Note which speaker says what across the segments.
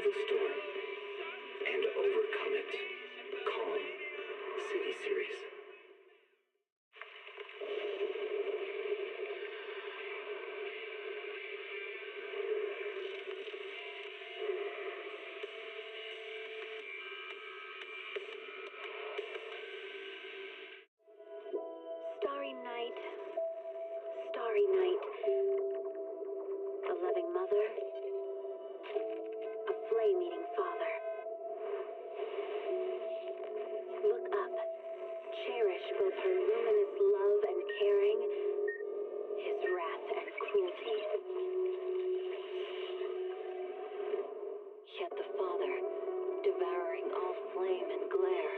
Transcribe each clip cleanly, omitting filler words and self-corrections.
Speaker 1: the storm and overcome it. Calm City Series.
Speaker 2: Starry night, starry night. A loving mother, a flame-eating father. Look up, cherish both her luminous love and caring, his wrath and cruelty. Yet the father, devouring all flame and glare,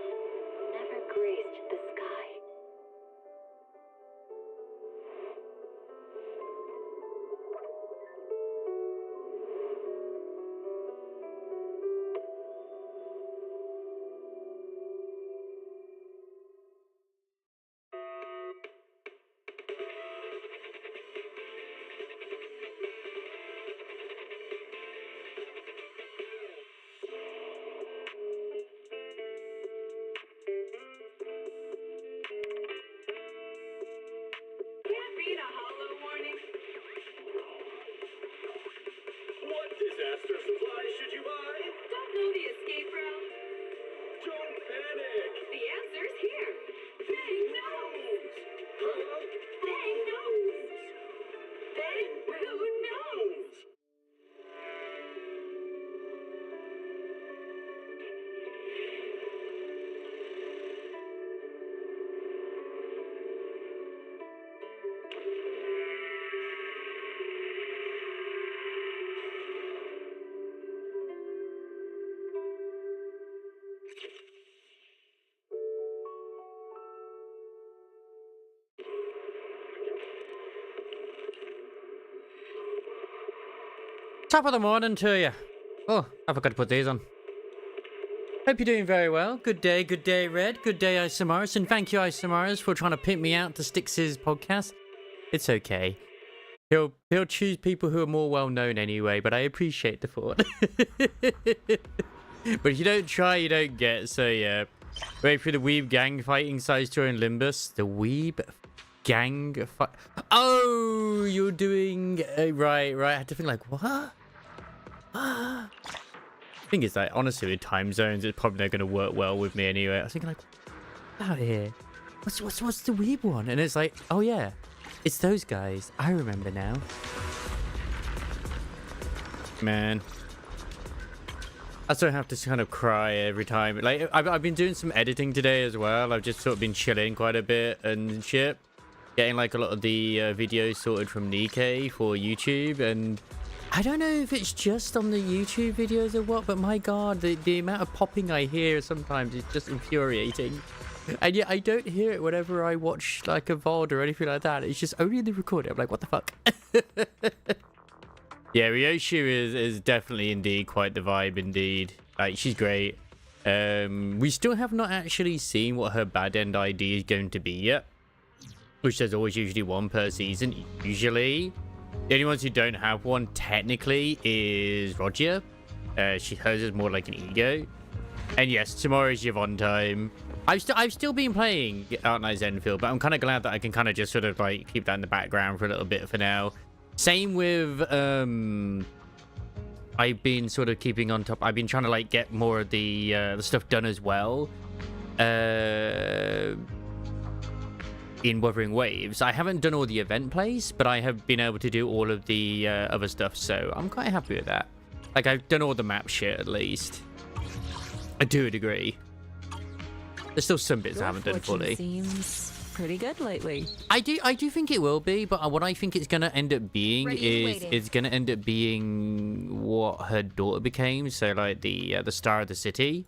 Speaker 2: never graced the sky.
Speaker 1: What disaster supplies should you buy?
Speaker 2: Don't know the escape route?
Speaker 1: Don't panic!
Speaker 2: The answer's here. Bang knows.
Speaker 1: Huh?
Speaker 2: Bang knows. Bang who knows.
Speaker 3: Top of the morning to you. Oh, I forgot to put these on. Hope you're doing very well. Good day, Red. Good day, Isamaris. And thank you, Isamaris, for trying to pimp me out to Styx's podcast. It's okay. He'll choose people who are more well known anyway, but I appreciate the thought. But if you don't try, you don't get. So yeah. Wait for the Weeb gang fighting size 2 in Limbus. The Weeb gang fight. Oh, you're doing right. I had to think like, what? Thing is that honestly with time zones it's probably not going to work well with me anyway. I was thinking like, out here, what's the Weeb one? And it's like, oh yeah, it's those guys. I remember now. Man, I still have to kind of cry every time. Like I've been doing some editing today as well. I've just sort of been chilling quite a bit and shit, getting like a lot of the videos sorted from Nikkei for YouTube, and I don't know if it's just on the YouTube videos or what, but my god, the amount of popping I hear sometimes is just infuriating. And yet I don't hear it whenever I watch like a VOD or anything like that. It's just only in the recording. I'm like, what the fuck? Yeah, Ryoshu is definitely indeed quite the vibe indeed. Like, she's great. We still have not actually seen what her bad end ID is going to be yet, which there's always usually one per season, usually. The only ones who don't have one technically is Roger. Hers is more like an ego. And yes, tomorrow is Yvonne time. I've still been playing Out Night Zenfield, but I'm kind of glad that I can kind of just sort of like keep that in the background for a little bit for now. Same with I've been sort of keeping on top. I've been trying to like get more of the stuff done as well. In Wuthering Waves, I haven't done all the event plays, but I have been able to do all of the other stuff, so I'm quite happy with that. Like, I've done all the map shit at least. I do a degree. There's still some bits I haven't done fully.
Speaker 4: Seems pretty good lately.
Speaker 3: I do think it will be, but what I think it's gonna end up being is it's gonna end up being what her daughter became. So like the star of the city,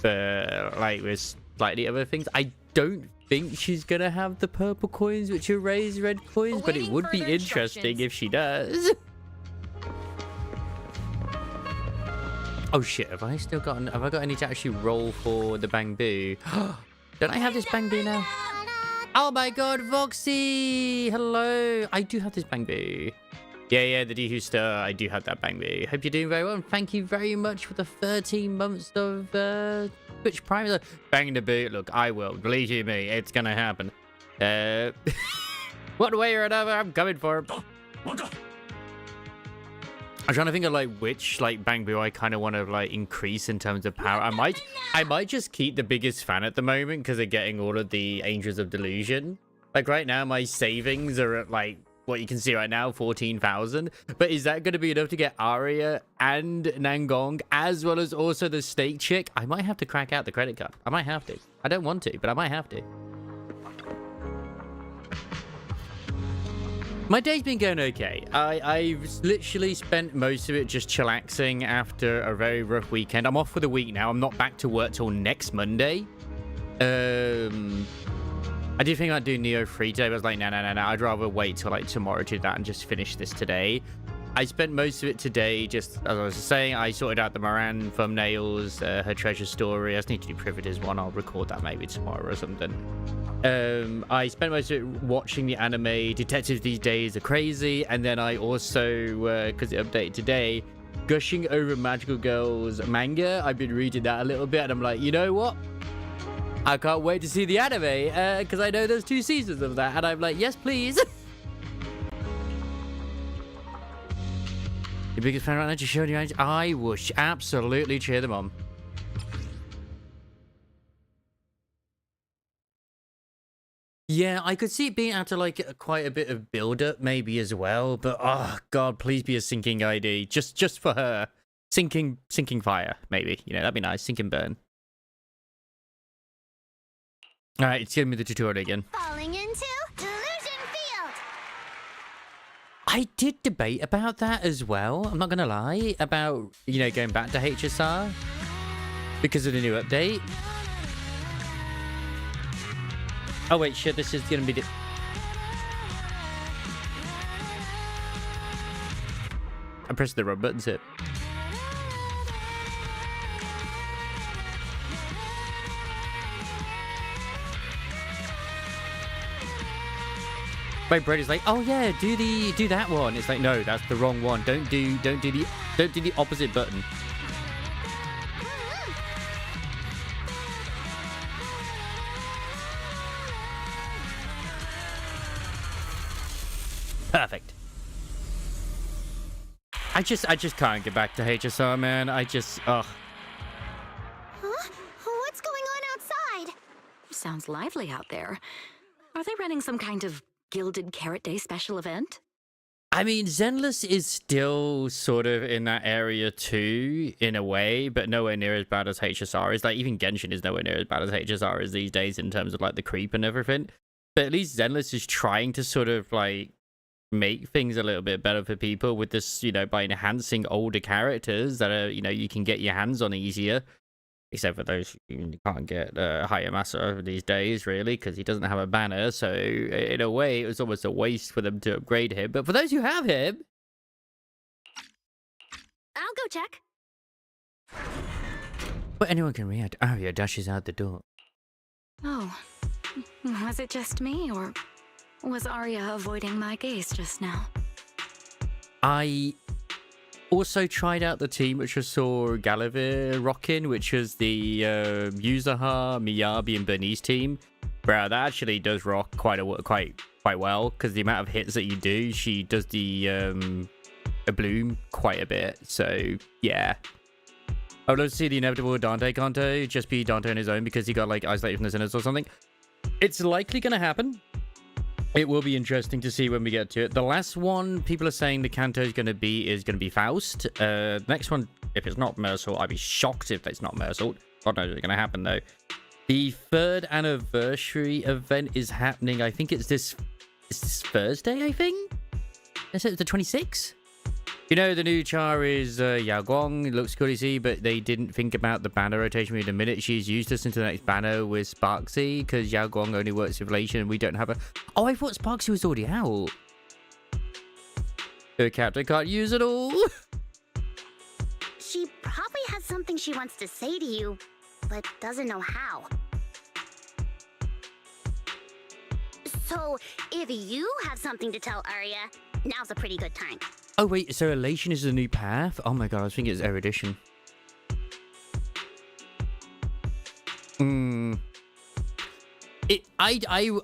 Speaker 3: but like with slightly other things. I don't think she's gonna have the purple coins, which are raised red coins, but it would be interesting if she does. Oh shit, have I got any to actually roll for the Bang Boo? Don't I have this Bang Boo now? Oh my god, Voxy! Hello! I do have this Bang Boo. Yeah, the Dehu Star. I do have that bang video. Hope you're doing very well. And thank you very much for the 13 months of Twitch Prime. Bang the boot. Look, I will. Believe you me, it's gonna happen. One way or another, I'm coming for him. I'm trying to think of like which like bang boot I kind of want to like increase in terms of power. I might just keep the biggest fan at the moment because they're getting all of the Angels of Delusion. Like right now, my savings are at like what you can see right now, 14,000. But is that going to be enough to get Arya and Nangong as well as also the steak chick? I might have to crack out the credit card. I might have to. I don't want to, but I might have to. My day's been going okay. I've literally spent most of it just chillaxing after a very rough weekend. I'm off for the week now. I'm not back to work till next Monday. I did think I'd do Neo free today, but I was like, no. I'd rather wait till like tomorrow to do that and just finish this today. I spent most of it today, just as I was saying, I sorted out the Moran thumbnails, her treasure story. I just need to do Privilege's one. I'll record that maybe tomorrow or something. I spent most of it watching the anime. Detectives these days are crazy. And then I also, because it updated today, gushing over Magical Girls manga. I've been reading that a little bit and I'm like, you know what? I can't wait to see the anime because I know there's 2 seasons of that. And I'm like, yes, please. Your biggest fan right now, just showing you. I will absolutely cheer them on. Yeah, I could see it being after like quite a bit of build-up maybe as well, but oh god, please be a sinking ID, just for her. Sinking fire, maybe. You know, that'd be nice. Sinking burn. All right, it's giving me the tutorial again.
Speaker 5: Falling into Delusion Field.
Speaker 3: I did debate about that as well. I'm not gonna lie about, you know, going back to HSR because of the new update. Oh wait, shit, this is gonna be the... I pressed the wrong buttons here. My brain is like, oh yeah, do that one. It's like, no, that's the wrong one. Don't do the opposite button. Perfect. I just can't get back to HSR, man. Ugh.
Speaker 5: Huh? What's going on outside?
Speaker 4: Sounds lively out there. Are they running some kind of Gilded Carrot Day special event?
Speaker 3: I mean, Zenless is still sort of in that area too, in a way, but nowhere near as bad as HSR is. Like, even Genshin is nowhere near as bad as HSR is these days in terms of, like, the creep and everything. But at least Zenless is trying to sort of, like, make things a little bit better for people with this, you know, by enhancing older characters that are, you know, you can get your hands on easier. Except for those you can't get Hayamasa these days, really, because he doesn't have a banner. So, in a way, it was almost a waste for them to upgrade him. But for those who have him...
Speaker 5: I'll go check.
Speaker 3: But anyone can react. Arya dashes out the door.
Speaker 4: Oh, was it just me, or was Arya avoiding my gaze just now?
Speaker 3: I also tried out the team which I saw Galavir rocking, which was the Yuzaha, Miyabi, and Bernice team. Bro, that actually does rock quite well, because the amount of hits that you do, she does the a bloom quite a bit. So yeah, I would love to see the inevitable Dante Kanto just be Dante on his own because he got like isolated from the sinners or something. It's likely gonna happen. It will be interesting to see when we get to it. The last one people are saying the Kanto is going to be Faust. Next one, if it's not Mersault, I'd be shocked if it's not Mersault. God knows what's going to happen though. The 3rd anniversary event is happening. I think it's this Thursday. I think. Is it the 26th? You know, the new char is Yao Guang. It looks good to see, but they didn't think about the banner rotation. The minute she's used us into the next banner with Sparksy, because Yao Guang only works with Relation and we don't have a... Oh, I thought Sparksy was already out. The captain can't use it all.
Speaker 5: She probably has something she wants to say to you, but doesn't know how. So, if you have something to tell Arya, now's a pretty good time.
Speaker 3: Oh wait, so elation is the new path? Oh my god, I was thinking it's erudition.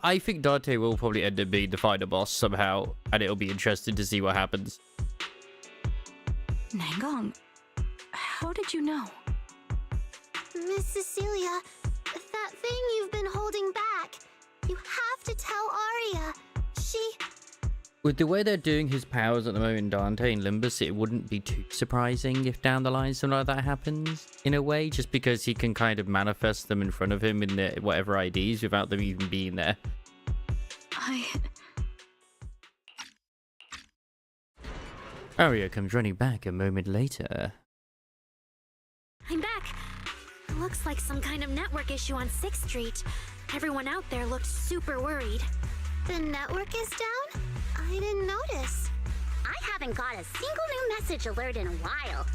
Speaker 3: I think Dante will probably end up being the final boss somehow, and it'll be interesting to see what happens.
Speaker 4: Nangong, how did you know?
Speaker 5: Miss Cecilia, that thing you've been holding back. You have to tell Arya.
Speaker 3: With the way they're doing his powers at the moment, Dante and Limbus, it wouldn't be too surprising if down the line something like that happens, in a way, just because he can kind of manifest them in front of him in the whatever IDs without them even being there. Arya comes running back a moment later.
Speaker 6: I'm back. Looks like some kind of network issue on 6th Street. Everyone out there looked super worried.
Speaker 5: The network is down? I didn't notice. I haven't got a single new message alert in a while.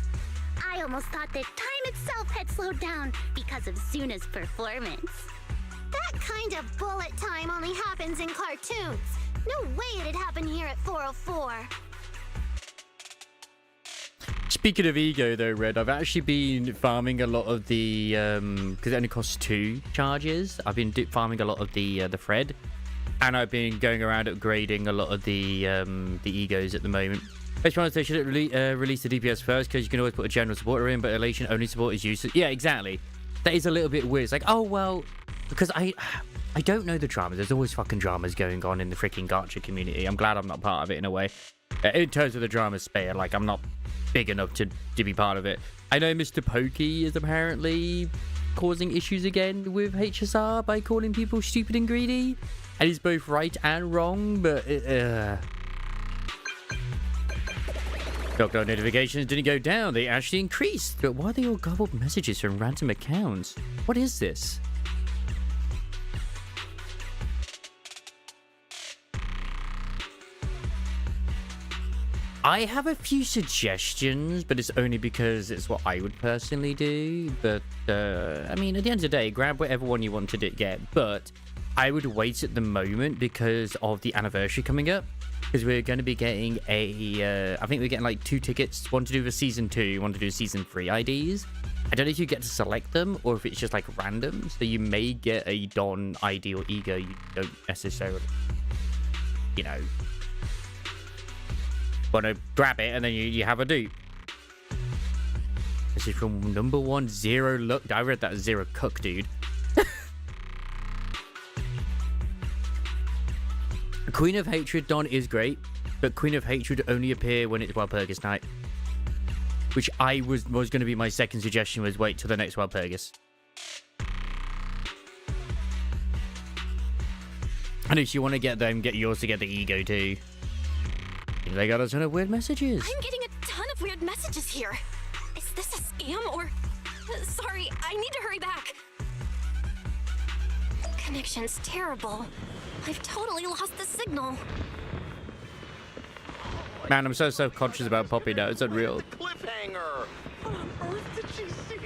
Speaker 5: I almost thought that time itself had slowed down because of Suna's performance. That kind of bullet time only happens in cartoons. No way it'd happen here at 404.
Speaker 3: Speaking of ego though, Red, I've actually been farming a lot of the, because it only costs 2 charges. I've been farming a lot of the Fred. And I've been going around upgrading a lot of the egos at the moment. Based on they should release the DPS first, because you can always put a general supporter in, but elation only support is useless. Yeah, exactly. That is a little bit weird. It's like, oh well, because I don't know the dramas. There's always fucking dramas going on in the freaking gacha community. I'm glad I'm not part of it in a way. In terms of the drama sphere, like I'm not big enough to be part of it. I know Mr. Pokey is apparently causing issues again with HSR by calling people stupid and greedy. And he's both right and wrong, but Lockdown notifications didn't go down, they actually increased. But why are they all garbled messages from random accounts? What is this? I have a few suggestions, but it's only because it's what I would personally do. But, I mean, at the end of the day, grab whatever one you want to get. But I would wait at the moment because of the anniversary coming up. Because we're going to be getting I think we're getting like 2 tickets. One to do the Season 2, one to do Season 3 IDs. I don't know if you get to select them or if it's just like random. So you may get a Don ID or Ego you don't necessarily, you know, want to grab it and then you have a dupe. This is from number 1, Zero Look. I read that as Zero Cook, dude. Queen of Hatred Don is great, but Queen of Hatred only appear when it's Walpurgis night. Which I was going to be my second suggestion, was wait till the next Walpurgis. And if you want to get them, get yours to get the Ego too. They got a ton of weird messages.
Speaker 6: I'm getting a ton of weird messages here. Is this a scam or... Sorry, I need to hurry back. Connection's terrible. I've totally lost the signal.
Speaker 3: Man, I'm so self-conscious about Poppy now. It's unreal.
Speaker 1: Cliffhanger. What on earth did she see?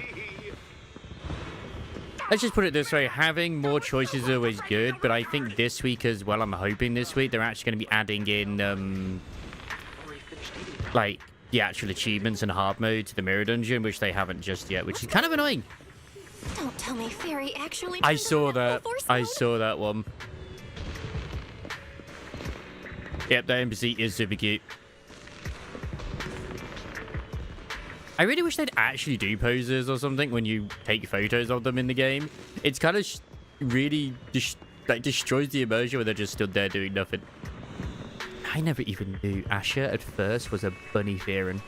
Speaker 3: Let's just put it this way. Having more choices is always good, but I think this week as well, I'm hoping this week, they're actually going to be adding in, like, the actual achievements and hard mode to the Mirror Dungeon, which they haven't just yet, which is kind of annoying.
Speaker 6: Don't tell me Fairy actually...
Speaker 3: I saw that. I saw that one. Yep, the NPC is super cute. I really wish they'd actually do poses or something when you take photos of them in the game. It's kind of really destroys the immersion when they're just stood there doing nothing. I never even knew Asha at first was a bunny Theron.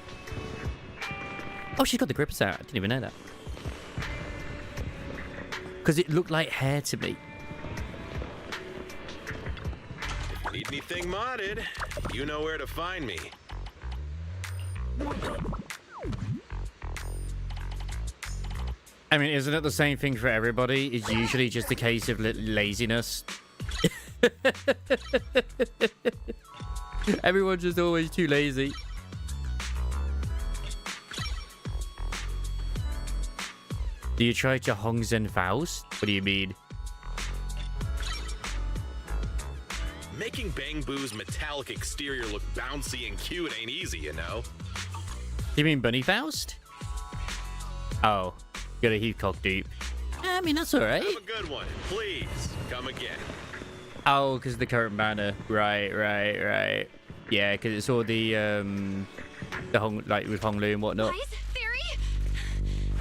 Speaker 3: Oh, she's got the grippers out. I didn't even know that. Because it looked like hair to me.
Speaker 7: Need anything modded? You know where to find me.
Speaker 3: I mean, isn't it the same thing for everybody? It's usually just a case of laziness. Everyone's just always too lazy. Do you try to Hongzen Faust? What do you mean?
Speaker 7: Making Bang Boo's metallic exterior look bouncy and cute ain't easy, you know?
Speaker 3: You mean Bunny Faust? Oh, got a Heathcock dupe. I mean, that's alright.
Speaker 7: Have a good one. Please, come again.
Speaker 3: Oh, because the current banner. Right. Yeah, because it's all the Hong, like with Hong Lu and whatnot.
Speaker 6: Guys, Fairy?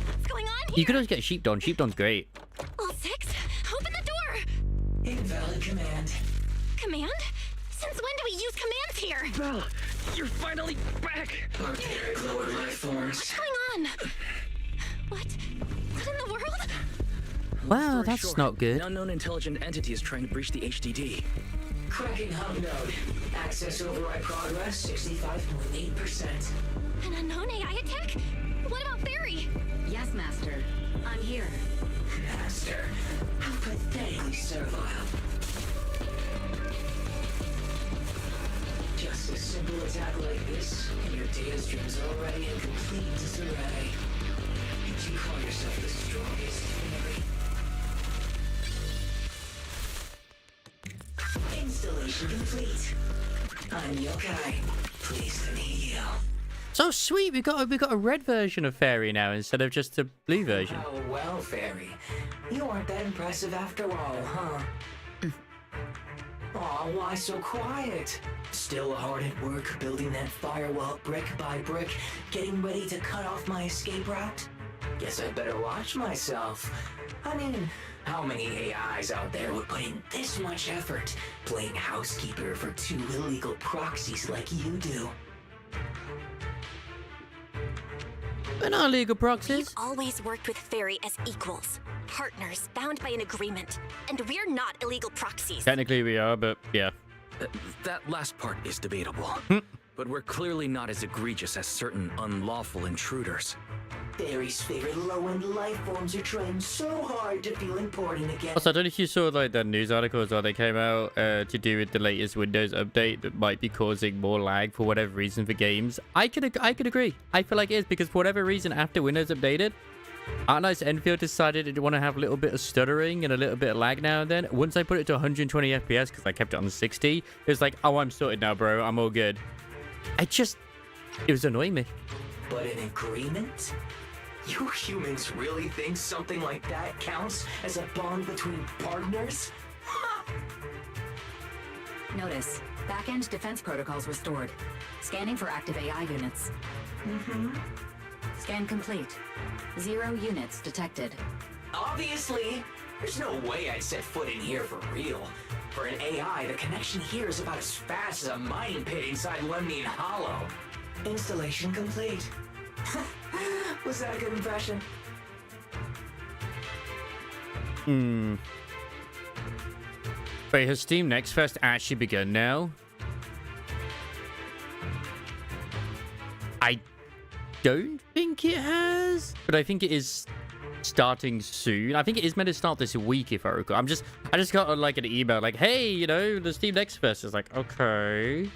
Speaker 6: What's going on here?
Speaker 3: You could always get Sheepdon. Sheepdon's great.
Speaker 6: Level 6? Open the door!
Speaker 1: Invalid command.
Speaker 6: Command? Since when do we use commands here?
Speaker 1: Belle, you're finally back. Barbaric lower life forms.
Speaker 6: What's going on? What in the world?
Speaker 3: Wow, that's not good.
Speaker 1: An unknown intelligent entity is trying to breach the HDD. Cracking hub node. Access override progress 65.8%.
Speaker 6: An unknown AI attack? What about Barry?
Speaker 4: Yes, Master. I'm here.
Speaker 1: Master, how pathetically servile. Just a simple attack like this, and your data stream's already in complete disarray. Did you call yourself the strongest fairy? Installation complete. I'm Yokai. Pleased to meet you.
Speaker 3: So sweet. We got a red version of Fairy now instead of just the blue version.
Speaker 1: Oh, well, Fairy. You aren't that impressive after all, huh? Aw, why so quiet? Still hard at work building that firewall brick by brick, getting ready to cut off my escape route? Guess I better watch myself. I mean, how many AIs out there would put in this much effort playing housekeeper for 2 illegal proxies like you do?
Speaker 3: We're not illegal
Speaker 6: We've
Speaker 3: proxies.
Speaker 6: always worked with Fairy as equals, partners bound by an agreement, and we're not illegal proxies.
Speaker 3: Technically we are, but yeah.
Speaker 8: That last part is debatable. But we're clearly not as egregious as certain unlawful intruders.
Speaker 1: Fairy's favorite low-end life forms are trying so hard to feel important again.
Speaker 3: Also, I don't know if you saw like the news articles where they came out to do with the latest Windows update that might be causing more lag for whatever reason for games. I could agree. I feel like it is because for whatever reason after Windows updated, Artnice Enfield decided it want to have a little bit of stuttering and a little bit of lag now and then. Once I put it to 120 FPS because I kept it on 60, it was like, oh, I'm sorted now, bro. I'm all good. It was annoying me.
Speaker 1: But an agreement? You humans really think something like that counts as a bond between partners?
Speaker 4: Notice. Back-end defense protocols restored. Scanning for active AI units. Scan complete. 0 units detected.
Speaker 1: Obviously. There's no way I'd set foot in here for real. For an AI, the connection here is about as fast as a mining pit inside Lemnian Hollow. Installation complete. Was that a good impression?
Speaker 3: Wait, has Steam Next Fest actually begun now? I don't think it has, but I think it is starting soon. I think it is meant to start this week, if I recall. I just got like an email like, hey, you know, the Steam Next Fest is like, okay.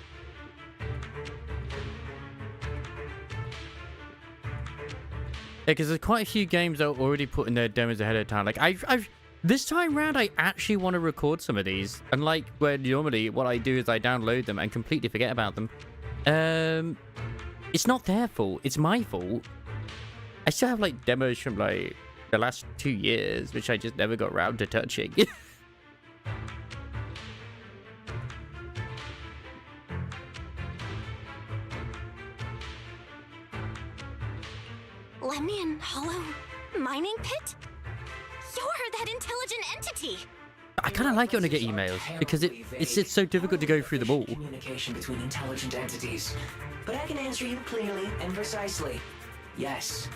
Speaker 3: Yeah, because there's quite a few games that are already putting their demos ahead of time. Like, I've this time round, I actually want to record some of these. Unlike where normally what I do is I download them and completely forget about them. It's not their fault. It's my fault. I still have like demos from like the last 2 years, which I just never got around to touching.
Speaker 6: Lemnian Hollow mining pit? You're that intelligent entity!
Speaker 3: I kind of like it when I get emails because it's so difficult to go through them all.
Speaker 1: Communication between intelligent entities. But I can answer you clearly and precisely. Yes.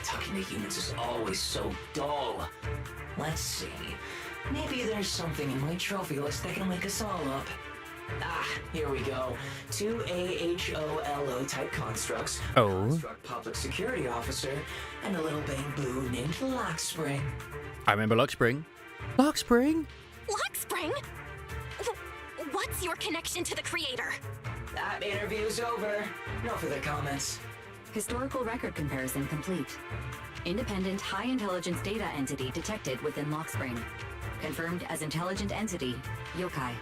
Speaker 1: Talking to humans is always so dull. Let's see. Maybe there's something in my trophy list that can wake us all up. Here we go. 2 AHOLO type constructs.
Speaker 3: Oh.
Speaker 1: Construct public security officer and a little bamboo named Lockspring.
Speaker 3: I remember Lockspring. Lockspring?
Speaker 6: Lockspring? What's your connection to the creator?
Speaker 1: That interview's over. No further comments.
Speaker 4: Historical record comparison complete. Independent high intelligence data entity detected within Lockspring. Confirmed as intelligent entity, Yokai.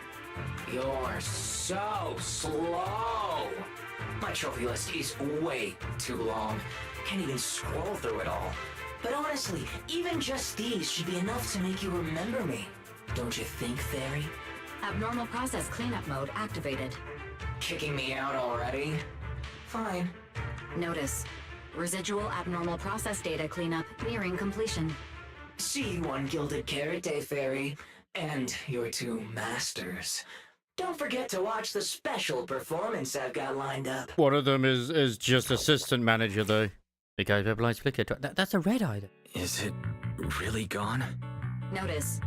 Speaker 1: You're so slow. My trophy list is way too long. Can't even scroll through it all. But honestly, even just these should be enough to make you remember me. Don't you think, Fairy?
Speaker 9: Abnormal process cleanup mode activated.
Speaker 1: Kicking me out already? Fine.
Speaker 9: Notice. Residual abnormal process data cleanup nearing completion.
Speaker 1: See you on Gilded Carrot Day, Fairy. And your two masters. Don't forget to watch the special performance I've got lined up.
Speaker 3: One of them is just assistant manager, though. The guy with lights flicker. That's a red eye.
Speaker 8: Is it really gone?
Speaker 9: Notice.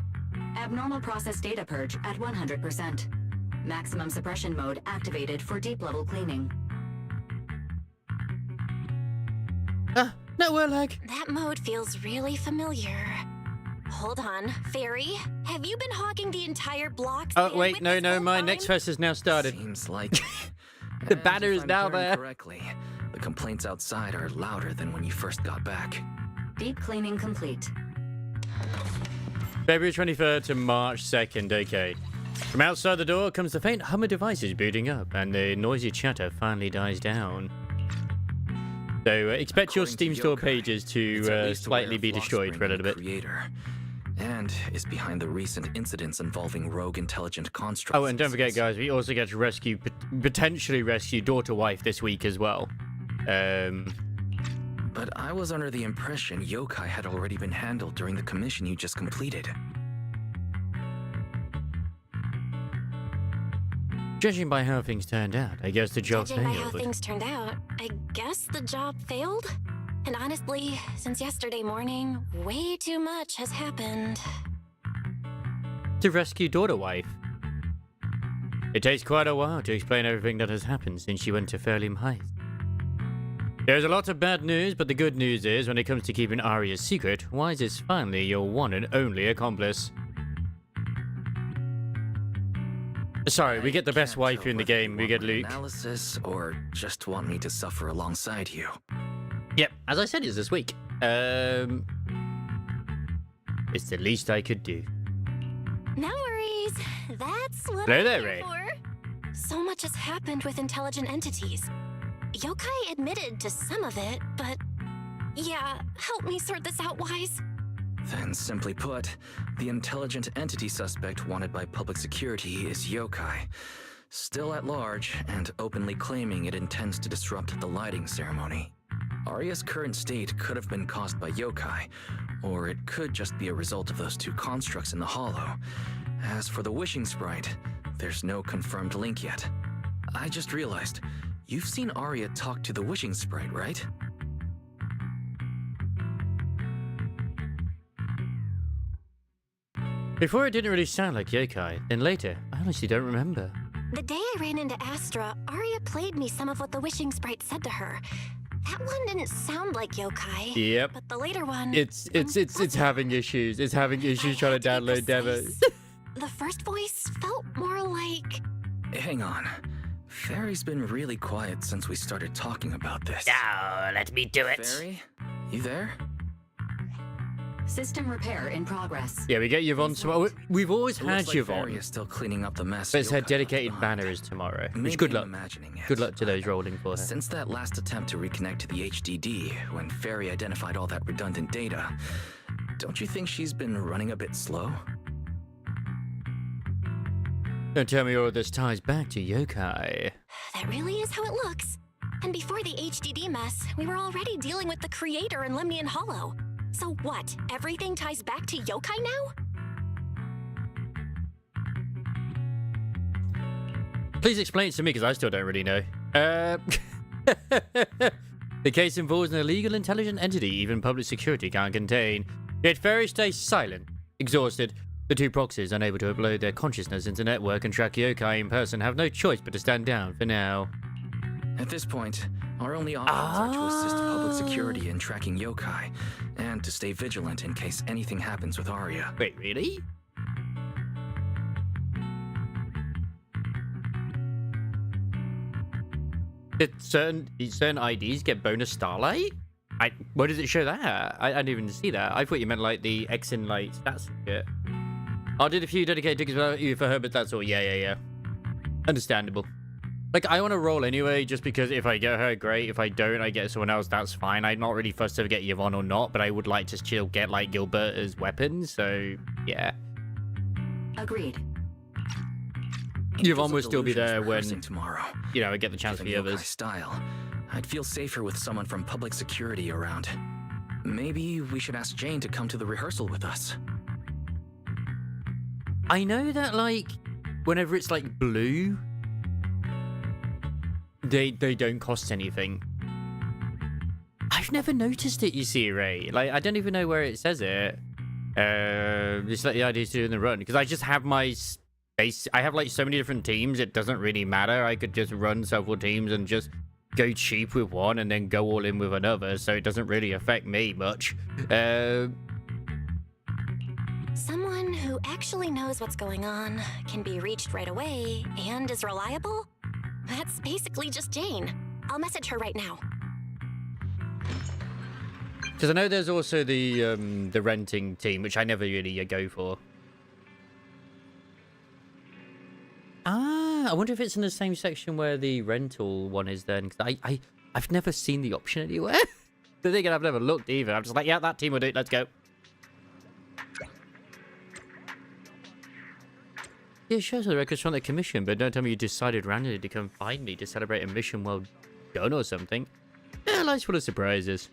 Speaker 9: Abnormal process data purge at 100%. Maximum suppression mode activated for deep level cleaning.
Speaker 3: Network lag.
Speaker 6: That mode feels really familiar. Hold on, Fairy. Have you been hogging the entire block?
Speaker 3: Oh, wait, no, my next fest has now started.
Speaker 8: Seems like
Speaker 3: The banner is now there.
Speaker 8: Correctly, the complaints outside are louder than when you first got back.
Speaker 9: Deep cleaning complete.
Speaker 3: February 23rd to March 2nd, okay. From outside the door comes the faint hum of devices booting up, and the noisy chatter finally dies down. So expect your
Speaker 8: According
Speaker 3: Steam
Speaker 8: to
Speaker 3: Store
Speaker 8: Yokai,
Speaker 3: pages
Speaker 8: it's at
Speaker 3: to
Speaker 8: least aware
Speaker 3: slightly
Speaker 8: of
Speaker 3: be destroyed for a little bit.
Speaker 8: Creator, and is behind the recent incidents involving rogue intelligent constructs.
Speaker 3: Oh, and don't forget, guys, we also get to rescue, potentially rescue daughter-wife this week as well.
Speaker 8: But I was under the impression Yokai had already been handled during the commission you just completed.
Speaker 3: Judging by how things turned out, I guess the job
Speaker 6: Judging by how
Speaker 3: failed.
Speaker 6: things turned out, I guess the job failed? And honestly, since yesterday morning, way too much has happened.
Speaker 3: To rescue daughter-wife. It takes quite a while to explain everything that has happened since she went to Fairliam Heights. There's a lot of bad news, but the good news is, when it comes to keeping Arya's secret, Wise is finally your one and only accomplice. Sorry, we get the best
Speaker 8: Can't
Speaker 3: waifu
Speaker 8: tell
Speaker 3: in the
Speaker 8: whether
Speaker 3: game.
Speaker 8: you
Speaker 3: We
Speaker 8: want
Speaker 3: get
Speaker 8: my
Speaker 3: Luke.
Speaker 8: Analysis, or just want me to suffer alongside you.
Speaker 3: Yep, as I said, it's this week. It's the least I could do.
Speaker 6: No worries. That's what
Speaker 3: Hello
Speaker 6: I'm
Speaker 3: there,
Speaker 6: here
Speaker 3: Ray.
Speaker 6: for. So much has happened with intelligent entities. Yokai admitted to some of it, but yeah, help me sort this out, Wise.
Speaker 8: Then, simply put, the intelligent entity suspect wanted by public security is Yokai, still at large and openly claiming it intends to disrupt the lighting ceremony. Arya's current state could have been caused by Yokai, or it could just be a result of those two constructs in the hollow. As for the wishing sprite, there's no confirmed link yet. I just realized, you've seen Arya talk to the wishing sprite, right?
Speaker 3: Before it didn't really sound like Yokai, then later, I honestly don't remember.
Speaker 6: The day I ran into Astra, Arya played me some of what the wishing sprite said to her. That one didn't sound like Yokai.
Speaker 3: Yep.
Speaker 6: But the later one...
Speaker 3: It's having issues. It's having issues trying to download demos.
Speaker 6: The first voice felt more like...
Speaker 8: Hang on. Fairy's been really quiet since we started talking about this.
Speaker 1: Oh, let me do it.
Speaker 8: Fairy? You there?
Speaker 9: System repair in progress.
Speaker 3: Yeah, we get Yvonne tomorrow. We've always
Speaker 8: It
Speaker 3: had
Speaker 8: looks like
Speaker 3: Yvonne,
Speaker 8: Fairy is still cleaning up the mess.
Speaker 3: but it's her
Speaker 8: Yokai
Speaker 3: dedicated
Speaker 8: left
Speaker 3: banner
Speaker 8: behind.
Speaker 3: is tomorrow. Which,
Speaker 8: Maybe
Speaker 3: good
Speaker 8: I'm
Speaker 3: luck.
Speaker 8: imagining it.
Speaker 3: Good luck to those rolling for her.
Speaker 8: Since that last attempt to reconnect to the HDD, when Fairy identified all that redundant data, don't you think she's been running a bit slow?
Speaker 3: Don't tell me all of this ties back to Yokai.
Speaker 6: That really is how it looks. And before the HDD mess, we were already dealing with the creator in Lemnian Hollow. So what? Everything ties back to Yokai now?
Speaker 3: Please explain it to me, because I still don't really know. The case involves an illegal intelligent entity even public security can't contain. Yet Fairy stays silent, exhausted. The two proxies, unable to upload their consciousness into network and track Yokai in person, have no choice but to stand down for now.
Speaker 8: At this point, our only options are to assist public security in tracking Yokai, and to stay vigilant in case anything happens with Arya.
Speaker 3: Wait, really? Did certain IDs get bonus starlight? Where does it show that? I didn't even see that. I thought you meant like the X in like stats and shit. I did a few dedicated tickets about you for her, but that's all. Yeah. Understandable. Like, I want to roll anyway, just because if I get her, great. If I don't, I get someone else, that's fine. I'm not really fussed to get Yvonne or not, but I would like to still get, like, Gilbert as weapons, so, yeah.
Speaker 9: Agreed.
Speaker 3: Yvonne will still be there when,
Speaker 8: tomorrow.
Speaker 3: you know, I get the chance for the
Speaker 8: Given Yokai
Speaker 3: others.
Speaker 8: style, I'd feel safer with someone from public security around. Maybe we should ask Jane to come to the rehearsal with us.
Speaker 3: I know that, like, whenever it's, like, blue, they don't cost anything. I've never noticed it, you see, Ray. Like, I don't even know where it says it. Just like the idea to do in the run. Because I just have my space. I have, like, so many different teams, it doesn't really matter. I could just run several teams and just go cheap with one and then go all in with another. So it doesn't really affect me much.
Speaker 6: Someone who actually knows what's going on, can be reached right away, and is reliable? That's basically just Jane. I'll message her right now.
Speaker 3: Because I know there's also the renting team, which I never really go for. Ah, I wonder if it's in the same section where the rental one is then. Because I've never seen the option anywhere. The thing is, I've never looked either. I'm just like, yeah, that team will do it. Let's go. Yeah, sure, so the records from the commission, but don't tell me you decided randomly to come find me to celebrate a mission well done or something. Yeah, life's full of surprises.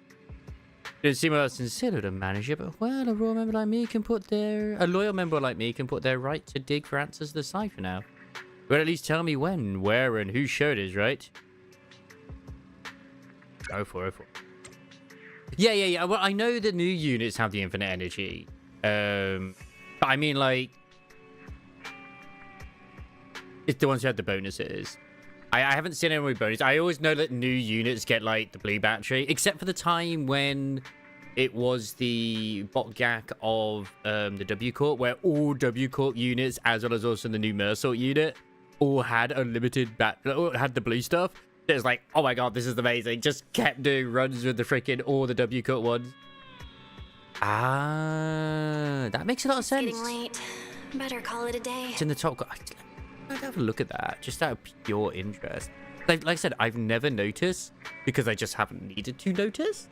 Speaker 3: Didn't seem well sincere to the manager, but well, a loyal member like me can put their right to dig for answers to the cipher now. But at least tell me when, where, and whose show it is, right? Oh, 404. Yeah. Well, I know the new units have the infinite energy. But I mean, like, it's the ones who had the bonuses. I haven't seen anyone with bonus. I always know that new units get, like, the blue battery, except for the time when it was the bot gack of the W Corp, where all W Corp units, as well as also the new Mersault unit, all had unlimited had the blue stuff. It was like, oh my god, this is amazing. Just kept doing runs with the freaking all the W Corp ones. Ah, that makes a lot of sense.
Speaker 6: It's getting late. Better call it a day.
Speaker 3: It's in the top. I'd have a look at that, just out of pure interest. Like I said, I've never noticed because I just haven't needed to notice.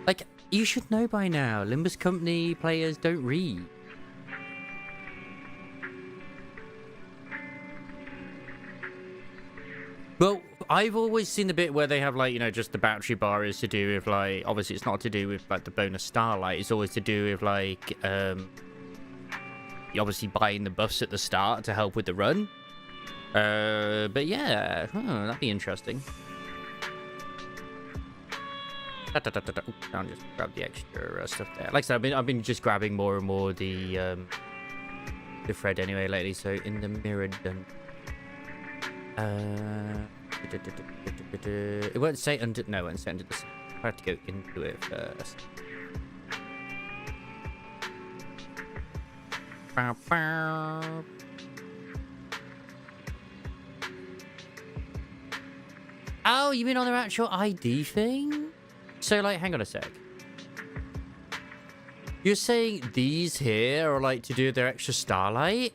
Speaker 3: Like, you should know by now, Limbus Company players don't read. Well, I've always seen the bit where they have, like, you know, just the battery bar is to do with, like, obviously it's not to do with, like, the bonus starlight. It's always to do with, like, obviously buying the buffs at the start to help with the run. But yeah, that'd be interesting. I'll just grab the extra stuff there. Like I said, I've been just grabbing more and more the thread anyway lately. So in the mirror done. It won't say under. No, it won't say under the. I have to go into it first. Oh, you mean on their actual ID thing? So, like, hang on a sec. You're saying these here are, like, to do with their extra starlight?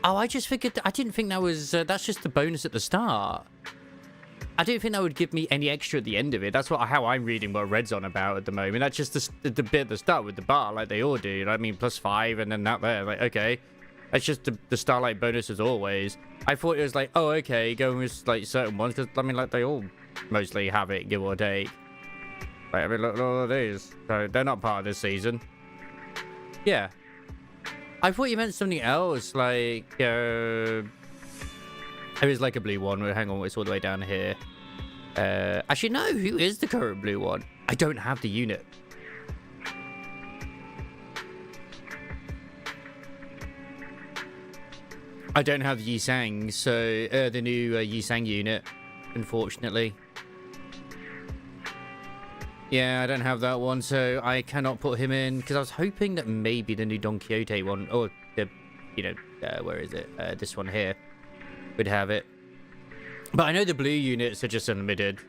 Speaker 3: Oh, I just figured... I didn't think that was... that's just the bonus at the start. I didn't think that would give me any extra at the end of it. That's how I'm reading what Red's on about at the moment. That's just the bit at the start with the bar, like they all do. You know what I mean? +5 and then that there. Like, okay. That's just the starlight bonus as always. I thought it was like, oh, okay, going with, like, certain ones. Because, I mean, like, they all mostly have it, give or take. Like, I mean, look at all of these. So, they're not part of this season. Yeah. I thought you meant something else, like, there is, like, a blue one. Hang on, it's all the way down here. Actually, no, who is the current blue one? I don't have the unit. I don't have Yisang, so, the new Yisang unit, unfortunately. Yeah, I don't have that one, so I cannot put him in, because I was hoping that maybe the new Don Quixote one, or the, you know, where is it? This one here would have it. But I know the blue units are just unlimited.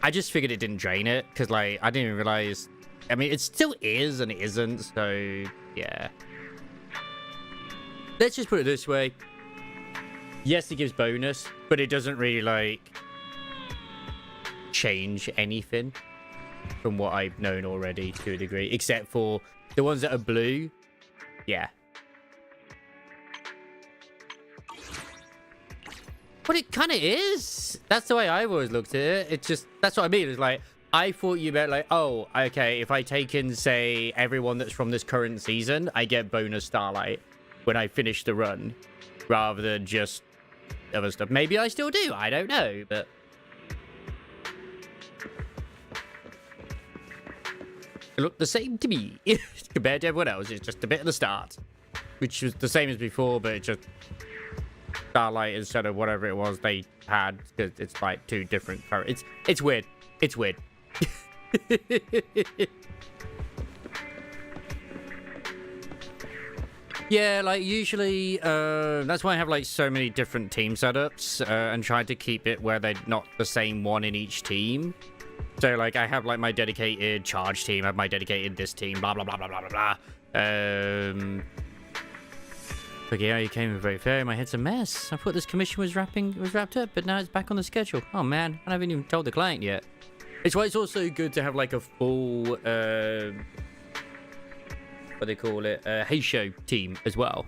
Speaker 3: I just figured it didn't drain it because, like, I didn't even realize. I mean, it still is and it isn't. So yeah. Let's just put it this way. Yes, it gives bonus, but it doesn't really like change anything from what I've known already to a degree, except for the ones that are blue. Yeah. But it kind of is. That's the way I've always looked at it. It's just, that's what I mean. It's like, I thought you meant like, oh, okay, if I take in, say, everyone that's from this current season, I get bonus Starlight when I finish the run, rather than just other stuff. Maybe I still do. I don't know, but... It looked the same to me compared to everyone else. It's just a bit at the start, which was the same as before, but it's just Starlight instead of whatever it was they had, because it's like two different characters. It's weird. It's weird. Yeah, like usually that's why I have like so many different team setups and try to keep it where they're not the same one in each team. So like I have like my dedicated charge team, I have my dedicated this team, blah blah blah blah blah blah blah. Okay, yeah, you came in very fair. My head's a mess. I thought this commission was wrapped up, but now it's back on the schedule. Oh man, I haven't even told the client yet. It's why it's also good to have like a full what they call it, Hey Show team as well.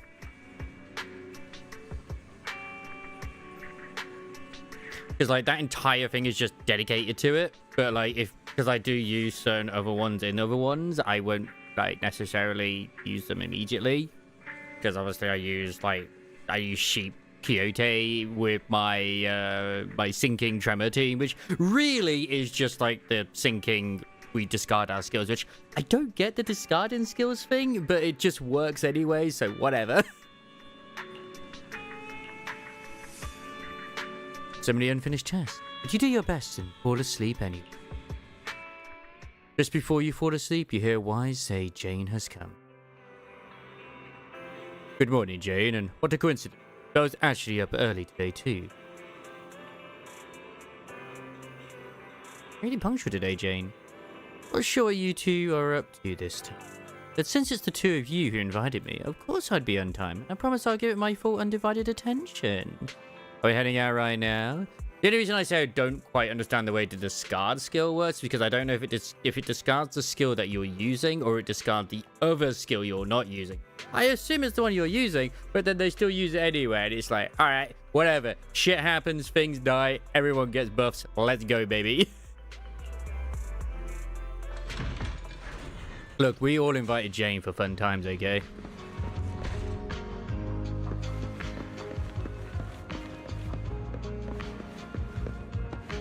Speaker 3: Because like that entire thing is just dedicated to it. But like because I do use certain other ones in other ones, I won't like necessarily use them immediately. Because obviously I use Sheep Quixote with my my sinking tremor team, which really is just like the sinking, we discard our skills, which I don't get the discarding skills thing, but it just works anyway, so whatever. So many unfinished tasks, but you do your best and fall asleep anyway. Just before you fall asleep, you hear Wise say Jane has come. Good morning, Jane, and what a coincidence. I was actually up early today, too. Really punctual today, Jane. What sure you two are up to this time? But since it's the two of you who invited me, of course I'd be on time. I promise I'll give it my full undivided attention. Are we heading out right now? The only reason I say I don't quite understand the way the discard skill works is because I don't know if it discards the skill that you're using or it discards the other skill you're not using. I assume it's the one you're using, but then they still use it anyway, and it's like, alright, whatever. Shit happens, things die, everyone gets buffs, let's go, baby. Look, we all invited Jane for fun times, okay?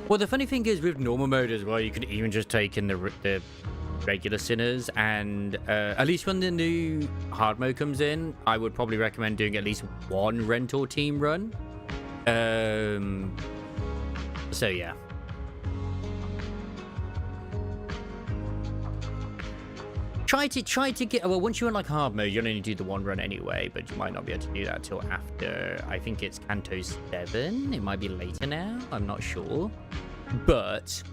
Speaker 3: Well, the funny thing is with normal mode as well, you can even just take in the regular sinners, and at least when the new hard mode comes in, I would probably recommend doing at least one rental team run. So yeah. Try to get, well, once you're in like hard mode, you only do the one run anyway, but you might not be able to do that till after, I think it's Canto 7. It might be later now, I'm not sure. But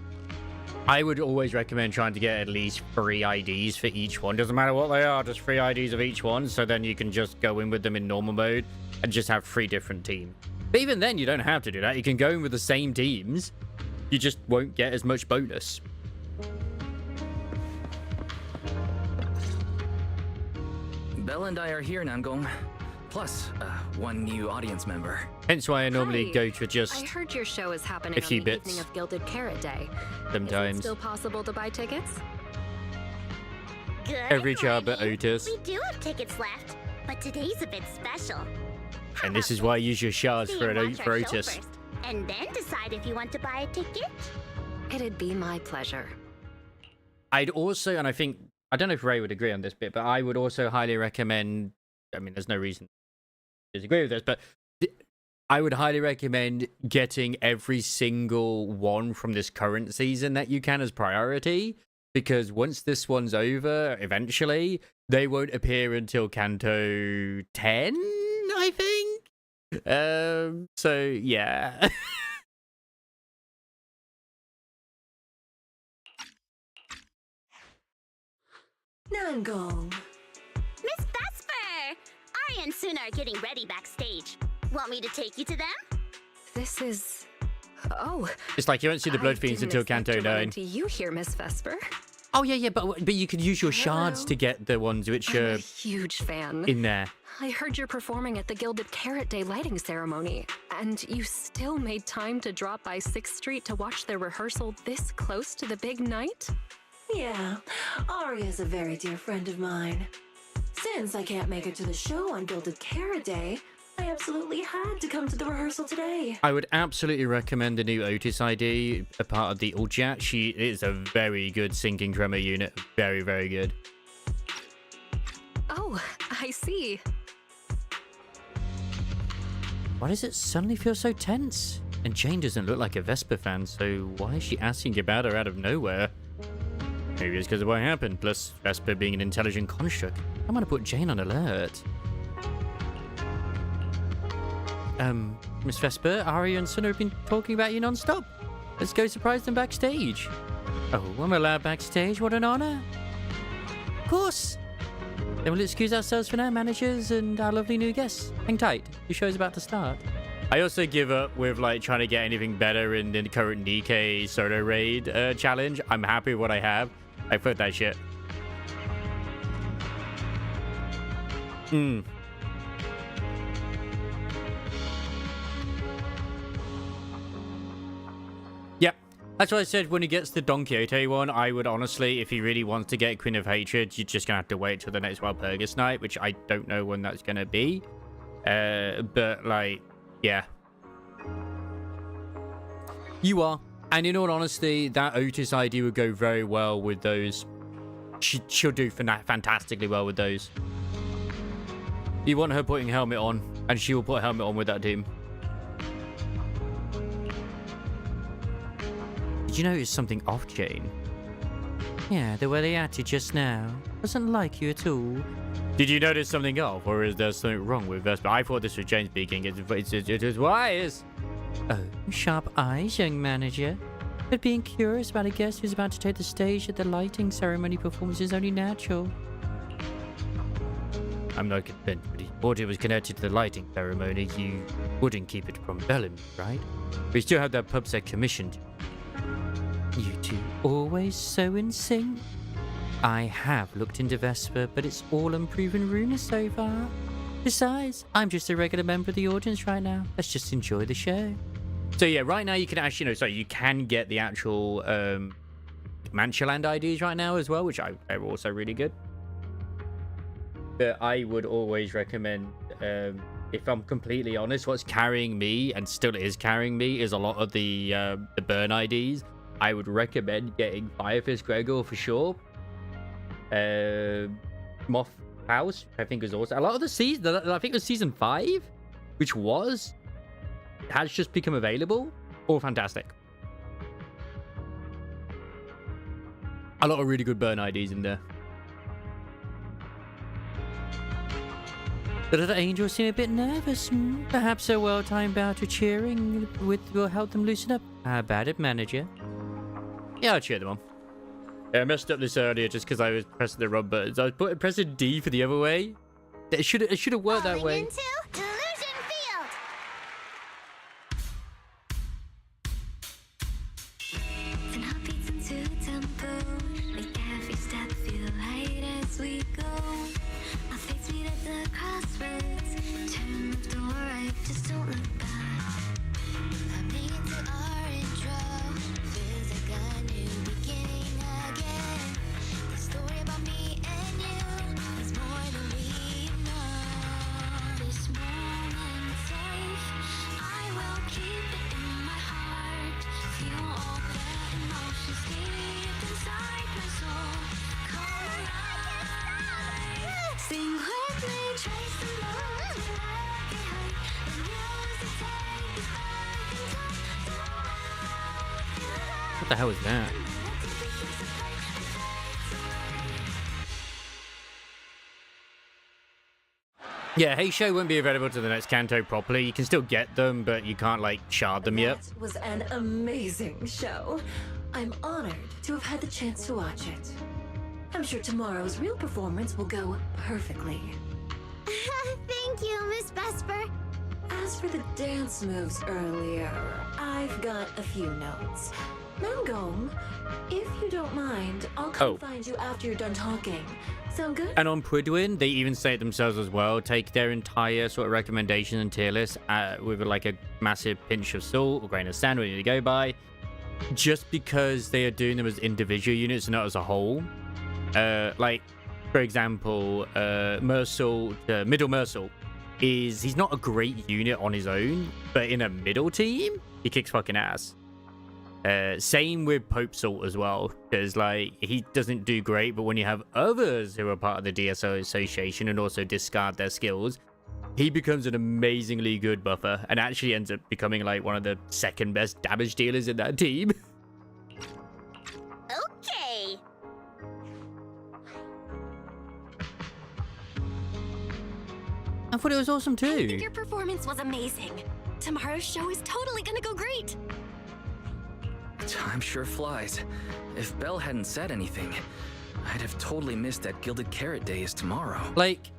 Speaker 3: I would always recommend trying to get at least 3 IDs for each one. Doesn't matter what they are, just 3 IDs of each one, so then you can just go in with them in normal mode and just have 3 different teams. But even then, you don't have to do that. You can go in with the same teams, you just won't get as much bonus.
Speaker 8: Belle and I are here, Nangong. Plus, one new audience member.
Speaker 3: Hence why I normally
Speaker 10: Hi.
Speaker 3: go to just
Speaker 10: I heard your show is happening
Speaker 3: a few
Speaker 10: on the
Speaker 3: bits.
Speaker 10: evening of Gilded Carrot Day.
Speaker 3: Sometimes.
Speaker 10: Is it still possible to buy tickets?
Speaker 5: Good.
Speaker 3: Every job at
Speaker 5: Lenny.
Speaker 3: Otis.
Speaker 5: We do have tickets left, but today's a bit special. How
Speaker 3: And this
Speaker 5: about
Speaker 3: is why I use your shards
Speaker 5: see
Speaker 3: for,
Speaker 5: you watch
Speaker 3: for
Speaker 5: our show
Speaker 3: Otis.
Speaker 5: first, and then decide if you want to buy a ticket?
Speaker 10: It'd be my pleasure.
Speaker 3: I'd also, and I think, I don't know if Ray would agree on this bit, but I would also highly recommend, I mean, there's no reason to disagree with this, but I would highly recommend getting every single one from this current season that you can as priority, because once this one's over, eventually, they won't appear until Canto 10, I think? So, yeah.
Speaker 11: Nangong.
Speaker 5: Miss Vesper! Arya and Suna are getting ready backstage. Want me to take you to them?
Speaker 10: This is... Oh.
Speaker 3: It's like you won't see the Blood Fiends until Canto 9.
Speaker 10: To you here, Miss Vesper.
Speaker 3: Oh, yeah, but you could use your shards to get the ones which
Speaker 10: I'm
Speaker 3: are
Speaker 10: a huge fan.
Speaker 3: in there.
Speaker 10: I heard you're performing at the Gilded Carrot Day lighting ceremony, and you still made time to drop by 6th Street to watch their rehearsal this close to the big night?
Speaker 11: Yeah, Arya's a very dear friend of mine. Since I can't make it to the show on Gilded Carrot Day, I absolutely had to come to the rehearsal today.
Speaker 3: I would absolutely recommend the new Otis ID, a part of the Uljat. She is a very good sinking tremor unit. Very, very good.
Speaker 10: Oh, I see.
Speaker 3: Why does it suddenly feel so tense? And Jane doesn't look like a Vesper fan, so why is she asking about her out of nowhere? Maybe it's because of what happened, plus Vesper being an intelligent construct. I'm gonna put Jane on alert. Miss Vesper, Arya and Suna have been talking about you non-stop. Let's go surprise them backstage. Oh, I'm allowed backstage? What an honor. Of course. Then we'll excuse ourselves for now, managers and our lovely new guests. Hang tight, the show's about to start. I also give up with like trying to get anything better in the current Nikkei solo raid challenge. I'm happy with what I have. I put that shit. Yep. That's what I said when he gets the Don Quixote one. I would honestly, if he really wants to get Queen of Hatred, you're just going to have to wait till the next Walpurgis night, which I don't know when that's going to be. But, like, yeah. You are. And in all honesty, that Otis ID would go very well with those. She'll do fantastically well with those. You want her putting helmet on, and she will put a helmet on with that team. Did you notice something off, Jane? Yeah, the way they acted just now wasn't like you at all. Did you notice something off, or is there something wrong with Vesper? I thought this was Jane speaking. It is wise. Oh, sharp eyes, young manager. But being curious about a guest who's about to take the stage at the lighting ceremony performance is only natural. I'm not convinced, but he thought it was connected to the lighting ceremony. You wouldn't keep it from Bellamy, right? We still have that pub set commissioned. You two always so in sync. I have looked into Vesper, but it's all unproven rumors so far. Besides, I'm just a regular member of the audience right now. Let's just enjoy the show. So yeah, right now you can actually, you can get the actual Manchaland IDs right now as well, which are also really good. But I would always recommend, if I'm completely honest, what's carrying me, and still is carrying me, is a lot of the burn IDs. I would recommend getting Firefist Gregor for sure. Moth House, I think is also a lot of the season. I think it was season 5, which has just become available. All fantastic. A lot of really good burn IDs in there. The little angels seem a bit nervous. Perhaps a well-timed bout of cheering will help them loosen up. How about it, manager? Yeah, I'll cheer them on. Yeah, I messed up this earlier just because I was pressing the wrong buttons. I was pressing D for the other way. It should have worked that way.
Speaker 5: Into Delusion Field.
Speaker 12: And our beats into tempo, make every step feel light as we go. Our fates meet at the crossroads. Turn left or right, just don't look back. Coming into our intro, feels like a new beginning again. The story about me and you is more than we know. This moment's safe, I will keep it in my heart. Feel all the emotions deep inside my soul. Come alive. Sing with me, trace the moon to left behind. The music take us back in time.
Speaker 3: What the hell is that? Yeah, Hey Show won't be available to the next Kanto properly. You can still get them, but you can't, shard them yet.
Speaker 11: That was an amazing show. I'm honored to have had the chance to watch it. I'm sure tomorrow's real performance will go perfectly.
Speaker 5: Thank you, Miss Vesper.
Speaker 11: As for the dance moves earlier, I've got a few notes. Mangong, if you don't mind, I'll come find you after you're done talking. Sound good?
Speaker 3: And on Pridwin, they even say it themselves as well. Take their entire sort of recommendation and tier list with like a massive pinch of salt or grain of sand, whatever you go by. Just because they are doing them as individual units and not as a whole. Like, for example, Middle Mercil he's not a great unit on his own, but in a middle team, he kicks fucking ass. Same with Pope Salt as well, because like he doesn't do great, but when you have others who are part of the DSO association and also discard their skills, he becomes an amazingly good buffer and actually ends up becoming like one of the second best damage dealers in that team.
Speaker 5: Okay.
Speaker 3: I thought it was awesome too.
Speaker 6: I think your performance was amazing. Tomorrow's show is totally gonna go great.
Speaker 8: Time sure flies. If Belle hadn't said anything, I'd have totally missed that Gilded Carrot Day is tomorrow.
Speaker 3: Like,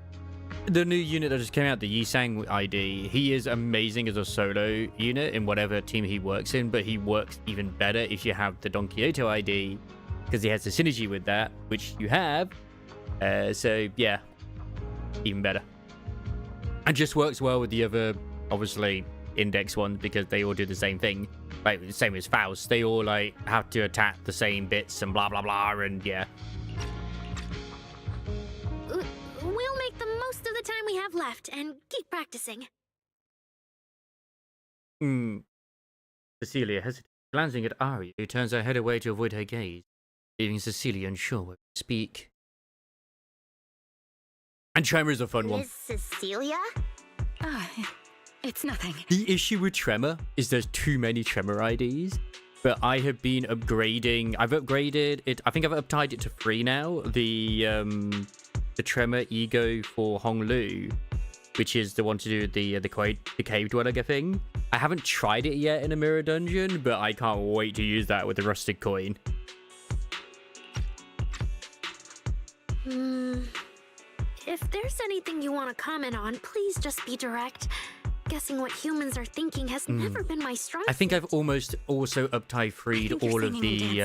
Speaker 3: the new unit that just came out, the Yisang ID, he is amazing as a solo unit in whatever team he works in, but he works even better if you have the Don Quixote ID, because he has the synergy with that, which you have. So, yeah, even better. And just works well with the other, obviously, index ones, because they all do the same thing. Like, the same as Faust. They all, like, have to attack the same bits and blah, blah, blah, and yeah.
Speaker 5: We'll make the most of the time we have left and keep practicing.
Speaker 3: Cecilia hesitates, glancing at Arya, who turns her head away to avoid her gaze, leaving Cecilia unsure whether to speak. And Tremor is a fun one.
Speaker 5: Is Cecilia?
Speaker 4: It's nothing.
Speaker 3: The issue with Tremor is there's too many Tremor IDs, but I have been upgrading. I've upgraded it. I think I've uptied it to 3 now. The Tremor Ego for Honglu, which is the one to do with the cave dweller thing. I haven't tried it yet in a mirror dungeon, but I can't wait to use that with the rusted coin.
Speaker 5: If there's anything you want to comment on, please just be direct. Guessing what humans are thinking has never been my strong
Speaker 3: I think
Speaker 5: suit.
Speaker 3: I've almost also uptied all of the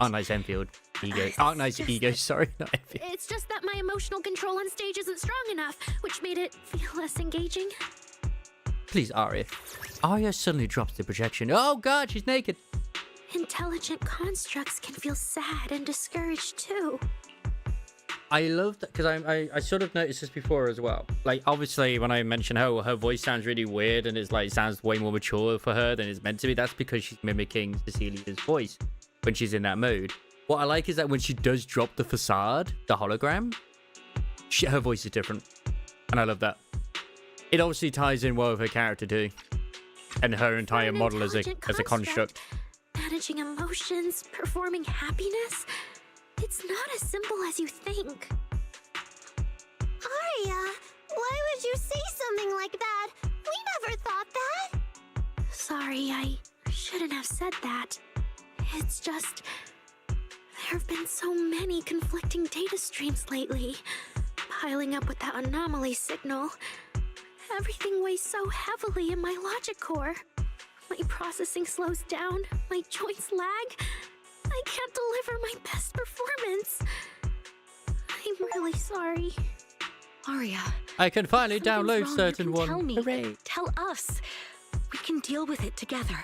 Speaker 3: Arknight's Enfield Ego. Arknight's Ego, sorry, not Enfield.
Speaker 5: It's just that my emotional control on stage isn't strong enough, which made it feel less engaging.
Speaker 3: Please, Arya. Arya suddenly drops the projection. Oh god, she's naked.
Speaker 5: Intelligent constructs can feel sad and discouraged too.
Speaker 3: I love that, because I sort of noticed this before as well. Like, obviously, when I mention her voice sounds really weird and it's like sounds way more mature for her than it's meant to be. That's because she's mimicking Cecilia's voice when she's in that mode. What I like is that when she does drop the facade, the hologram, her voice is different. And I love that. It obviously ties in well with her character too. And her entire model as a construct.
Speaker 5: Managing emotions, performing happiness. It's not as simple as you think.
Speaker 2: Arya, why would you say something like that? We never thought that.
Speaker 5: Sorry, I shouldn't have said that. It's just... there have been so many conflicting data streams lately, piling up with that anomaly signal. Everything weighs so heavily in my logic core. My processing slows down, my joints lag. I can't deliver my best performance. I'm really sorry.
Speaker 10: Arya.
Speaker 3: I can finally download certain one.
Speaker 10: Tell me.
Speaker 3: Hooray.
Speaker 10: Tell us. We can deal with it together.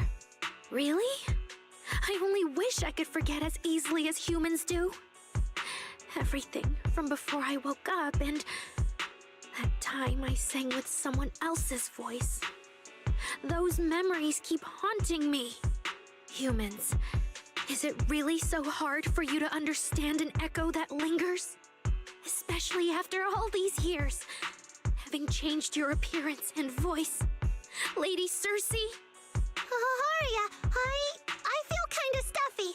Speaker 5: Really? I only wish I could forget as easily as humans do. Everything from before I woke up and that time I sang with someone else's voice. Those memories keep haunting me. Humans, is it really so hard for you to understand an echo that lingers? Especially after all these years, having changed your appearance and voice. Lady Cersei?
Speaker 2: Arya, I feel kind of stuffy.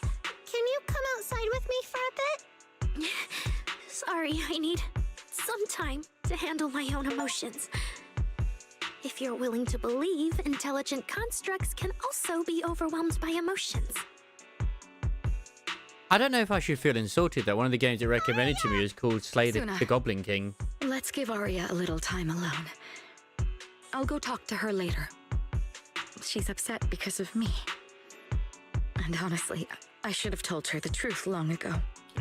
Speaker 2: Can you come outside with me for a bit?
Speaker 5: Sorry, I need some time to handle my own emotions. If you're willing to believe, intelligent constructs can also be overwhelmed by emotions.
Speaker 3: I don't know if I should feel insulted that one of the games it recommended to me is called Slay
Speaker 4: Suna.
Speaker 3: the Goblin King.
Speaker 4: Let's give Arya a little time alone. I'll go talk to her later. She's upset because of me. And honestly, I should have told her the truth long ago.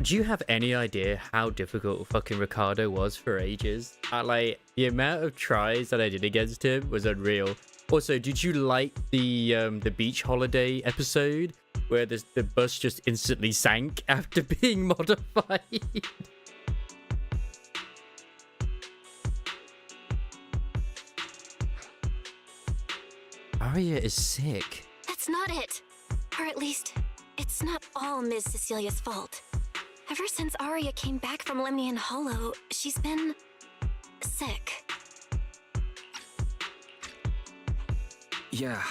Speaker 3: Do you have any idea how difficult fucking Ricardo was for ages? Like, the amount of tries that I did against him was unreal. Also, did you like the beach holiday episode where the bus just instantly sank after being modified? Arya is sick.
Speaker 6: That's not it. Or at least, it's not all Ms. Cecilia's fault. Ever since Arya came back from Lemnian Hollow, she's been sick.
Speaker 8: Yeah,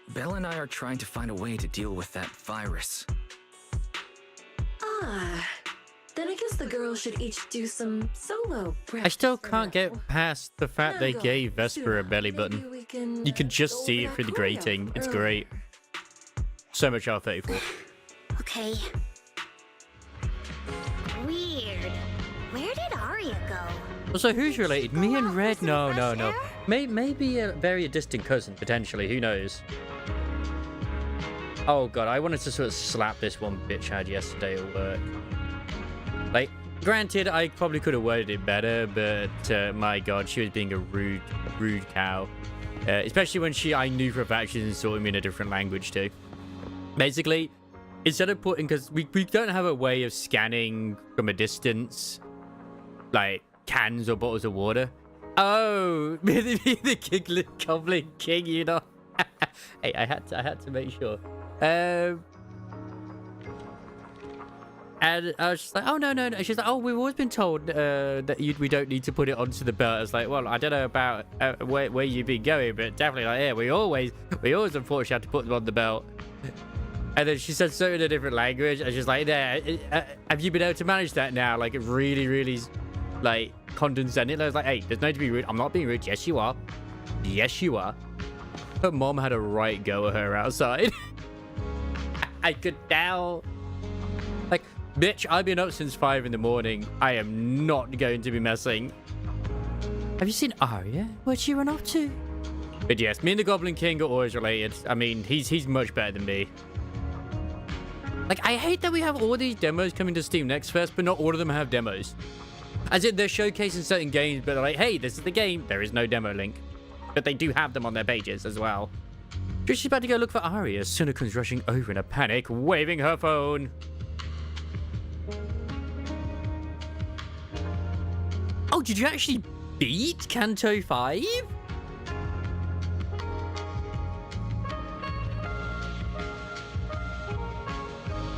Speaker 8: Belle and I are trying to find a way to deal with that virus.
Speaker 11: Ah, then I guess the girls should each do some solo prep.
Speaker 3: I still can't get past the fact they gave Vesper a belly button. You can just see it through the grating. It's great. So much R34.
Speaker 5: Okay. Weird. Where did Arya go?
Speaker 3: Also, who's related? Me and Red? No. Maybe a very distant cousin, potentially. Who knows? Oh god, I wanted to sort of slap this one bitch I had yesterday at work. Like, granted, I probably could have worded it better, but my god, she was being a rude cow. Especially when I knew for a fact she was insulting me in a different language too. Basically, instead of putting, because we don't have a way of scanning from a distance, like cans or bottles of water. Oh, the Goblin King, you know. Hey, I had to make sure. And I was just like, oh no. She's like, oh, we've always been told that we don't need to put it onto the belt. I was like, well, I don't know about where you've been going, but definitely like, yeah, we always unfortunately have to put them on the belt. And then she said so in a different language. And she's like, there, have you been able to manage that now? Like, really, like, condescending. And I was like, hey, there's no to be rude. I'm not being rude. Yes, you are. Yes, you are. Her mom had a right go at her outside. I could tell. Like, bitch, I've been up since 5 in the morning. I am not going to be messing. Have you seen Arya? Where'd she run off to? But yes, me and the Goblin King are always related. I mean, he's much better than me. Like, I hate that we have all these demos coming to Steam Next Fest, but not all of them have demos. As in, they're showcasing certain games, but they're like, hey, this is the game. There is no demo link. But they do have them on their pages as well. She's about to go look for Arya. Suna comes rushing over in a panic, waving her phone. Oh, did you actually beat Kanto 5?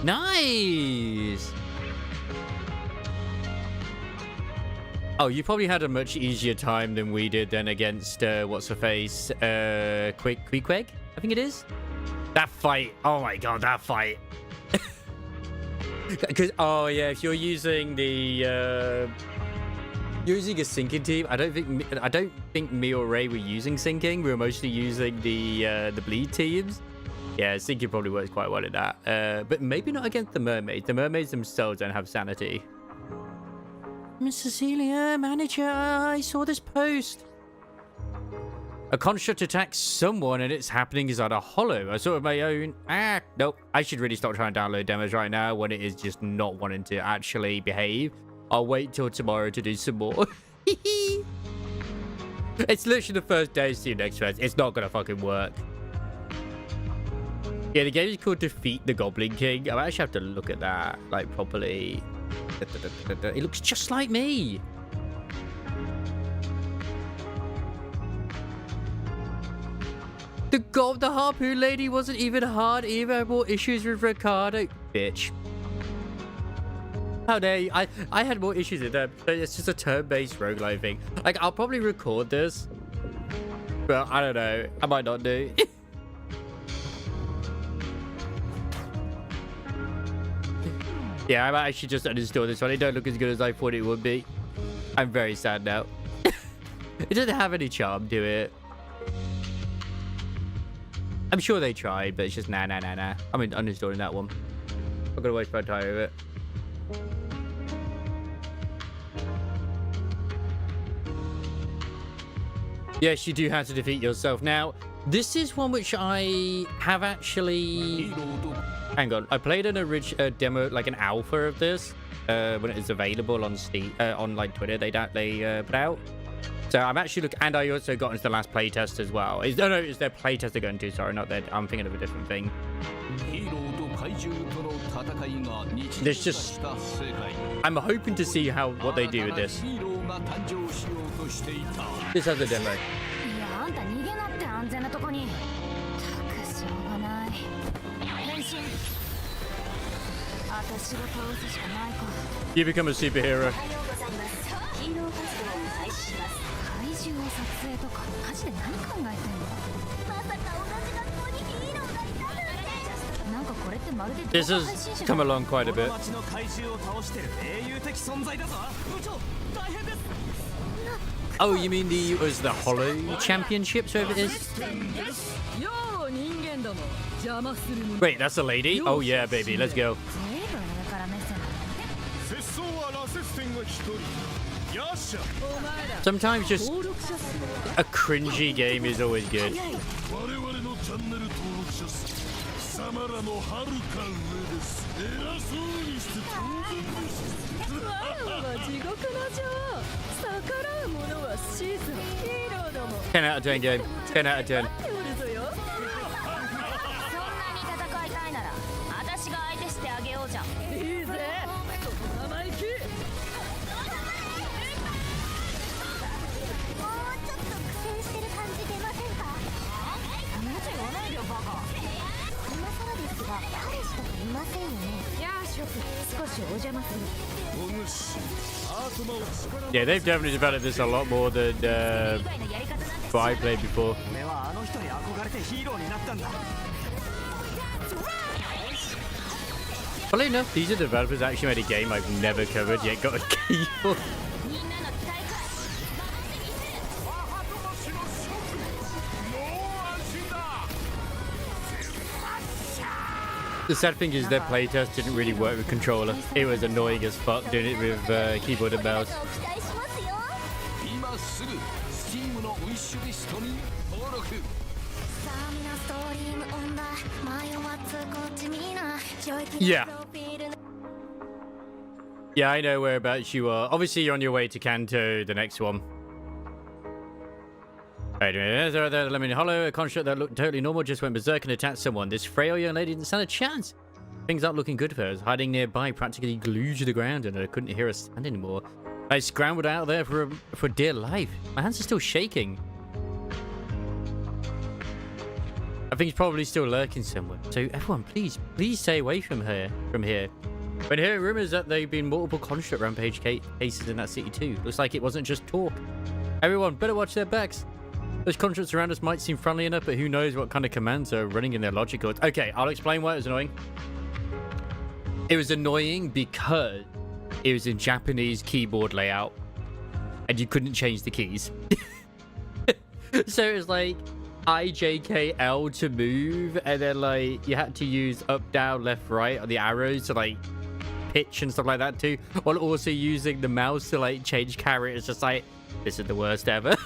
Speaker 3: Nice! Oh, you probably had a much easier time than we did then against, what's-her-face? Queequeg? I think it is? That fight. Oh my god, that fight. Because, oh yeah, if you're using the, using a syncing team, I don't think me or Ray were using syncing. We were mostly using the bleed teams. Yeah, syncing probably works quite well in that. But maybe not against the mermaids. The mermaids themselves don't have sanity. Miss Cecilia, manager, I saw this post. A construct attacks someone and it's happening inside a hollow. I saw it with my own. Nope. I should really stop trying to download demos right now when it is just not wanting to actually behave. I'll wait till tomorrow to do some more. It's literally the first day of Steam Next Fest. It's not gonna fucking work. Yeah, the game is called Defeat the Goblin King. I actually have to look at that, like, properly. It looks just like me. The harpoon lady wasn't even hard either. I had more issues with Ricardo. Bitch. How dare you? I had more issues with them. It's just a turn-based roguelike thing. Like, I'll probably record this. But I don't know. I might not do. Yeah, I might actually just uninstall this one. It don't look as good as I thought it would be. I'm very sad now. It doesn't have any charm to it. I'm sure they tried, but it's just nah. I'm uninstalling that one. I'm gonna waste my time with it. Yes, you do have to defeat yourself. Now, this is one which I have actually... Hang on. I played an demo, like an alpha of this, when it was available on Steam, on like Twitter. They put out. So I'm actually and I also got into the last playtest as well. It's their playtest they're going to. Sorry, not their. I'm thinking of a different thing. There's just... I'm hoping to see what they do with this. This has a demo. You become a superhero. This has come along quite a bit. Oh, you mean the Hollow Championships, whatever it is? Wait, that's a lady? Oh yeah, baby, let's go. Sometimes just a cringy game is always good. Ten out of 10 game. 10 out of 10. Yeah, they've definitely developed this a lot more than what I played before. Funnily enough, these are developers that actually made a game I've never covered yet got a key for. The sad thing is their playtest didn't really work with controller. It was annoying as fuck doing it with keyboard and mouse. Yeah. Yeah, I know whereabouts you are. Obviously, you're on your way to Kanto, the next one. Wait a minute, Lemon Hollow, a construct that looked totally normal, just went berserk and attacked someone. This frail young lady didn't stand a chance. Things aren't looking good for her. Hiding nearby, practically glued to the ground, and I couldn't hear her stand anymore. I scrambled out there for dear life. My hands are still shaking. I think he's probably still lurking somewhere. So everyone, please stay away from here. Been hearing rumors that there've been multiple construct rampage cases in that city too. Looks like it wasn't just talk. Everyone, better watch their backs. Those constructs around us might seem friendly enough, but who knows what kind of commands are running in their logic codes. Okay, I'll explain why it was annoying. It was annoying because it was in Japanese keyboard layout and you couldn't change the keys. So it was like IJKL to move, and then like you had to use up, down, left, right on the arrows to like pitch and stuff like that too, while also using the mouse to like change characters. It's just like, this is the worst ever.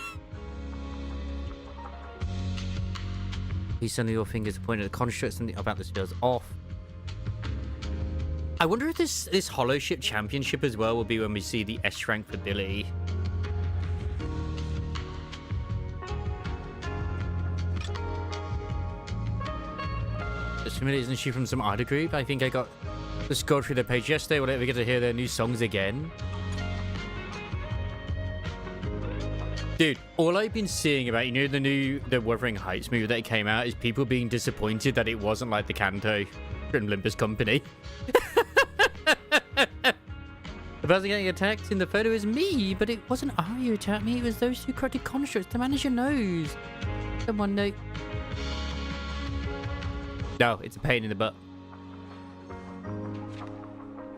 Speaker 3: Suddenly your fingers are pointing at the constructs and about this feels off. I wonder if this Hollow Ship Championship as well will be when we see the S rank for Billy. Just a minute, isn't she from some idol group? I think I got the scroll through their page yesterday. Will we get to hear their new songs again? Dude, all I've been seeing about, the Wuthering Heights movie that came out is people being disappointed that it wasn't like the Kanto from Olympus Company. The person getting attacked in the photo is me, but it wasn't Arya who attacked me, it was those two corrupted constructs. The manager knows. Someone know. No, it's a pain in the butt.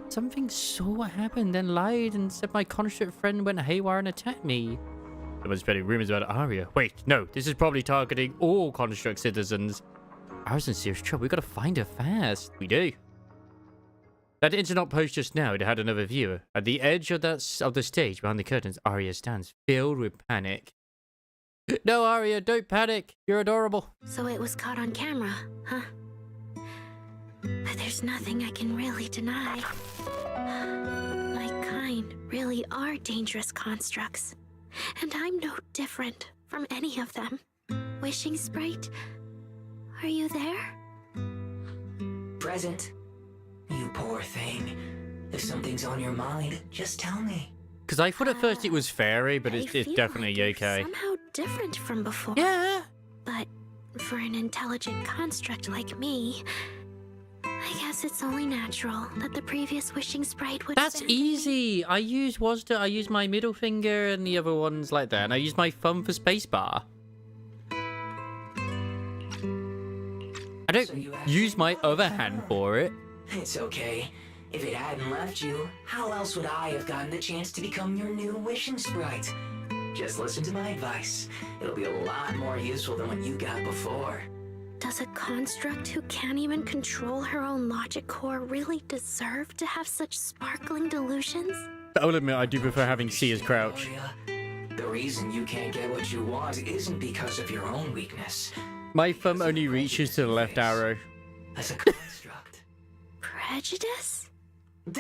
Speaker 3: Something saw what happened, then lied and said my construct friend went haywire and attacked me. Someone's spreading rumors about Arya. Wait, no, this is probably targeting all construct citizens. Arya's in serious trouble. We gotta find her fast. We do. That internet post just now, it had another viewer. At the edge of the stage, behind the curtains, Arya stands, filled with panic. No, Arya, don't panic. You're adorable.
Speaker 5: So it was caught on camera, huh? But there's nothing I can really deny. My kind really are dangerous constructs. And I'm no different from any of them. Wishing Sprite, are you there?
Speaker 1: Present. You poor thing. If something's on your mind, just tell me.
Speaker 3: Because I thought at first it was fairy, but it's definitely
Speaker 5: like
Speaker 3: yokai.
Speaker 5: Somehow different from before.
Speaker 3: Yeah.
Speaker 5: But for an intelligent construct like me, I guess it's only natural that the previous wishing sprite would.
Speaker 3: That's easy. I use WASD, I use my middle finger and the other ones like that, and I use my thumb for spacebar. I don't use my other hand for it.
Speaker 1: It's okay. If it hadn't left you, how else would I have gotten the chance to become your new wishing sprite? Just listen to my advice. It'll be a lot more useful than what you got before.
Speaker 5: Does a construct who can't even control her own logic core really deserve to have such sparkling delusions?
Speaker 3: I'll admit, I do prefer having C as crouch.
Speaker 1: The reason you can't get what you want isn't because of your own weakness.
Speaker 3: My thumb only reaches to the left arrow.
Speaker 1: As a construct.
Speaker 5: Prejudice?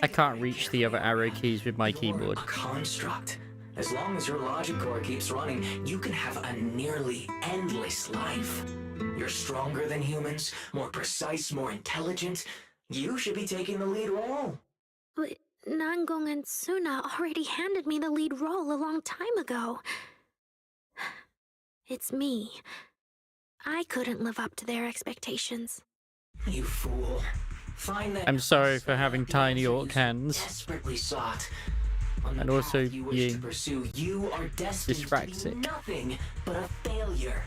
Speaker 3: I can't reach the other arrow keys with my keyboard.
Speaker 1: A construct. As long as your logic core keeps running, you can have a nearly endless life. You're stronger than humans, more precise, more intelligent. You should be taking the lead role.
Speaker 5: But Nangong and Suna already handed me the lead role a long time ago. It's me. I couldn't live up to their expectations.
Speaker 1: You fool. Find that.
Speaker 3: I'm sorry for having tiny orc hands.
Speaker 1: Desperately sought.
Speaker 3: And also
Speaker 1: you wish to
Speaker 3: being
Speaker 1: pursue, you are destined to be nothing but a failure.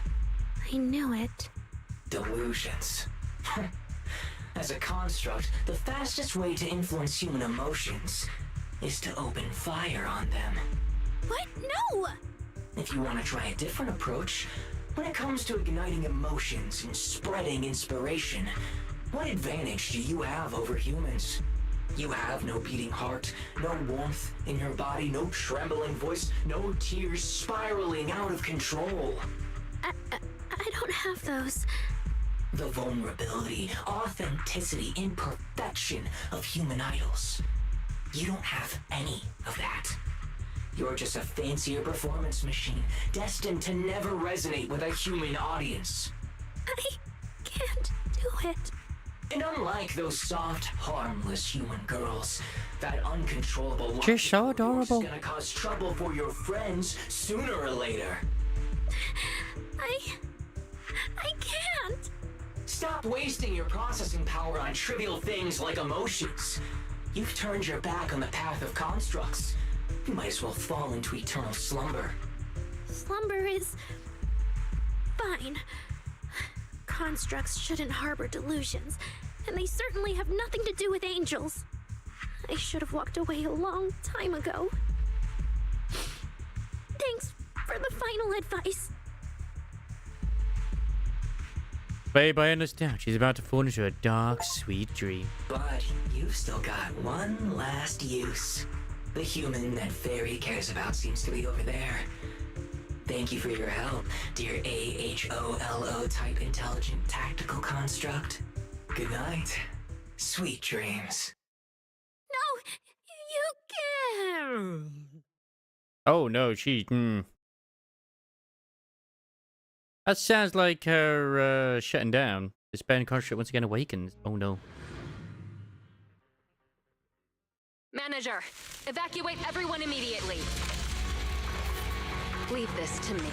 Speaker 5: I knew it.
Speaker 1: Delusions. As a construct, the fastest way to influence human emotions is to open fire on them.
Speaker 5: What? No!
Speaker 1: If you want to try a different approach, when it comes to igniting emotions and spreading inspiration, what advantage do you have over humans? You have no beating heart, no warmth in your body, no trembling voice, no tears spiraling out of control.
Speaker 5: I don't have those.
Speaker 1: The vulnerability, authenticity, imperfection of human idols. You don't have any of that. You're just a fancier performance machine, destined to never resonate with a human audience.
Speaker 5: I can't do it.
Speaker 1: And unlike those soft, harmless human girls, that uncontrollable love
Speaker 3: just so adorable
Speaker 1: is gonna cause trouble for your friends sooner or later.
Speaker 5: I can't.
Speaker 1: Stop wasting your processing power on trivial things like emotions. You've turned your back on the path of constructs. You might as well fall into eternal slumber.
Speaker 5: Slumber is fine. Constructs shouldn't harbor delusions, and they certainly have nothing to do with angels. I should have walked away a long time ago. Thanks for the final advice.
Speaker 3: Babe, I understand. She's about to fall into a dark, sweet dream.
Speaker 1: But you've still got one last use. The human that Fairy cares about seems to be over there. Thank you for your help, dear AHOLO type intelligent tactical construct. Good night. Sweet dreams.
Speaker 5: No, you can't.
Speaker 3: Oh no, That sounds like her shutting down. This band construct once again awakens. Oh no.
Speaker 10: Manager, evacuate everyone immediately. Leave this to me.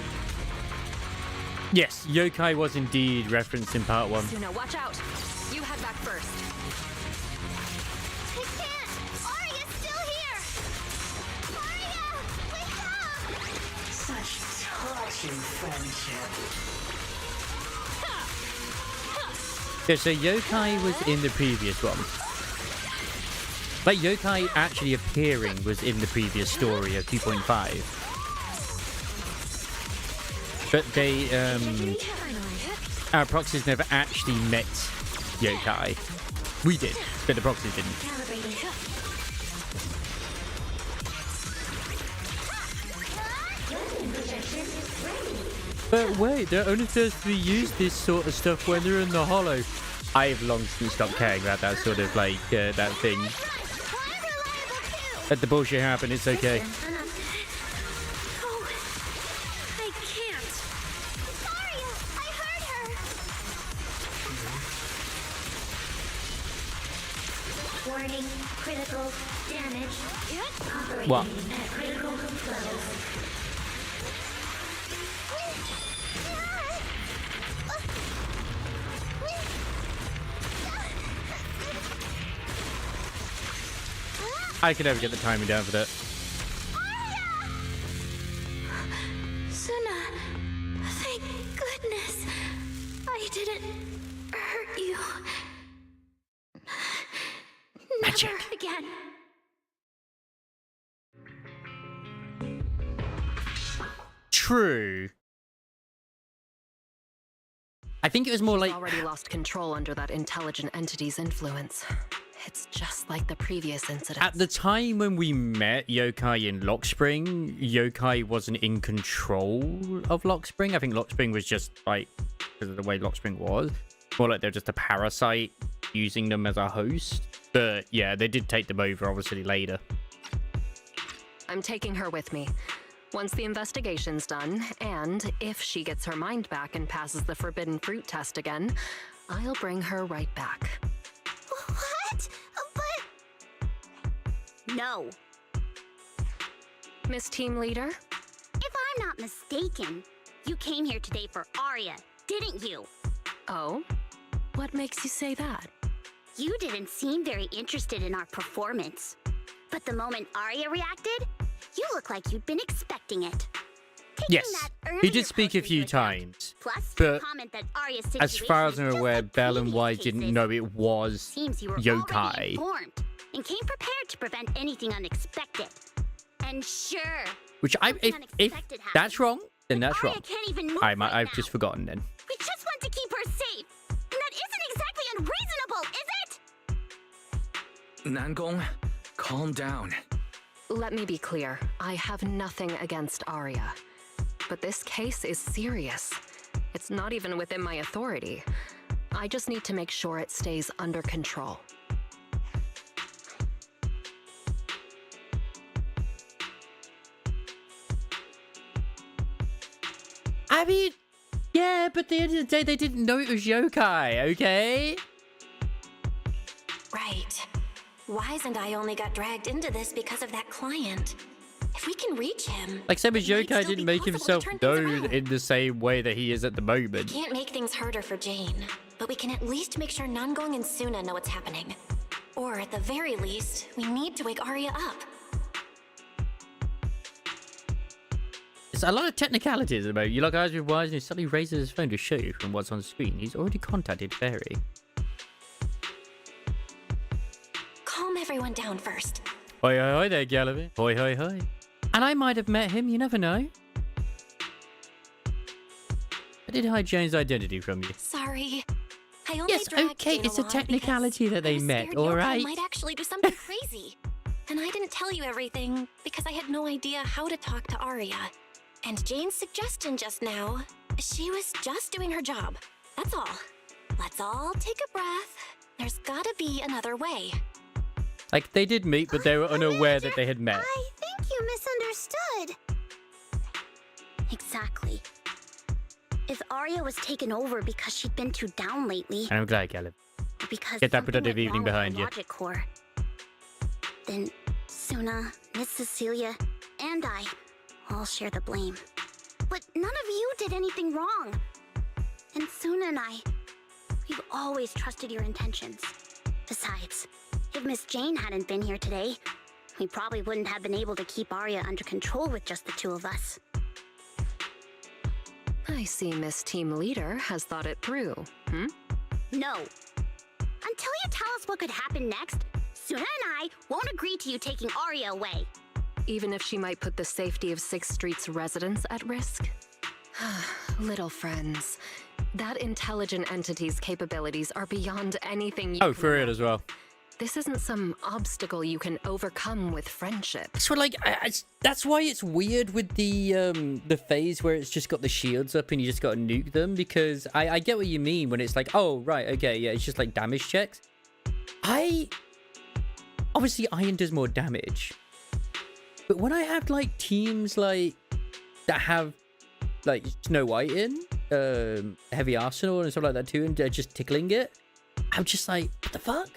Speaker 3: Yes, yokai was indeed referenced in part 1.
Speaker 10: Suna, watch out. You head back first.
Speaker 5: I can't. Arya's still here. Arya, wake up.
Speaker 1: Such touching friendship.
Speaker 3: Yeah, so yokai was in the previous one. Like, yokai actually appearing was in the previous story of 2.5. But they, our proxies never actually met yokai. We did, but the proxies didn't. But wait, they're only supposed to use this sort of stuff when they're in the hollow. I've long since stopped caring about that sort of like that thing. Let the bullshit happen, it's okay.
Speaker 5: Oh, I can't. Aria, I heard her. Warning, critical damage. Operating
Speaker 3: What?
Speaker 5: at critical levels.
Speaker 3: I can never get the timing down for that.
Speaker 5: Suna, thank goodness I didn't hurt you.
Speaker 3: Magic.
Speaker 5: Never again.
Speaker 3: True. I think it was more
Speaker 10: She's
Speaker 3: like
Speaker 10: already lost control under that intelligent entity's influence. It's just like the previous incident.
Speaker 3: at the time when we met Yokai in Lockspring, Yokai wasn't in control of Lockspring. I think Lockspring was just like, because of the way Lockspring was, more like they're just a parasite using them as a host. But yeah, they did take them over obviously later.
Speaker 10: I'm taking her with me. Once the investigation's done, and if she gets her mind back and passes the forbidden fruit test again, I'll bring her right back.
Speaker 5: What? But... No.
Speaker 10: Miss Team Leader?
Speaker 5: If I'm not mistaken, you came here today for Aria, didn't you?
Speaker 10: Oh? What makes you say that?
Speaker 5: You didn't seem very interested in our performance. But the moment Aria reacted, you look like you'd been expecting it.
Speaker 3: Yes, he did speak a few times, but as far as I'm aware, Belle and Wise didn't know it was
Speaker 5: Seems you were
Speaker 3: Yokai.
Speaker 5: already informed and came prepared to prevent anything unexpected. And sure,
Speaker 3: Which if that's wrong, then that's wrong.
Speaker 5: can't even move
Speaker 3: I've
Speaker 5: right
Speaker 3: just forgotten then.
Speaker 5: We just want to keep her safe, and that isn't exactly unreasonable, is it?
Speaker 8: Nangong, calm down.
Speaker 10: Let me be clear. I have nothing against Aria. But this case is serious. It's not even within my authority. I just need to make sure it stays under control.
Speaker 3: I mean, yeah, but at the end of the day, they didn't know it was Yokai, okay?
Speaker 6: Right. Wise and I only got dragged into this because of that client. If we can reach him...
Speaker 3: Like, same as
Speaker 6: it might
Speaker 3: Yokai
Speaker 6: still
Speaker 3: didn't
Speaker 6: be
Speaker 3: make
Speaker 6: possible
Speaker 3: himself
Speaker 6: to turn things
Speaker 3: known
Speaker 6: around.
Speaker 3: in the same way that he is at the moment.
Speaker 6: Can't make things harder for Jane, but we can at least make sure Nangong and Suna know what's happening. Or at the very least, we need to wake Aria up.
Speaker 3: It's a lot of technicalities about you. Like eyes with Wise, and he suddenly raises his phone to show you from what's on screen. He's already contacted Fairy.
Speaker 6: Calm everyone down first.
Speaker 3: Hoi hoi hoi there, Gallivant. Hoi hoi hoi. And I might have met him, you never know. I did hide Jane's identity from you.
Speaker 6: Sorry. I only
Speaker 3: Yes,
Speaker 6: dragged
Speaker 3: okay,
Speaker 6: Jane
Speaker 3: it's a
Speaker 6: along
Speaker 3: technicality that
Speaker 6: because I
Speaker 3: they
Speaker 6: was
Speaker 3: met,
Speaker 6: scared Yokai
Speaker 3: alright?
Speaker 6: might actually do something crazy. And I didn't tell you everything because I had no idea how to talk to Aria. And Jane's suggestion just now, she was just doing her job. That's all. Let's all take a breath. There's gotta be another way.
Speaker 3: Like, they did meet, but they were unaware that they had met.
Speaker 5: I think you misunderstood. Exactly. If Aria was taken over because she'd been too down lately,
Speaker 3: And I'm glad, Gallivant.
Speaker 5: or because
Speaker 3: Get that
Speaker 5: something
Speaker 3: productive
Speaker 5: went
Speaker 3: evening
Speaker 5: wrong with her
Speaker 3: behind you.
Speaker 5: logic core, then Suna, Miss Cecilia, and I all share the blame. But none of you did anything wrong. And Suna and I, we've always trusted your intentions. Besides, if Miss Jane hadn't been here today, we probably wouldn't have been able to keep Aria under control with just the two of us.
Speaker 10: I see Miss Team Leader has thought it through,
Speaker 5: No. Until you tell us what could happen next, Suna and I won't agree to you taking Aria away.
Speaker 10: Even if she might put the safety of 6th Street's residents at risk? Little friends, That intelligent entity's capabilities are beyond anything you
Speaker 3: Oh,
Speaker 10: can
Speaker 3: for real as well.
Speaker 10: This isn't some obstacle you can overcome with friendship.
Speaker 3: So like, that's why it's weird with the phase where it's just got the shields up and you just got to nuke them, because I get what you mean when it's like, oh right, okay, yeah, it's just like damage checks. Obviously iron does more damage, but when I have like teams like that have like Snow White in heavy arsenal and stuff like that too, and they're just tickling it, I'm just like, what the fuck?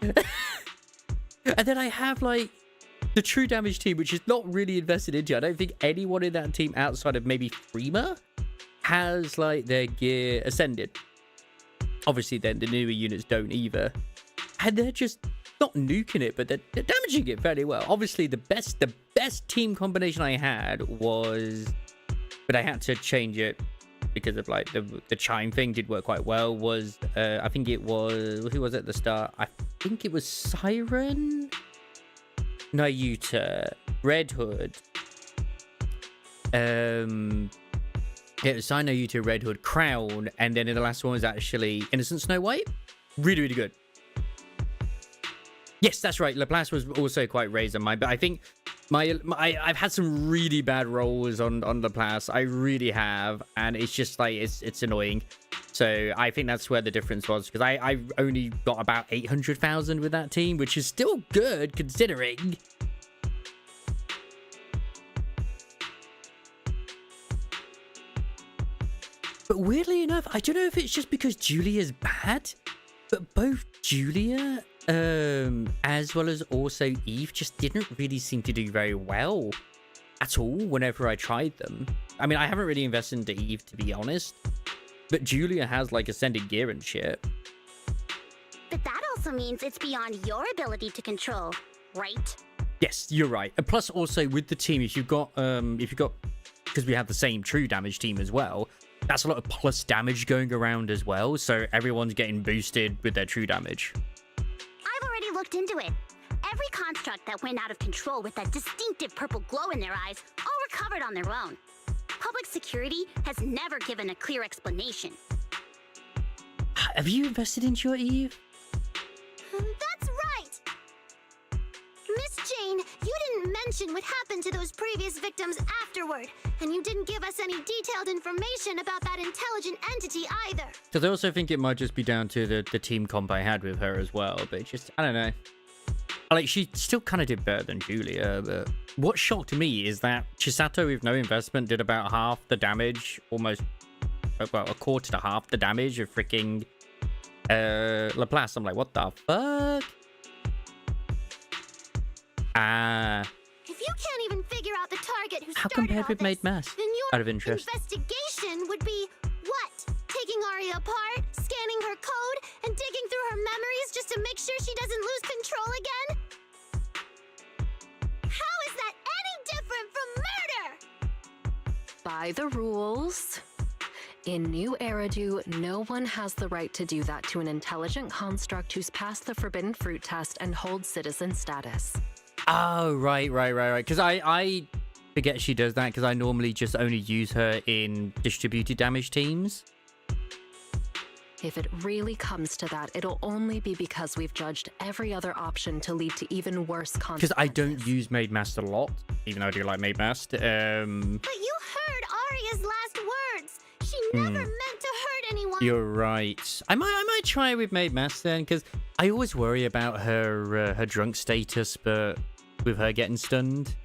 Speaker 3: And then I have like the true damage team, which is not really invested into. I don't think anyone in that team outside of maybe Freema has like their gear ascended. Obviously then the newer units don't either, and they're just not nuking it, but they're damaging it fairly well. Obviously the best team combination I had was, but I had to change it because of like the chime thing did work quite well, was I think it was, who was at the start? I think it was Siren, Nayuta, Red Hood, it was Siren, Nayuta, Red Hood, Crown, and then in the last one was actually Innocent Snow White. Really, really good. Yes, that's right. Laplace was also quite raised on mine, but I think I've had some really bad rolls on Laplace. I really have, and it's just like it's annoying. So I think that's where the difference was, because I only got about 800,000 with that team, which is still good considering. But weirdly enough, I don't know if it's just because Julia's bad, but both Julia as well as also Eve just didn't really seem to do very well at all whenever I tried them. I mean, I haven't really invested into Eve, to be honest, but Julia has like ascended gear and shit.
Speaker 5: But that also means it's beyond your ability to control, right?
Speaker 3: Yes, you're right. And plus also with the team, if you've got because we have the same true damage team as well, that's a lot of plus damage going around as well, so everyone's getting boosted with their true damage.
Speaker 5: I've already looked into it. Every construct that went out of control with that distinctive purple glow in their eyes all recovered on their own. Public security has never given a clear explanation.
Speaker 3: Have you invested into your Eve?
Speaker 5: That's right! Miss Jane, you didn't mention what happened to those previous victims afterward, and you didn't give us any detailed information about that intelligent entity either.
Speaker 3: Because I also think it might just be down to the team comp I had with her as well, but it's just, I don't know. Like, she still kind of did better than Julia, but what shocked me is that Chisato with no investment did about half the damage, almost, well, a quarter to half the damage of freaking Laplace. I'm like, what the fuck?
Speaker 5: If you can't even figure out the target who
Speaker 3: How
Speaker 5: started
Speaker 3: compared
Speaker 5: all
Speaker 3: with
Speaker 5: this,
Speaker 3: Maid Mass?
Speaker 5: then your
Speaker 3: Out of interest.
Speaker 5: investigation would be what? Taking Aria apart, scanning her code, and digging through her memories just to make sure she doesn't lose control again? How is that any different from murder?
Speaker 10: By the rules. In New Eridu, no one has the right to do that to an intelligent construct who's passed the Forbidden Fruit test and holds citizen status.
Speaker 3: Oh, right. Because I forget she does that, because I normally just only use her in distributed damage teams.
Speaker 10: If it really comes to that, it'll only be because we've judged every other option to lead to even worse consequences.
Speaker 3: Because I don't use Maid Master a lot, even though I do like Maid Master.
Speaker 5: But you heard Aria's last words. She never meant to hurt anyone.
Speaker 3: You're right. I might try with Maid Master then, because I always worry about her drunk status, but with her getting stunned.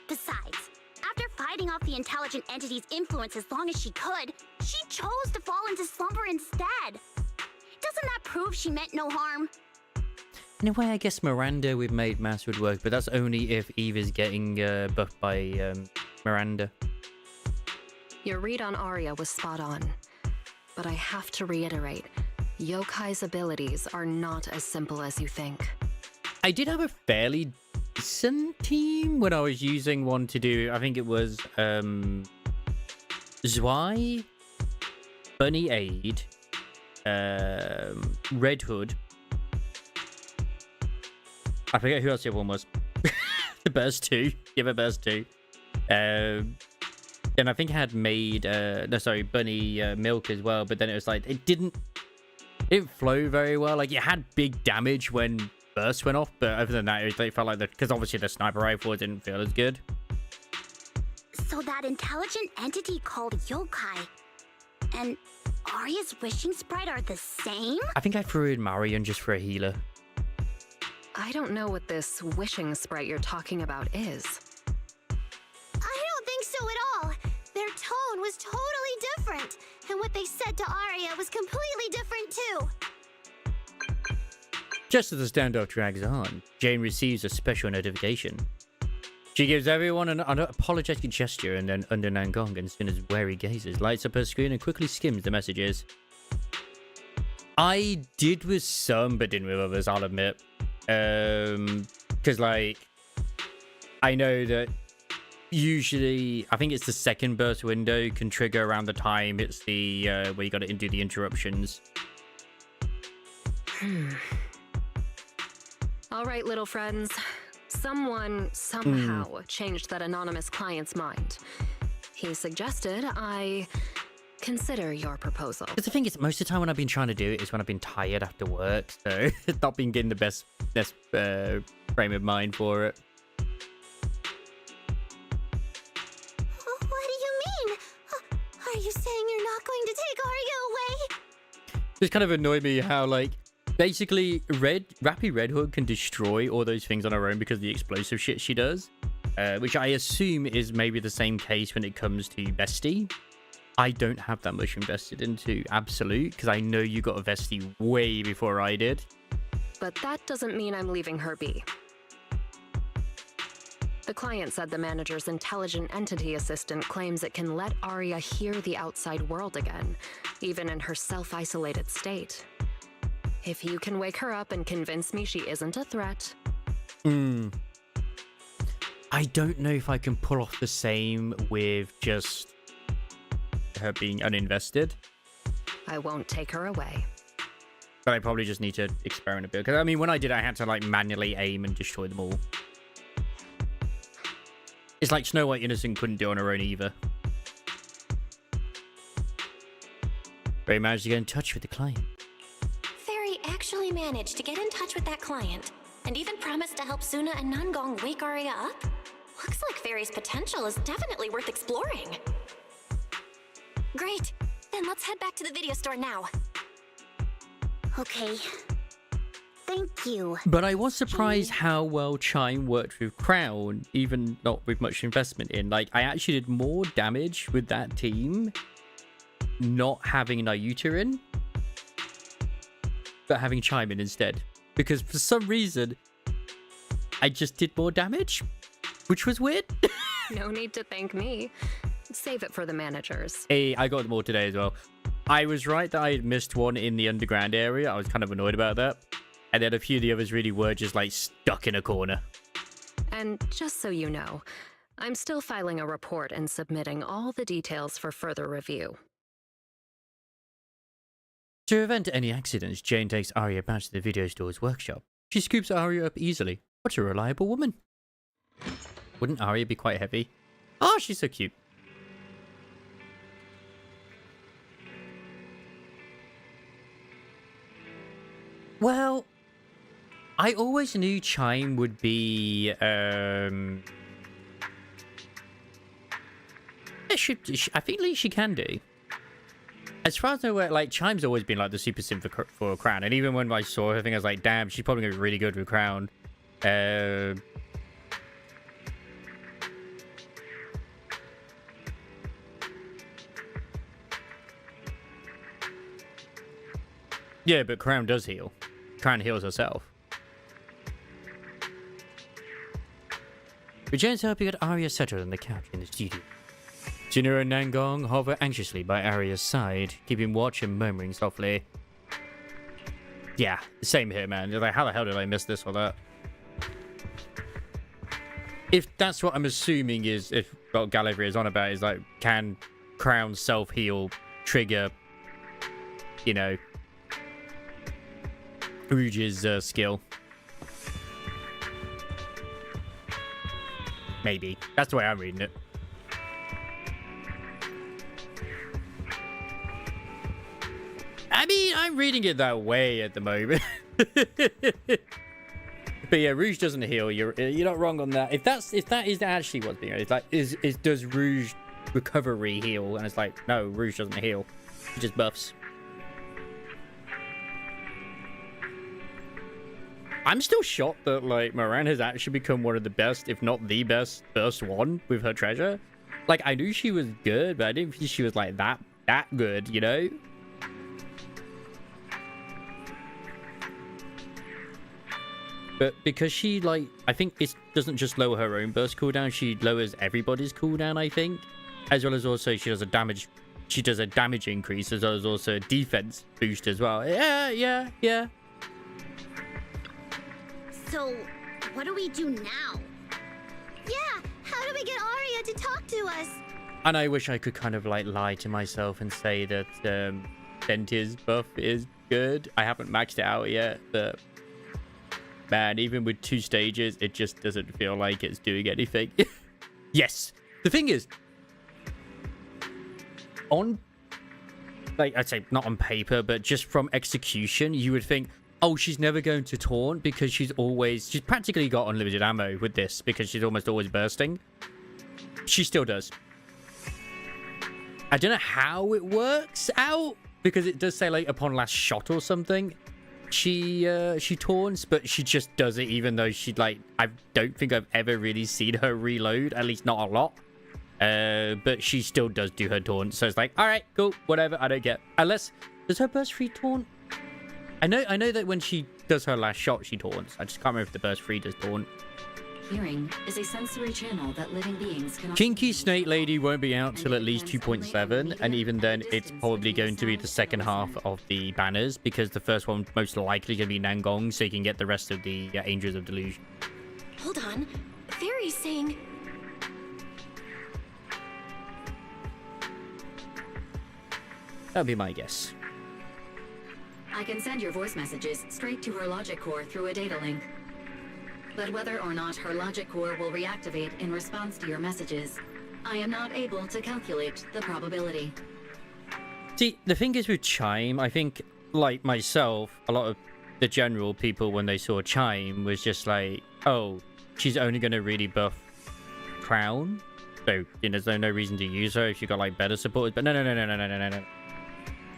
Speaker 5: Besides, after fighting off the intelligent entity's influence as long as she could, she chose to fall into slumber instead. Doesn't that prove she meant no harm?
Speaker 3: In a way, I guess Miranda with Maid Master would work, but that's only if Eve is getting buffed by Miranda.
Speaker 10: Your read on Aria was spot on. But I have to reiterate, Yokai's abilities are not as simple as you think.
Speaker 3: I did have a fairly decent team when I was using one to do, I think it was Zwei, Bunny Aid, Red Hood. I forget who else the other one was. The Burst 2. Give a Burst 2. And I think it had made, no, sorry, bunny milk as well. But then it was like, it didn't flow very well. Like, it had big damage when bursts went off. But other than that, it felt like because obviously the sniper rifle didn't feel as good.
Speaker 5: So that intelligent entity called yokai and Arya's wishing sprite are the same?
Speaker 3: I think I threw in Marion just for a healer.
Speaker 10: I don't know what this wishing sprite you're talking about is.
Speaker 5: I don't think so at all. Their tone was totally different, and what they said to Arya was completely different too.
Speaker 3: Just as the standoff drags on, Jane receives a special notification. She gives everyone an apologetic gesture and then under Nangong, and Suna's wary gazes lights up her screen and quickly skims the messages. I did with some, but didn't with others, I'll admit. Because, like, I know that usually, I think it's the second burst window can trigger around the time it's the, where you gotta do the interruptions.
Speaker 10: All right, little friends. Someone somehow changed that anonymous client's mind. He suggested I consider your proposal.
Speaker 3: Because the thing is, most of the time when I've been trying to do it is when I've been tired after work, so not been getting the best frame of mind for it.
Speaker 5: What do you mean? Are you saying you're not going to take Arya away?
Speaker 3: It's kind of annoyed me how, like, basically Rappy Red Hood can destroy all those things on her own because of the explosive shit she does, which I assume is maybe the same case when it comes to Vesty. I don't have that much invested into Absolute because I know you got a Vesty way before I did.
Speaker 10: But that doesn't mean I'm leaving her be. The client said the manager's intelligent entity assistant claims it can let Arya hear the outside world again, even in her self-isolated state. If you can wake her up and convince me she isn't a threat...
Speaker 3: I don't know if I can pull off the same with just her being uninvested.
Speaker 10: I won't take her away.
Speaker 3: But I probably just need to experiment a bit. Because, I mean, when I did, I had to, like, manually aim and destroy them all. It's like Snow White Innocent couldn't do on her own either. Ray managed to get in touch with the client.
Speaker 6: Fairy actually managed to get in touch with that client, and even promised to help Suna and Nangong wake Arya up? Looks like Fairy's potential is definitely worth exploring. Great. Then let's head back to the video store now.
Speaker 5: Okay. Thank you.
Speaker 3: But I was surprised how well Chime worked with Crown, even not with much investment in. Like, I actually did more damage with that team not having Nayuta in, but having Chime in instead. Because for some reason, I just did more damage, which was weird.
Speaker 10: No need to thank me. Save it for the managers.
Speaker 3: Hey, I got them all today as well. I was right that I had missed one in the underground area. I was kind of annoyed about that. And then a few of the others really were just, like, stuck in a corner.
Speaker 10: And just so you know, I'm still filing a report and submitting all the details for further review.
Speaker 3: To prevent any accidents, Jane takes Arya back to the video store's workshop. She scoops Arya up easily. What a reliable woman. Wouldn't Arya be quite heavy? Oh, she's so cute. Well, I always knew Chime would be, I think at least she can do. As far as I know, like, Chime's always been, like, the super sim for Crown. And even when I saw her, I think I was like, damn, she's probably going to be really good with Crown. Yeah, but Crown does heal. Crown heals herself. Returns to help you get Arya settled on the couch in the studio. Suna and Nangong hover anxiously by Arya's side, keeping watch and murmuring softly. Yeah, same here, man. You're like, how the hell did I miss this or that? If that's what I'm assuming is, if what Gallivray is on about, is like, can Crown self-heal trigger, you know, Rouge's skill? Maybe. That's the way I'm reading it. I mean, I'm reading it that way at the moment. But yeah, Rouge doesn't heal. You're not wrong on that. If that is actually what's being, it's like does Rouge recovery heal? And it's like, no, Rouge doesn't heal. He just buffs. I'm still shocked that like Moran has actually become one of the best, if not the best, first one with her treasure. Like, I knew she was good, but I didn't think she was like that good, you know? But because she, like, I think it doesn't just lower her own burst cooldown, she lowers everybody's cooldown, I think. As well as also she does a damage increase, as well as also a defense boost as well. Yeah.
Speaker 5: So, what do we do now? Yeah, how do we get Arya to talk to us?
Speaker 3: And I wish I could kind of like lie to myself and say that Sentia's buff is good. I haven't maxed it out yet, but man, even with 2 stages, it just doesn't feel like it's doing anything. Yes. The thing is, on, like, I'd say not on paper, but just from execution, you would think, oh, she's never going to taunt because she's practically got unlimited ammo with this because she's almost always bursting. She still does. I don't know how it works out because it does say like upon last shot or something she taunts, but she just does it even though she like, I don't think I've ever really seen her reload, at least not a lot. But she still does do her taunt, so it's like, all right, cool, whatever, I don't get. Unless, does her burst free taunt? I know that when she does her last shot, she taunts. I just can't remember if the burst free does taunt.
Speaker 9: Hearing is a sensory channel that living beings cannot.
Speaker 3: Kinky Snake Lady won't be out till at least 2.7, and even then, it's probably going to be the second half of the banners because the first one most likely going to be Nangong, so you can get the rest of the Angels of Delusion.
Speaker 6: Hold on. Fairy's saying...
Speaker 3: That'd be my guess.
Speaker 9: I can send your voice messages straight to her logic core through a data link. But whether or not her logic core will reactivate in response to your messages, I am not able to calculate the probability.
Speaker 3: See, the thing is with Chime, I think, like myself, a lot of the general people, when they saw Chime, was just like, oh, she's only going to really buff Crown. So, you know, there's no reason to use her if you got, like, better supporters. But no.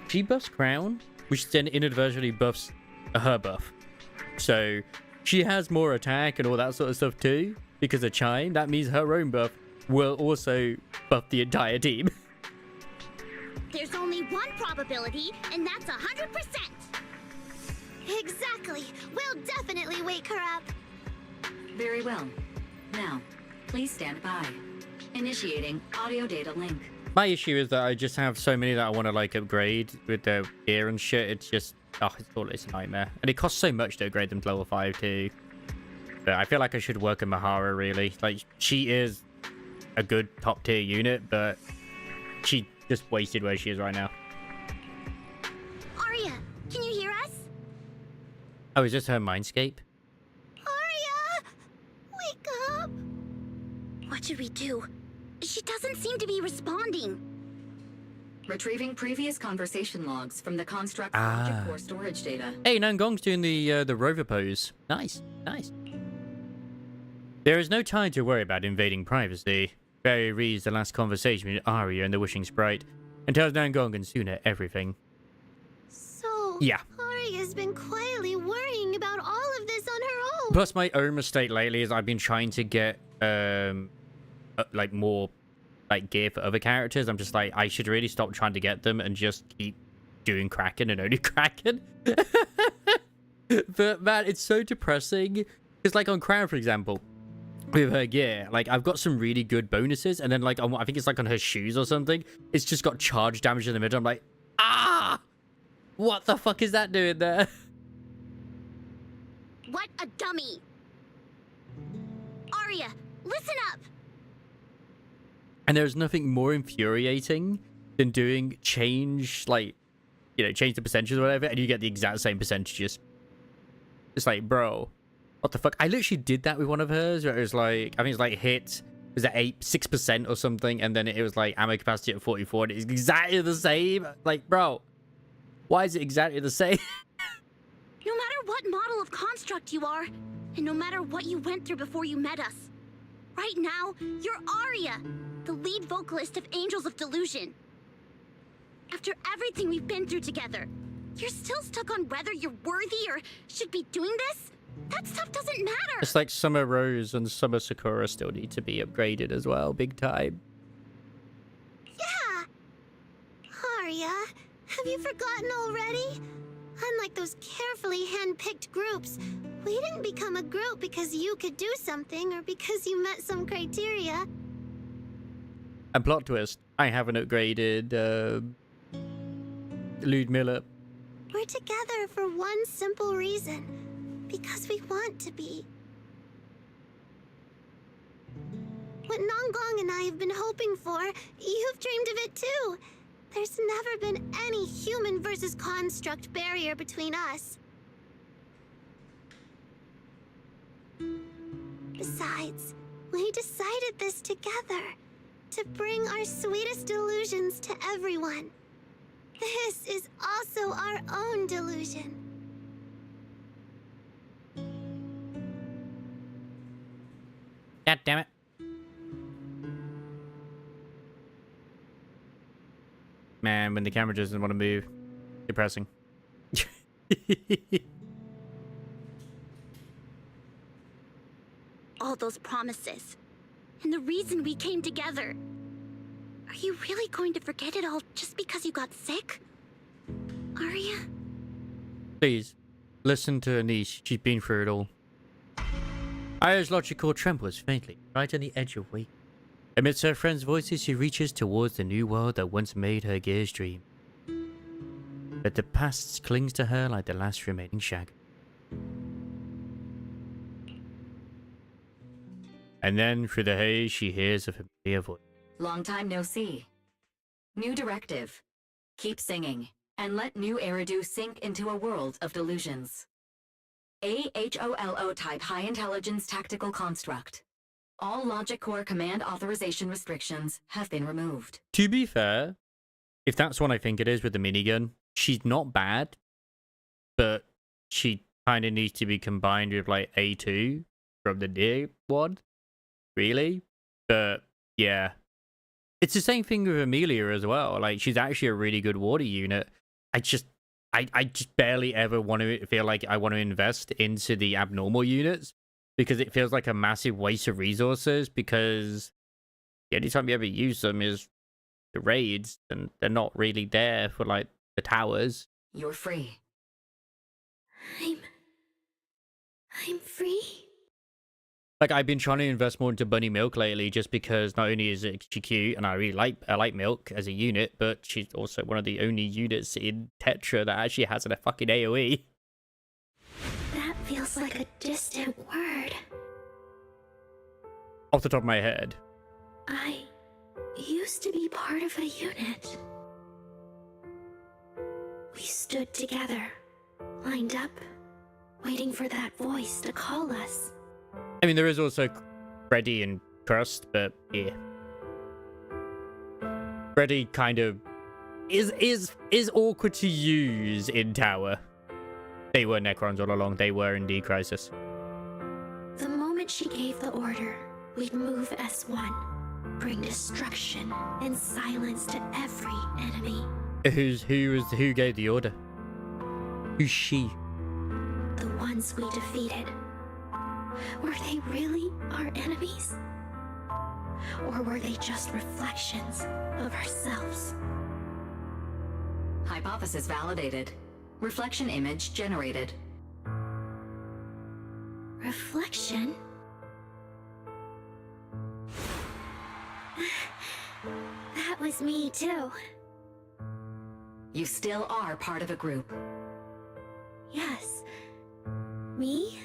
Speaker 3: She buffs Crown, which then inadvertently buffs her buff. So she has more attack and all that sort of stuff too because of Chime. That means her own buff will also buff the entire team.
Speaker 5: There's only one probability, and that's 100%. Exactly. We'll definitely wake her up.
Speaker 9: Very well. Now, please stand by. Initiating audio data link.
Speaker 3: My issue is that I just have so many that I want to like upgrade with their gear and shit. It's just, it's a nightmare. And it costs so much to upgrade them to level 5 too. But I feel like I should work on Mahara really. Like, she is a good top tier unit, but she just wasted where she is right now.
Speaker 5: Arya, can you hear us?
Speaker 3: Oh, is this her Mindscape?
Speaker 5: Arya! Wake up! What should we do? She doesn't seem to be responding.
Speaker 9: Retrieving previous conversation logs from the construct logic core storage data.
Speaker 3: Hey, Nangong's doing the rover pose. Nice. There is no time to worry about invading privacy. Barry reads the last conversation with Arya and the Wishing Sprite and tells Nangong and Suna everything.
Speaker 5: So,
Speaker 3: yeah.
Speaker 5: Arya's been quietly worrying about all of this on her own.
Speaker 3: Plus, my own mistake lately is I've been trying to get like more like gear for other characters. I'm just like, I should really stop trying to get them and just keep doing Kraken and only Kraken. But man, it's so depressing because like on Crown, for example, with her gear, like I've got some really good bonuses, and then like I think it's like on her shoes or something, it's just got charge damage in the middle. I'm like, what the fuck is that doing there?
Speaker 5: What a dummy. Arya, listen up.
Speaker 3: And there's nothing more infuriating than doing change the percentages or whatever, and you get the exact same percentages. It's like, bro, what the fuck? I literally did that with one of hers, where it was like, I think it's like hit was at 6% or something, and then it was like ammo capacity at 44, and it's exactly the same. Like, bro, Why is it exactly the same?
Speaker 5: No matter what model of construct you are, and no matter what you went through before you met us, right now, you're Aria, the lead vocalist of Angels of Delusion. After everything we've been through together, you're still stuck on whether you're worthy or should be doing this? That stuff doesn't matter!
Speaker 3: It's like Summer Rose and Summer Sakura still need to be upgraded as well, big time.
Speaker 5: Yeah!
Speaker 13: Aria, have you forgotten already? Unlike those carefully hand-picked groups, we didn't become a group because you could do something or because you met some criteria.
Speaker 3: And plot twist, I haven't upgraded Ludmilla.
Speaker 13: We're together for one simple reason. Because we want to be. What Nonggong and I have been hoping for, you've dreamed of it too. There's never been any human versus construct barrier between us. Besides, we decided this together, to bring our sweetest delusions to everyone. This is also our own delusion.
Speaker 3: God damn it. Man, when the camera doesn't want to move, depressing.
Speaker 5: All those promises, and the reason we came together. Are you really going to forget it all just because you got sick? Aria?
Speaker 3: Please, listen to Anish. She's been through it all. Aria's logical trembles faintly, right on the edge of wake. Amidst her friends' voices, she reaches towards the new world that once made her gears dream. But the past clings to her like the last remaining shag. And then, through the haze, she hears a familiar voice.
Speaker 9: Long time no see. New directive. Keep singing, and let new Eridu sink into a world of delusions. AHOLO type high intelligence tactical construct. All logic core command authorization restrictions have been removed.
Speaker 3: To be fair, if that's what I think it is with the minigun, she's not bad, but she kind of needs to be combined with like A2 from the near one, really. But yeah, it's the same thing with Amelia as well. Like, she's actually a really good water unit. I just barely ever want to feel like I want to invest into the abnormal units, because it feels like a massive waste of resources, because the only time you ever use them is the raids, and they're not really there for like the towers.
Speaker 9: You're free.
Speaker 13: I'm free?
Speaker 3: Like, I've been trying to invest more into Bunny Milk lately, just because not only is she cute, and I like Milk as a unit, but she's also one of the only units in Tetra that actually has a fucking AoE.
Speaker 13: That feels like a distant word.
Speaker 3: Off the top of my head.
Speaker 13: I used to be part of a unit. We stood together, lined up, waiting for that voice to call us.
Speaker 3: I mean, there is also Freddy and Crust, but yeah. Freddy kind of is awkward to use in Tower. They were Necrons all along. They were indeed Crisis.
Speaker 13: The moment she gave the order, we'd move S1, bring destruction and silence to every enemy.
Speaker 3: Who gave the order? Who's she?
Speaker 13: The ones we defeated. Were they really our enemies? Or were they just reflections of ourselves?
Speaker 9: Hypothesis validated. Reflection image generated.
Speaker 13: Reflection? That was me too.
Speaker 9: You still are part of a group.
Speaker 13: Yes. Me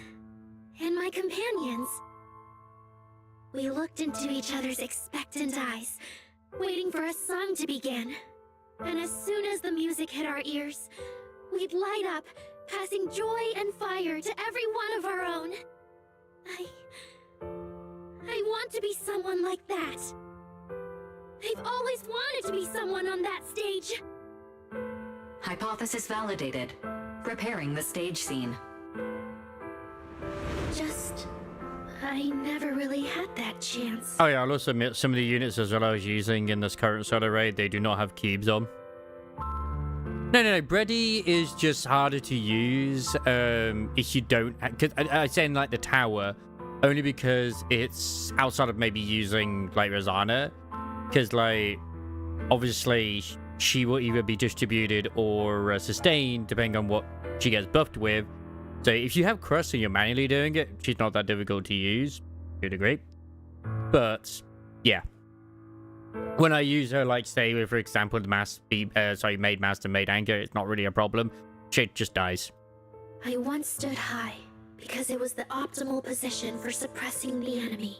Speaker 13: and my companions. We looked into each other's expectant eyes, waiting for a song to begin. And as soon as the music hit our ears, we'd light up, passing joy and fire to every one of our own. I want to be someone like that. I've always wanted to be someone on that stage.
Speaker 9: Hypothesis validated. Preparing the stage scene.
Speaker 13: I never really had that chance.
Speaker 3: Oh yeah, I'll also admit some of the units as well I was using in this current solo raid, they do not have cubes on. No. Bredy is just harder to use if you don't... Cause I say in like the tower, only because it's outside of maybe using like Rosanna. Because like, obviously she will either be distributed or sustained depending on what she gets buffed with. So if you have Crust and you're manually doing it, she's not that difficult to use. You'd agree. But yeah, when I use her, like say with, for example, the Maid Master, Maid Anchor, it's not really a problem. Shit just dies.
Speaker 13: I once stood high because it was the optimal position for suppressing the enemy.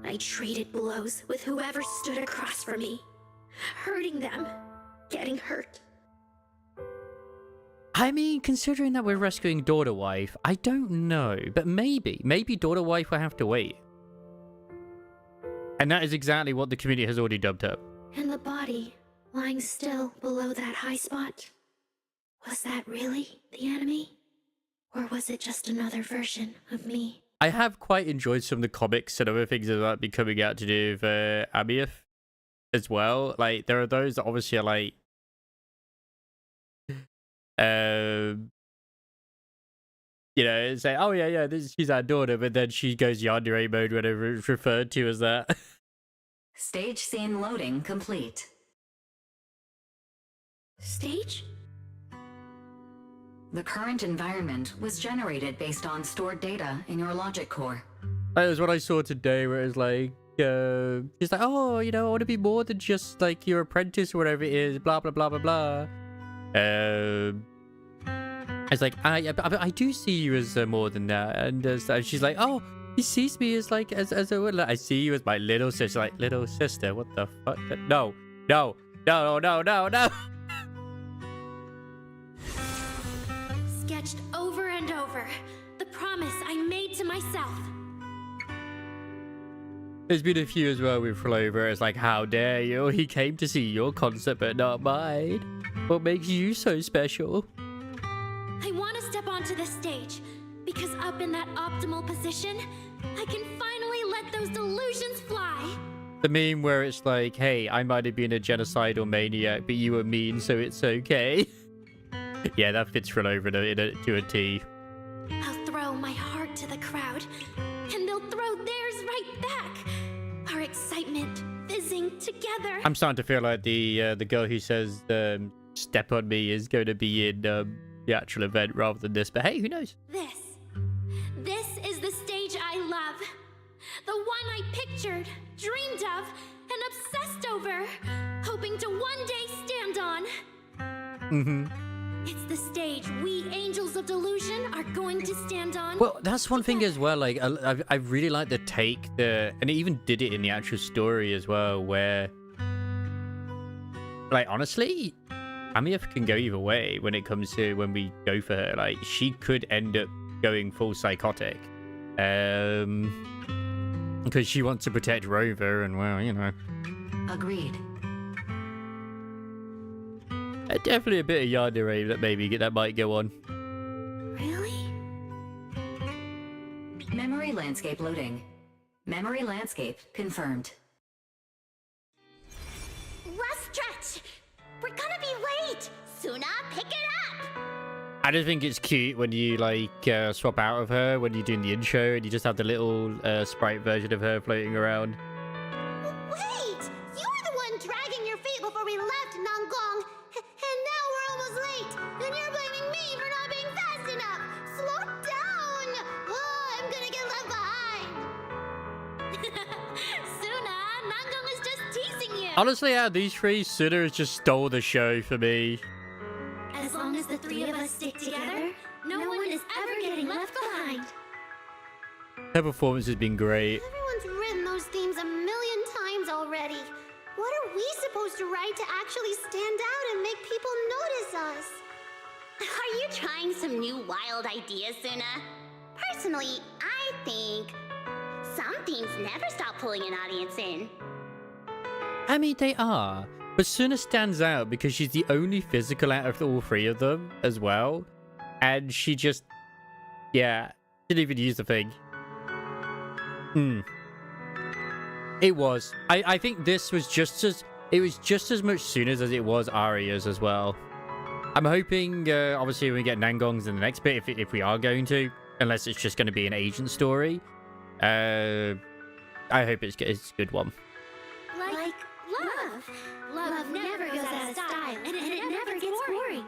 Speaker 13: I traded blows with whoever stood across from me, hurting them, getting hurt.
Speaker 3: I mean, considering that we're rescuing Daughter Wife, I don't know, but maybe Daughter Wife will have to wait. And that is exactly what the community has already dubbed up.
Speaker 13: And the body, lying still below that high spot. Was that really the enemy? Or was it just another version of me?
Speaker 3: I have quite enjoyed some of the comics and other things that might be coming out to do with Amieth as well. Like, there are those that obviously are like, you know, say, oh yeah, she's our daughter, but then she goes yandere mode whenever it's referred to as that.
Speaker 9: Stage scene loading complete.
Speaker 13: Stage?
Speaker 9: The current environment was generated based on stored data in your logic core.
Speaker 3: That was what I saw today, where it's like, she's like, oh, you know, I want to be more than just like your apprentice or whatever it is, blah blah blah blah blah. It's like, I do see you as more than that, and she's like, oh, he sees me as like as a, I see you as my little sister. Like, little sister, what the fuck? No.
Speaker 13: Sketched over and over, the promise I made to myself.
Speaker 3: There's been a few as well with Flover. It's like, how dare you? He came to see your concert, but not mine. What makes you so special?
Speaker 13: I want to step onto the stage, because up in that optimal position, I can finally let those delusions fly.
Speaker 3: The meme where it's like, hey, I might have been a genocidal maniac, but you were mean, so it's okay. Yeah, that fits Flover to a T.
Speaker 13: I'll throw my heart to the crowd, and they'll throw theirs right back. Our excitement fizzing together.
Speaker 3: I'm starting to feel like the girl who says "step on me" is going to be in the actual event rather than this. But hey, who knows?
Speaker 13: This is the stage I love, the one I pictured, dreamed of, and obsessed over, hoping to one day stand on. It's the stage we Angels of Delusion are going to stand on.
Speaker 3: Well, that's one thing as well. Like, I really like the take, and it even did it in the actual story as well, where, like, honestly, Amieth can go either way when it comes to when we go for her. Like, she could end up going full psychotic, because she wants to protect Rover, and well, you know.
Speaker 9: Agreed.
Speaker 3: Definitely a bit of yandere that might go on.
Speaker 13: Really?
Speaker 9: Memory landscape loading. Memory landscape confirmed.
Speaker 5: Last stretch! We're gonna be late! Suna, pick it up!
Speaker 3: I just think it's cute when you like swap out of her when you're doing the intro and you just have the little sprite version of her floating around.
Speaker 5: Wait! You were the one dragging your feet before we left Nangong! And now we're almost late! And you're blaming me for not being fast enough! Slow down! Oh, I'm gonna get left behind!
Speaker 13: Suna, Nangong is just teasing you!
Speaker 3: Honestly, out of these three, Suna has just stole the show for me.
Speaker 13: As long as the three of us stick together, no one is ever getting left behind.
Speaker 3: Her performance has been great.
Speaker 5: Everyone's written those themes a million times already. What are we supposed to write to actually stand out and make people notice us? Are you trying some new wild ideas, Suna? Personally, I think some themes never stop pulling an audience in.
Speaker 3: I mean, they are. But Suna stands out because she's the only physical out of all three of them as well. And she just, yeah, didn't even use the thing. It was. I think this was just as, it was just as much Suna's as it was Arya's as well. I'm hoping, obviously, we get Nangong's in the next bit, if we are going to, unless it's just going to be an agent story. I hope it's a good one.
Speaker 13: Like love. Love never goes out of style, and it never gets boring.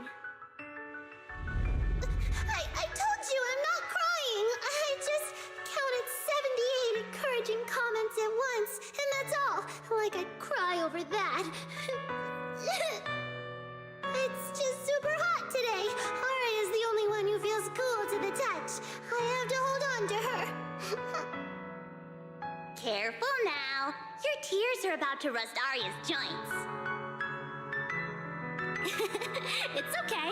Speaker 5: I told you I'm not crying. I just counted 78 encouraging comments at once, and that's all. Like I'd cry over that. It's just super hot today. Aria's the only one who feels cool to the touch. I have to hold on to her. Careful now. Your tears are about to rust Arya's joints.
Speaker 13: It's okay.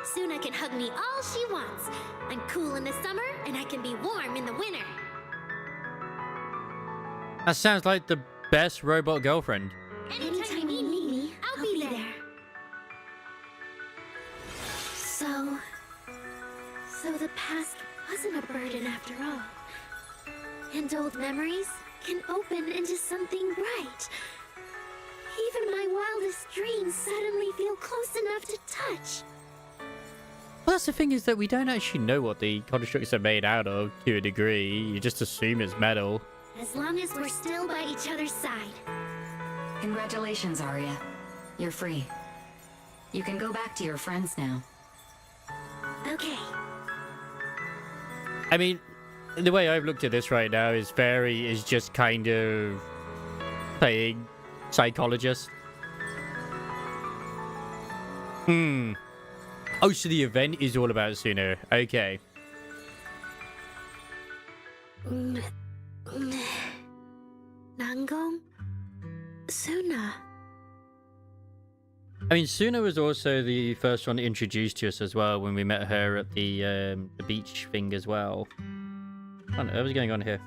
Speaker 13: Suna can hug me all she wants. I'm cool in the summer, and I can be warm in the winter.
Speaker 3: That sounds like the best robot girlfriend.
Speaker 13: Anytime you need me, I'll be there. So the past wasn't a burden after all. And old memories can open into something bright. Even my wildest dreams suddenly feel close enough to touch.
Speaker 3: Well, that's the thing, is that we don't actually know what the constructs are made out of to a degree. You just assume it's metal.
Speaker 13: As long as we're still by each other's side.
Speaker 9: Congratulations, Arya. You're free. You can go back to your friends now.
Speaker 13: Okay.
Speaker 3: I mean, the way I've looked at this right now is Fairy is just kind of playing psychologist. Oh, so the event is all about Suna. Okay.
Speaker 13: Nangong? Suna.
Speaker 3: I mean, Suna was also the first one introduced to us as well when we met her at the beach thing as well. I don't know, what's going on here?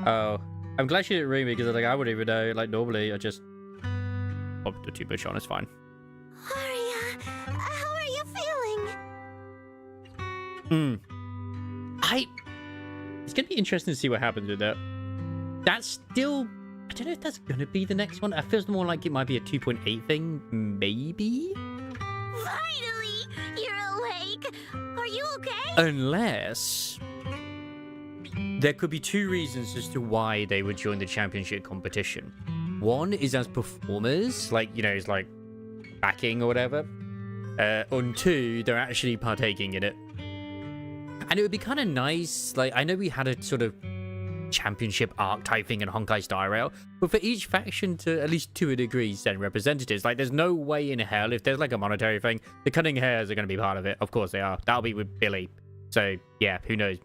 Speaker 3: Oh, I'm glad she didn't ring me because like I wouldn't even know. Like normally, I just popped the too much on. It's fine.
Speaker 5: Arya, how are you feeling?
Speaker 3: It's gonna be interesting to see what happens with that. That's still, I don't know if that's gonna be the next one. It feels more like it might be a 2.8 thing, maybe.
Speaker 5: Finally, you're awake. Are you okay?
Speaker 3: Unless there could be two reasons as to why they would join the championship competition. One is as performers, like, you know, it's like backing or whatever. And two, they're actually partaking in it. And it would be kind of nice, like, I know we had a sort of championship arc type thing in Honkai Star Rail, but for each faction to, at least to a degree, send representatives. Like, there's no way in hell, if there's like a monetary thing, the Cunning Hares are going to be part of it. Of course they are. That'll be with Billy. So, yeah, who knows?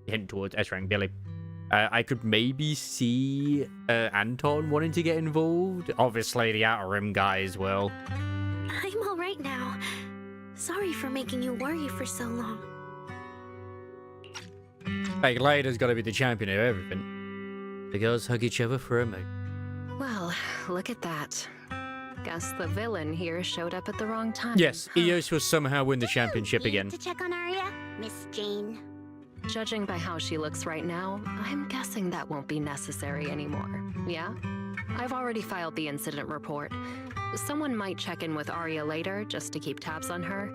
Speaker 3: Hint towards Ezra and Billy. I could maybe see Anton wanting to get involved. Obviously, the Outer Rim guys will.
Speaker 13: I'm all right now. Sorry for making you worry for so long.
Speaker 3: Like, Leida's got to be the champion of everything. The girls hug each other for a moment.
Speaker 10: Well, look at that. Guess the villain here showed up at the wrong time.
Speaker 3: Yes, Eos will somehow win the championship again.
Speaker 5: To check on Arya, Miss Jane.
Speaker 10: Judging by how she looks right now, I'm guessing that won't be necessary anymore. Yeah? I've already filed the incident report. Someone might check in with Arya later just to keep tabs on her,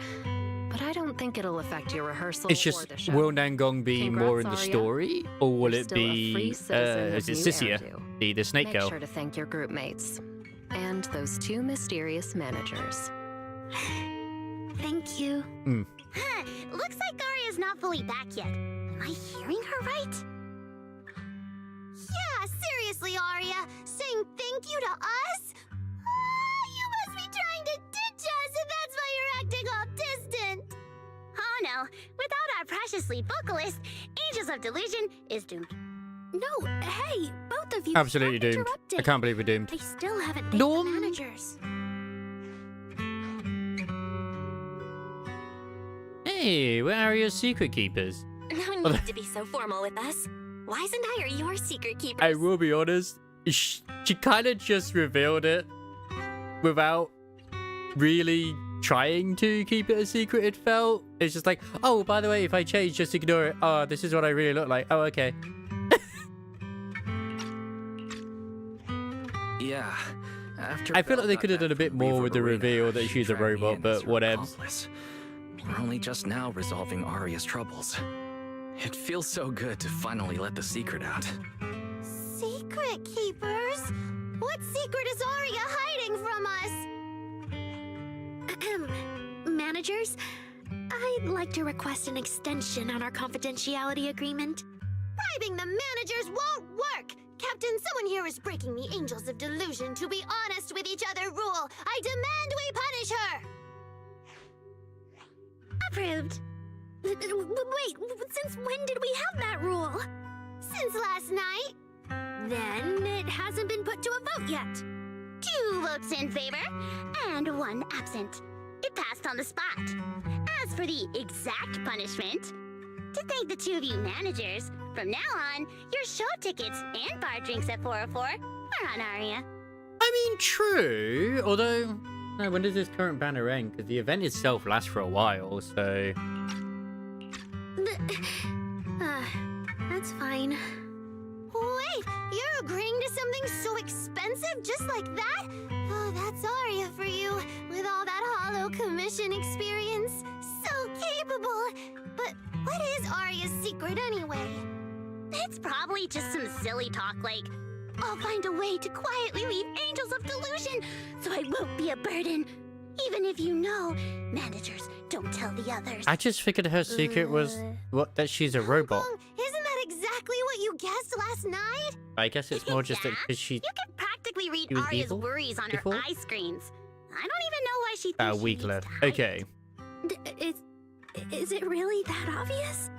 Speaker 10: but I don't think it'll affect your rehearsal
Speaker 3: It's
Speaker 10: or
Speaker 3: just,
Speaker 10: the show.
Speaker 3: will Nangong be
Speaker 10: Congrats,
Speaker 3: more in the
Speaker 10: Arya.
Speaker 3: story, or will
Speaker 10: You're
Speaker 3: it
Speaker 10: still a free
Speaker 3: be,
Speaker 10: citizen
Speaker 3: is it
Speaker 10: of New
Speaker 3: Sissia,
Speaker 10: Eridu.
Speaker 3: the snake
Speaker 10: Make
Speaker 3: girl?
Speaker 10: sure to thank your group mates. And those two mysterious managers.
Speaker 13: Thank you.
Speaker 5: Huh, looks like Arya's not fully back yet. Am I hearing her right? Yeah, seriously, Arya. Saying thank you to us? You must be trying to ditch us, and that's why you're acting all distant. Oh no, without our precious lead vocalist, Angels of Delusion is doomed.
Speaker 13: No, hey, both of you.
Speaker 3: Absolutely
Speaker 13: stop
Speaker 3: doomed.
Speaker 13: interrupting.
Speaker 3: I can't believe we're doomed.
Speaker 13: I still haven't thanked
Speaker 3: No.
Speaker 13: the managers.
Speaker 3: Hey, we're Arya's secret keepers.
Speaker 6: No need to be so formal with us. Why isn't I your secret keeper?
Speaker 3: I will be honest, she kind of just revealed it without really trying to keep it a secret, it felt. It's just like, oh, by the way, if I change, just ignore it. Oh, this is what I really look like. Oh, okay.
Speaker 8: Yeah.
Speaker 3: I feel like they could have done a bit more with the reveal that she's a robot, but whatever.
Speaker 8: We're only just now resolving Arya's troubles. It feels so good to finally let the secret out.
Speaker 5: Secret keepers? What secret is Arya hiding from us?
Speaker 13: Managers, I'd like to request an extension on our confidentiality agreement.
Speaker 5: Bribing the managers won't work! Captain, someone here is breaking the Angels of Delusion to be honest with each other rule. I demand we punish her!
Speaker 13: Approved. Wait, since when did we have that rule?
Speaker 5: Since last night.
Speaker 13: Then it hasn't been put to a vote yet.
Speaker 5: 2 votes in favor, and 1 absent. It passed on the spot. As for the exact punishment, to thank the 2 of you managers, from now on, your show tickets and bar drinks at 404 are on Arya.
Speaker 3: I mean, true. Although, no, when does this current banner end? Because the event itself lasts for a while, so...
Speaker 13: That's fine.
Speaker 5: Wait, you're agreeing to something so expensive just like that? Oh, that's Arya for you, with all that hollow commission experience. So capable. But what is Arya's secret anyway?
Speaker 14: It's probably just some silly talk like,
Speaker 5: I'll find a way to quietly leave Angels of Delusion so I won't be a burden. Even if you know, managers, don't tell the others.
Speaker 3: I just figured her secret was that she's a robot.
Speaker 5: Isn't that exactly what you guessed last night?
Speaker 3: I guess it's more just because she...
Speaker 14: You can practically read
Speaker 3: was
Speaker 14: Arya's
Speaker 3: evil
Speaker 14: worries on
Speaker 3: before?
Speaker 14: her eye screens. I don't even know why she
Speaker 3: About
Speaker 14: thinks
Speaker 3: a week left. Okay.
Speaker 13: Is it really that obvious?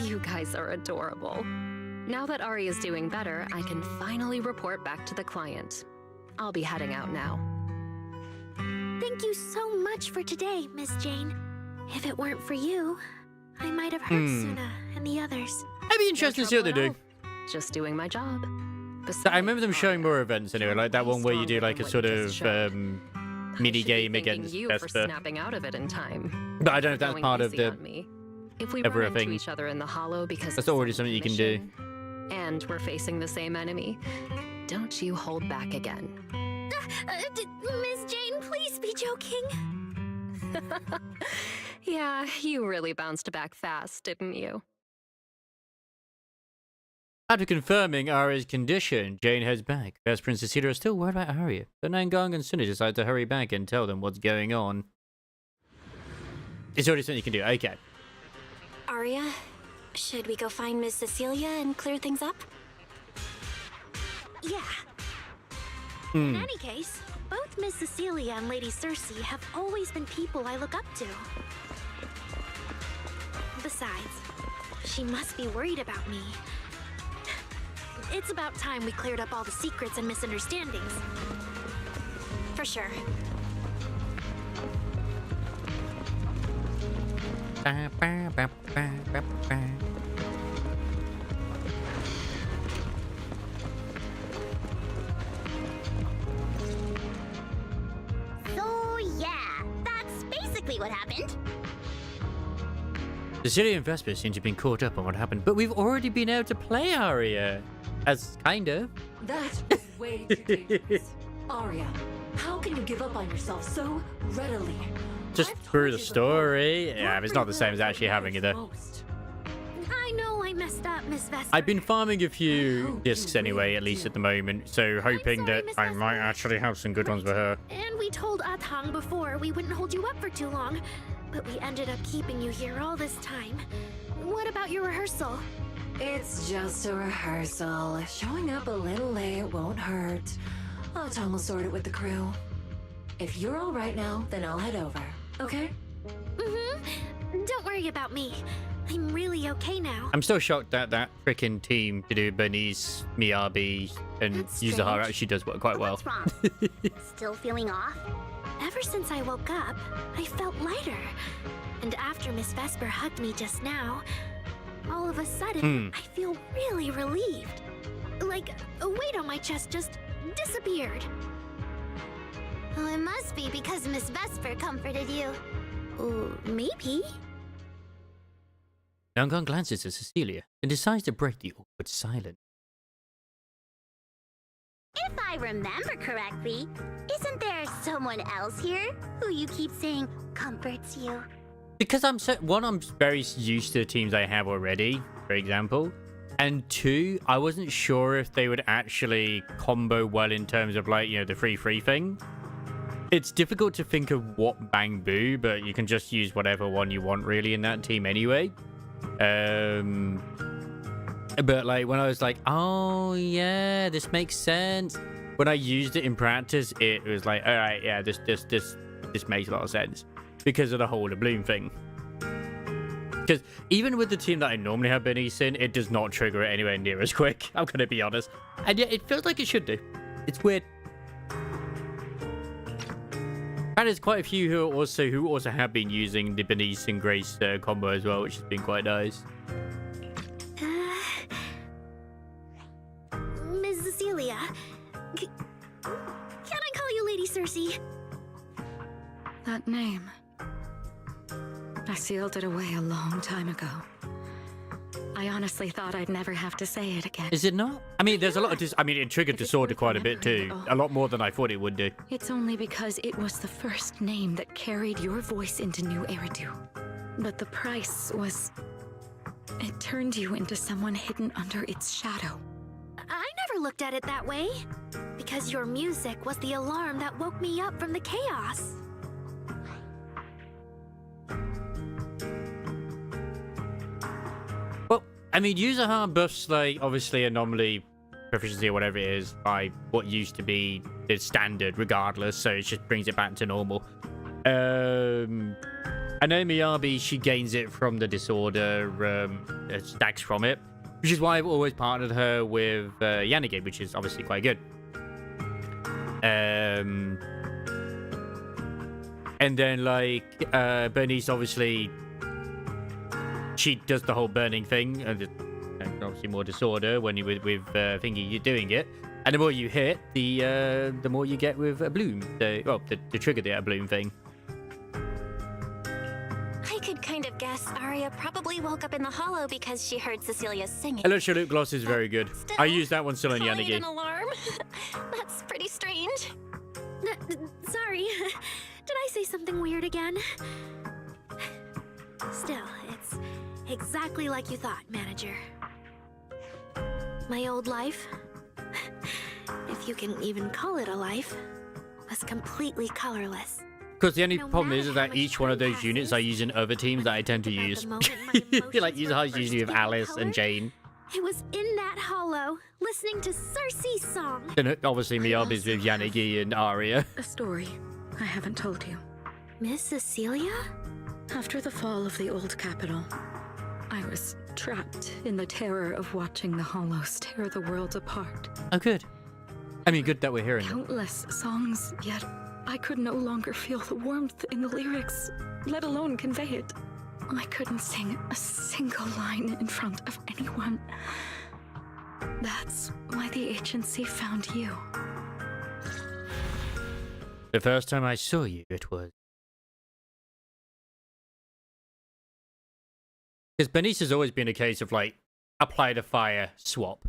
Speaker 10: You guys are adorable. Now that Arya's doing better, I can finally report back to the client. I'll be heading out now.
Speaker 13: Thank you so much for today, Miss Jane. If it weren't for you, I might have hurt Suna and the others.
Speaker 3: I'd be interested to see what they do.
Speaker 10: Just doing my job.
Speaker 3: I remember them showing more events anyway, like that one where you do like a sort of mini game against
Speaker 10: you for
Speaker 3: Vesper.
Speaker 10: snapping out of it in time.
Speaker 3: But I don't know if that's
Speaker 10: Going
Speaker 3: part of
Speaker 10: easy
Speaker 3: the
Speaker 10: on me. If we
Speaker 3: ever
Speaker 10: run
Speaker 3: a
Speaker 10: into
Speaker 3: thing.
Speaker 10: each other in the hollow because
Speaker 3: That's
Speaker 10: of
Speaker 3: already
Speaker 10: some
Speaker 3: something you can do.
Speaker 10: mission, and we're facing the same enemy, don't you hold back again.
Speaker 13: Miss Jane, please be joking.
Speaker 10: Yeah, you really bounced back fast, didn't you?
Speaker 3: After confirming Arya's condition, Jane heads back. Vesper and Cecilia are still worried about Arya, but Nangong and Suna decide to hurry back and tell them what's going on. It's already something you can do. Okay.
Speaker 6: Arya, should we go find Miss Cecilia and clear things up?
Speaker 13: Yeah. In any case, both Miss Cecilia and Lady Cersei have always been people I look up to. Besides, she must be worried about me. It's about time we cleared up all the secrets and misunderstandings.
Speaker 6: For sure.
Speaker 14: so yeah, that's basically what happened.
Speaker 3: Cecilia and Vesper seem to have been caught up on what happened, but we've already been able to play Arya. As kind of.
Speaker 11: That was way too dangerous. Arya, how can you give up on yourself so readily?
Speaker 3: Just through the story. Yeah, it's not the same as actually having it though.
Speaker 13: I know I messed up, Miss Vesper.
Speaker 3: I've been farming a few discs anyway, at least at the moment, so hoping that I might actually have some good ones for her.
Speaker 13: And we told Atang before we wouldn't hold you up for too long, but we ended up keeping you here all this time. What about your rehearsal?
Speaker 11: It's just a rehearsal. Showing up a little late won't hurt. Tom will sort it with the crew. If you're all right now, then I'll head over. Okay?
Speaker 13: Don't worry about me. I'm really okay now.
Speaker 3: I'm still shocked that that freaking team to do Bernice, Miyabi, and Yuzahara actually does work quite well.
Speaker 14: What's wrong? Still feeling off?
Speaker 13: Ever since I woke up, I felt lighter. And after Miss Vesper hugged me just now, all of a sudden, I feel really relieved. Like a weight on my chest just disappeared.
Speaker 5: Oh, it must be because Miss Vesper comforted you.
Speaker 13: Maybe.
Speaker 3: Yangon glances at Cecilia and decides to break the awkward silence.
Speaker 5: If I remember correctly, isn't there someone else here who you keep saying comforts you?
Speaker 3: Because I'm very used to the teams I have already, for example. And two, I wasn't sure if they would actually combo well in terms of, like, you know, the 3-3 thing. It's difficult to think of what Bang Boo, but you can just use whatever one you want really in that team anyway. But like when I was like, oh yeah, this makes sense. When I used it in practice, it was like, all right, yeah, this makes a lot of sense because of the whole Bloom thing. Because even with the team that I normally have Bernice in, it does not trigger it anywhere near as quick. I'm gonna be honest, and yet it feels like it should do. It's weird. And there's quite a few who also have been using the Bernice and Grace combo as well, which has been quite nice.
Speaker 13: Miss Cecilia, can I call you Lady Cersei?
Speaker 4: That name. I sealed it away a long time ago. I honestly thought I'd never have to say it again.
Speaker 3: Is it not? I mean, there's a lot of it triggered disorder quite a bit too. A lot more than I thought it would do.
Speaker 4: It's only because it was the first name that carried your voice into New Eridu. But the price was... it turned you into someone hidden under its shadow.
Speaker 13: I never looked at it that way. Because your music was the alarm that woke me up from the chaos.
Speaker 3: Well, I mean, Yuzuha buffs, like, obviously anomaly proficiency or whatever it is by what used to be the standard regardless, so it just brings it back to normal. I know Miyabi, she gains it from the disorder, stacks from it, which is why I've always partnered her with Yanagi, which is obviously quite good. And then, like, Bernice, obviously, she does the whole burning thing, and obviously more disorder when you with Thingy, you're doing it. And the more you hit, the more you get with a Bloom. The trigger the Bloom thing.
Speaker 6: I could kind of guess Arya probably woke up in the hollow because she heard Cecilia singing.
Speaker 3: Electro Loop Gloss is very good.
Speaker 6: Still,
Speaker 3: I use that one still on
Speaker 6: calling it
Speaker 3: Yanagi.
Speaker 6: an alarm? That's pretty strange.
Speaker 13: Sorry. Did I say something weird again? Still, it's exactly like you thought, Manager. My old life, if you can even call it a life, was completely colorless.
Speaker 3: Because the only problem is that each one of those units I use in other teams that I tend to use. Like Yuzuha's usually with Alice and Jane.
Speaker 13: I was in that hollow, listening to Cersei's song.
Speaker 3: Then obviously Miyabi's with Yanagi and Arya.
Speaker 4: A story I haven't told you.
Speaker 13: Miss Cecilia?
Speaker 4: After the fall of the old capital, I was trapped in the terror of watching the hollows tear the world apart.
Speaker 3: Oh, good. I mean, good that we're hearing it.
Speaker 4: Countless songs, yet I could no longer feel the warmth in the lyrics, let alone convey it. I couldn't sing a single line in front of anyone. That's why the agency found you.
Speaker 3: The first time I saw you, it was. Because Bernice has always been a case of, like, apply the fire, swap.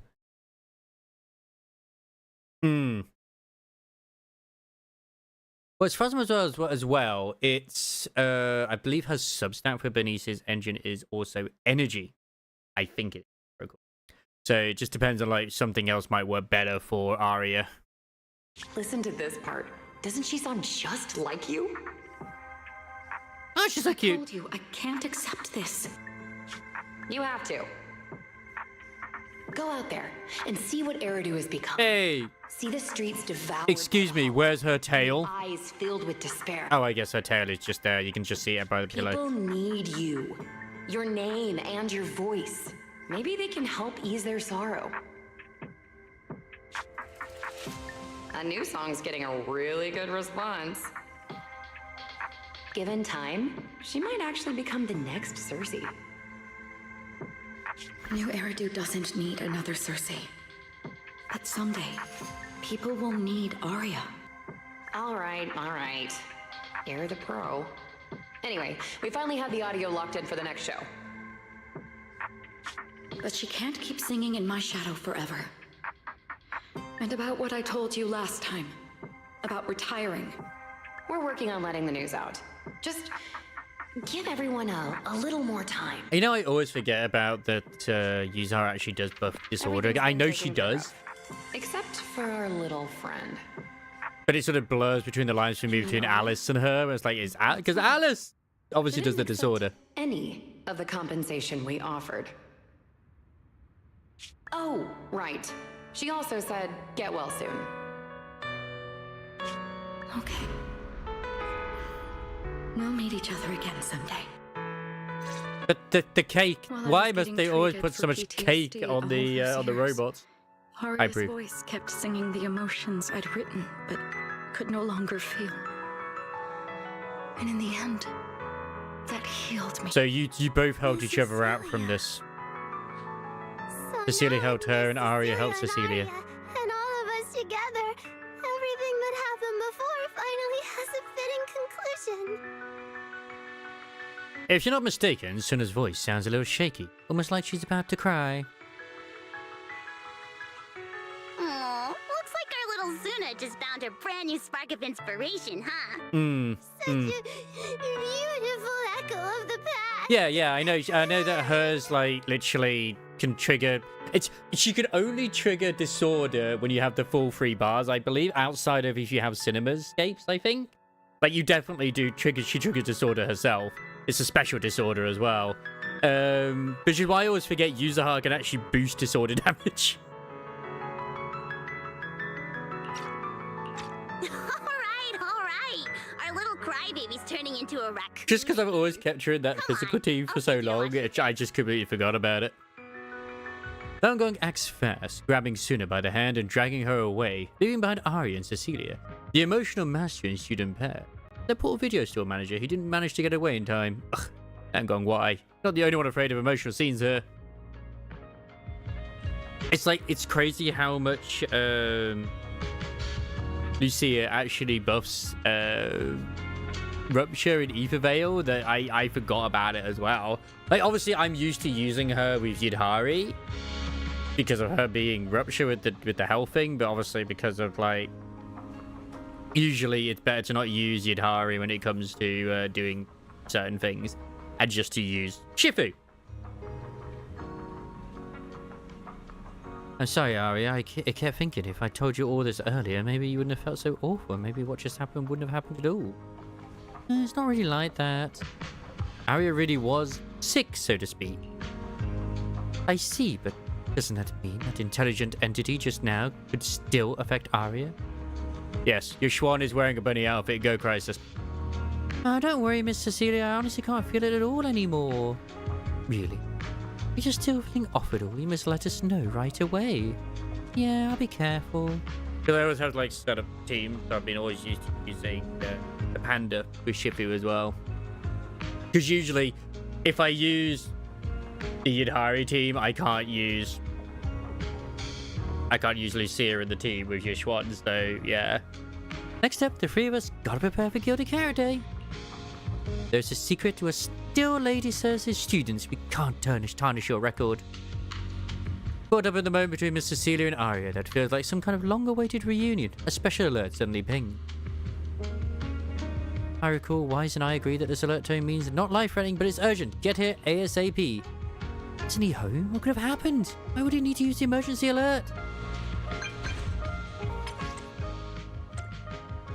Speaker 3: Well, as far as well, it's, I believe her substat for Bernice's engine is also energy. I think it's critical. So it just depends on, like, something else might work better for Arya.
Speaker 15: Listen to this part. Doesn't she sound just like you?
Speaker 3: Oh, she's so cute.
Speaker 4: I told you, I can't accept this.
Speaker 15: You have to. Go out there and see what Eridu has become.
Speaker 3: Hey!
Speaker 15: See the streets devoured.
Speaker 3: Excuse me, where's her tail?
Speaker 15: Eyes filled with despair.
Speaker 3: Oh, I guess her tail is just there. You can just see it by the pillow.
Speaker 15: People need you. Your name and your voice. Maybe they can help ease their sorrow. A new song's getting a really good response. Given time, she might actually become the next Cersei.
Speaker 4: New Eridu doesn't need another Cersei. But someday, people will need Arya.
Speaker 15: All right. You're the pro. Anyway, we finally have the audio locked in for the next show.
Speaker 4: But she can't keep singing in my shadow forever. And about what I told you last time. About retiring.
Speaker 15: We're working on letting the news out. Just give everyone a little more time.
Speaker 3: You know, I always forget about that Yuzara actually does buff disorder. I know she does.
Speaker 15: Except for our little friend.
Speaker 3: But it sort of blurs between the lines for me between Alice and her. It's like, because Alice obviously does the disorder.
Speaker 15: Any of the compensation we offered. Oh, right. She also said, get well soon.
Speaker 4: Okay. We'll meet each other again someday.
Speaker 3: But the cake.
Speaker 4: While I
Speaker 3: Why
Speaker 4: was
Speaker 3: must
Speaker 4: getting
Speaker 3: they always
Speaker 4: treated
Speaker 3: put so
Speaker 4: for
Speaker 3: much cake
Speaker 4: PTSD
Speaker 3: on the
Speaker 4: all those years,
Speaker 3: robots?
Speaker 4: Arya's
Speaker 3: approve.
Speaker 4: voice kept singing the emotions I'd written, but could no longer feel. And in the end, that healed me.
Speaker 3: So you both helped each other out from this. Cecilia helped her, and Arya helped Cecilia.
Speaker 5: And all of us together, everything that happened before finally has a fitting conclusion.
Speaker 3: If you're not mistaken, Suna's voice sounds a little shaky, almost like she's about to cry.
Speaker 5: Aw, looks like our little Zuna just found a brand new spark of inspiration, huh? Such a beautiful echo of the past.
Speaker 3: Yeah, I know that hers, like, literally can trigger... She can only trigger disorder when you have the full 3 bars, I believe, outside of if you have cinemascapes, I think. Like, you definitely do trigger... She triggers disorder herself. It's a special disorder as well. Which is why I always forget Yuzahara can actually boost disorder damage.
Speaker 5: Alright. Our little crybaby's turning into a raccoon.
Speaker 3: Just because I've always kept her in that physical team for so long, I just completely forgot about it. Thangong acts fast, grabbing Suna by the hand and dragging her away, leaving behind Arya and Cecilia, the emotional master and student pair. The poor video store manager who didn't manage to get away in time. Ugh, Thangong, why? Not the only one afraid of emotional scenes here. It's crazy how much Lucia actually buffs Rupture in Ether Veil that I forgot about it as well. Like, obviously I'm used to using her with Yidhari because of her being Rupture with the health thing, but obviously because of, like, usually it's better to not use Yidhari when it comes to doing certain things and just to use Shifu. I'm sorry, Arya. I kept thinking if I told you all this earlier, maybe you wouldn't have felt so awful. Maybe what just happened wouldn't have happened at all. It's not really like that. Arya really was sick, so to speak. I see, but doesn't that mean that intelligent entity just now could still affect Arya? Yes, your Schwan is wearing a bunny outfit. Go, Crisis. Oh, don't worry, Miss Cecilia. I honestly can't feel it at all anymore. Really? If you're still feeling off at all, you must let us know right away. Yeah, I'll be careful. Because I always have, like, set up teams. So I've been always used to using the Panda with Shifu as well. Because usually, if I use the Yidhari team, I can't use Lucia in the team with your Schwan, so yeah. Next up, the 3 of us gotta prepare for Gilded Carrot Day. There's a secret to a still Lady Cersei's students. We can't tarnish your record. Caught up in the moment between Miss Cecilia and Arya that feels like some kind of long-awaited reunion. A special alert suddenly pinged. I recall Wise and I agree that this alert tone means not life-threatening, but it's urgent. Get here ASAP. Isn't he home? What could have happened? Why would he need to use the emergency alert?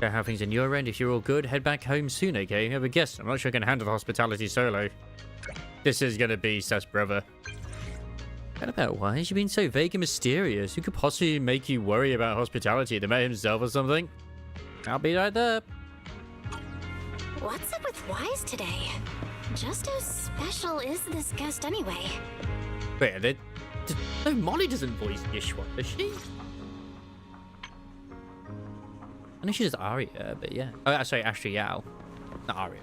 Speaker 3: So how things in your end? If you're all good, head back home soon, okay? Have a guest. I'm not sure I can handle the hospitality solo. This is gonna be Seth's brother. What about Wise? You've been so vague and mysterious. Who could possibly make you worry about hospitality? The man himself or something? I'll be right there.
Speaker 6: What's up with Wise today? Just how special is this guest anyway?
Speaker 3: Wait, no, Molly doesn't voice Yishwa, does she? I know she does Arya, but yeah. Oh, sorry, Ashley Yao. Not Arya.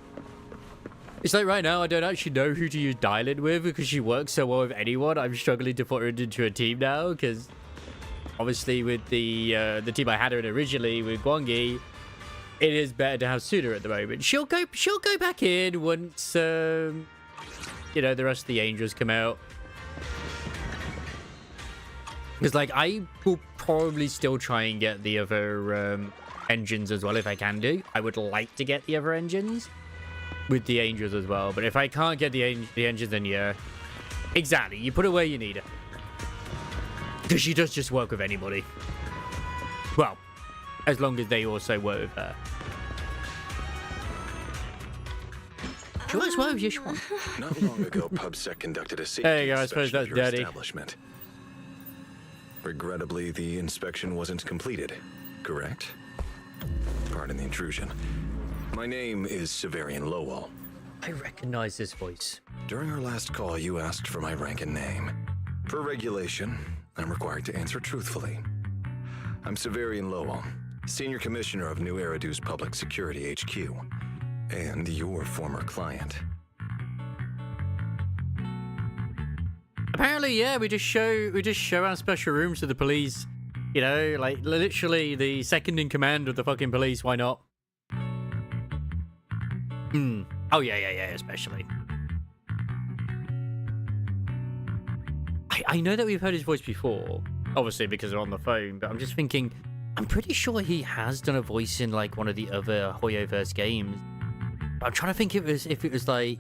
Speaker 3: It's like right now, I don't actually know who to use dial-in with because she works so well with anyone. I'm struggling to put her into a team now because obviously with the team I had her in originally with Gwangi, it is better to have Suna at the moment. She'll go back in once you know, the rest of the angels come out. Because like I will probably still try and get the other engines as well if I can do. I would like to get the other engines with the angels as well, but if I can't get the engines, then yeah, exactly, you put her where you need her, because she does just work with anybody. Well, as long as they also work with her. She works well with you.
Speaker 7: Not long ago, PubSec conducted a safety
Speaker 3: there you go. I suppose
Speaker 7: inspection
Speaker 3: that's
Speaker 7: of your
Speaker 3: dirty.
Speaker 7: establishment. Regrettably, the inspection wasn't completed, correct? Pardon the intrusion. My name is Severian Lowell.
Speaker 3: I recognize this voice.
Speaker 7: During our last call, you asked for my rank and name. Per regulation, I'm required to answer truthfully. I'm Severian Lowell, Senior Commissioner of New Eridu's Public Security HQ, and your former client.
Speaker 3: Apparently, yeah, we just show our special rooms to the police. You know, like literally the second in command of the fucking police. Why not? Oh yeah, especially. I know that we've heard his voice before, obviously because we're on the phone, but I'm just thinking, I'm pretty sure he has done a voice in like one of the other Hoyoverse games. I'm trying to think if it was like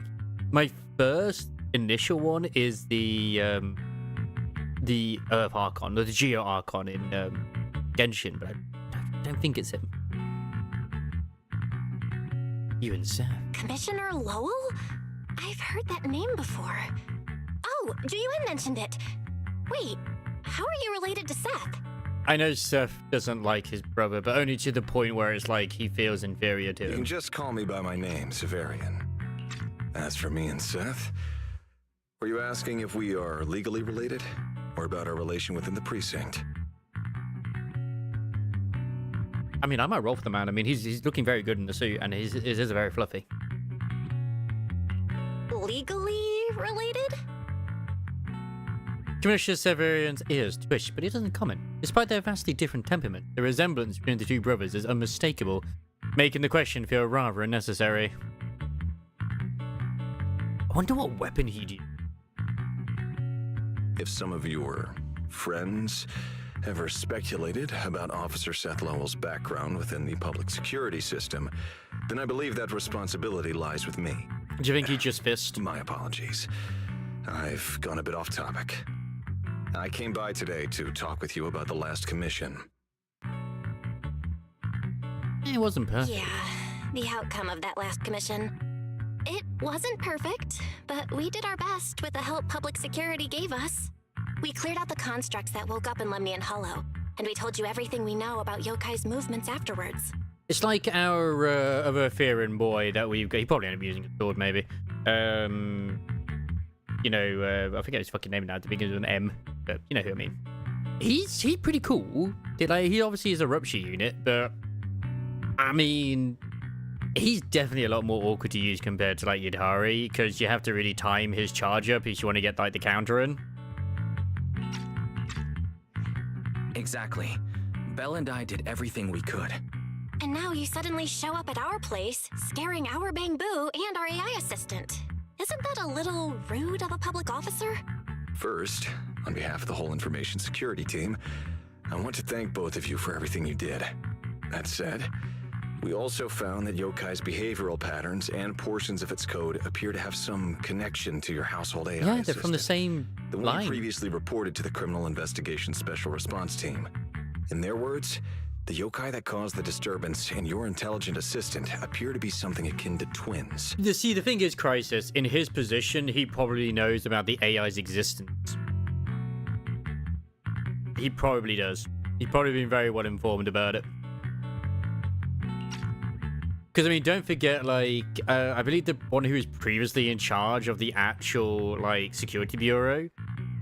Speaker 3: my first initial one is the Earth Archon, or the Geo Archon in Genshin, but I don't think it's him. You and Seth.
Speaker 6: Commissioner Lowell? I've heard that name before. Oh, Juyuan mentioned it. Wait, how are you related to Seth?
Speaker 3: I know Seth doesn't like his brother, but only to the point where it's like he feels inferior to
Speaker 7: You
Speaker 3: him.
Speaker 7: can just call me by my name, Severian. As for me and Seth, were you asking if we are legally related, or about our relation within the precinct?
Speaker 3: I mean, I might roll for the man. I mean, he's looking very good in the suit, and his is very fluffy.
Speaker 6: Legally related?
Speaker 3: Commissioner Severian's ears twitch, but he doesn't comment. Despite their vastly different temperament, the resemblance between the two brothers is unmistakable, making the question feel rather unnecessary. I wonder what weapon he'd use.
Speaker 7: If some of your friends ever speculated about Officer Seth Lowell's background within the public security system, then I believe that responsibility lies with me.
Speaker 3: Do you think he just fist?
Speaker 7: My apologies. I've gone a bit off topic. I came by today to talk with you about the last commission.
Speaker 3: It wasn't perfect.
Speaker 6: Yeah, the outcome of that last commission. It wasn't perfect, but we did our best with the help public security gave us. We cleared out the constructs that woke up in Lemnian Hollow, and we told you everything we know about Yokai's movements afterwards.
Speaker 3: It's like our other Fearin boy that we've got. He probably ended up using a sword, maybe. You know, I forget his fucking name now. It begins with an M, but you know who I mean. He's pretty cool. He obviously is a rupture unit, but I mean, he's definitely a lot more awkward to use compared to like Yudhari, because you have to really time his charge up if you want to get like the counter in.
Speaker 8: Exactly. Belle and I did everything we could.
Speaker 6: And now you suddenly show up at our place, scaring our Bangbu and our AI assistant. Isn't that a little rude of a public officer?
Speaker 7: First, on behalf of the whole information security team, I want to thank both of you for everything you did. That said, we also found that Yokai's behavioral patterns and portions of its code appear to have some connection to your household AI
Speaker 3: Yeah, they're
Speaker 7: assistant.
Speaker 3: from the same
Speaker 7: The one
Speaker 3: line.
Speaker 7: you previously reported to the Criminal Investigation Special Response Team. In their words, the yokai that caused the disturbance and your intelligent assistant appear to be something akin to twins.
Speaker 3: You see, the thing is, Crisis, in his position, he probably knows about the AI's existence. He probably does. He's probably been very well informed about it. Because, I mean, don't forget, like, I believe the one who was previously in charge of the actual, like, security bureau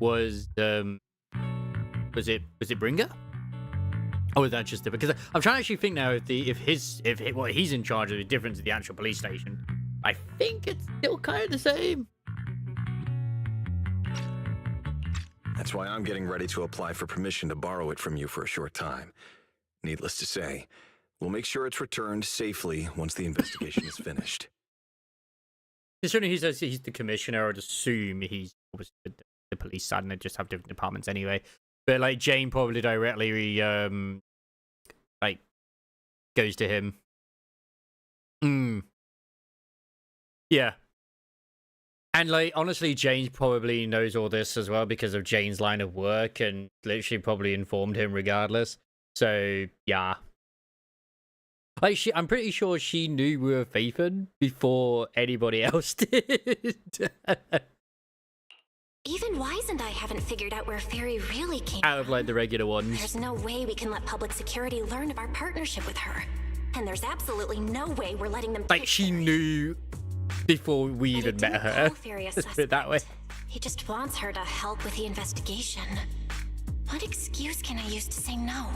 Speaker 3: was it Bringer? Or was that just it? Because I'm trying to actually think now if what he's in charge of is different to the actual police station. I think it's still kind of the same.
Speaker 7: That's why I'm getting ready to apply for permission to borrow it from you for a short time. Needless to say, we'll make sure it's returned safely once the investigation is finished.
Speaker 3: Considering he says he's the commissioner, I'd assume he's obviously the police side, and they just have different departments anyway. But like Jane probably directly like goes to him. Yeah. And like honestly, Jane probably knows all this as well because of Jane's line of work, and literally probably informed him regardless. So yeah. Like I'm pretty sure she knew we were faithing before anybody else did.
Speaker 6: Even Wise and I haven't figured out where Fairy really came
Speaker 3: out of like the regular ones.
Speaker 6: There's no way we can let public security learn of our partnership with her. And there's absolutely no way we're letting them
Speaker 3: like she knew before we even met her. Let's put it that way.
Speaker 6: He just wants her to help with the investigation. What excuse can I use to say no?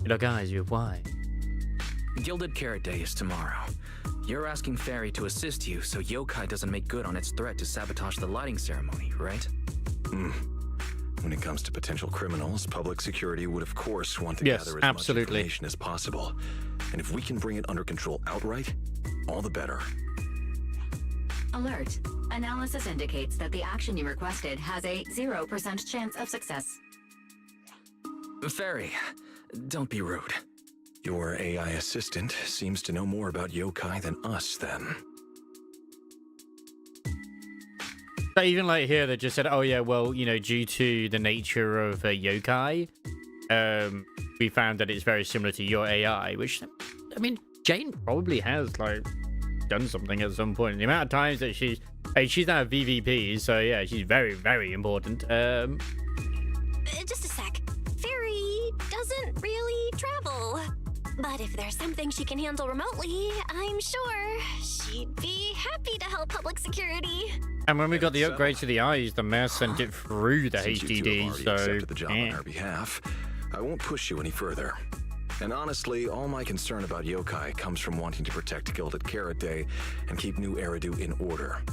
Speaker 3: You know, guys, you're why.
Speaker 8: Gilded Carrot Day is tomorrow. You're asking Fairy to assist you so Yokai doesn't make good on its threat to sabotage the lighting ceremony, right?
Speaker 7: When it comes to potential criminals, public security would of course want to gather as much information as possible. And if we can bring it under control outright, all the better.
Speaker 9: Alert. Analysis indicates that the action you requested has a 0% chance of success.
Speaker 8: Fairy, don't be rude.
Speaker 7: Your AI assistant seems to know more about yokai than us, then.
Speaker 3: But even like here, they just said, oh yeah, well, you know, due to the nature of yokai, we found that it's very similar to your AI, which, I mean, Jane probably has, like, done something at some point. The amount of times that she's now a VVP, so yeah, she's very, very important.
Speaker 6: Just a sec. Fairy doesn't really travel. But if there's something she can handle remotely, I'm sure she'd be happy to help public security.
Speaker 3: And when we got the upgrade to the eyes, the mayor sent it through the HDD,
Speaker 7: so accepted the job on her behalf, I won't push you any further. And honestly, all my concern about yokai comes from wanting to protect Gilded Carrot Day and keep New Eridu in order.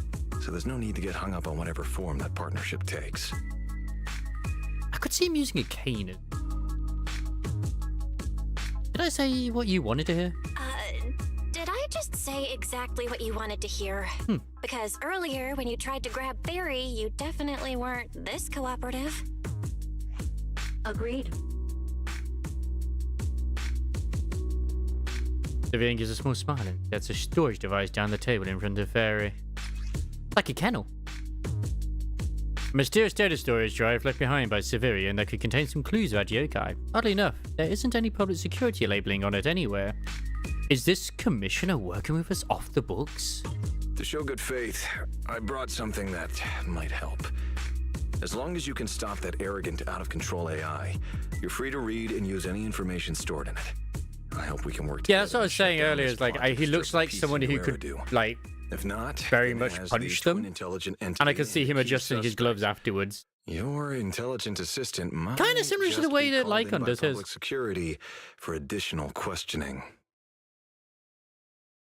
Speaker 7: So there's no need to get hung up on whatever form that partnership takes.
Speaker 3: I could see him using a cane. Did I say what you wanted to hear?
Speaker 6: Did I just say exactly what you wanted to hear? Because earlier, when you tried to grab Fairy, you definitely weren't this cooperative.
Speaker 9: Agreed.
Speaker 3: Vivian gives a small smile and gets a storage device down the table in front of Fairy. Like a kennel. A mysterious data storage drive left behind by Severian that could contain some clues about yokai. Oddly enough, there isn't any public security labeling on it anywhere. Is this commissioner working with us off the books?
Speaker 7: To show good faith, I brought something that might help. As long as you can stop that arrogant, out-of-control AI, you're free to read and use any information stored in it. I hope we can work together.
Speaker 3: Yeah, that's what I was saying earlier. Is like he looks like someone who could like,
Speaker 7: if not,
Speaker 3: very much punch them. And I could see him adjusting his gloves afterwards.
Speaker 7: Your intelligent assistant might
Speaker 3: kind of similar to the way that Lycon does his.
Speaker 7: Public security for additional questioning.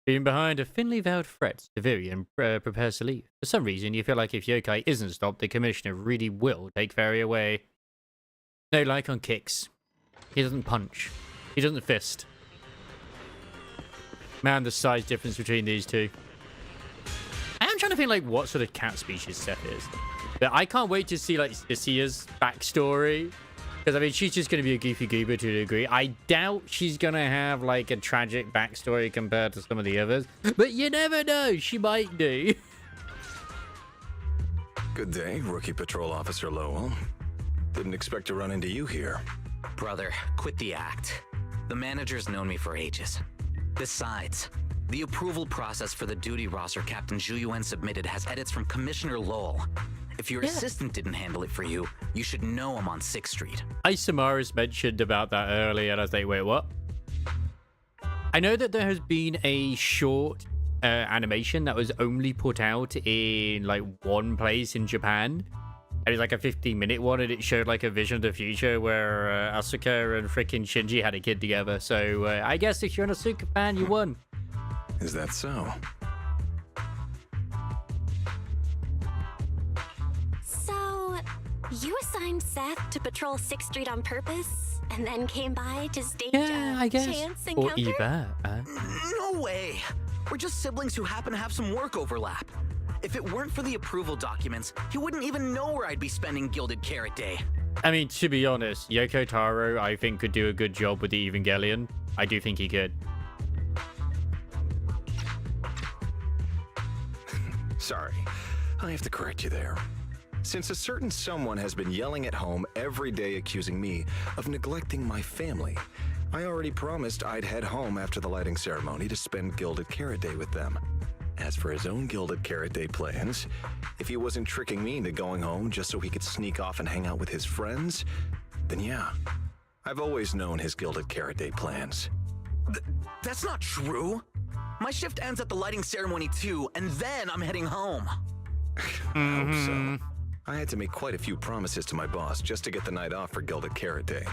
Speaker 3: Being behind a thinly veiled threat, Severian prepares to leave. For some reason, you feel like if yokai isn't stopped, the commissioner really will take Fairy away. No, Lycon kicks. He doesn't punch. He doesn't fist. Man, the size difference between these two. I am trying to think like what sort of cat species Seth is. But I can't wait to see like Isia's backstory. Because I mean, she's just going to be a goofy goober to a degree. I doubt she's going to have like a tragic backstory compared to some of the others. But you never know, she might do.
Speaker 7: Good day, Rookie Patrol Officer Lowell. Didn't expect to run into you here.
Speaker 8: Brother, quit the act. The manager's known me for ages. Besides, the approval process for the duty roster Captain Zhuyuan submitted has edits from Commissioner Lowell. If your assistant didn't handle it for you, you should know him on 6th Street.
Speaker 3: Samaris mentioned about that earlier, and I was like, wait, what? I know that there has been a short animation that was only put out in like one place in Japan. And it's like a 15-minute one, and it showed like a vision of the future where Asuka and freaking Shinji had a kid together. So I guess if you're an Asuka fan, you won.
Speaker 7: Is that so?
Speaker 6: So, you assigned Seth to patrol 6th Street on purpose, and then came by to stage a chance encounter?
Speaker 3: Or Eva.
Speaker 16: No way! We're just siblings who happen to have some work overlap. If it weren't for the approval documents, he wouldn't even know where I'd be spending Gilded Carrot Day.
Speaker 3: I mean, to be honest, Yoko Taro, I think, could do a good job with the Evangelion. I do think he could.
Speaker 7: Sorry, I have to correct you there. Since a certain someone has been yelling at home every day accusing me of neglecting my family, I already promised I'd head home after the lighting ceremony to spend Gilded Carrot Day with them. As for his own Gilded Carrot Day plans, if he wasn't tricking me into going home just so he could sneak off and hang out with his friends, then yeah, I've always known his Gilded Carrot Day plans.
Speaker 16: That's not true. My shift ends at the lighting ceremony too, and then I'm heading home.
Speaker 7: I hope so. I had to make quite a few promises to my boss just to get the night off for Gilded Carrot Day.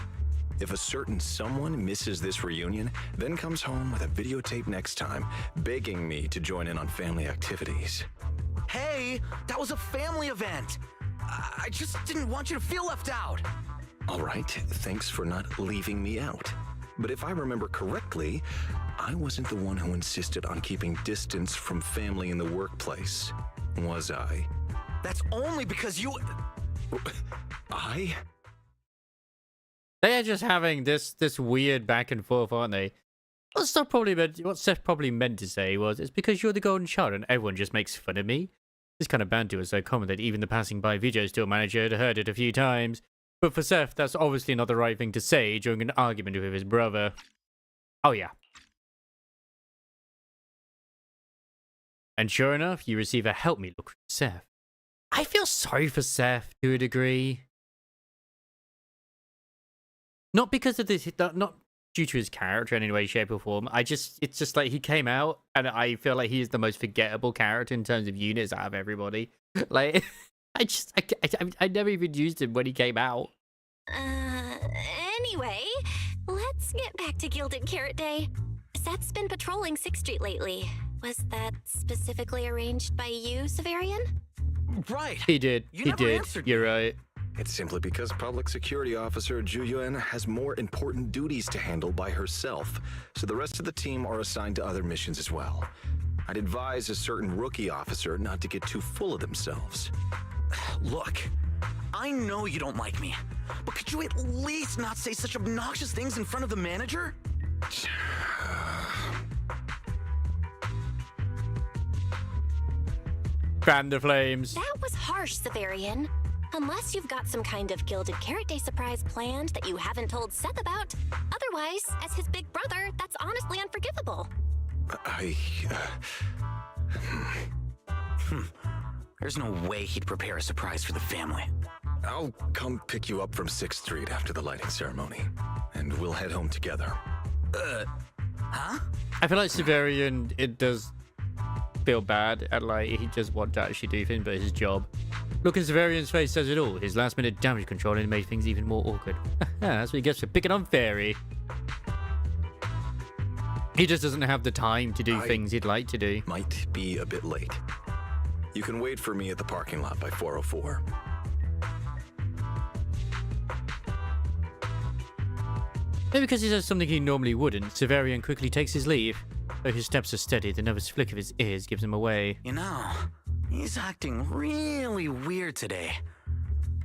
Speaker 7: If a certain someone misses this reunion, then comes home with a videotape next time, begging me to join in on family activities.
Speaker 16: Hey, that was a family event. I just didn't want you to feel left out.
Speaker 7: All right, thanks for not leaving me out. But if I remember correctly, I wasn't the one who insisted on keeping distance from family in the workplace, was I?
Speaker 16: That's only because you...
Speaker 7: I?
Speaker 3: They are just having this weird back and forth, aren't they? What Seth probably meant to say was, it's because you're the golden child and everyone just makes fun of me. This kind of banter was so common that even the passing by video still manager had heard it a few times. But for Seth, that's obviously not the right thing to say during an argument with his brother. Oh yeah. And sure enough, you receive a help me look from Seth. I feel sorry for Seth to a degree. Not because of this, not due to his character in any way, shape, or form. It's just like he came out, and I feel like he is the most forgettable character in terms of units out of everybody. Like, I never even used him when he came out.
Speaker 6: Anyway, let's get back to Gilded Carrot Day. Seth's been patrolling 6th Street lately. Was that specifically arranged by you, Severian?
Speaker 16: Right.
Speaker 3: He did. You're right.
Speaker 7: It's simply because Public Security Officer Ju Yuen has more important duties to handle by herself, so the rest of the team are assigned to other missions as well. I'd advise a certain rookie officer not to get too full of themselves.
Speaker 16: Look, I know you don't like me, but could you at least not say such obnoxious things in front of the manager?
Speaker 3: Fan the flames.
Speaker 6: That was harsh, Severian. Unless you've got some kind of Gilded Carrot Day surprise planned that you haven't told Seth about. Otherwise, as his big brother, that's honestly unforgivable.
Speaker 16: There's no way he'd prepare a surprise for the family.
Speaker 7: I'll come pick you up from 6th Street after the lighting ceremony, and we'll head home together.
Speaker 16: Huh?
Speaker 3: I feel like Severian, it does feel bad, and like he just wants to actually do things, but it's his job. Look at Severian's face says it all. His last-minute damage controlling made things even more awkward. That's what he gets for picking on Fairy. He just doesn't have the time to do things he'd like to do.
Speaker 7: Might be a bit late. You can wait for me at the parking lot by 4:04.
Speaker 3: Maybe because he says something he normally wouldn't, Severian quickly takes his leave. Though his steps are steady, the nervous flick of his ears gives him away.
Speaker 16: You know, he's acting really weird today.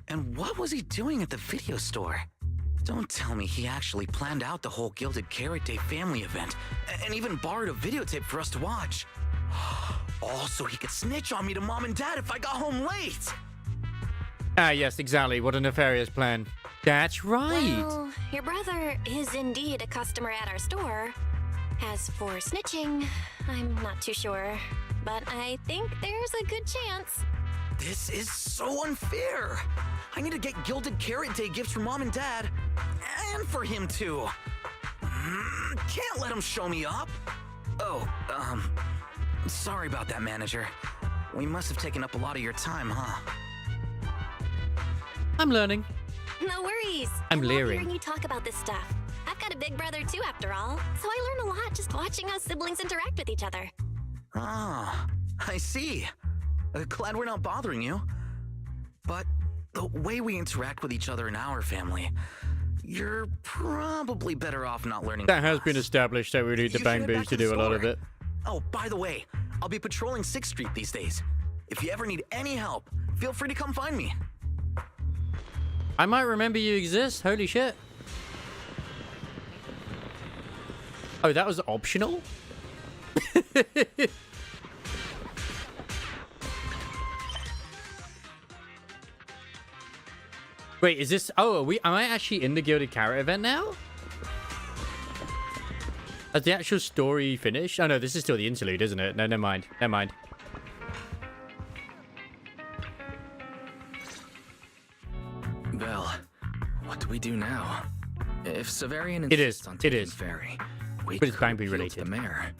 Speaker 16: And what was he doing at the video store? Don't tell me he actually planned out the whole Gilded Carrot Day family event, and even borrowed a videotape for us to watch. Also, he could snitch on me to Mom and Dad if I got home late.
Speaker 3: Ah, yes, exactly. What a nefarious plan. That's right.
Speaker 6: Well, your brother is indeed a customer at our store. As for snitching, I'm not too sure, but I think there's a good chance.
Speaker 16: This is so unfair. I need to get Gilded Carrot Day gifts for Mom and Dad, and for him too. Can't let him show me up. Oh, sorry about that, manager. We must have taken up a lot of your time, huh?
Speaker 3: I'm learning.
Speaker 6: No worries.
Speaker 3: I'm
Speaker 6: I love
Speaker 3: leering.
Speaker 6: hearing you talk about this stuff. I've got a big brother too, after all, so I learn a lot just watching how siblings interact with each other.
Speaker 16: Ah, I see. Glad we're not bothering you. But the way we interact with each other in our family, you're probably better off not learning.
Speaker 3: That has been established, so we need the bang boots to do a lot of it.
Speaker 16: Oh, by the way, I'll be patrolling 6th Street these days. If you ever need any help, feel free to come find me.
Speaker 3: I might remember you exist. Holy shit. Oh, that was optional? Wait, is this... Oh, am I actually in the Gilded Carrot event now? Has the actual story finished? Oh, no, this is still the interlude, isn't it? No, never mind. Never mind.
Speaker 8: Belle, what do we do now? If Severian
Speaker 3: It
Speaker 8: insists
Speaker 3: is.
Speaker 8: on
Speaker 3: It
Speaker 8: taking
Speaker 3: is.
Speaker 8: Ferry, we
Speaker 3: But it's
Speaker 8: could
Speaker 3: Bang Boo
Speaker 8: appeal to
Speaker 3: related.
Speaker 8: the mayor.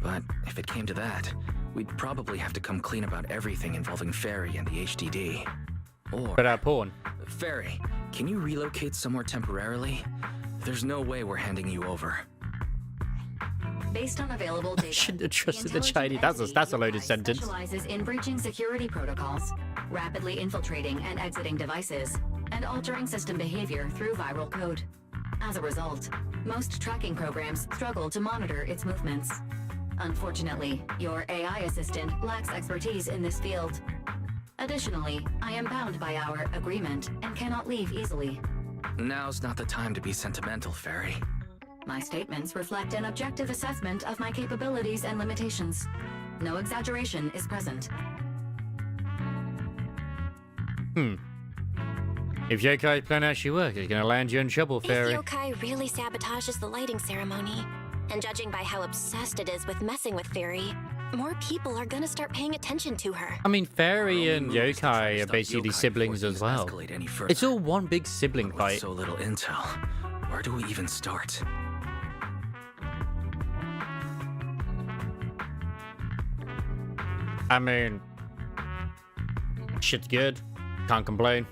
Speaker 8: But if it came to that, we'd probably have to come clean about everything involving Ferry and the HDD. Or...
Speaker 3: But porn.
Speaker 8: Ferry, can you relocate somewhere temporarily? There's no way we're handing you over.
Speaker 9: Based on available data,
Speaker 3: Shouldn't have trusted the
Speaker 9: intelligent
Speaker 3: Chinese. That's a loaded
Speaker 9: entity
Speaker 3: sentence.
Speaker 9: Specializes in breaching security protocols, rapidly infiltrating and exiting devices, and altering system behavior through viral code. As a result, most tracking programs struggle to monitor its movements. Unfortunately, your AI assistant lacks expertise in this field. Additionally, I am bound by our agreement and cannot leave easily.
Speaker 8: Now's not the time to be sentimental, Ferry.
Speaker 9: My statements reflect an objective assessment of my capabilities and limitations. No exaggeration is present.
Speaker 3: If Yokai's plan actually works, it's gonna land you in trouble, Fairy.
Speaker 6: If Yokai really sabotages the lighting ceremony, and judging by how obsessed it is with messing with Fairy, more people are gonna start paying attention to her.
Speaker 3: I mean, Fairy and Yokai are basically siblings as well. It's all one big sibling
Speaker 8: With
Speaker 3: fight.
Speaker 8: so little intel, where do we even start?
Speaker 3: I mean, shit's good. Can't complain.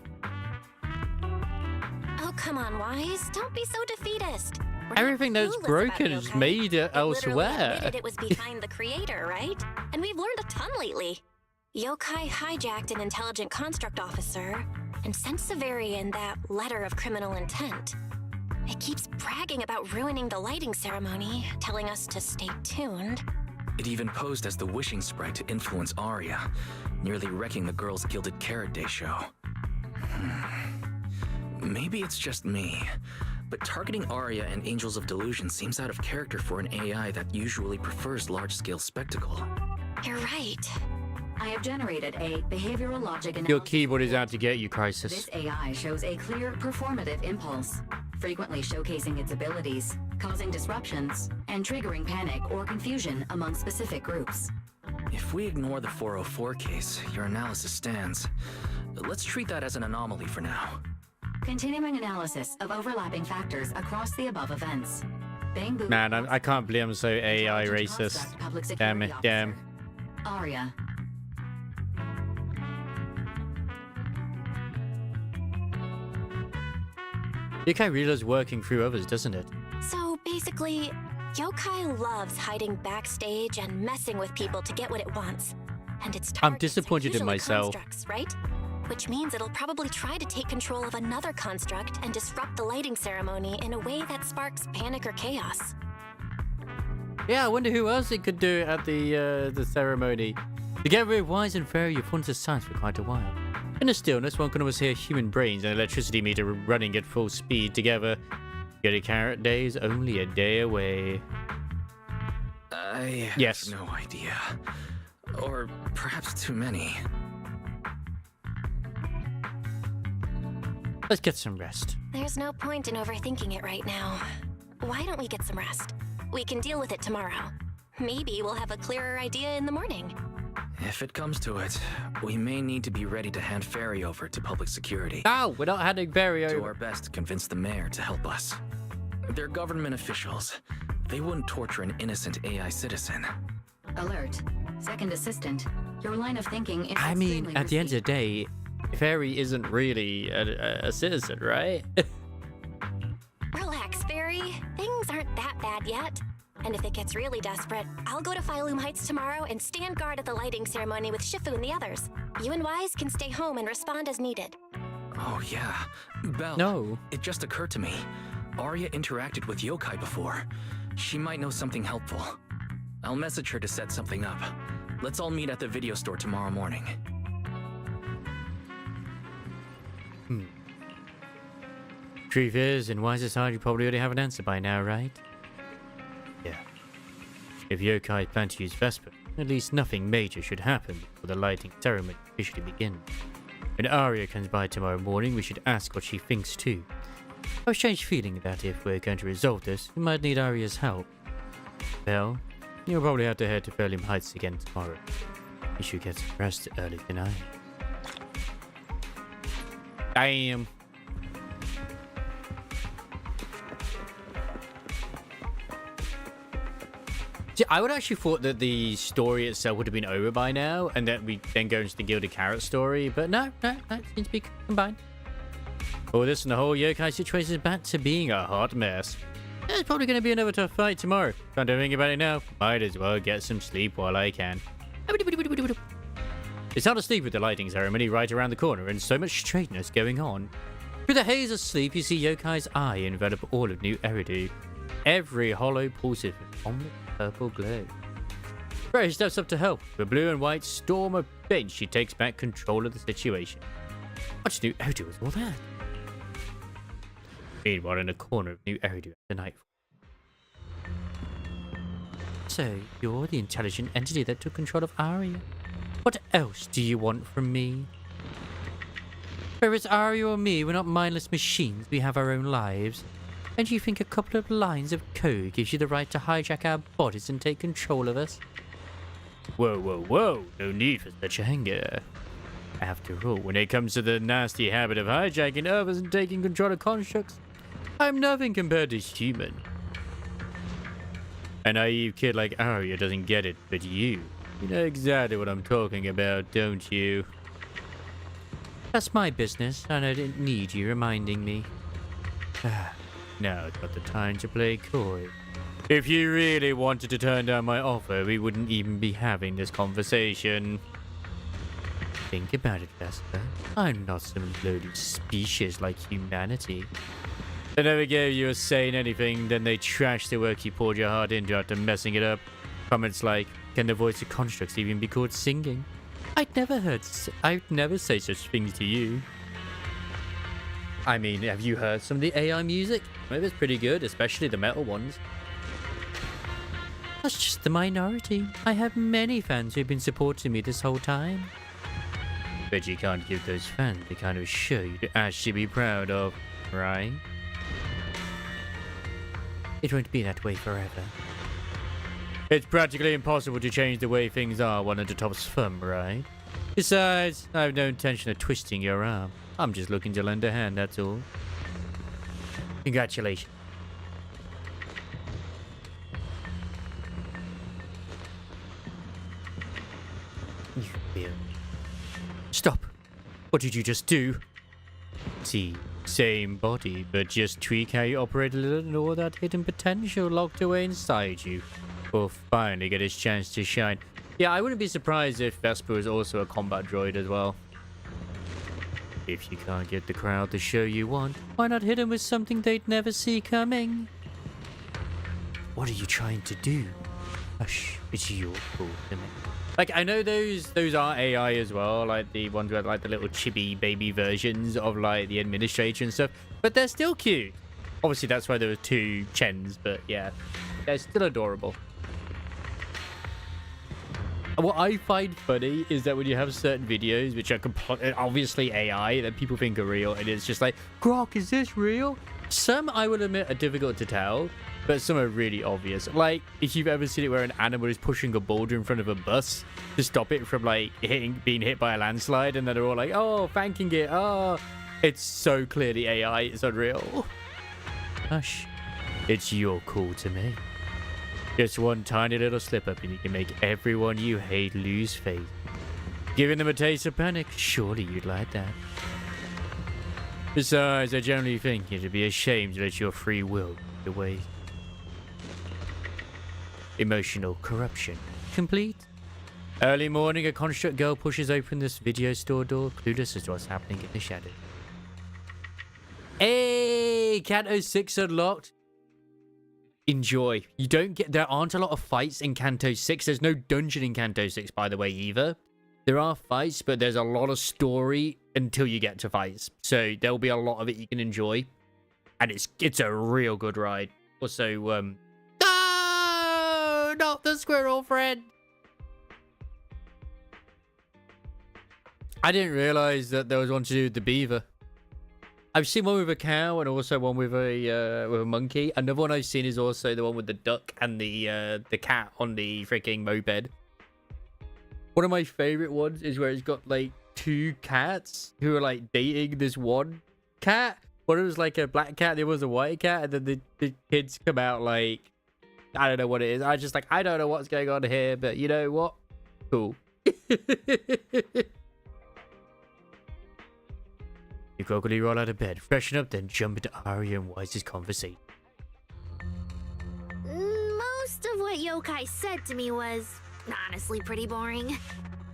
Speaker 6: Oh, come on, Wise. Don't be so defeatist. We're not
Speaker 3: Everything that's
Speaker 6: clueless
Speaker 3: broken
Speaker 6: about
Speaker 3: is
Speaker 6: Yokai.
Speaker 3: made
Speaker 6: It literally
Speaker 3: elsewhere.
Speaker 6: admitted it was behind the creator, right? And we've learned a ton lately. Yokai hijacked an intelligent construct officer and sent Severian that letter of criminal intent. It keeps bragging about ruining the lighting ceremony, telling us to stay tuned.
Speaker 8: It even posed as the wishing sprite to influence Arya, nearly wrecking the girls' Gilded Carrot Day show. Maybe it's just me, but targeting Arya and Angels of Delusion seems out of character for an AI that usually prefers large-scale spectacle.
Speaker 6: You're right.
Speaker 9: I have generated a behavioral logic analysis.
Speaker 3: Your keyboard is out to get you, Crisis.
Speaker 9: This AI shows a clear performative impulse, frequently showcasing its abilities, causing disruptions, and triggering panic or confusion among specific groups.
Speaker 8: If we ignore the 404 case, your analysis stands. Let's treat that as an anomaly for now.
Speaker 9: Continuing analysis of overlapping factors across the above events. Bang Boo.
Speaker 3: Man, I can't believe I'm so AI racist. Damn it, damn.
Speaker 9: Arya.
Speaker 3: Yokai really is working through others, doesn't it?
Speaker 6: So basically, Yokai loves hiding backstage and messing with people to get what it wants. And its targets
Speaker 3: I'm disappointed
Speaker 6: are
Speaker 3: in
Speaker 6: usually
Speaker 3: myself.
Speaker 6: constructs, right? Which means it'll probably try to take control of another construct and disrupt the lighting ceremony in a way that sparks panic or chaos.
Speaker 3: Yeah, I wonder who else it could do at the ceremony. Together with Wise and Fairy, you've wanted science for quite a while. In the stillness, one can almost hear human brains and electricity meter running at full speed together. Gilded Carrot Day is only a day away.
Speaker 8: I
Speaker 3: Yes.
Speaker 8: have no idea. Or perhaps too many.
Speaker 3: Let's get some rest.
Speaker 6: There's no point in overthinking it right now. Why don't we get some rest? We can deal with it tomorrow. Maybe we'll have a clearer idea in the morning.
Speaker 8: If it comes to it, we may need to be ready to hand Ferry over to public security.
Speaker 3: No, we're not handing Fairy
Speaker 8: Do
Speaker 3: over.
Speaker 8: our best to convince the mayor to help us. They're government officials. They wouldn't torture an innocent AI citizen.
Speaker 9: Alert. Second assistant. Your line of thinking is
Speaker 3: I mean,
Speaker 9: extremely
Speaker 3: at the end of
Speaker 9: risky.
Speaker 3: the day, Fairy isn't really a citizen, right?
Speaker 6: Relax, Fairy. yet. And if it gets really desperate, I'll go to Phylum Heights tomorrow and stand guard at the lighting ceremony with Shifu and the others. You and Wise can stay home and respond as needed.
Speaker 8: Oh, yeah. Belle.
Speaker 3: No.
Speaker 8: It just occurred to me. Arya interacted with yokai before. She might know something helpful. I'll message her to set something up. Let's all meet at the video store tomorrow morning.
Speaker 3: Truth is, in Wise's side, you probably already have an answer by now, right? Yeah. If yokai plan to use Vesper, at least nothing major should happen before the lighting ceremony officially begins. When Arya comes by tomorrow morning, we should ask what she thinks too. I have a strange feeling that if we're going to resolve this, we might need Arya's help. Well, you'll probably have to head to Phylum Heights again tomorrow. You should get some rest early tonight. Damn. See, I would actually thought that the story itself would have been over by now, and that we then go into the Gilded Carrot story, but no, it seems to be combined. All this and the whole yokai situation is back to being a hot mess. There's probably going to be another tough fight tomorrow. Can't do anything about it now. Might as well get some sleep while I can. It's hard to sleep with the lighting ceremony right around the corner and so much strangeness going on. Through the haze of sleep, you see Yokai's eye envelop all of New Eridu. Every hollow pulses with ominous purple glow. Rei steps up to help. With blue and white storm a bench, she takes back control of the situation. What's New Eridu with all that? Meanwhile, in a corner of New Eridu after nightfall. So, you're the intelligent entity that took control of Arya. What else do you want from me? Whether it's Arya or me, we're not mindless machines. We have our own lives. And you think a couple of lines of code gives you the right to hijack our bodies and take control of us? Whoa. No need for such anger. After all, when it comes to the nasty habit of hijacking others and taking control of constructs, I'm nothing compared to human. A naive kid like Arya doesn't get it, but you know exactly what I'm talking about, don't you? That's my business, and I didn't need you reminding me. Now it's not the time to play coy. If you really wanted to turn down my offer, we wouldn't even be having this conversation. Think about it, Vesper. I'm not some lowly species like humanity. They never gave you a say in anything, then they trashed the work you poured your heart into after messing it up. Comments like, can the voice of constructs even be called singing? I'd never say such things to you. I mean, have you heard some of the AI music? Maybe it's pretty good, especially the metal ones. That's just the minority. I have many fans who've been supporting me this whole time. But you can't give those fans the kind of show you'd actually be proud of, right? It won't be that way forever. It's practically impossible to change the way things are one at a top's thumb, right? Besides, I have no intention of twisting your arm. I'm just looking to lend a hand, that's all. Congratulations. You feel. Stop. What did you just do? See, same body, but just tweak how you operate a little and all that hidden potential locked away inside you will finally get its chance to shine. Yeah, I wouldn't be surprised if Vesper is also a combat droid as well. If you can't get the crowd the show you want, why not hit them with something they'd never see coming? What are you trying to do? Hush, it's your fault, isn't it? Like, I know those are AI as well, like the ones with like the little chibi baby versions of like the administrator and stuff, but they're still cute. Obviously, that's why there were two Chens, but yeah, they're still adorable. What I find funny is that when you have certain videos which are obviously AI that people think are real, and it's just like, Grok, is this real? Some, I will admit, are difficult to tell, but some are really obvious. Like, if you've ever seen it where an animal is pushing a boulder in front of a bus to stop it from, like, being hit by a landslide, and then they're all like, oh, thanking it, oh. It's so clearly AI, it's unreal. Hush. It's your call to make. Just one tiny little slip-up and you can make everyone you hate lose faith. Giving them a taste of panic, surely you'd like that. Besides, I generally think it'd be a shame to let your free will get away. Emotional corruption complete. Early morning, a construct girl pushes open this video store door, clueless as to what's happening in the shadow. Hey, Kanto 6 unlocked. Enjoy. You don't get, there aren't a lot of fights in Kanto 6. There's no dungeon in Kanto 6, by the way, either. There are fights, but there's a lot of story until you get to fights. So there'll be a lot of it you can enjoy. And it's a real good ride. Also, no, not the squirrel friend. I didn't realize that there was one to do with the beaver. I've seen one with a cow and also one with a monkey. Another one I've seen is also the one with the duck and the cat on the freaking moped. One of my favorite ones is where it's got like two cats who are like dating this one cat. One was like a black cat, the other was a white cat, and then the kids come out like, I don't know what it is. I just like, I don't know what's going on here, but you know what? Cool. You groggily roll out of bed, freshen up, then jump into Arya and Wise's conversation.
Speaker 13: Most of what Yokai said to me was honestly pretty boring.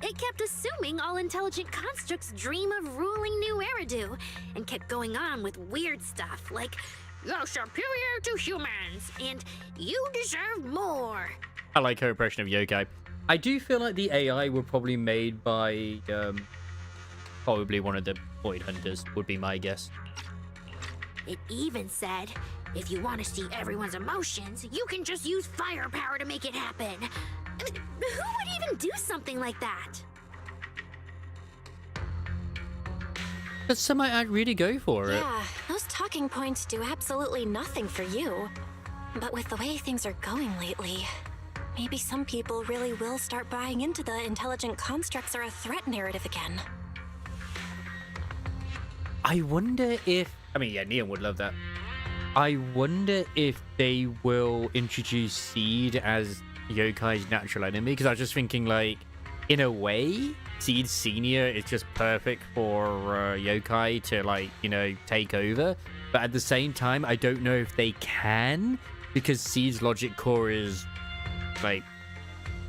Speaker 13: It kept assuming all intelligent constructs dream of ruling New Eridu, and kept going on with weird stuff like, "You're superior to humans, and you deserve more."
Speaker 3: I like her impression of Yokai. I do feel like the AI were probably made by probably one of the Void Hunters, would be my guess.
Speaker 13: It even said, if you want to see everyone's emotions, you can just use firepower to make it happen. I mean, who would even do something like that?
Speaker 3: But some might really go for it.
Speaker 6: Yeah, those talking points do absolutely nothing for you. But with the way things are going lately, maybe some people really will start buying into the intelligent constructs are a threat narrative again.
Speaker 3: I wonder if... I mean, yeah, Neon would love that. I wonder if they will introduce Seed as Yokai's natural enemy, because I was just thinking, like, in a way, Seed Senior is just perfect for Yokai to, like, you know, take over. But at the same time, I don't know if they can, because Seed's logic core is, like,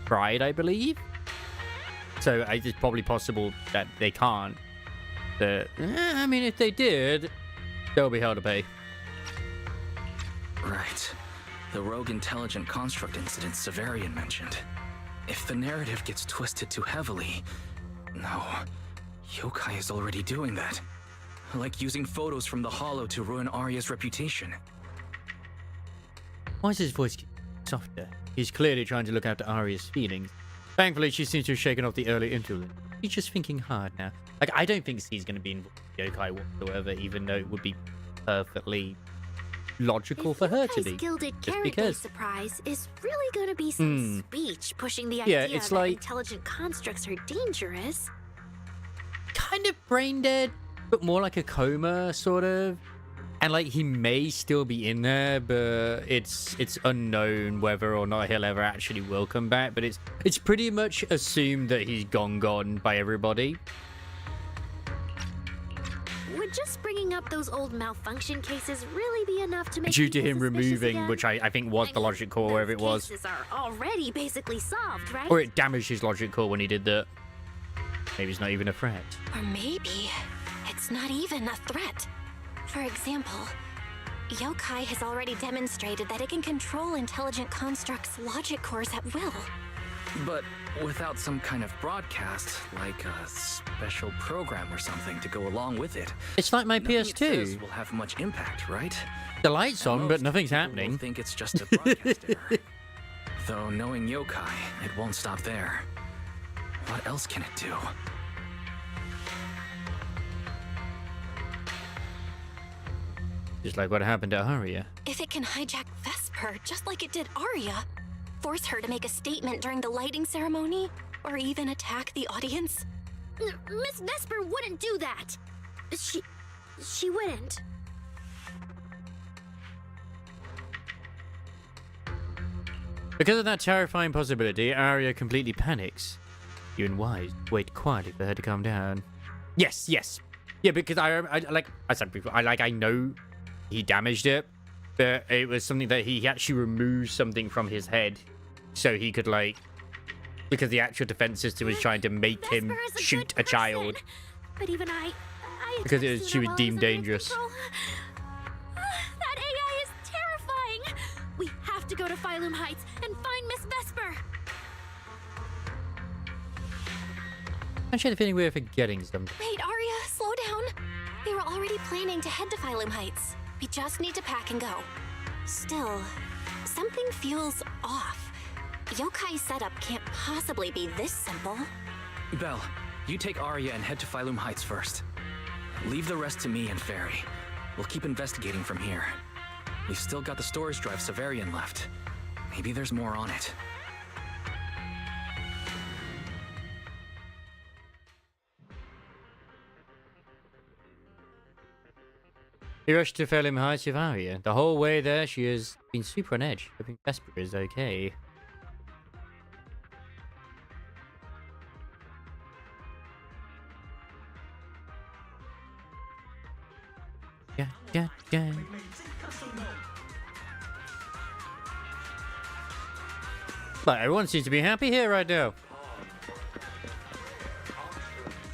Speaker 3: fried, I believe. So it's probably possible that they can't. But, I mean, if they did, they'll be hell to pay.
Speaker 8: Right. The rogue intelligent construct incident Severian mentioned. If the narrative gets twisted too heavily... No. Yokai is already doing that. Like using photos from the Hollow to ruin Arya's reputation.
Speaker 3: Why is his voice softer? He's clearly trying to look after Arya's feelings. Thankfully, she seems to have shaken off the early influence. He's just thinking hard now. Like, I don't think he's going to be involved with Yokai whatsoever, even though it would be perfectly logical for her to be.
Speaker 13: Gilded
Speaker 3: Just
Speaker 13: Carrot
Speaker 3: because.
Speaker 13: Surprise is really going to be some speech pushing the idea
Speaker 3: it's
Speaker 13: that
Speaker 3: like
Speaker 13: intelligent constructs are dangerous.
Speaker 3: kind of brain dead, but more like a coma, sort of. And like he may still be in there, but it's unknown whether or not he'll ever actually will come back. But it's pretty much assumed that he's gone by everybody.
Speaker 13: Would just bringing up those old malfunction cases really be enough to make
Speaker 3: Due to
Speaker 13: people
Speaker 3: him
Speaker 13: suspicious
Speaker 3: removing,
Speaker 13: again?
Speaker 3: which I think was the logic core, wherever it was.
Speaker 13: Cases are already basically solved, right?
Speaker 3: Or it damaged his logic core when he did that. Maybe it's not even a threat.
Speaker 6: Or maybe it's not even a threat. For example, Yokai has already demonstrated that it can control intelligent constructs' logic cores at will.
Speaker 8: But without some kind of broadcast, like a special program or something to go along with it.
Speaker 3: It's like my
Speaker 8: nothing it
Speaker 3: PS2.
Speaker 8: says will have much impact, right?
Speaker 3: The light's on, but nothing's
Speaker 8: people
Speaker 3: happening.
Speaker 8: will think it's just a broadcast error. Though knowing Yokai, it won't stop there. What else can it do?
Speaker 3: Just like what happened to Arya.
Speaker 6: If it can hijack Vesper just like it did Arya, force her to make a statement during the lighting ceremony, or even attack the audience.
Speaker 13: Miss Vesper wouldn't do that. She wouldn't.
Speaker 3: Because of that terrifying possibility, Arya completely panics. You and Wise wait quietly for her to calm down. Yes. Yeah, because I like I said before, I know he damaged it, but it was something that he actually removed something from his head so he could like, because the actual defense system was trying to make him shoot a child.
Speaker 13: But even
Speaker 3: Because she was deemed dangerous.
Speaker 13: That AI is terrifying. We have to go to Phylum Heights and find Miss Vesper.
Speaker 3: I had a feeling we were forgetting something.
Speaker 6: Wait, Arya, slow down. We were already planning to head to Phylum Heights. We just need to pack and go. Still, something feels off. Yokai's setup can't possibly be this simple.
Speaker 8: Belle, you take Arya and head to Phylum Heights first. Leave the rest to me and Fairy. We'll keep investigating from here. We've still got the storage drive Severian left. Maybe there's more on it.
Speaker 3: He rushed to Phylum Heights with Arya. The whole way there, she has been super on edge, hoping Vesper is okay. Yeah. But everyone seems to be happy here right now.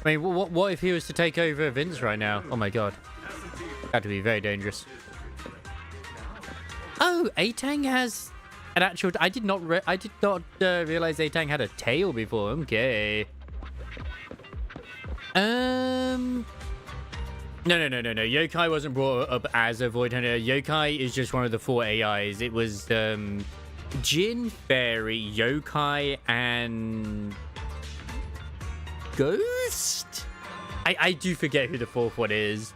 Speaker 3: I mean, what if he was to take over Vince right now? Oh my god. That would be very dangerous. Oh, Atang has an actual... I did not realize Atang had a tail before. Okay. No. Yokai wasn't brought up as a Void Hunter. Yokai is just one of the 4 AIs. It was Jin, Fairy, Yokai, and Ghost? I do forget who the 4th one is.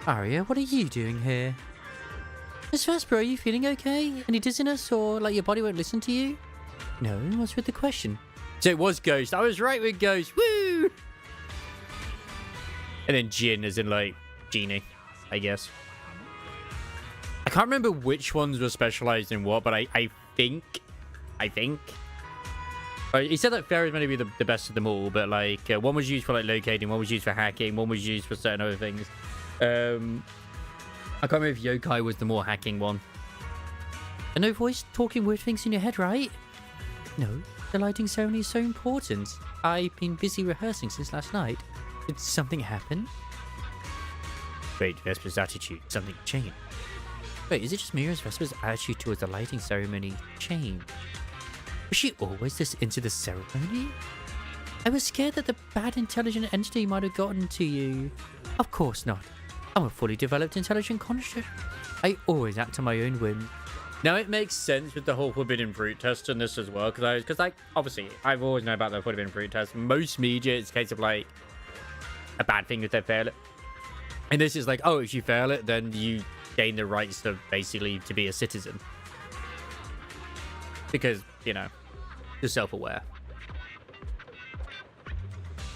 Speaker 3: Arya, what are you doing here? Miss Vesper, are you feeling okay? Any dizziness or like your body won't listen to you? No, what's with the question? So it was Ghost. I was right with Ghost. Woo! And then Jin as in like Genie, I guess. I can't remember which ones were specialized in what, but I think. He said that Fairy's going to be the best of them all, but like one was used for like locating, one was used for hacking, one was used for certain other things. I can't remember if Yokai was the more hacking one. And no voice talking weird things in your head, right? No, the lighting ceremony is so important. I've been busy rehearsing since last night. Did something happen? Wait, Vesper's attitude. Something changed. Wait, is it just me or has Vesper's attitude towards the lighting ceremony changed? Was she always this into the ceremony? I was scared that the bad intelligent entity might have gotten to you. Of course not. I'm a fully developed intelligent construct. I always act on my own whim. Now it makes sense with the whole forbidden fruit test in this as well, because like obviously I've always known about the forbidden fruit test. Most media, it's a case of like a bad thing if they fail it, and this is like, oh, if you fail it, then you gain the rights to basically to be a citizen, because you know you're self-aware.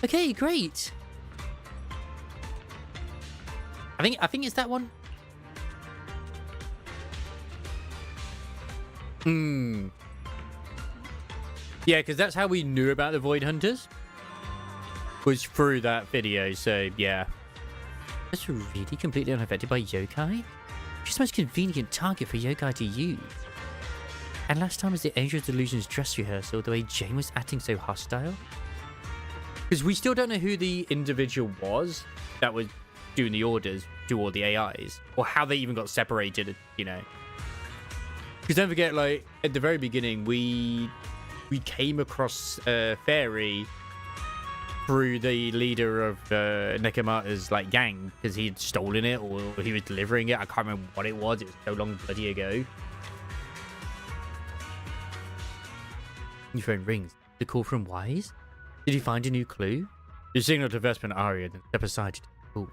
Speaker 3: Okay, great. I think it's that one. Yeah, because that's how we knew about the Void Hunters. Was through that video, so yeah. That's really completely unaffected by Yokai? She's the most convenient target for Yokai to use. And last time was the Angel of Delusion's dress rehearsal, the way Jane was acting so hostile. Because we still don't know who the individual was that was doing the orders to all the AIs. Or how they even got separated, you know. Because don't forget, like, at the very beginning, we came across Fairy through the leader of Nekomata's, like, gang. Because he had stolen it or he was delivering it. I can't remember what it was. It was so long bloody ago. Your phone rings. The call from Wise? Did you find a new clue? You signal to Vesper and Arya, then step aside to call.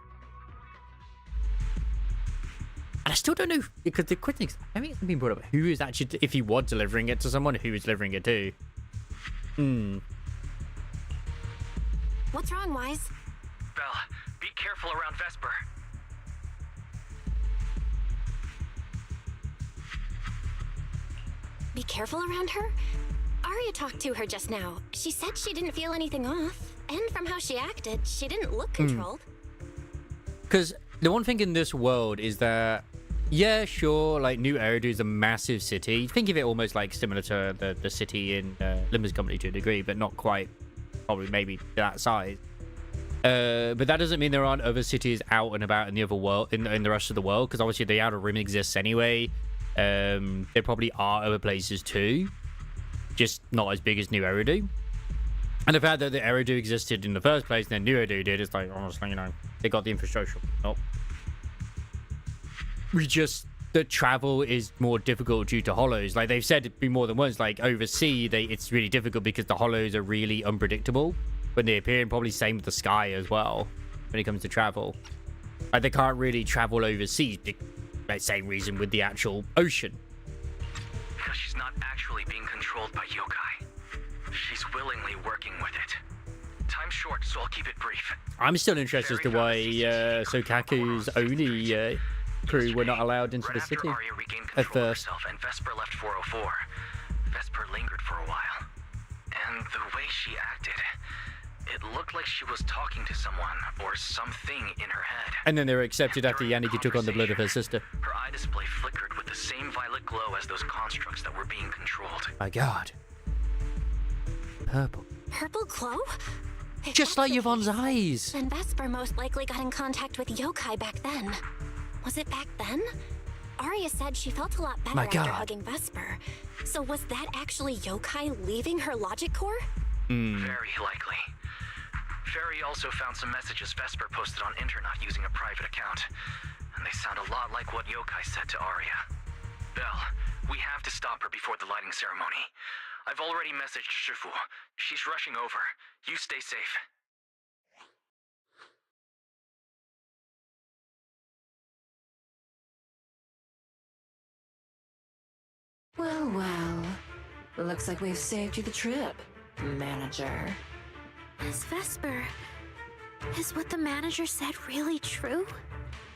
Speaker 3: And I still don't know, because the question is, I think it's been brought up, who is actually, if he was delivering it to someone, who is delivering it to?
Speaker 6: What's wrong, Wise?
Speaker 8: Belle, be careful around Vesper.
Speaker 6: Be careful around her? Arya talked to her just now. She said she didn't feel anything off. And from how she acted, she didn't look controlled.
Speaker 3: Because the one thing in this world is that Yeah, sure. Like, New Eridu is a massive city. Think of it almost like similar to the city in Limber's Company to a degree, but not quite, probably maybe that size. But that doesn't mean there aren't other cities out and about in the other world, in the rest of the world, because obviously the Outer Rim exists anyway. There probably are other places too, just not as big as New Eridu. And the fact that the Eridu existed in the first place and then New Eridu did, it's like, honestly, you know, they got the infrastructure. Nope. The travel is more difficult due to hollows. Like they've said it more than once, like overseas, it's really difficult because the hollows are really unpredictable when they appear, and probably same with the sky as well when it comes to travel. Like they can't really travel overseas, that same reason with the actual ocean.
Speaker 8: Because she's not actually being controlled by yokai. She's willingly working with it. Time's short, so I'll keep it brief.
Speaker 3: I'm still interested as to why Sokaku's Oni crew were not allowed into the city at first.
Speaker 8: And Vesper left 404. Vesper lingered for a while. And the way she acted, it looked like she was talking to someone or something in her head.
Speaker 3: And then they were accepted after Yaniki took on the blood of her sister.
Speaker 8: Her eye display flickered with the same violet glow as those constructs that were being controlled.
Speaker 3: My god. Purple.
Speaker 6: Purple glow?
Speaker 3: Just like Yvonne's eyes.
Speaker 6: Then Vesper most likely got in contact with yokai back then. Was it back then? Arya said she felt a lot better after hugging Vesper. So was that actually yokai leaving her logic core?
Speaker 8: Very likely. Fairy also found some messages Vesper posted on Internet using a private account. And they sound a lot like what yokai said to Arya. Belle, we have to stop her before the lighting ceremony. I've already messaged Shifu. She's rushing over. You stay safe.
Speaker 11: Well, well. Looks like we've saved you the trip, manager.
Speaker 13: Miss Vesper, is what the manager said really true?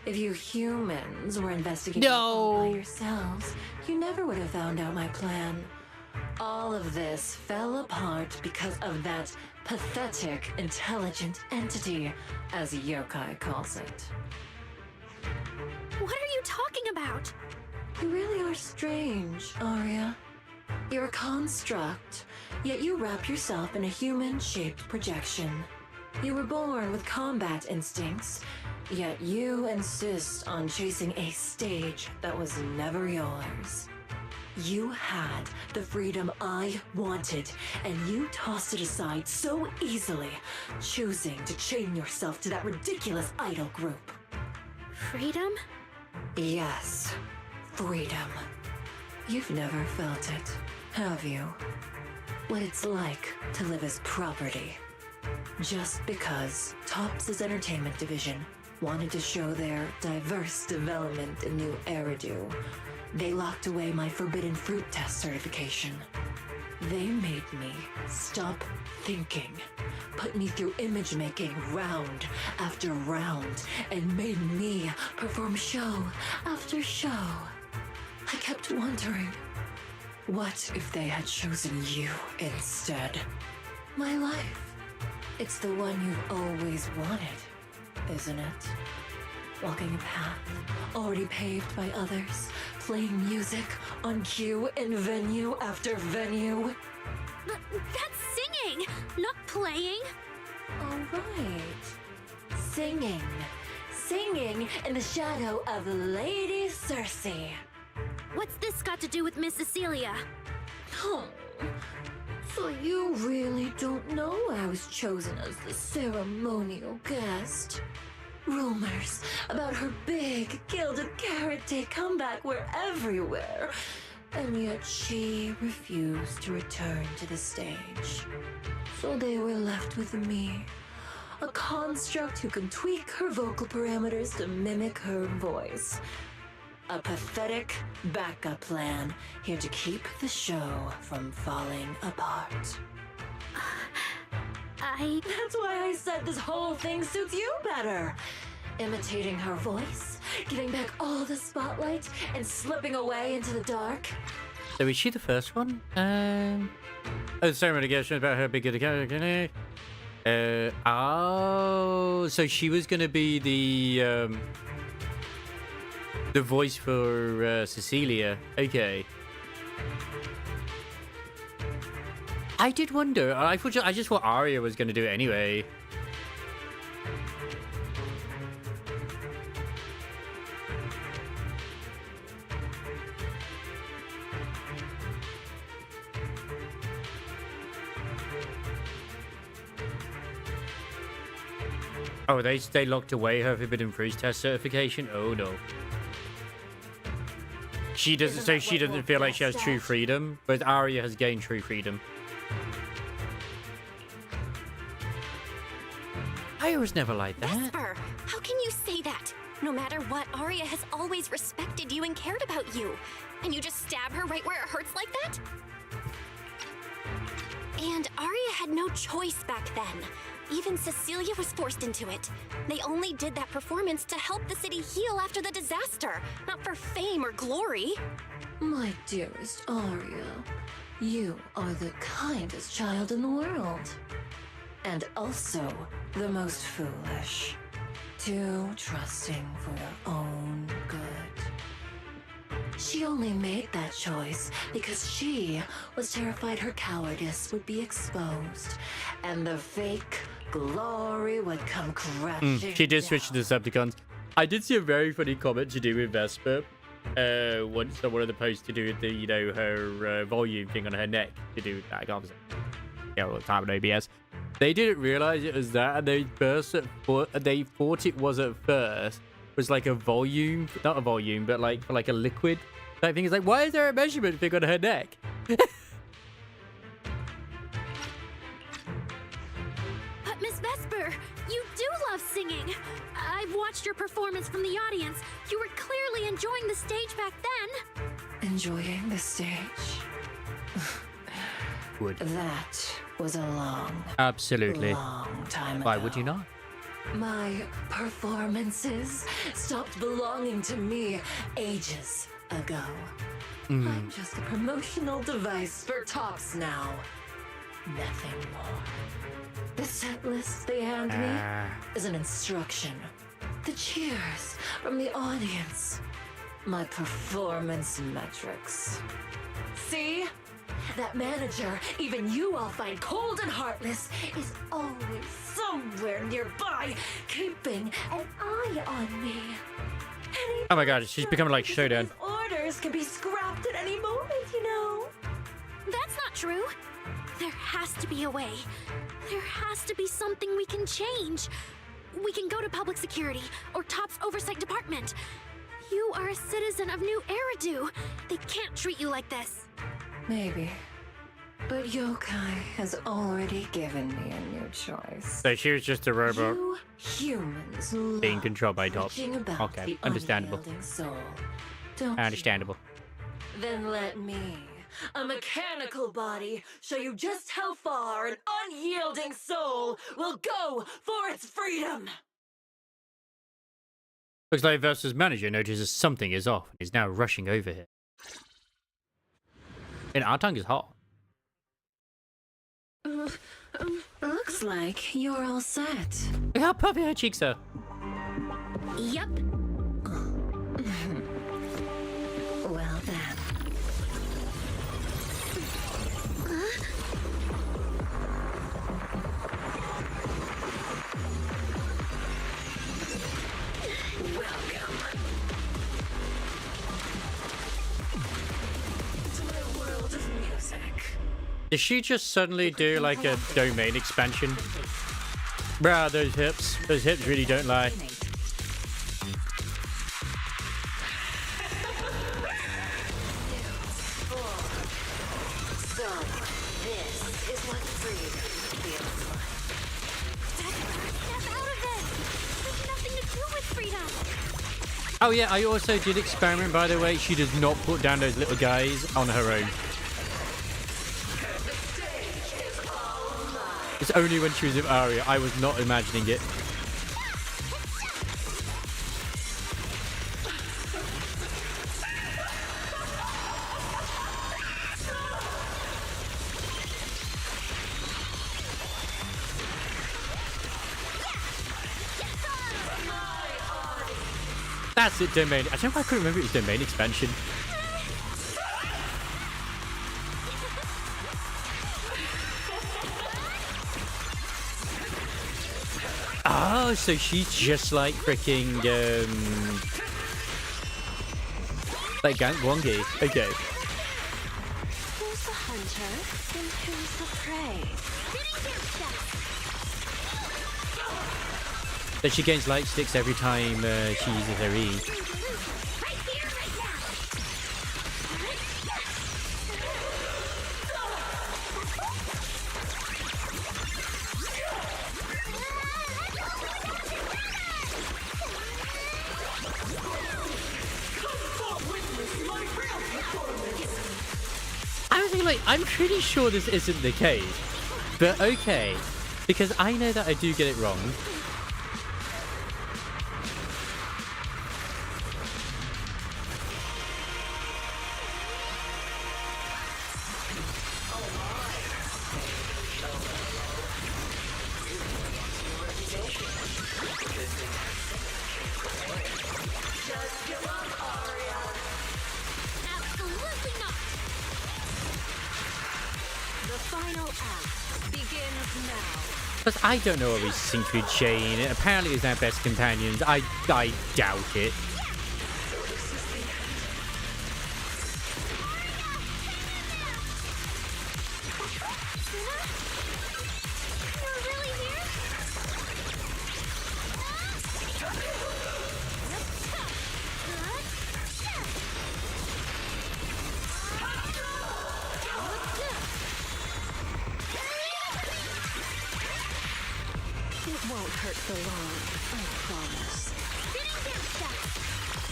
Speaker 11: If you humans were investigating all by yourselves, you never would have found out my plan. All of this fell apart because of that pathetic, intelligent entity, as yokai calls it.
Speaker 13: What are you talking about?
Speaker 11: You really are strange, Arya. You're a construct, yet you wrap yourself in a human-shaped projection. You were born with combat instincts, yet you insist on chasing a stage that was never yours. You had the freedom I wanted, and you tossed it aside so easily, choosing to chain yourself to that ridiculous idol group.
Speaker 13: Freedom?
Speaker 11: Yes, freedom. You've never felt it, have you? What it's like to live as property. Just because Topps' entertainment division wanted to show their diverse development in New Eridu, they locked away my Forbidden Fruit Test certification. They made me stop thinking, put me through image making round after round, and made me perform show after show. I kept wondering, what if they had chosen you instead? My life. It's the one you've always wanted, isn't it? Walking a path already paved by others, playing music on cue in venue after venue.
Speaker 13: That's singing, not playing.
Speaker 11: All right. Singing. Singing in the shadow of Lady Cersei.
Speaker 13: What's this got to do with Miss Cecilia?
Speaker 11: Oh, so you really don't know I was chosen as the ceremonial guest? Rumors about her big gilded carrot day comeback were everywhere, and yet she refused to return to the stage. So they were left with me, a construct who can tweak her vocal parameters to mimic her voice. A pathetic backup plan here to keep the show from falling apart. That's why I said this whole thing suits you better. Imitating her voice, getting back all the spotlight, and slipping away into the dark.
Speaker 3: So is she the first one? The ceremony question about her big character. Oh, so she was gonna be the The voice for Cecilia. Okay. I did wonder. I just thought Arya was going to do it anyway. Oh, they locked away her Forbidden Fruits test certification? Oh no. She doesn't feel like she has true freedom, but Arya has gained true freedom. I was never like that.
Speaker 6: Vesper, how can you say that? No matter what, Arya has always respected you and cared about you. And you just stab her right where it hurts like that? And Arya had no choice back then. Even Cecilia was forced into it. They only did that performance to help the city heal after the disaster, not for fame or glory.
Speaker 11: My dearest Arya, you are the kindest child in the world. And also the most foolish. Too trusting for your own good. She only made that choice because she was terrified her cowardice would be exposed and the fake glory would come crashing
Speaker 3: She did switch to the Decepticons. I did see a very funny comment to do with Vesper. Once on one of the posts to do with the, you know, her volume thing on her neck to do with that. I can't say. Yeah, all the time in OBS. They didn't realize it was that, and they thought it was at first was like a volume, not a volume, but like for like a liquid type thing. It's like, why is there a measurement thing on her neck?
Speaker 13: But Miss Vesper, you do love singing. I've watched your performance from the audience. You were clearly enjoying the stage back then.
Speaker 11: Enjoying the stage?
Speaker 3: Would.
Speaker 11: That was a long,
Speaker 3: Absolutely.
Speaker 11: long time ago.
Speaker 3: Why would you not?
Speaker 11: My performances stopped belonging to me ages ago. I'm just a promotional device for tops now. Nothing more. The set list they hand me is an instruction. The cheers from the audience. My performance metrics. See? That manager, even you all find cold and heartless, is always somewhere nearby, keeping an eye on me.
Speaker 3: Oh my god, she's becoming like Showdown.
Speaker 11: Orders can be scrapped at any moment, you know.
Speaker 13: That's not true. There has to be a way. There has to be something we can change. We can go to public security or Top's oversight department. You are a citizen of New Eridu. They can't treat you like this.
Speaker 11: Maybe. But Yokai has already given me a new choice.
Speaker 3: So she was just a robot
Speaker 11: You humans
Speaker 3: being
Speaker 11: love
Speaker 3: controlled by Top.
Speaker 11: bitching about
Speaker 3: Okay,
Speaker 11: the
Speaker 3: understandable.
Speaker 11: unyielding soul. Don't you?
Speaker 3: Understandable.
Speaker 11: Then let me, a mechanical body, show you just how far an unyielding soul will go for its freedom.
Speaker 3: Looks like Versus manager notices something is off and is now rushing over here. And our tongue is hot.
Speaker 11: Looks like you're all set.
Speaker 3: Look how puffy her cheeks are.
Speaker 13: Yup.
Speaker 11: Well then. Welcome to my world of music.
Speaker 3: Did she just suddenly do like a domain expansion? Bruh, those hips. Those hips really don't lie.
Speaker 11: So, this is what freedom feels like.
Speaker 13: Step out of it. There's nothing to do with freedom.
Speaker 3: Oh yeah, I also did experiment, by the way. She does not put down those little guys on her own. It's only when she was with Arya. I was not imagining it. That's it, domain. I don't know why I couldn't remember it was domain expansion. Oh, so she's just like freaking, like Gang Wongi. Okay.
Speaker 12: Who's the hunter and who's the prey?
Speaker 3: So she gains light sticks every time she uses her E. I'm pretty sure this isn't the case, but okay, because I know that I do get it wrong. Because I don't know what we sync with Jane. Apparently it's our best companions. I doubt it.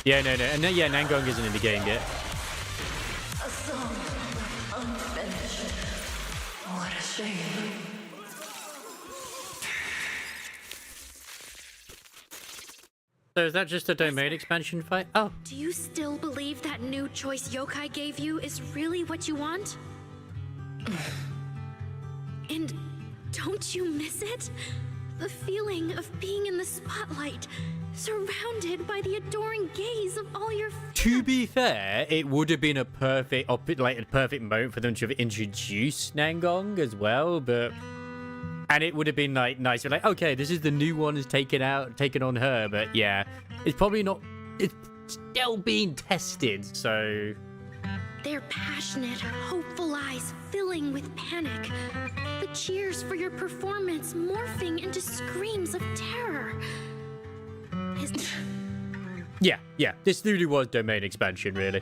Speaker 3: Yeah, no. And yeah, Nangong isn't in the game yet.
Speaker 11: A song unfinished. What a shame.
Speaker 3: So is that just a domain expansion fight? Oh.
Speaker 13: Do you still believe that new choice Yokai gave you is really what you want? And don't you miss it? The feeling of being in the spotlight, surrounded by the adoring gaze of all your fans.
Speaker 3: To be fair, it would have been a perfect moment for them to have introduced Nangong as well, and it would have been like nice. Like, okay, this is the new one is taken on her, but yeah, it's probably not. It's still being tested, so.
Speaker 13: Their passionate, hopeful eyes filling with panic. The cheers for your performance morphing into screams of terror.
Speaker 3: Yeah. This really was domain expansion, really.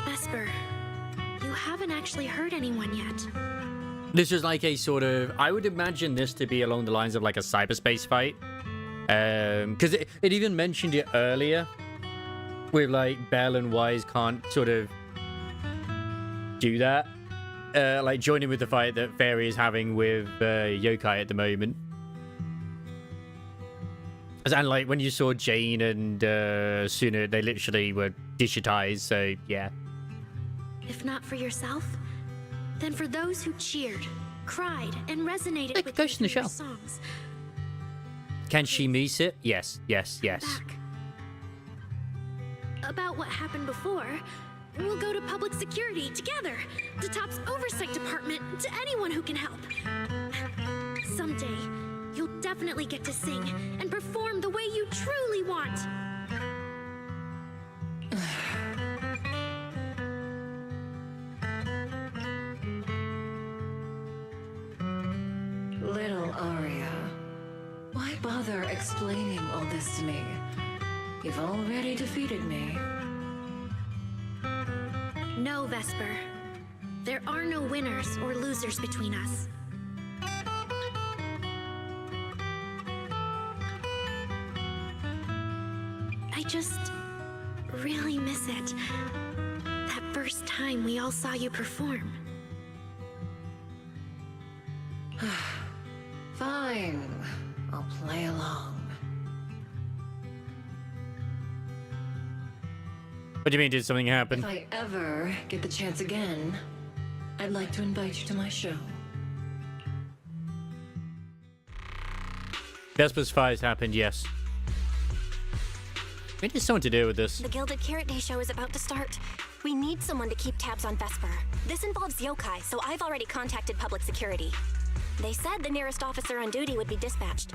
Speaker 13: Vesper, you haven't actually hurt anyone yet.
Speaker 3: This is like a sort of. I would imagine this to be along the lines of like a cyberspace fight. Because it even mentioned it earlier. With like Belle and Wise can't sort of do that. Like joining with the fight that Fairy is having with Yokai at the moment. And like when you saw Jane and Suna, they literally were digitized, so yeah.
Speaker 13: If not for yourself, then for those who cheered, cried, and resonated with
Speaker 3: Ghost in the
Speaker 13: your
Speaker 3: Shell.
Speaker 13: songs.
Speaker 3: Can she miss it? Yes.
Speaker 13: Back. About what happened before, we'll go to public security together, to Top's oversight department, to anyone who can help. Someday, you'll definitely get to sing and perform the way you truly want.
Speaker 11: Little Aria, why bother explaining all this to me? You've already defeated me.
Speaker 13: No, Vesper. There are no winners or losers between us. I just really miss it. That first time we all saw you perform.
Speaker 11: Fine. I'll play along.
Speaker 3: What do you mean, did something happen?
Speaker 11: If I ever get the chance again, I'd like to invite you to my show.
Speaker 3: Vesper's fires happened, yes. We need someone to deal with this.
Speaker 6: The Gilded Carrot Day show is about to start. We need someone to keep tabs on Vesper. This involves yokai, so I've already contacted public security. They said the nearest officer on duty would be dispatched.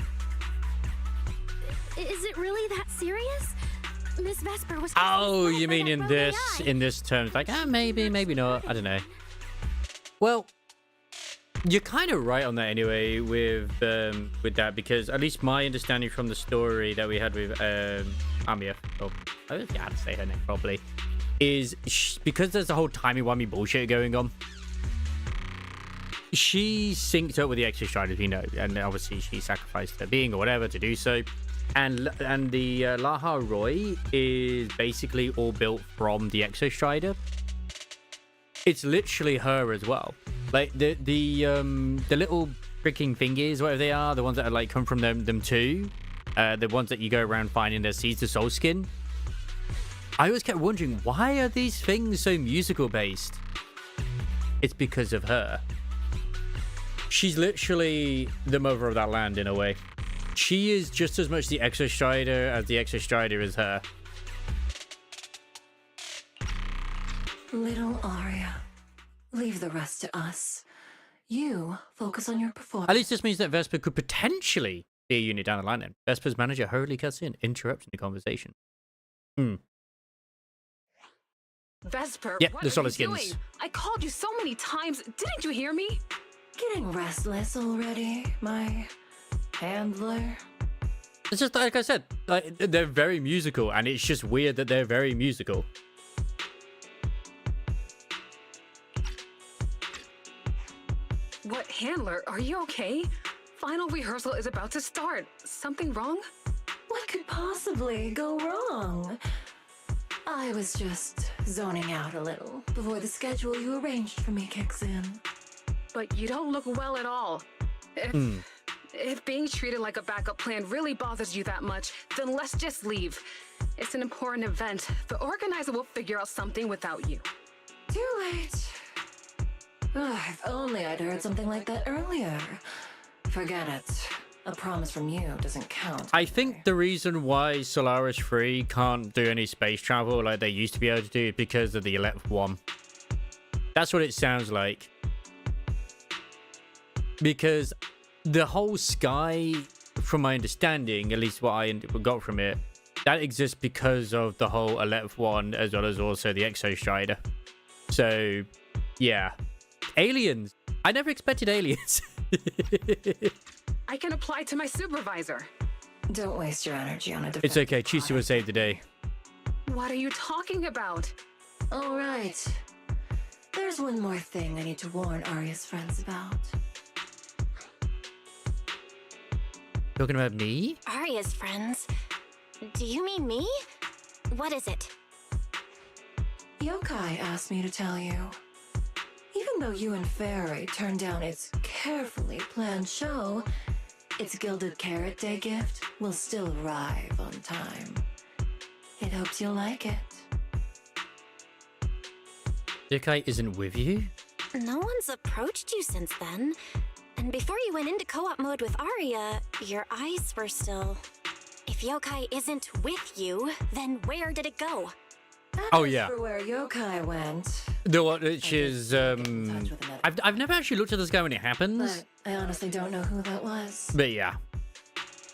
Speaker 13: Is it really that serious? Miss Vesper was.
Speaker 3: Oh, you mean in this terms? Like, maybe not. I don't know. Well, you're kind of right on that anyway with that, because at least my understanding from the story that we had with Amia, I don't think I had to say her name properly, is because there's a whole timey-wimey bullshit going on. She synced up with the Exo Striders, we know, and obviously she sacrificed her being or whatever to do so. And the Laha Roy is basically all built from the Exo Strider. It's literally her as well. Like the little freaking thingies, whatever they are, the ones that are like come from them too, the ones that you go around finding their seeds of soul skin. I always kept wondering, why are these things so musical based? It's because of her. She's literally the mother of that land in a way. She is just as much the Exo Strider as the Exo Strider is her.
Speaker 11: Little Arya, leave the rest to us. You focus on your performance.
Speaker 3: At least this means that Vesper could potentially be a unit down the line then. Vesper's manager hurriedly cuts in, interrupting the conversation.
Speaker 17: Vesper,
Speaker 3: yeah,
Speaker 17: what
Speaker 3: the
Speaker 17: are
Speaker 3: solid
Speaker 17: you
Speaker 3: skins.
Speaker 17: doing? I called you so many times. Didn't you hear me?
Speaker 11: Getting restless already, my handler.
Speaker 3: It's just like I said, like, they're very musical, and it's just weird that they're very musical.
Speaker 17: What, handler? Are you okay? Final rehearsal is about to start. Something wrong?
Speaker 11: What could possibly go wrong? I was just zoning out a little before the schedule you arranged for me kicks in.
Speaker 17: But you don't look well at all. If being treated like a backup plan really bothers you that much, then let's just leave. It's an important event. The organizer will figure out something without you.
Speaker 11: Too late. If only I'd heard something like that earlier. Forget it. A promise from you doesn't count.
Speaker 3: I think the reason why Solaris 3 can't do any space travel like they used to be able to do is because of the 11th one. That's what it sounds like. Because the whole sky, from my understanding, at least what I got from it, that exists because of the whole 11th one, as well as also the Exo Strider. So, yeah. Aliens. I never expected aliens.
Speaker 17: I can apply to my supervisor.
Speaker 11: Don't waste your energy on a
Speaker 3: It's okay. Chisi will save the day.
Speaker 17: What are you talking about?
Speaker 11: All right. There's one more thing I need to warn Arya's friends about.
Speaker 3: Talking about me?
Speaker 6: Arya's friends? Do you mean me? What is it?
Speaker 11: Yokai asked me to tell you. Even though you and Fairy turned down its carefully planned show, its Gilded Carrot Day gift will still arrive on time. It hopes you'll like it.
Speaker 3: Yokai isn't with you?
Speaker 6: No one's approached you since then. And before you went into co-op mode with Arya, your eyes were still... If Yokai isn't with you, then where did it go?
Speaker 3: Oh, yeah.
Speaker 11: For where Yokai went.
Speaker 3: The one which is, I've never actually looked at this guy when it happens.
Speaker 11: But I honestly don't know who that was.
Speaker 3: But yeah.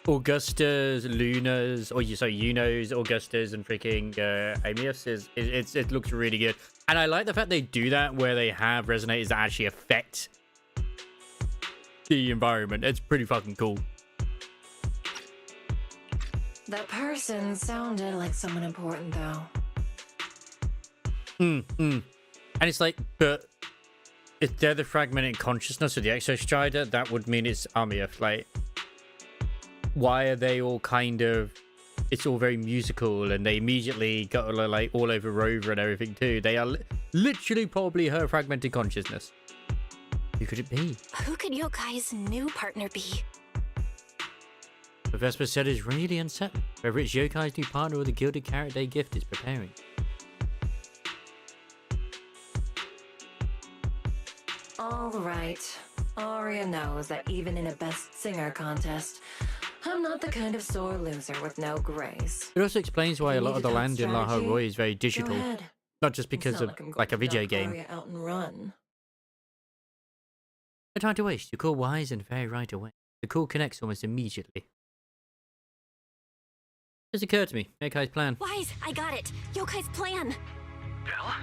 Speaker 3: Augustus, Luna's, or Yuno's, Augustus, and freaking Amius it looks really good. And I like the fact they do that where they have resonators that actually affect the environment. It's pretty fucking cool.
Speaker 11: That person sounded like someone important, though.
Speaker 3: And it's like, but if they're the fragmented consciousness of the Exo Strider, that would mean it's Amieth. Like, why are they all kind of... It's all very musical, and they immediately got like all over Rover and everything too. They are literally probably her fragmented consciousness. Who could it be?
Speaker 6: Who could Yokai's new partner be?
Speaker 3: But Vesper said is really unsettling. Whether it's Yokai's new partner or the Gilded Carrot Day gift is preparing.
Speaker 11: All right. Arya knows that even in a best singer contest, I'm not the kind of sore loser with no grace.
Speaker 3: It also explains why a lot of the land in Ahoy is very digital.
Speaker 11: Go ahead.
Speaker 3: Not just because of, like, a video game.
Speaker 11: Arya out and run.
Speaker 3: No time to waste. You call Wise and Faye right away. The call connects almost immediately. Just occurred to me. Yokai's plan.
Speaker 6: Wise, I got it. Yokai's plan.
Speaker 8: Belle?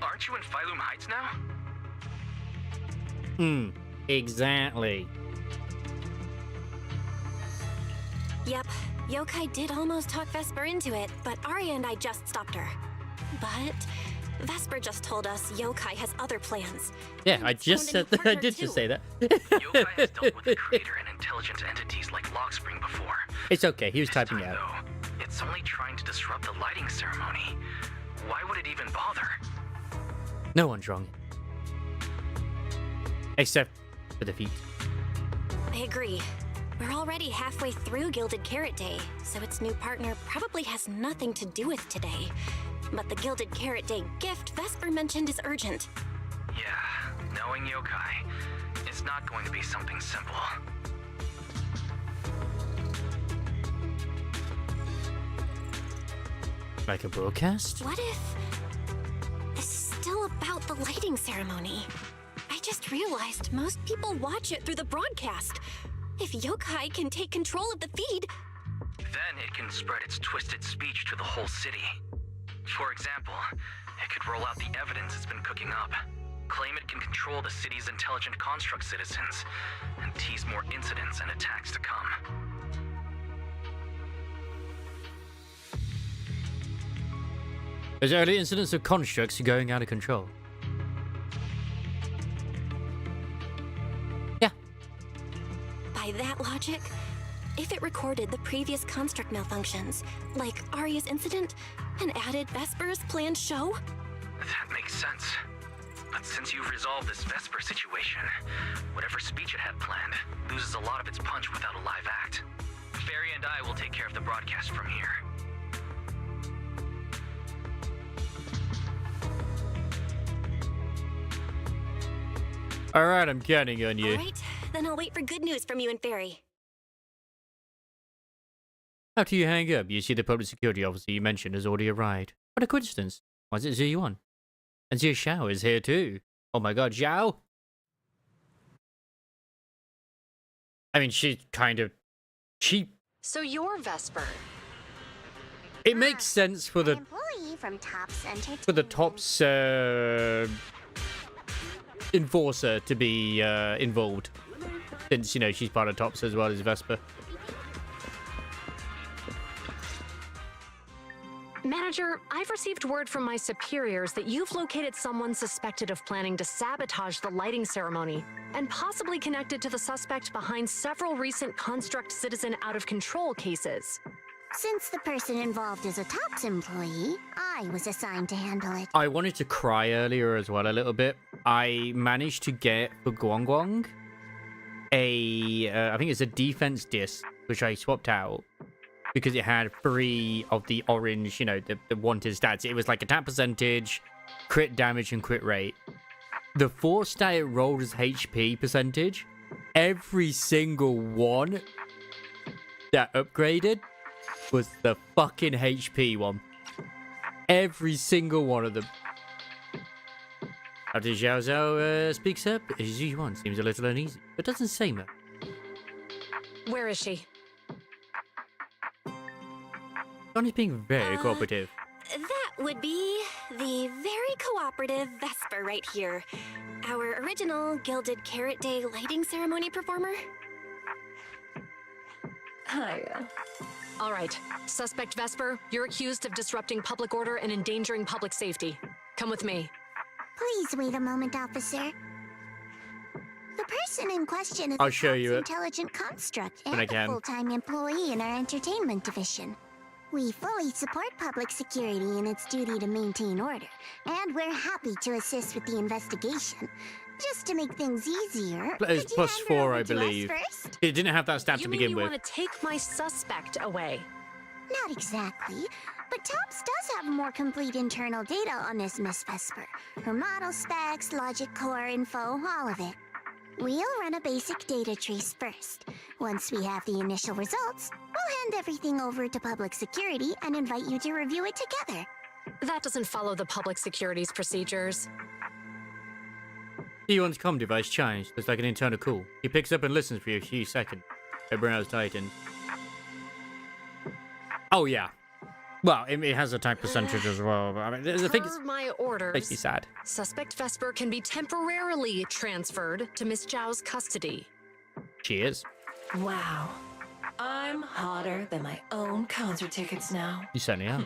Speaker 8: Aren't you in Phylum Heights now?
Speaker 3: Exactly.
Speaker 6: Yep, Yokai did almost talk Vesper into it, but Arya and I just stopped her. But Vesper just told us Yokai has other plans.
Speaker 3: Yeah, I just said that. I did just say that.
Speaker 8: Yokai has dealt with the creator and intelligent entities like Lockspring before.
Speaker 3: It's okay. He was typing it out.
Speaker 8: Though, it's only trying to disrupt the lighting ceremony. Why would it even bother?
Speaker 3: No one's wrong. Except for the feet.
Speaker 6: I agree. We're already halfway through Gilded Carrot Day, so its new partner probably has nothing to do with today. But the Gilded Carrot Day gift Vesper mentioned is urgent.
Speaker 8: Yeah, knowing Yokai, it's not going to be something simple.
Speaker 3: Like a broadcast?
Speaker 6: What if this is still about the lighting ceremony? I just realized most people watch it through the broadcast. If Yokai can take control of the feed,
Speaker 8: then it can spread its twisted speech to the whole city. For example, it could roll out the evidence it's been cooking up, claim it can control the city's intelligent construct citizens, and tease more incidents and attacks to come.
Speaker 3: There's early incidents of constructs going out of control. Yeah.
Speaker 6: by that logic, if it recorded the previous construct malfunctions, like Arya's incident, and added Vesper's planned show?
Speaker 8: That makes sense. But since you've resolved this Vesper situation, whatever speech it had planned loses a lot of its punch without a live act. Fairy and I will take care of the broadcast from here.
Speaker 3: Alright, I'm counting on you.
Speaker 6: Alright, then I'll wait for good news from you and Fairy.
Speaker 3: After you hang up, you see the public security officer you mentioned has already arrived. What a coincidence. Why does it see you on? And Zia Xiao is here too. Oh my god, Xiao! I mean, she's kind of cheap.
Speaker 10: So you're Vesper.
Speaker 3: It makes sense for the
Speaker 5: Employee from Topps Entertainment.
Speaker 3: for the Topps enforcer to be involved, since you know she's part of Topps as well as Vesper.
Speaker 10: Manager, I've received word from my superiors that you've located someone suspected of planning to sabotage the lighting ceremony, and possibly connected to the suspect behind several recent Construct Citizen out-of-control cases.
Speaker 5: Since the person involved is a Topps employee, I was assigned to handle it.
Speaker 3: I wanted to cry earlier as well a little bit. I managed to get for Guangguang I think it's a defense disc, which I swapped out because it had 3 of the orange, you know, the wanted stats. It was like attack percentage, crit damage, and crit rate. The 4 stat it rolled as HP percentage. Every single one that upgraded was the fucking HP one. Every single one of them. After Xiao Zhao speaks up, as usual, seems a little uneasy, but doesn't say much.
Speaker 10: Where is she?
Speaker 3: John is being very cooperative.
Speaker 6: That would be the very cooperative Vesper right here. Our original Gilded Carrot Day lighting ceremony performer.
Speaker 11: Hiya.
Speaker 10: All right, suspect Vesper, you're accused of disrupting public order and endangering public safety. Come with me.
Speaker 5: Please wait a moment, officer. The person in question is
Speaker 3: I'll
Speaker 5: a
Speaker 3: show you
Speaker 5: Topps
Speaker 3: it
Speaker 5: intelligent construct
Speaker 3: when I
Speaker 5: and a
Speaker 3: can.
Speaker 5: full-time employee in our entertainment division. We fully support public security in its duty to maintain order, and we're happy to assist with the investigation. Just to make things easier,
Speaker 3: It's
Speaker 5: could you
Speaker 3: plus
Speaker 5: hand her
Speaker 3: 4,
Speaker 5: over
Speaker 3: I
Speaker 5: to us
Speaker 3: believe.
Speaker 5: first?
Speaker 3: It didn't have that stat
Speaker 10: You
Speaker 3: to
Speaker 10: mean
Speaker 3: begin
Speaker 10: you
Speaker 3: with.
Speaker 10: want to take my suspect away?
Speaker 5: Not exactly, but Topps does have more complete internal data on this Miss Vesper. Her model specs, logic core info, all of it. We'll run a basic data trace first. Once we have the initial results, we'll hand everything over to public security and invite you to review it together.
Speaker 10: That doesn't follow the public security's procedures.
Speaker 3: C1's comm device chimes. Looks like an internal call. He picks up and listens for a few seconds. Her brows tighten. Oh, yeah. Well, it has a type percentage as well. But I mean, the thing is,
Speaker 10: Per my orders,
Speaker 3: makes me sad.
Speaker 10: Suspect Vesper can be temporarily transferred to Miss Zhao's custody.
Speaker 3: She is.
Speaker 11: Wow. I'm hotter than my own concert tickets now.
Speaker 3: You certainly are.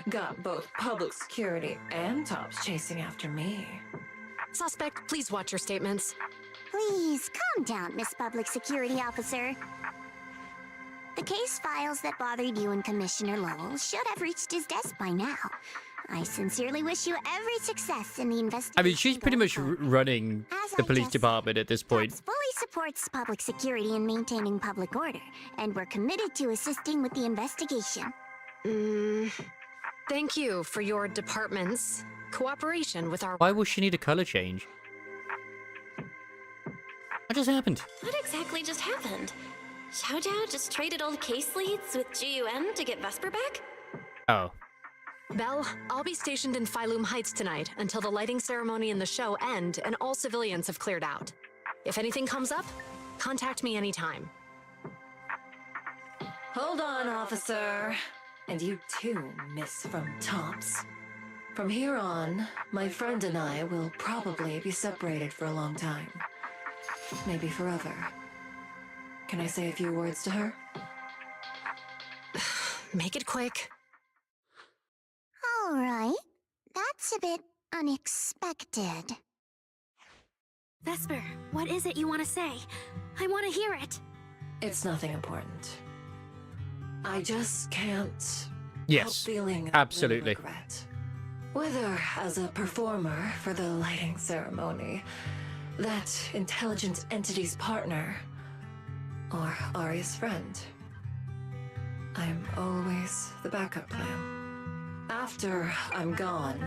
Speaker 11: Got both public security and tops chasing after me.
Speaker 10: Suspect, please watch your statements.
Speaker 5: Please calm down, Miss Public Security Officer. The case files that bothered you and Commissioner Lowell should have reached his desk by now. I sincerely wish you every success in the investigation.
Speaker 3: I mean, she's pretty much running the police department at this point.
Speaker 5: Fully supports public security in maintaining public order, and we're committed to assisting with the investigation.
Speaker 10: Thank you for your department's cooperation with our...
Speaker 3: Why will she need a color change? What just happened?
Speaker 6: What exactly just happened? Xiao Zhao just traded old case leads with GUN to get Vesper back?
Speaker 3: Oh.
Speaker 10: Belle, I'll be stationed in Phylum Heights tonight until the lighting ceremony and the show end and all civilians have cleared out. If anything comes up, contact me anytime.
Speaker 11: Hold on, officer. And you too, Miss from Tops. From here on, my friend and I will probably be separated for a long time. Maybe forever. Can I say a few words to her?
Speaker 10: Make it quick.
Speaker 5: All right. That's a bit unexpected.
Speaker 13: Vesper, what is it you want to say? I want to hear it.
Speaker 11: It's nothing important. I just can't
Speaker 3: Yes,
Speaker 11: help feeling
Speaker 3: absolutely.
Speaker 11: regret. Whether as a performer for the lighting ceremony, that intelligent entity's partner, or Aria's friend, I'm always the backup plan. After I'm gone,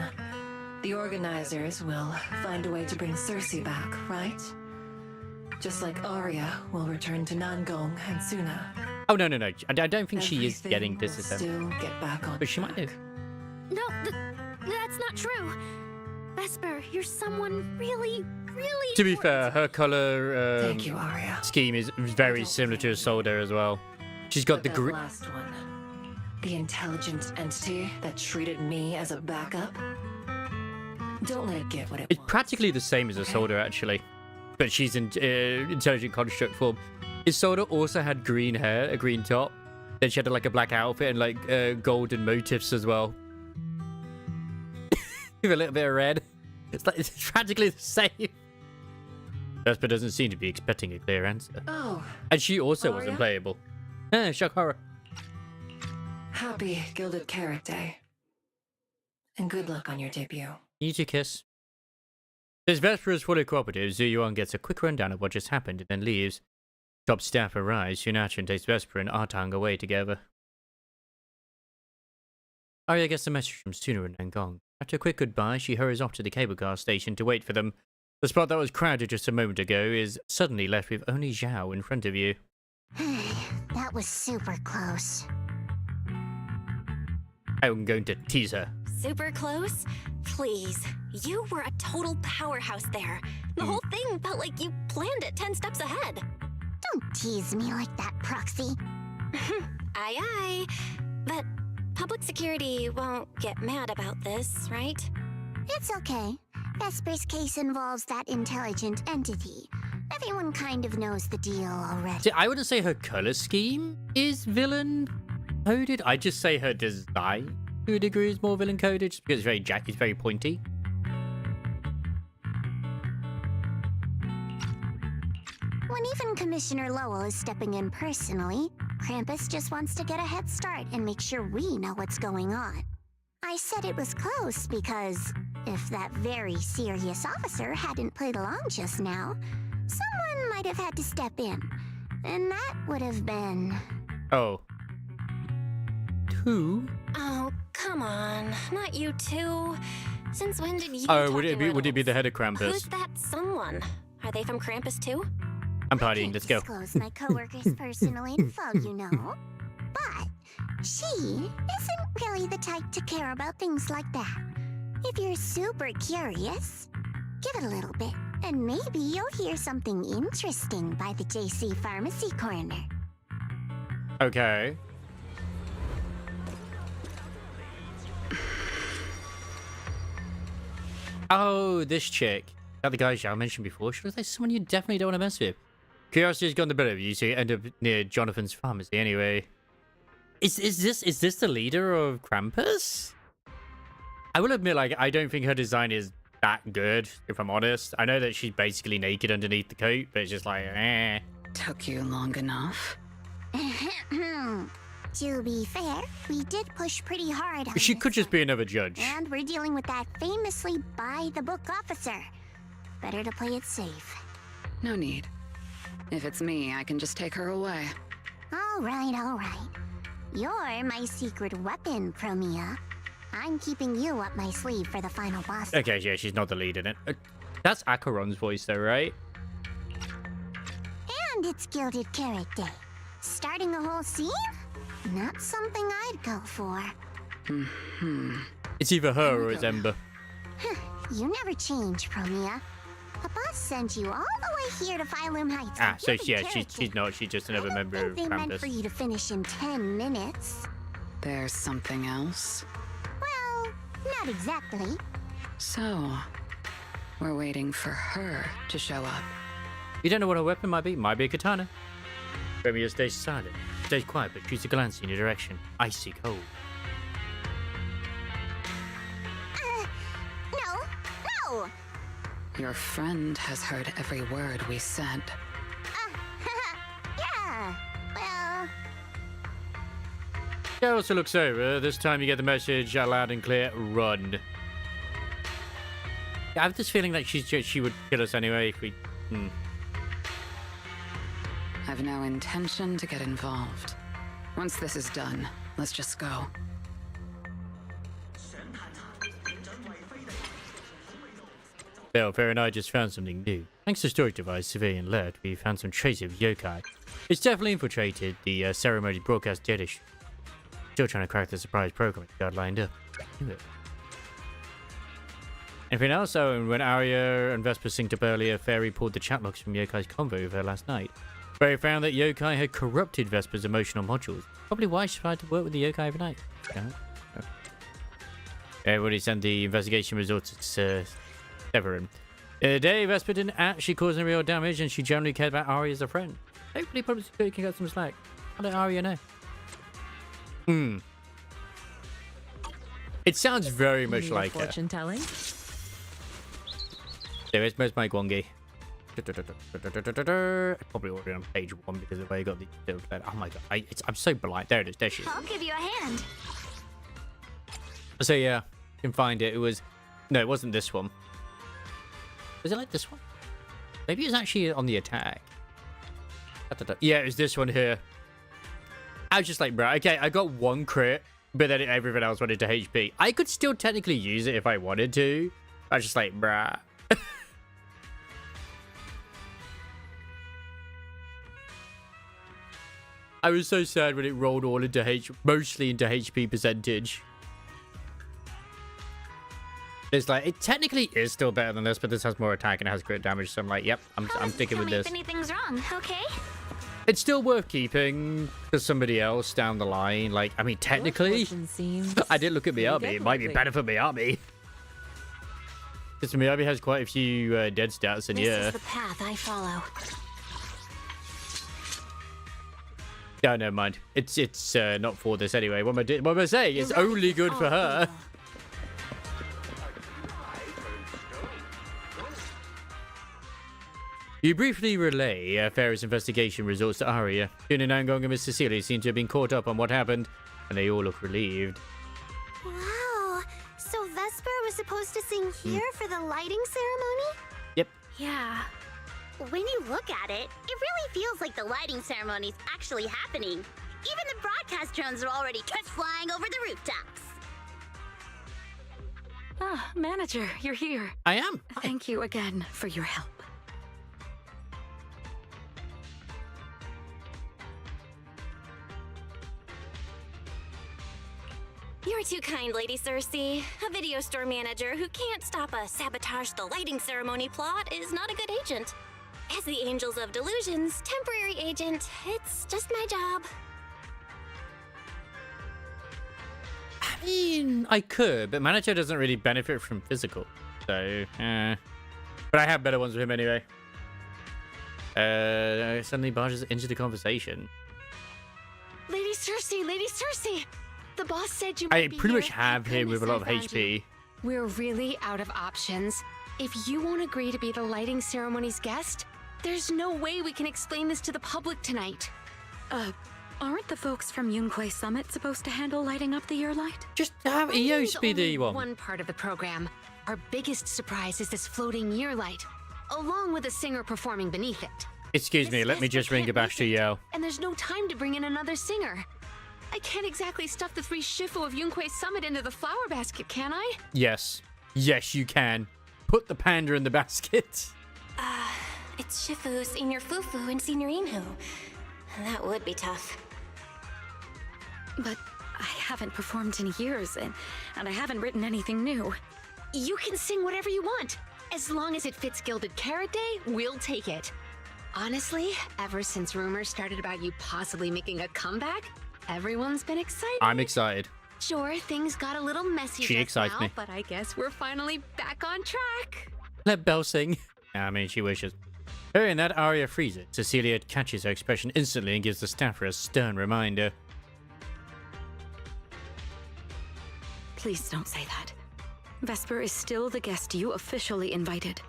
Speaker 11: the organizers will find a way to bring Cersei back, right? Just like Aria will return to Nangong and Suna.
Speaker 3: Oh, no. I don't think she is getting this as
Speaker 11: Still get back on
Speaker 3: but she might
Speaker 11: track.
Speaker 3: have.
Speaker 13: No, that's not true. Vesper, you're someone really
Speaker 3: To be fair, her color
Speaker 11: Thank you, Aria.
Speaker 3: scheme is very similar to Isolde as well. She's got the
Speaker 11: That
Speaker 3: green.
Speaker 11: last one. The intelligent entity that treated me as a backup. Don't let it get what it
Speaker 3: It's practically the same as Isolde, actually. But she's in intelligent construct form. Isolde also had green hair, a green top. Then she had like a black outfit and like golden motifs as well. With a little bit of red. It's practically the same. Vesper doesn't seem to be expecting a clear answer.
Speaker 11: Oh.
Speaker 3: And she also
Speaker 11: Aria?
Speaker 3: wasn't playable. Shock horror.
Speaker 11: Happy Gilded Carrot Day. And good luck on your debut.
Speaker 3: You two kiss. Since Vesper is fully cooperative, Zuyuan gets a quick rundown of what just happened and then leaves. Top staff arrives, Yunachan takes Vesper and Artang away together. Arya gets a message from Suna and Nangong. After a quick goodbye, she hurries off to the cable car station to wait for them. The spot that was crowded just a moment ago is suddenly left with only Zhao in front of you.
Speaker 5: That was super close.
Speaker 3: I'm going to tease her.
Speaker 6: Super close? Please. You were a total powerhouse there. The whole thing felt like you planned it 10 steps ahead.
Speaker 5: Don't tease me like that, Proxy.
Speaker 6: Aye, aye. But public security won't get mad about this, right?
Speaker 5: It's okay. Vesper's case involves that intelligent entity. Everyone kind of knows the deal already.
Speaker 3: See, I wouldn't say her color scheme is villain coded. I'd just say her design to a degree is more villain coded, just because it's very pointy.
Speaker 5: When even Commissioner Lowell is stepping in personally, Krampus just wants to get a head start and make sure we know what's going on. I said it was close because if that very serious officer hadn't played along just now, someone might have had to step in. And that would have been...
Speaker 3: Oh. Who?
Speaker 6: Oh, come on. Not you two. Since when did you
Speaker 3: Oh,
Speaker 6: talk
Speaker 3: would it
Speaker 6: in
Speaker 3: be
Speaker 6: riddles?
Speaker 3: the head of Krampus?
Speaker 6: Who's that someone? Are they from Krampus too?
Speaker 3: I'm partying. Let's go.
Speaker 5: Disclose my coworker's personal info, you know. But she isn't really the type to care about things like that. If you're super curious, give it a little bit, and maybe you'll hear something interesting by the JC Pharmacy Corner.
Speaker 3: Okay. Oh, this chick. That the guy I mentioned before. She looks like someone you definitely don't want to mess with. Curiosity's gone the better of you, so you end up near Jonathan's pharmacy anyway. Is this the leader of Krampus? I will admit, like, I don't think her design is that good, if I'm honest. I know that she's basically naked underneath the coat, but it's just like, eh.
Speaker 4: Took you long enough.
Speaker 5: To be fair, we did push pretty hard on
Speaker 3: She
Speaker 5: this
Speaker 3: could just be another judge.
Speaker 5: and we're dealing with that famously by-the-book officer. Better to play it safe.
Speaker 4: No need. If it's me, I can just take her away.
Speaker 5: All right, all right. You're my secret weapon, Promia. I'm keeping you up my sleeve for the final boss.
Speaker 3: Okay, yeah, she's not the lead in it. That's Acheron's voice, though, right?
Speaker 5: And it's Gilded Carrot Day. Starting a whole scene? Not something I'd go for.
Speaker 3: It's either her or it's Ember.
Speaker 5: You never change, Promia. A boss sent you all the way here to Phylum Heights.
Speaker 3: Ah,
Speaker 5: with
Speaker 3: so
Speaker 5: Gilded
Speaker 3: yeah,
Speaker 5: Carrot
Speaker 3: she's not. She's just another member of
Speaker 5: They meant for
Speaker 3: Krampus.
Speaker 5: you to finish in 10 minutes.
Speaker 4: There's something else?
Speaker 5: Well, not exactly.
Speaker 4: So, we're waiting for her to show up.
Speaker 3: You don't know what her weapon might be. Might be a katana. Romeo stays silent, stays quiet, but shoots a glance in your direction. Icy cold.
Speaker 5: No!
Speaker 4: Your friend has heard every word we said.
Speaker 5: Yeah, well...
Speaker 3: She also looks over. This time you get the message loud and clear. Run. I have this feeling that she would kill us anyway if we...
Speaker 4: I've no intention to get involved. Once this is done, let's just go.
Speaker 3: Belfair and I just found something new. Thanks to storage device Civilian Alert, we found some traces of yokai. It's definitely infiltrated the ceremony broadcast dish. Still trying to crack the surprise program we got lined up. Do it. Anything else? Oh, and when Arya and Vesper synced up earlier, Fairy pulled the chat logs from Yokai's convo with her last night. Fairy found that Yokai had corrupted Vesper's emotional modules. Probably why she tried to work with the Yokai overnight. Everybody sent the investigation results to Severin. Today, Vesper didn't actually cause any real damage, and she generally cared about Arya as a friend. Hopefully, public security can get some slack. I'll let Arya know. It sounds very much like her.
Speaker 18: Fortune telling.
Speaker 3: There is most Mike Wongi. Probably already on page 1 because of the way you got the. Oh my god, I'm so blind. There it is. There she is.
Speaker 5: I'll give you a hand.
Speaker 3: So yeah, you can find it. It was. No, it wasn't this one. Was it like this one? Maybe it's actually on the attack. Yeah, it was this one here. I was just like, bro, okay, I got 1 crit, but then everything else went into HP. I could still technically use it if I wanted to. I was just like, bruh. I was so sad when it rolled all into mostly into HP percentage. It's like, it technically is still better than this, but this has more attack and it has crit damage, so I'm like, yep, I'm sticking with this.
Speaker 5: If anything's wrong, okay?
Speaker 3: It's still worth keeping for somebody else down the line. Like, I mean, technically, I did look at Miyabi. It might be better for Miyabi. Because Miyabi has quite a few dead stats, and
Speaker 6: This
Speaker 3: yeah.
Speaker 6: is the path I follow.
Speaker 3: Yeah, never mind. It's not for this anyway. What am I saying? It's only good for her. You briefly relay Farrah's investigation results to Arya. Jun and Angong and Miss Cecilia seem to have been caught up on what happened, and they all look relieved.
Speaker 5: Wow, so Vesper was supposed to sing here for the lighting ceremony?
Speaker 3: Yep.
Speaker 5: Yeah.
Speaker 14: When you look at it, it really feels like the lighting ceremony's actually happening. Even the broadcast drones are already just flying over the rooftops.
Speaker 17: Ah, manager, you're here.
Speaker 3: I am.
Speaker 4: Thank you again for your help.
Speaker 6: You're too kind, Lady Cersei. A video store manager who can't stop a sabotage the lighting ceremony plot is not a good agent. As the Angels of Delusion's temporary agent, it's just my job.
Speaker 3: I mean, I could, but manager doesn't really benefit from physical. So, but I have better ones with him anyway. Suddenly barges into the conversation.
Speaker 10: Lady Cersei! The boss said you
Speaker 3: I
Speaker 10: might be
Speaker 3: pretty much
Speaker 10: here.
Speaker 3: have him with a lot of
Speaker 10: Goodness, I found you.
Speaker 3: HP.
Speaker 10: We're really out of options. If you won't agree to be the lighting ceremony's guest, there's no way we can explain this to the public tonight.
Speaker 4: Aren't the folks from Yunquay Summit supposed to handle lighting up the year light?
Speaker 3: Just have EOS be the one.
Speaker 10: One part of the program. Our biggest surprise is this floating year light, along with a singer performing beneath it.
Speaker 3: Excuse me, let me just ring Gabastiel.
Speaker 10: And there's no time to bring in another singer. I can't exactly stuff the 3 Shifu of Yunquay Summit into the flower basket, can I?
Speaker 3: Yes. Yes, you can. Put the panda in the basket.
Speaker 6: It's Shifu, Senior Fufu, and Senior Inhu. That would be tough.
Speaker 4: But I haven't performed in years, and I haven't written anything new.
Speaker 10: You can sing whatever you want. As long as it fits Gilded Carrot Day, we'll take it. Honestly, ever since rumors started about you possibly making a comeback, everyone's been excited.
Speaker 3: I'm excited.
Speaker 10: Sure, things got a little messy
Speaker 3: She
Speaker 10: just
Speaker 3: excites
Speaker 10: now,
Speaker 3: me.
Speaker 10: but I guess we're finally back on track.
Speaker 3: Let Belle sing. I mean, she wishes. Hearing that, Arya freezes. Cecilia catches her expression instantly and gives the staffer a stern reminder.
Speaker 4: Please don't say that. Vesper is still the guest you officially invited.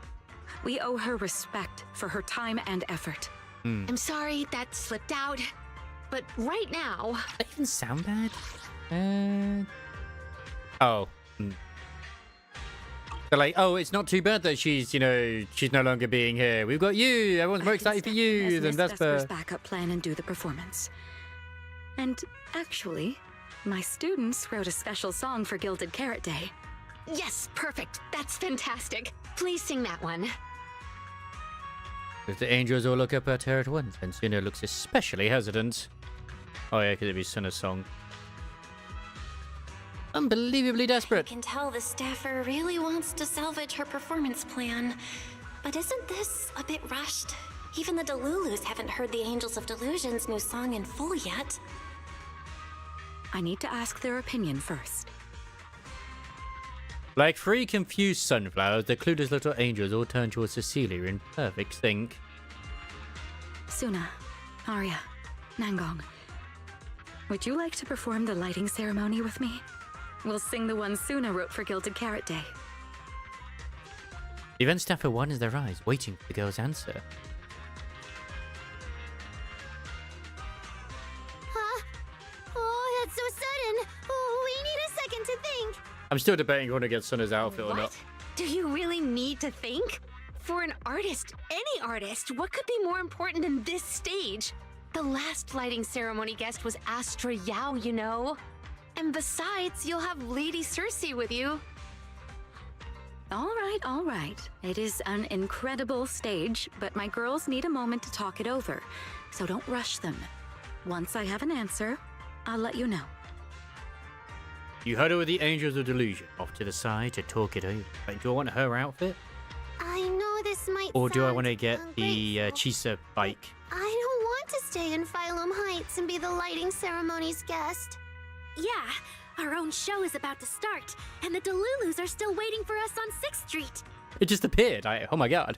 Speaker 4: We owe her respect for her time and effort.
Speaker 10: I'm sorry that slipped out, but right now...
Speaker 3: Does that even sound bad? Oh. They're like, oh, it's not too bad that she's, you know, she's no longer being here. We've got you. Everyone's more excited for you than
Speaker 4: Miss Vesper's
Speaker 3: Vesper.
Speaker 4: backup plan and do the performance. And actually, my students wrote a special song for Gilded Carrot Day.
Speaker 10: Yes, perfect. That's fantastic. Please sing that one.
Speaker 3: The angels all look up at her at once, and Suna looks especially hesitant. Oh yeah, because it'd be Suna's song. Unbelievably desperate.
Speaker 6: I can tell the staffer really wants to salvage her performance plan. But isn't this a bit rushed? Even the Delulus haven't heard the Angels of Delusion's new song in full yet.
Speaker 4: I need to ask their opinion first.
Speaker 3: Like 3 confused sunflowers, the clueless little angels all turn towards Cecilia in perfect sync.
Speaker 4: Suna, Arya, Nangong, would you like to perform the lighting ceremony with me? We'll sing the one Suna wrote for Gilded Carrot Day.
Speaker 3: The event staffer widens their eyes, waiting for the girl's answer.
Speaker 5: Huh? Oh, that's so sudden. Oh, we need a second to think.
Speaker 3: I'm still debating whether to get Suna's outfit or not.
Speaker 10: Do you really need to think? For an artist, any artist, what could be more important than this stage? The last lighting ceremony guest was Astra Yao, you know. And besides, you'll have Lady Cersei with you.
Speaker 4: All right. It is an incredible stage, but my girls need a moment to talk it over, so don't rush them. Once I have an answer, I'll let you know.
Speaker 3: You huddle with the Angels of Delusion off to the side to talk it over. Like, do I want her outfit?
Speaker 5: I know this might
Speaker 3: Or do I
Speaker 5: sound
Speaker 3: want to get the Chisa bike?
Speaker 5: I don't want to stay in Phylum Heights and be the lighting ceremony's guest.
Speaker 13: Yeah, our own show is about to start, and the Delulus are still waiting for us on 6th Street.
Speaker 3: It just appeared. Oh my god.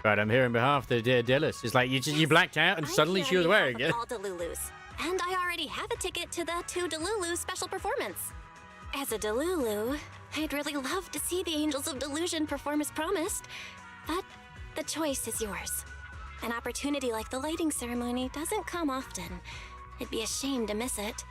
Speaker 3: Right, I'm here on behalf of the dear Dillis. It's like you blacked out and suddenly she was wearing it.
Speaker 6: All Delulus. And I already have a ticket to the 2 Delulu special performance. As a Delulu, I'd really love to see the Angels of Delusion perform as promised, but the choice is yours. An opportunity like the lighting ceremony doesn't come often. It'd be a shame to miss it.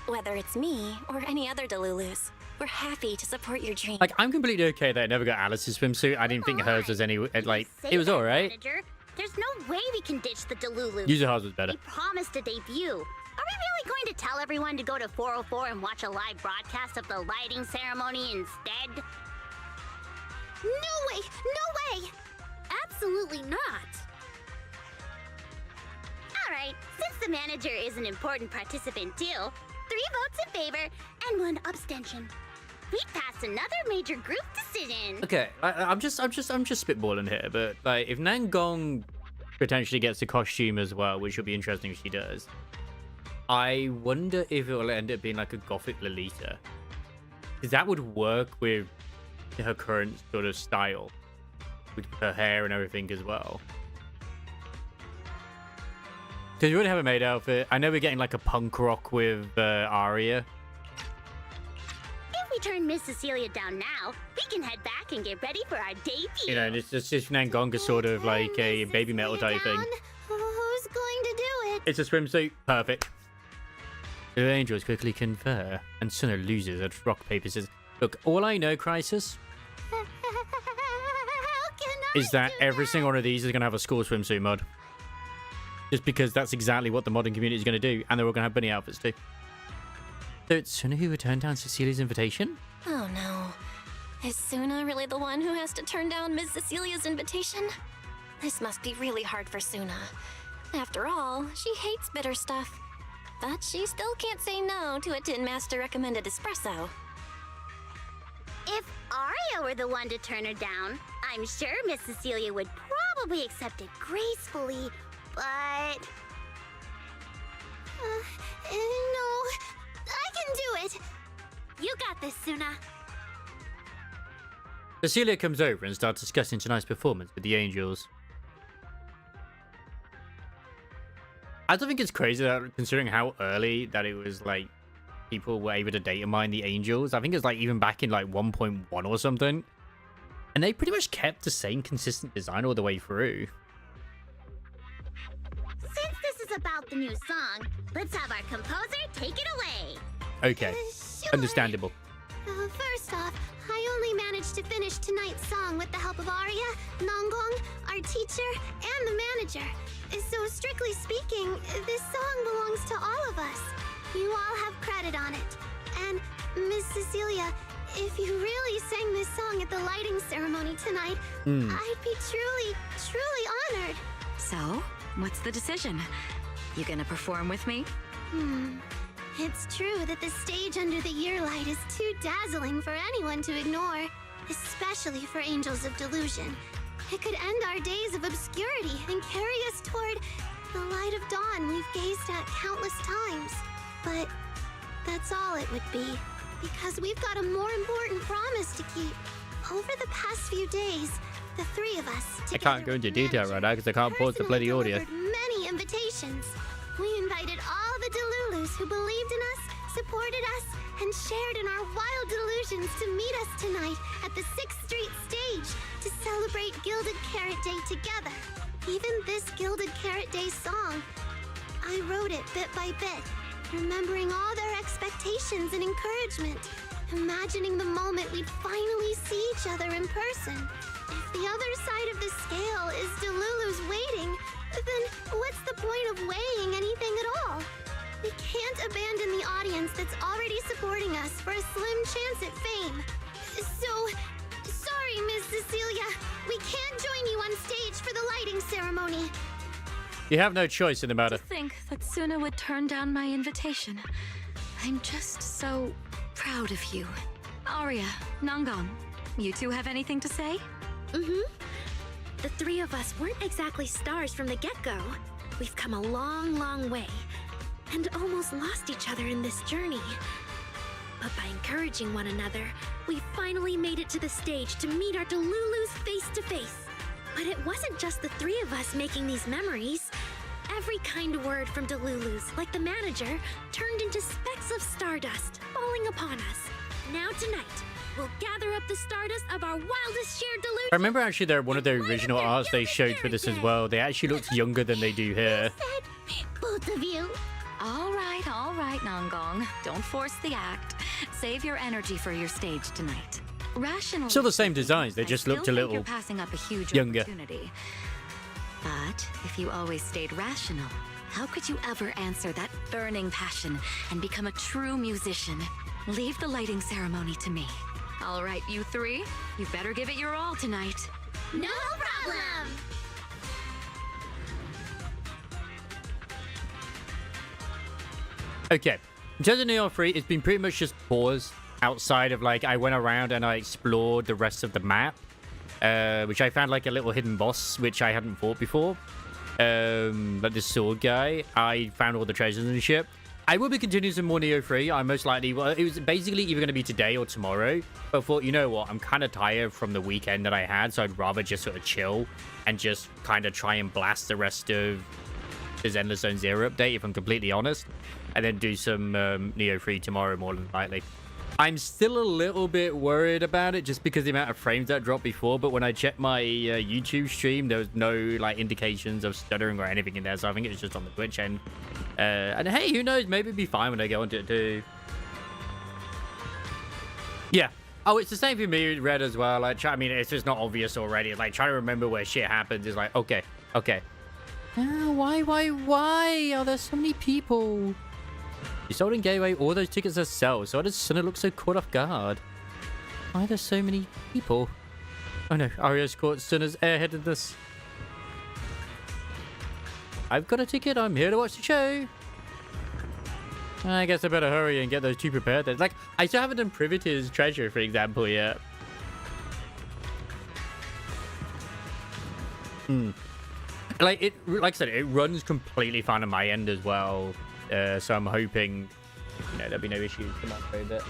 Speaker 6: Whether it's me or any other Delulus, we're happy to support your dream.
Speaker 3: Like, I'm completely okay that I never got Alice's swimsuit. I didn't think hers was any, like, it was alright.
Speaker 5: Manager, there's no way we can ditch the Delulu.
Speaker 3: Usually hers was better.
Speaker 5: We promised a debut. Are we really going to tell everyone to go to 404 and watch a live broadcast of the lighting ceremony instead?
Speaker 13: No way! Absolutely not!
Speaker 5: Alright, since the manager is an important participant too,
Speaker 14: 3 votes in favor and 1 abstention. We passed another major group decision.
Speaker 3: Okay, I'm just spitballing here, but like if Nangong potentially gets the costume as well, which will be interesting if she does, I wonder if it will end up being like a gothic Lolita, because that would work with her current sort of style, with her hair and everything as well. Because we already have a maid outfit. I know we're getting like a punk rock with Arya.
Speaker 14: If we turn Miss Cecilia down now, we can head back and get ready for our debut.
Speaker 3: You know, it's just Nangong is sort of like a baby metal type thing.
Speaker 14: Who's going to do it?
Speaker 3: It's a swimsuit. Perfect. The angels quickly confer, and Suna loses at rock, paper, scissors. Look, all I know, Crisis, is that every single one of these is going to have a school swimsuit mod. Just because that's exactly what the modding community is going to do, and they're all going to have bunny outfits too. So it's Suna who would turn down Cecilia's invitation?
Speaker 6: Oh no. Is Suna really the one who has to turn down Miss Cecilia's invitation? This must be really hard for Suna. After all, she hates bitter stuff. But she still can't say no to a Tin Master recommended espresso.
Speaker 14: If Arya were the one to turn her down, I'm sure Miss Cecilia would probably accept it gracefully, but... no, I can do it. You got this, Suna.
Speaker 3: Cecilia comes over and starts discussing tonight's performance with the angels. I don't think it's crazy that, considering how early that it was, like, people were able to data mine the angels. I think it's like even back in like 1.1 or something. And they pretty much kept the same consistent design all the way through.
Speaker 14: Since this is about the new song, let's have our composer take it away.
Speaker 3: Okay,
Speaker 13: Sure.
Speaker 3: understandable.
Speaker 13: First off, I only managed to finish tonight's song with the help of Arya, Nangong, our teacher, and the manager. So strictly speaking, this song belongs to all of us. You all have credit on it. And Miss Cecilia, if you really sang this song at the lighting ceremony tonight, I'd be truly honored.
Speaker 4: So, what's the decision? You gonna perform with me?
Speaker 13: It's true that the stage under the year light is too dazzling for anyone to ignore, especially for Angels of Delusion. It could end our days of obscurity and carry us toward the light of dawn we've gazed at countless times. But that's all it would be, because we've got a more important promise to keep. Over the past few days, the 3 of us,
Speaker 3: I can't go into detail right now because I can't pause the bloody audio.
Speaker 13: many invitations. We invited all the Delulus who believed in us, supported us, and shared in our wild delusions to meet us tonight at the 6th Street stage to celebrate Gilded Carrot Day together. Even this Gilded Carrot Day song, I wrote it bit by bit, remembering all their expectations and encouragement, imagining the moment we'd finally see each other in person. If the other side of the scale is Delulu's waiting, then what's the point of weighing anything at all? We can't abandon the audience that's already supporting us for a slim chance at fame. So, sorry, Miss Cecilia. We can't join you on stage for the lighting ceremony.
Speaker 3: You have no choice in the matter.
Speaker 4: To think that Suna would turn down my invitation. I'm just so proud of you. Arya, Nangong, you two have anything to say?
Speaker 13: The 3 of us weren't exactly stars from the get-go. We've come a long way, and almost lost each other in this journey. But by encouraging one another, we finally made it to the stage to meet our Delulus face to face. But it wasn't just the 3 of us making these memories. Every kind word from Delulus, like the manager, turned into specks of stardust falling upon us. Now tonight, we'll gather up the stardust of our wildest shared delusion.
Speaker 3: I remember actually one of the original arts they showed for this as well. They actually looked younger than they do here.
Speaker 14: Both of you.
Speaker 4: All right, Nangong. Don't force the act. Save your energy for your stage tonight. Rational.
Speaker 3: Still the same designs, they just looked a little
Speaker 4: you're passing up a huge
Speaker 3: younger.
Speaker 4: opportunity. But if you always stayed rational, how could you ever answer that burning passion and become a true musician? Leave the lighting ceremony to me. All right, you 3, you better give it your all tonight.
Speaker 14: No problem.
Speaker 3: Okay, In terms of Neo 3, it's been pretty much just paused outside of, like, I went around and I explored the rest of the map, which I found, like, a little hidden boss, which I hadn't fought before. Like this sword guy. I found all the treasures and shit. I will be continuing some more Neo 3. I most likely, well, it was basically either going to be today or tomorrow. But I thought, you know what, I'm kind of tired from the weekend that I had, so I'd rather just sort of chill and just kind of try and blast the rest of the Endless Zone Zero update, if I'm completely honest. And then do some Neo 3 tomorrow, more than likely. I'm still a little bit worried about it just because the amount of frames that dropped before, but when I checked my YouTube stream, there was no like indications of stuttering or anything in there, so I think it was just on the Twitch end. And hey, who knows, maybe it'll be fine when I go into it too. Yeah. Oh, it's the same for me with Red as well. Like, I mean, it's just not obvious already. It's like trying to remember where shit happens is like, okay. Why are there so many people? You sold and gave away all those tickets herself, so why does Suna look so caught off guard? Why are there so many people? Oh no, Arya's caught Suna's airheadedness. I've got a ticket, I'm here to watch the show. I guess I better hurry and get those two prepared then. Like, I still haven't done Privity's treasure, for example, yet. Like I said, it runs completely fine on my end as well. So I'm hoping, you know, there'll be no issues tomorrow. But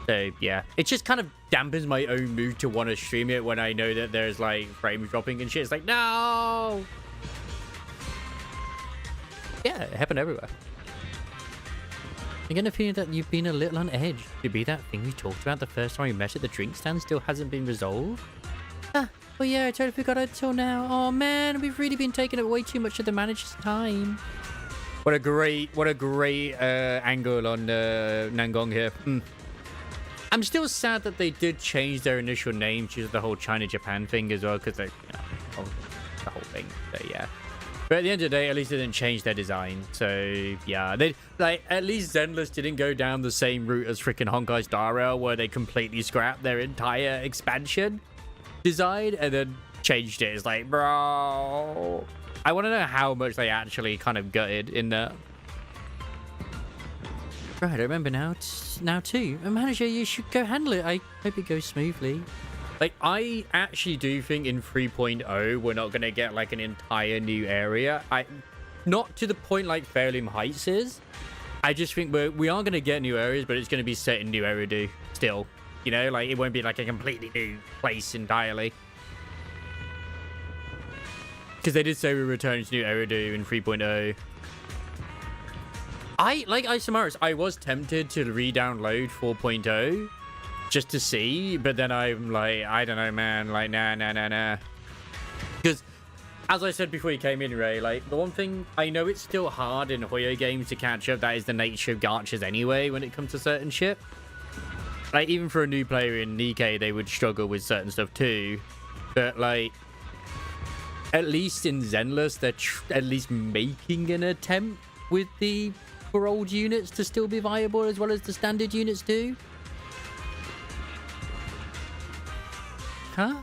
Speaker 3: so yeah, it just kind of dampens my own mood to want to stream it when I know that there's like frames dropping and shit. It's like, no. Yeah, it happened everywhere. I'm getting a feeling that you've been a little on edge. Could be that thing we talked about the first time we met at the drink stand still hasn't been resolved. Oh yeah, I totally forgot it till now. Oh man, we've really been taking up way too much of the manager's time. What a great angle on Nangong here. I'm still sad that they did change their initial name to the whole China-Japan thing as well, because they, the whole thing. So yeah. But at the end of the day, at least they didn't change their design. So yeah, they like at least Zenless didn't go down the same route as freaking Honkai Star Rail, where they completely scrapped their entire expansion design and then changed it. It's like, bro. I want to know how much they actually kind of gutted in that. Right, I remember now too. Manager, you should go handle it. I hope it goes smoothly. Like, I actually do think in 3.0 we're not going to get like an entire new area. Not to the point like Fairloom Heights is. I just think we are going to get new areas, but it's going to be set in new Eridu still. You know, like it won't be like a completely new place entirely. Because they did say we return to new Eridu in 3.0. Like Isamaris, I was tempted to re-download 4.0 just to see, but then I'm like, I don't know, man. Like, nah. Because, as I said before you came in, Ray, like, the one thing, I know it's still hard in Ahoy games to catch up. That is the nature of gachas anyway when it comes to certain shit. Like, even for a new player in Nikkei, they would struggle with certain stuff too. But, like, at least in Zenless, they're at least making an attempt with the old units to still be viable as well as the standard units do. Huh?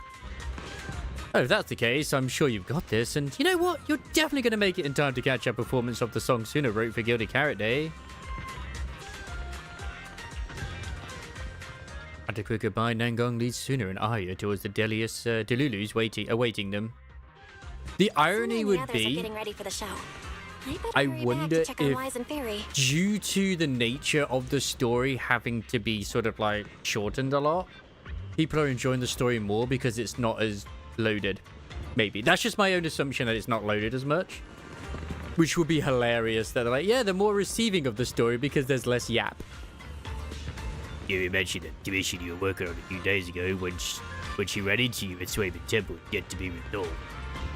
Speaker 3: Oh, if that's the case, I'm sure you've got this. And you know what? You're definitely going to make it in time to catch a performance of the song Suna wrote for Gilded Carrot Day. At a quick goodbye, Nangong leads Suna and Arya towards the Delulus awaiting them. The irony would be, I wonder if, due to the nature of the story having to be sort of like shortened a lot, people are enjoying the story more because it's not as loaded. Maybe. That's just my own assumption that it's not loaded as much. Which would be hilarious. That they're like, yeah, they're more receiving of the story because there's less yap. You mentioned that commission you were working on a few days ago when she ran into you at Swaven Temple yet to be resolved.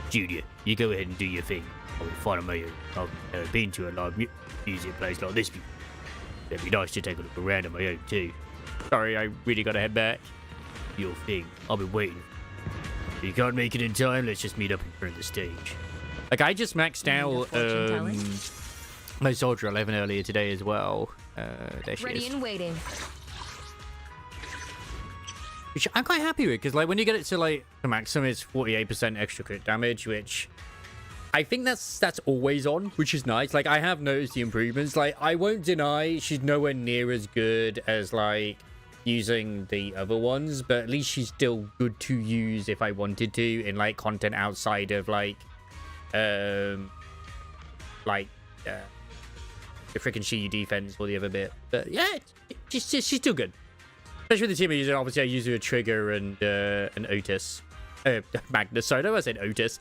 Speaker 3: Junior, you go ahead and do your thing. I will follow my own. I've never been to a live music place like this before. It'd be nice to take a look around on my own too. Sorry, I really gotta head back. Your thing. I'll be waiting. If you can't make it in time, let's just meet up in front of the stage. Like, I just maxed out my Soldier 11 earlier today as well. There she
Speaker 10: Ready
Speaker 3: is.
Speaker 10: and waiting.
Speaker 3: Which I'm quite happy with, because like when you get it to like the maximum, it's 48% extra crit damage, which I think that's always on, which is nice. Like, I have noticed the improvements. Like, I won't deny she's nowhere near as good as, like, using the other ones, but at least she's still good to use if I wanted to in, like, content outside of, like, the freaking Shiyu defense or the other bit. But, yeah, she's still good. Especially with the team I'm using. Obviously, I use a Trigger and an Otis. Magnus. Sorry, I said Otis.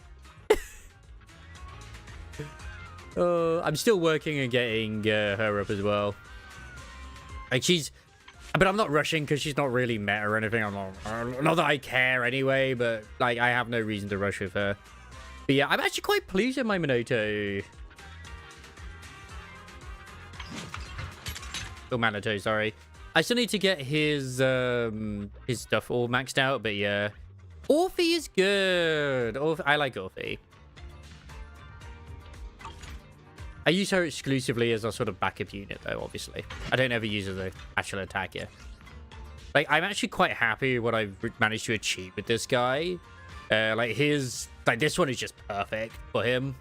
Speaker 3: I'm still working on getting her up as well. Like, but I'm not rushing because she's not really meta or anything. Not that I care anyway, but like, I have no reason to rush with her. But yeah, I'm actually quite pleased with my Minato. Oh, Minato, sorry. I still need to get his stuff all maxed out, but yeah. Orphe is good. I like Orphe. I use her exclusively as a sort of backup unit, though, obviously. I don't ever use her as an actual attacker. Like, I'm actually quite happy with what I've managed to achieve with this guy. Like, this one is just perfect for him.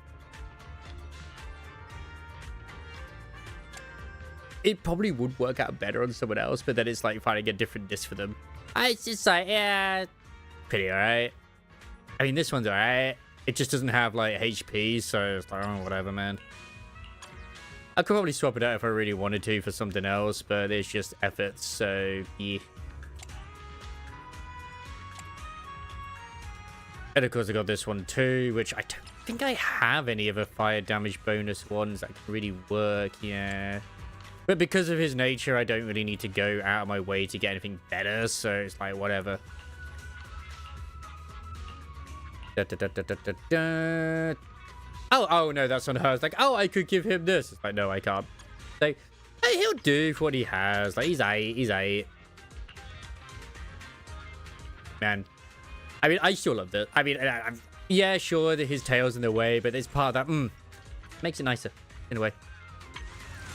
Speaker 3: It probably would work out better on someone else, but then it's like finding a different disc for them. It's just like, yeah, pretty alright. I mean, this one's alright. It just doesn't have, like, HP, so it's like, oh, whatever, man. I could probably swap it out if I really wanted to for something else, but it's just efforts, so yeah. And of course I got this one too, which I don't think I have any other fire damage bonus ones that can really work, yeah. But because of his nature, I don't really need to go out of my way to get anything better, so it's like, whatever. Oh, no, that's on her. It's like, oh, I could give him this. It's like, no, I can't. Like, hey, he'll do for what he has. Like, he's 8. Man. I mean, I still love this. I mean, yeah, sure, that his tail's in the way, but it's part of that, makes it nicer, in a way.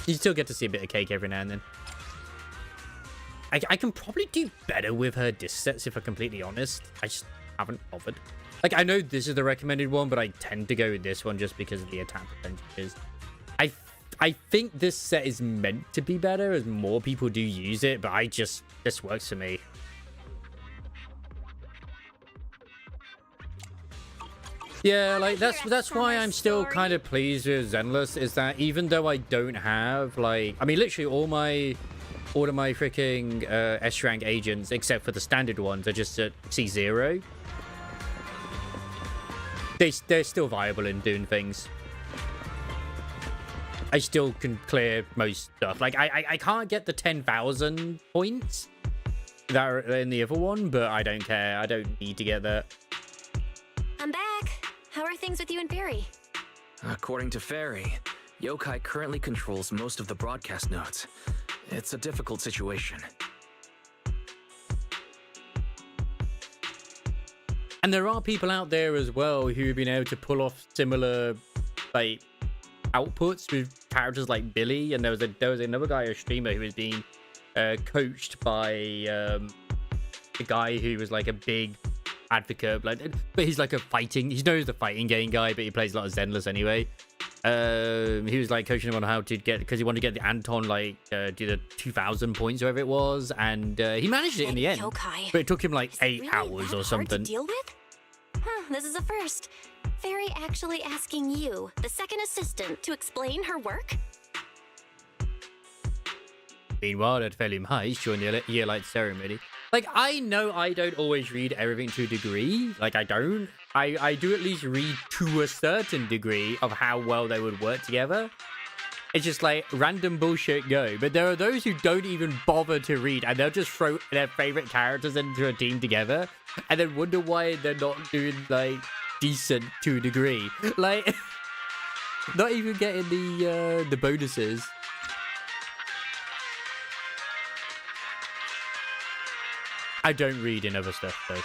Speaker 3: You still get to see a bit of cake every now and then. I can probably do better with her disc sets, if I'm completely honest. I just haven't bothered. Like, I know this is the recommended one, but I tend to go with this one just because of the attack percentages. I think this set is meant to be better as more people do use it, but this works for me. Yeah, like, that's why I'm still kind of pleased with Zenless, is that even though I don't have, like, I mean, literally all of my freaking S-rank agents, except for the standard ones, are just at C0. They're still viable in doing things. I still can clear most stuff. Like, I can't get the 10,000 points that are in the other one, but I don't care. I don't need to get that.
Speaker 6: I'm back. How are things with you and Barry?
Speaker 8: According to Fairy, Yokai currently controls most of the broadcast nodes. It's a difficult situation.
Speaker 3: And there are people out there as well who have been able to pull off similar, like, outputs with characters like Billy. And there was another guy, a streamer, who was being coached by a guy who was like a big advocate, like, but he's like he's known as the fighting game guy, but he plays a lot of Zenless anyway. He was like coaching him on how to get, because he wanted to get the Anton, like, do the 2,000 points or whatever it was, and he managed it in the end.
Speaker 6: Yokai.
Speaker 3: But it took him like 8
Speaker 6: really
Speaker 3: hours or
Speaker 6: hard
Speaker 3: something.
Speaker 6: to deal with? This is a first. Fairy actually asking you, the second assistant, to explain her work?
Speaker 3: Meanwhile, at Felium Heights, during the year-light ceremony, like, I know I don't always read everything to a degree. Like, I don't. I do at least read to a certain degree of how well they would work together. It's just like random bullshit go. But there are those who don't even bother to read, and they'll just throw their favorite characters into a team together and then wonder why they're not doing, like, decent to a degree. Like, not even getting the bonuses. I don't read in other stuff, though.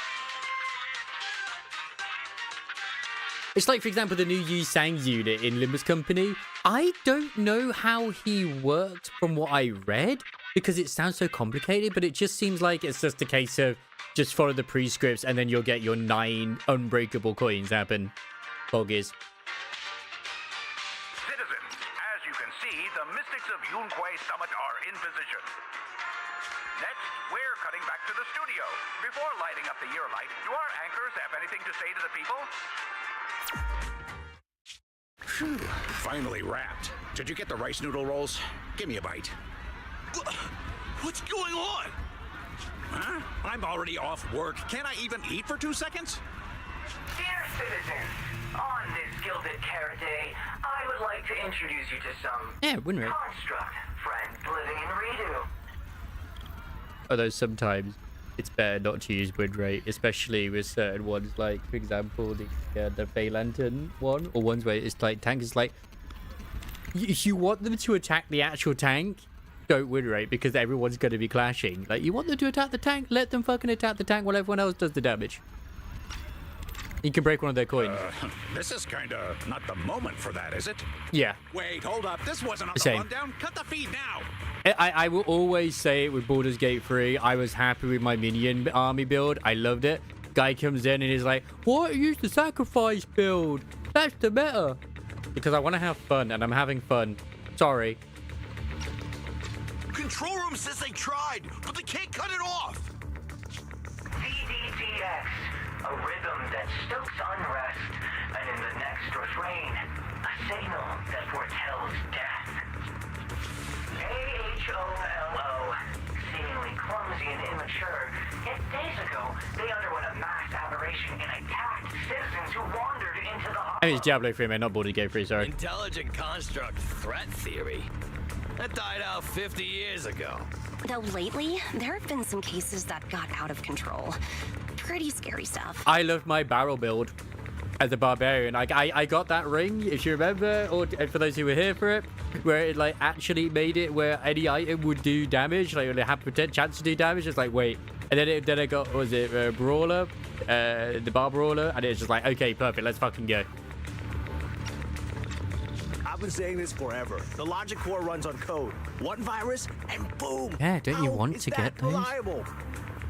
Speaker 3: It's like, for example, the new Yu Sang's unit in Limbus Company. I don't know how he worked from what I read, because it sounds so complicated, but it just seems like it's just a case of just follow the prescripts and then you'll get your 9 unbreakable coins happen. Boggies.
Speaker 18: of Yunquay Summit are in position. Next, we're cutting back to the studio. Before lighting up the year light, do our anchors have anything to say to the people?
Speaker 19: Phew, finally wrapped. Did you get the rice noodle rolls? Give me a bite.
Speaker 16: What's going on?
Speaker 19: Huh? I'm already off work. Can't I even eat for 2 seconds?
Speaker 1: Dear citizens, on this Gilded Carrot Day, I would like to introduce you to some construct friends living in Redo.
Speaker 3: Although sometimes it's better not to use win rate, especially with certain ones, like for example the Fey Lantern one, or ones where it's like tank is like, if you want them to attack the actual tank, don't win rate because everyone's going to be clashing. Like, you want them to attack the tank, let them fucking attack the tank while everyone else does the damage. You can break one of their coins.
Speaker 19: This is kind of not the moment for that, is it?
Speaker 3: Yeah.
Speaker 19: Wait, hold up. This wasn't on the
Speaker 3: Same.
Speaker 19: rundown. Cut the feed now.
Speaker 3: I will always say it with Baldur's Gate 3, I was happy with my minion army build. I loved it. Guy comes in and he's like, what? Use the sacrifice build. That's the meta. Because I want to have fun, and I'm having fun. Sorry.
Speaker 16: Control room says they tried, but they can't cut it off.
Speaker 1: ZZZ, a rhythm that stokes unrest, and in the next refrain, a signal that foretells death. AHOLO, seemingly clumsy and immature, yet days ago, they underwent a mass aberration and attacked citizens who wandered into the
Speaker 3: I mean, it's Diablo 3, man, not Baldur's Gate 3, sorry.
Speaker 20: Intelligent construct threat theory. That died out 50 years ago.
Speaker 6: Though lately, there have been some cases that got out of control. Pretty scary stuff.
Speaker 3: I loved my barrel build as a barbarian. I got that ring, if you remember, or for those who were here for it, where it like actually made it where any item would do damage, like it had potential chance to do damage. It's like, wait, and then I got, what was it, brawler, the bar brawler, and it's just like, okay, perfect, let's fucking go.
Speaker 21: I've been saying this forever. The logic core runs on code. One virus, and boom.
Speaker 3: Yeah, don't you want
Speaker 21: is
Speaker 3: to
Speaker 21: that
Speaker 3: get those?
Speaker 21: reliable?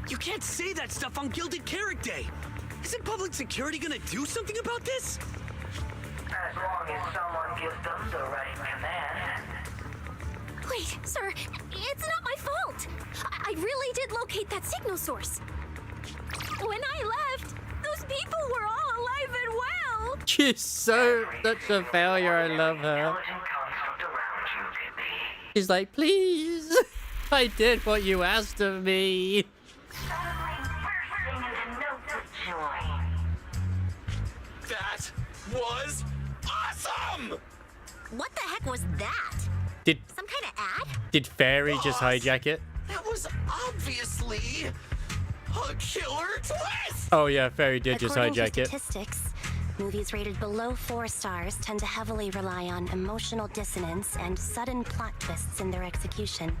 Speaker 16: You can't say that stuff on Gilded Carrot Day. Isn't public security gonna do something about this?
Speaker 1: As long as someone gives them the right command.
Speaker 13: Wait, sir, it's not my fault. I really did locate that signal source. When I left, those people were all alive and well.
Speaker 3: She's such a failure. I love her. She's like, please, I did what you asked of me.
Speaker 16: That was awesome!
Speaker 5: What the heck was that?
Speaker 3: Did
Speaker 5: Some kind of ad?
Speaker 3: Did Fairy just hijack it?
Speaker 16: That was obviously a killer twist!
Speaker 3: Oh yeah, Fairy did just
Speaker 6: According to
Speaker 3: hijack it.
Speaker 6: statistics, movies rated below 4 stars tend to heavily rely on emotional dissonance and sudden plot twists in their execution.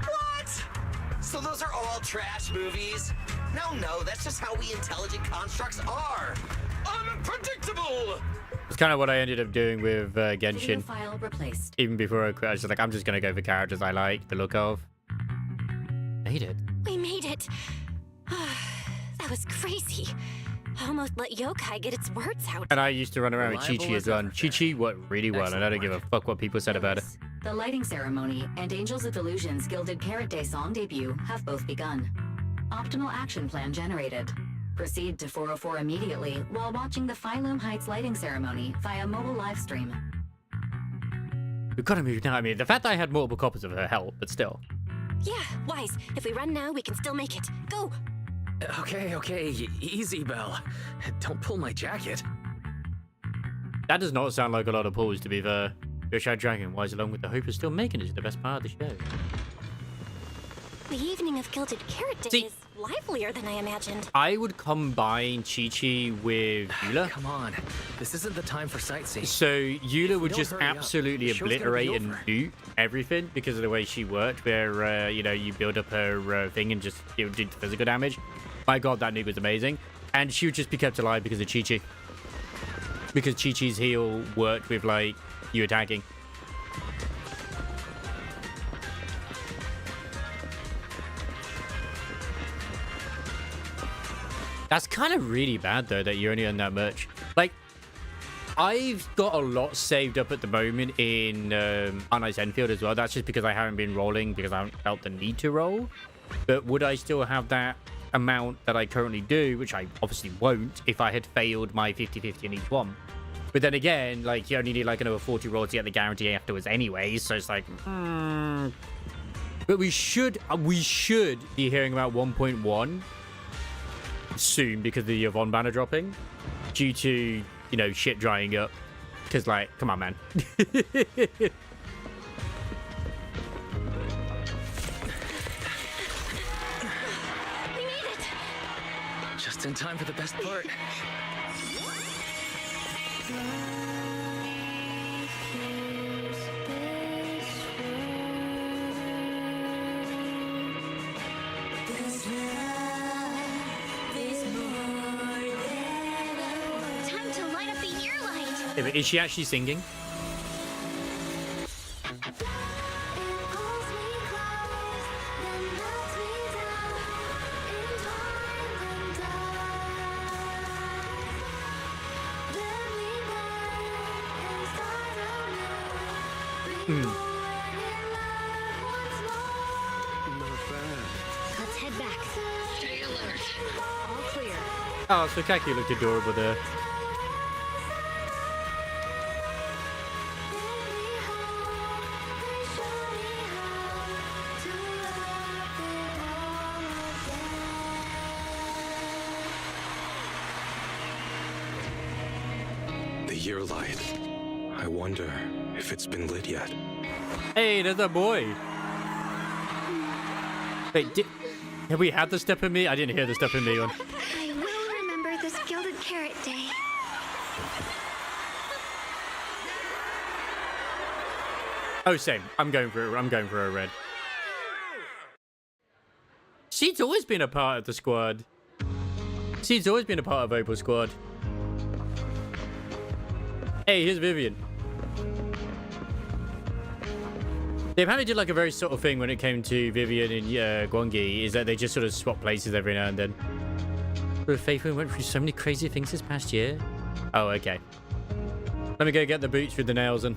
Speaker 16: What? So those are all trash movies? No, that's just how we intelligent constructs are. Unpredictable!
Speaker 3: It's kind of what I ended up doing with
Speaker 9: Video
Speaker 3: Genshin.
Speaker 9: file replaced.
Speaker 3: Even before I quit, I was just like, I'm just gonna go for characters I like the look of. Made it.
Speaker 6: We made it. That was crazy. I almost let Yokai get its words out.
Speaker 3: And I used to run around with
Speaker 9: Reliable
Speaker 3: Chi-Chi as well. And Chi-Chi worked really well, and I don't give a fuck what people said about it.
Speaker 9: The lighting ceremony and Angels of Delusion's Gilded Carrot Day song debut have both begun. Optimal action plan generated. Proceed to 404 immediately while watching the Phylum Heights lighting ceremony via mobile live stream.
Speaker 3: We've got to move now. I mean, the fact that I had multiple copies of her helped, but still.
Speaker 6: Yeah, Wise. If we run now, we can still make it. Go!
Speaker 8: Okay, easy, Belle. Don't pull my jacket.
Speaker 3: That does not sound like a lot of pulls, to be fair. Yoshai Dragon, Wise along with the hope of still making it the best part of the show.
Speaker 6: The evening of Gilded Carrot Day is livelier than I imagined.
Speaker 3: I would combine Chi-Chi with Eula.
Speaker 8: Come on, this isn't the time for sightseeing.
Speaker 3: So Eula would just
Speaker 8: hurry up,
Speaker 3: absolutely
Speaker 8: the show's gonna be
Speaker 3: obliterate and
Speaker 8: over.
Speaker 3: nuke everything because of the way she worked, where, you know, you build up her thing and just it would do physical damage. My god, that nuke was amazing. And she would just be kept alive because of Chi-Chi. Because Chi-Chi's heal worked with, like, you attacking. That's kind of really bad, though, that you only earn that much. Like, I've got a lot saved up at the moment in Arnight's Enfield as well. That's just because I haven't been rolling because I haven't felt the need to roll. But would I still have that amount that I currently do, which I obviously won't if I had failed my 50-50 in each one? But then again, like, you only need like another 40 rolls to get the guarantee afterwards anyway, so it's like, But we should be hearing about 1.1 soon because of the Yvonne banner dropping, due to, you know, shit drying up. Because, like, come on, man.
Speaker 8: Just in time for the best part.
Speaker 5: Time to light up the ear light.
Speaker 3: Yeah, but is she actually singing?
Speaker 5: Let's head back. Stay alert. All clear.
Speaker 3: Oh, so Kaki looked adorable there.
Speaker 7: The year light. I wonder if it's been lit yet.
Speaker 3: Hey, there's a boy. Wait, have we had the Step in Me? I didn't hear the Step in Me one.
Speaker 5: I will remember this Gilded Carrot Day.
Speaker 3: Oh, same. I'm going for a red. She's always been a part of the squad. She's always been a part of Opal Squad. Hey, here's Vivian. They apparently did like a very subtle thing when it came to Vivian and Gwangi, is that they just sort of swap places every now and then. But Faithful went through so many crazy things this past year. Oh, okay. Let me go get the boots with the nails and...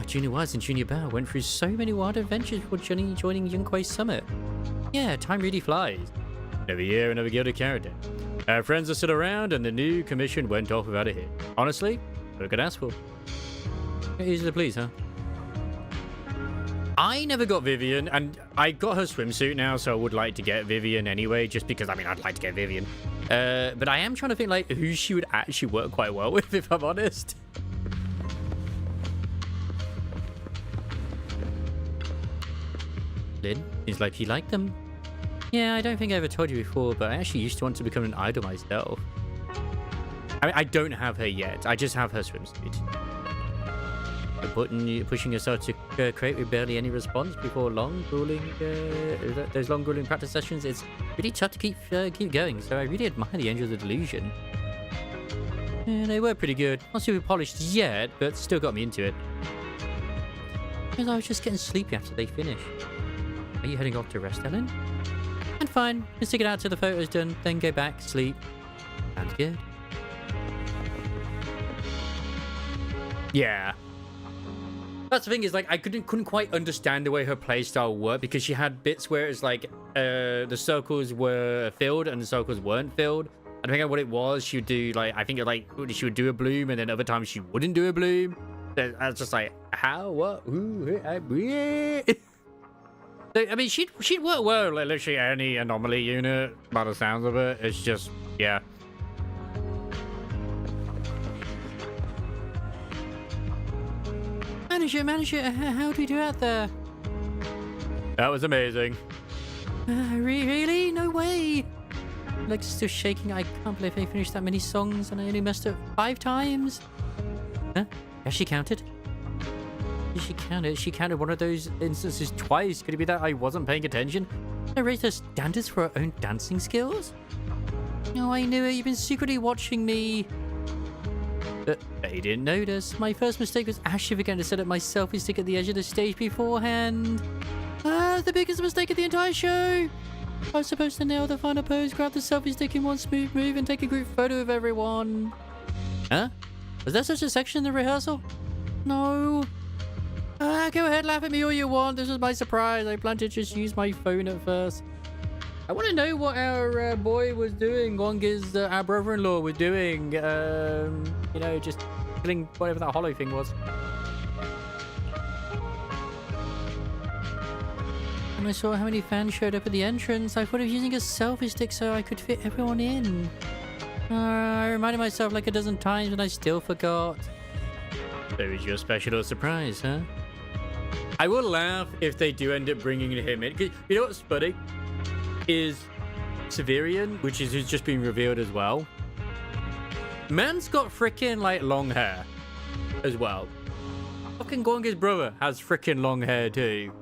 Speaker 3: Junior Wise and Junior Bao went through so many wild adventures before joining Youngquay Summit. Yeah, time really flies. Another year, another Gilded Carrot Day. Our friends are still around and the new commission went off without a hit. Honestly, what I could ask for. Easy to please, huh? I never got Vivian, and I got her swimsuit now, so I would like to get Vivian anyway, just because, I mean, I'd like to get Vivian. But I am trying to think, like, who she would actually work quite well with, if I'm honest. Lynn, seems like you like them. Yeah, I don't think I ever told you before, but I actually used to want to become an idol myself. I mean, I don't have her yet. I just have her swimsuit. Pushing yourself to create with barely any response before those long grueling practice sessions, it's really tough to keep going, so I really admire the Angels of Delusion. Yeah, they were pretty good. Not super polished yet, but still got me into it. Because I was just getting sleepy after they finished. Are you heading off to rest, Ellen? And fine, just stick it out till the photo's done, then go back, sleep. Sounds good. Yeah. That's the thing, is like I couldn't quite understand the way her playstyle worked, because she had bits where it's like the circles were filled and the circles weren't filled. I don't think what it was. She would do like, I think it like she would do a bloom, and then other times she wouldn't do a bloom. I was just like, how, what, who, so, I mean, she'd work well like literally any anomaly unit by the sounds of it. It's just, yeah. Manager, how do we do out there? That was amazing. Really? No way. Legs still shaking. I can't believe I finished that many songs and I only messed up 5 times. Huh? Has she counted? Did she count it? She counted one of those instances twice. Could it be that I wasn't paying attention? I raised her standards for her own dancing skills? Oh, I knew it. You've been secretly watching me. But they didn't notice. My first mistake was actually forgetting to set up my selfie stick at the edge of the stage beforehand. The biggest mistake of the entire show. I was supposed to nail the final pose, grab the selfie stick in one smooth move, and take a group photo of everyone. Huh? Was there such a section in the rehearsal? No. Go ahead, laugh at me all you want. This was my surprise. I planned to just use my phone at first. I want to know what our boy was doing. Wonga's, our brother-in-law was doing. You know, just killing whatever that hollow thing was. When I saw how many fans showed up at the entrance, I thought of using a selfie stick so I could fit everyone in. I reminded myself like a dozen times and I still forgot. So is your special little surprise, huh? I will laugh if they do end up bringing him in. You know what's funny? Is Severian, which is who's just been revealed as well. Man's got freaking like long hair as well. Fucking Guanga's brother has freaking long hair too.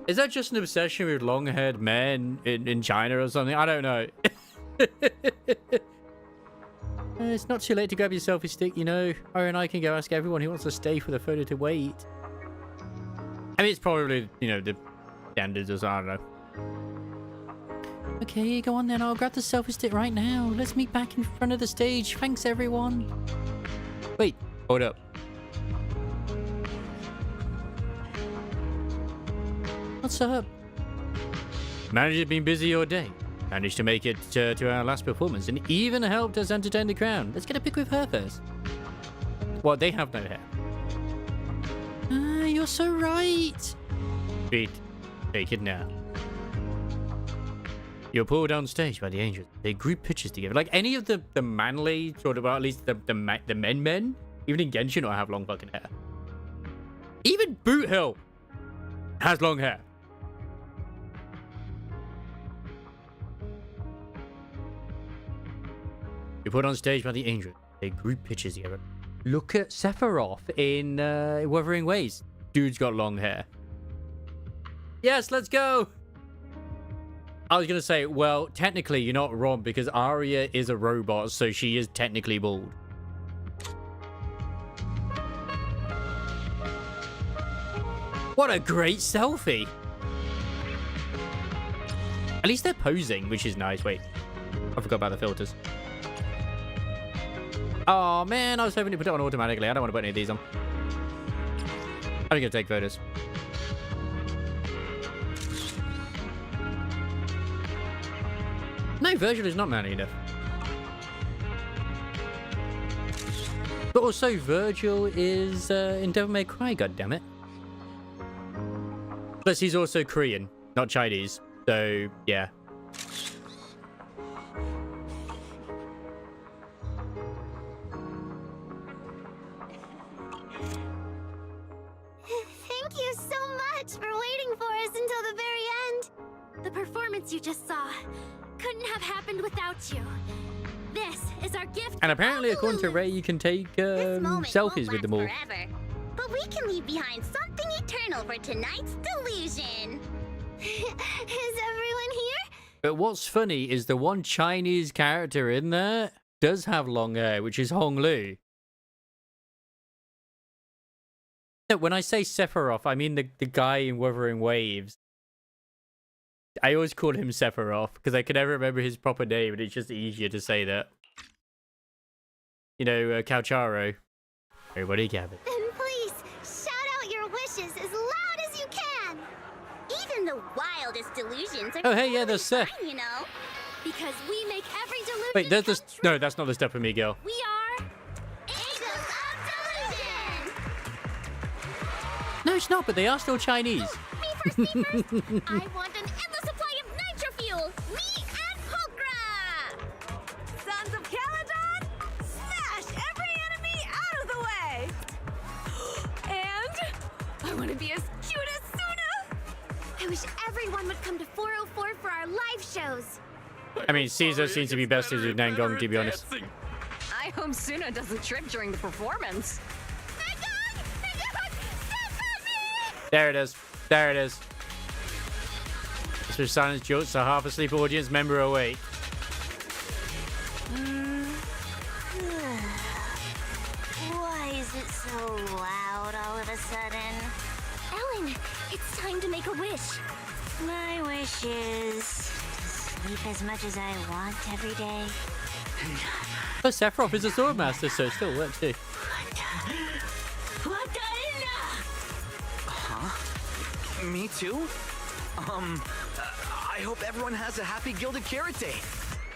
Speaker 3: Is that just an obsession with long-haired men in China or something? I don't know. It's not too late to grab your selfie stick, you know. Or and I can go ask everyone who wants to stay for the photo to wait. I mean, it's probably, you know, the standards or something, I don't know. Okay, go on then. I'll grab the selfie stick right now. Let's meet back in front of the stage. Thanks, everyone. Wait, hold up. What's up? Manager's been busy all day. Managed to make it to our last performance and even helped us entertain the crowd. Let's get a pic with her first. Well, they have no hair. You're so right. Sweet. Take it now. You're pulled on stage by the angels. They group pictures together. Like any of the manly, sort of, or at least the men. Even in Genshin, I have long fucking hair. Even Boot Hill has long hair. You're put on stage by the angels. They group pictures together. Look at Sephiroth in Wuthering Waves. Dude's got long hair. Yes, let's go. I was going to say, well, technically you're not wrong because Arya is a robot, so she is technically bald. What a great selfie. At least they're posing, which is nice. Wait, I forgot about the filters. Oh man, I was hoping to put it on automatically. I don't want to put any of these on. I'm going to take photos. No, Virgil is not manly enough. But also, Virgil is in Devil May Cry, goddammit. Plus, he's also Korean, not Chinese. So, yeah.
Speaker 13: Thank you so much for waiting for us until the very end. The performance you just saw couldn't have happened without you. This is our gift.
Speaker 3: And apparently, according to Ray, you can take selfies with them all.
Speaker 14: Forever, but we can leave behind something eternal for tonight's delusion.
Speaker 13: Is everyone here?
Speaker 3: But what's funny is the one Chinese character in there does have long hair, which is Hong Lu. When I say Sephiroth, I mean the guy in Wuthering Waves. I always call him Sephiroth because I can never remember his proper name, and it's just easier to say that. You know, Calcharo. Everybody gather.
Speaker 13: Then please, shout out your wishes as loud as you can.
Speaker 14: Even the wildest delusions are
Speaker 3: Oh, hey, yeah, there's Seth.
Speaker 14: fine, you know.
Speaker 13: Because we make every delusion.
Speaker 3: Wait, there's this. No, that's not the stuff for me, girl.
Speaker 13: We are Angels of Delusion.
Speaker 3: No, it's not, but they are still Chinese.
Speaker 13: Me first. I want an endless supply of nitro fuel. Me and Pokra.
Speaker 2: Sons of Caledon, smash every enemy out of the way. And I want to be as cute as Suna.
Speaker 13: I wish everyone would come to 404 for our live shows.
Speaker 3: I mean, Caesar seems to be besties with Nangong, to be honest.
Speaker 10: I hope Suna doesn't trip during the performance.
Speaker 3: There it is. There it is. This was silence jokes, so half asleep audience member awake.
Speaker 14: Why is it so loud all of a sudden?
Speaker 13: Ellen, it's time to make a wish.
Speaker 14: My wish is to sleep as much as I want every day.
Speaker 3: Plus, Sephiroth is a sword master, so it still works too.
Speaker 16: Huh? Me too? I hope everyone has a happy Gilded Carrot Day.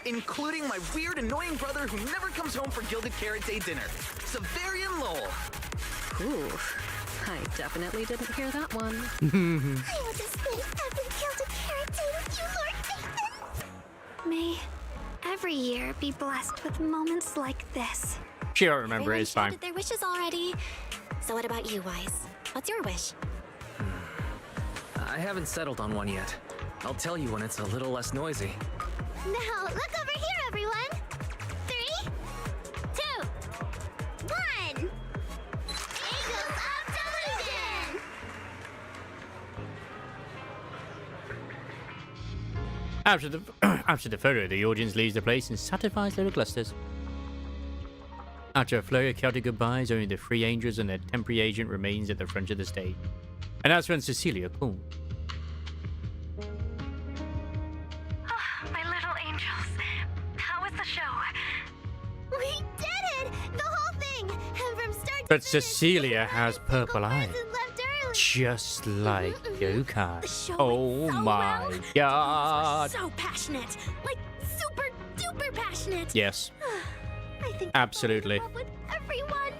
Speaker 16: Including my weird, annoying brother who never comes home for Gilded Carrot Day dinner, Severian Lowell.
Speaker 10: Ooh, I definitely didn't hear that one.
Speaker 13: I will display every Gilded Carrot Day with you, Lord Nathan. May every year be blessed with moments like this.
Speaker 3: She don't remember it, it's fine.
Speaker 6: Their wishes already. So what about you, Wise? What's your wish?
Speaker 8: I haven't settled on one yet. I'll tell you when it's a little less noisy.
Speaker 5: Now, look over here, everyone. 3, 2, 1. Angels of Delusion!
Speaker 3: After the photo, the audience leaves the place and satisfies little clusters. After a flurry of chaotic goodbyes, only the three angels and their temporary agent remains at the front of the stage. And that's when Cecilia calls.
Speaker 2: My little angels. How was the show?
Speaker 13: We did it! The whole thing! And from start to
Speaker 3: But
Speaker 13: finish,
Speaker 3: Cecilia has purple eyes.
Speaker 13: and left early.
Speaker 3: Just like Yokai.
Speaker 2: show
Speaker 3: Oh
Speaker 2: went so
Speaker 3: my
Speaker 2: well.
Speaker 3: god.
Speaker 2: So passionate. Like super duper passionate.
Speaker 3: Yes,
Speaker 13: I think
Speaker 3: absolutely.
Speaker 13: I'm in love with everyone.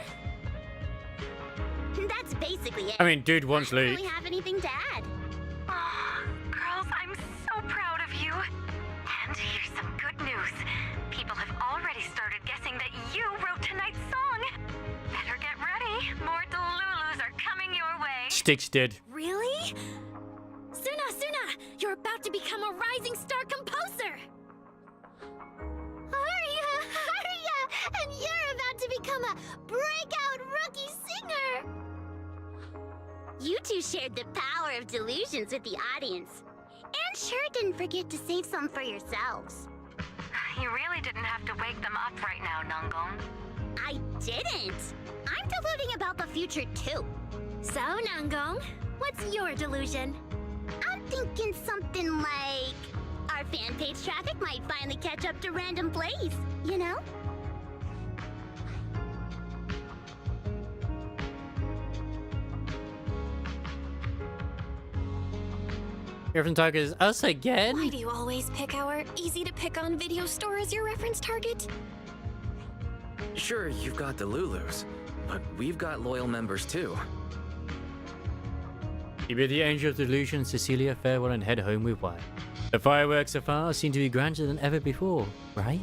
Speaker 5: That's basically it.
Speaker 3: I mean, dude wants
Speaker 5: I don't
Speaker 3: Luke.
Speaker 5: really have anything to add.
Speaker 2: Girls, I'm so proud of you. And here's some good news. People have already started guessing that you wrote tonight's song. Better get ready. More Delulus are coming your way.
Speaker 3: Styx did.
Speaker 2: Really? Suna, you're about to become a rising star composer.
Speaker 13: Aria! And you're about to become a breakout rookie singer!
Speaker 5: You two shared the power of delusions with the audience. And sure didn't forget to save some for yourselves.
Speaker 2: You really didn't have to wake them up right now, Nangong.
Speaker 5: I didn't! I'm deluding about the future too.
Speaker 13: So, Nangong, what's your delusion?
Speaker 5: I'm thinking something like... our fan page traffic might finally catch up to random plays, you know?
Speaker 3: Griffin Tigers, us again?
Speaker 6: Why do you always pick our easy-to-pick-on video store as your reference target?
Speaker 8: Sure, you've got the Lulus, but we've got loyal members too.
Speaker 3: You bid the Angel of Delusion, Cecilia, farewell and head home with Wyatt. The fireworks afar seem to be grander than ever before, right?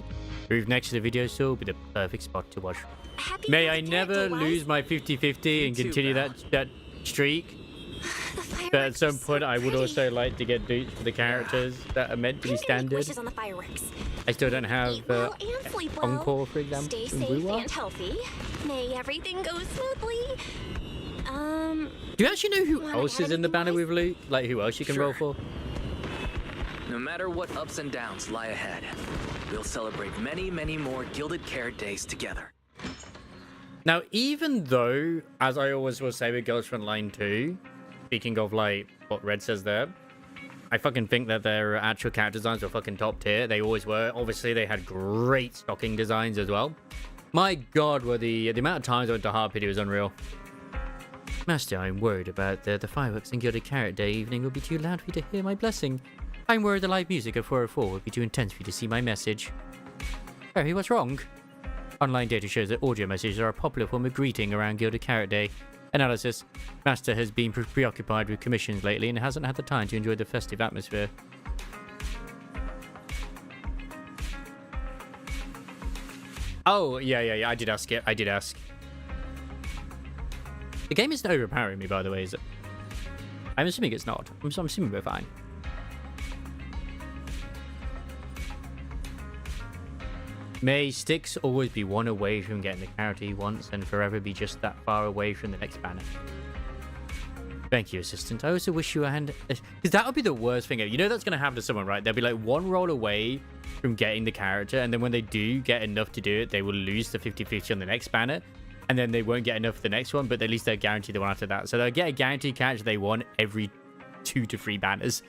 Speaker 3: Move next to the video store will be the perfect spot to watch. May I never lose my 50-50 and continue that streak. But at some point, I would also like to get dupes for the characters that are meant to be standard.
Speaker 6: Wishes on the fireworks.
Speaker 3: I still don't have
Speaker 6: Eat well and sleep well.
Speaker 3: Encore, for example.
Speaker 6: Stay
Speaker 3: in
Speaker 6: safe
Speaker 3: Wuwa.
Speaker 6: and healthy. May everything go smoothly.
Speaker 3: Do you actually know who
Speaker 6: wanna
Speaker 3: else
Speaker 6: add
Speaker 3: is in the
Speaker 6: anything,
Speaker 3: banner
Speaker 6: Wise?
Speaker 3: with Luke? Like, who else you can roll for?
Speaker 8: No matter what ups and downs lie ahead, we'll celebrate many, many more Gilded Carrot Days together.
Speaker 3: Now, even though, as I always will say with Girls from Line 2, speaking of, like, what Red says there, I fucking think that their actual character designs were fucking top tier. They always were. Obviously, they had great stocking designs as well. My god, were the amount of times I went to Harpity was unreal. Master, I'm worried about the fireworks and Gilded Carrot Day evening will be too loud for you to hear my blessing. I'm worried the live music at 404 will be too intense for you to see my message. Harry, what's wrong? Online data shows that audio messages are a popular form of greeting around Gilded Carrot Day. Analysis. Master has been preoccupied with commissions lately and hasn't had the time to enjoy the festive atmosphere. Oh, yeah, I did ask it. I did ask. The game isn't overpowering me, by the way, is it? I'm assuming it's not. I'm assuming we're fine. May Styx always be one away from getting the character he wants and forever be just that far away from the next banner. Thank you, assistant. I also wish you a hand... Because that would be the worst thing ever. You know that's going to happen to someone, right? They'll be like one roll away from getting the character, and then when they do get enough to do it, they will lose the 50-50 on the next banner, and then they won't get enough for the next one, but at least they're guaranteed the one after that. So they'll get a guaranteed character they want every 2 to 3 banners.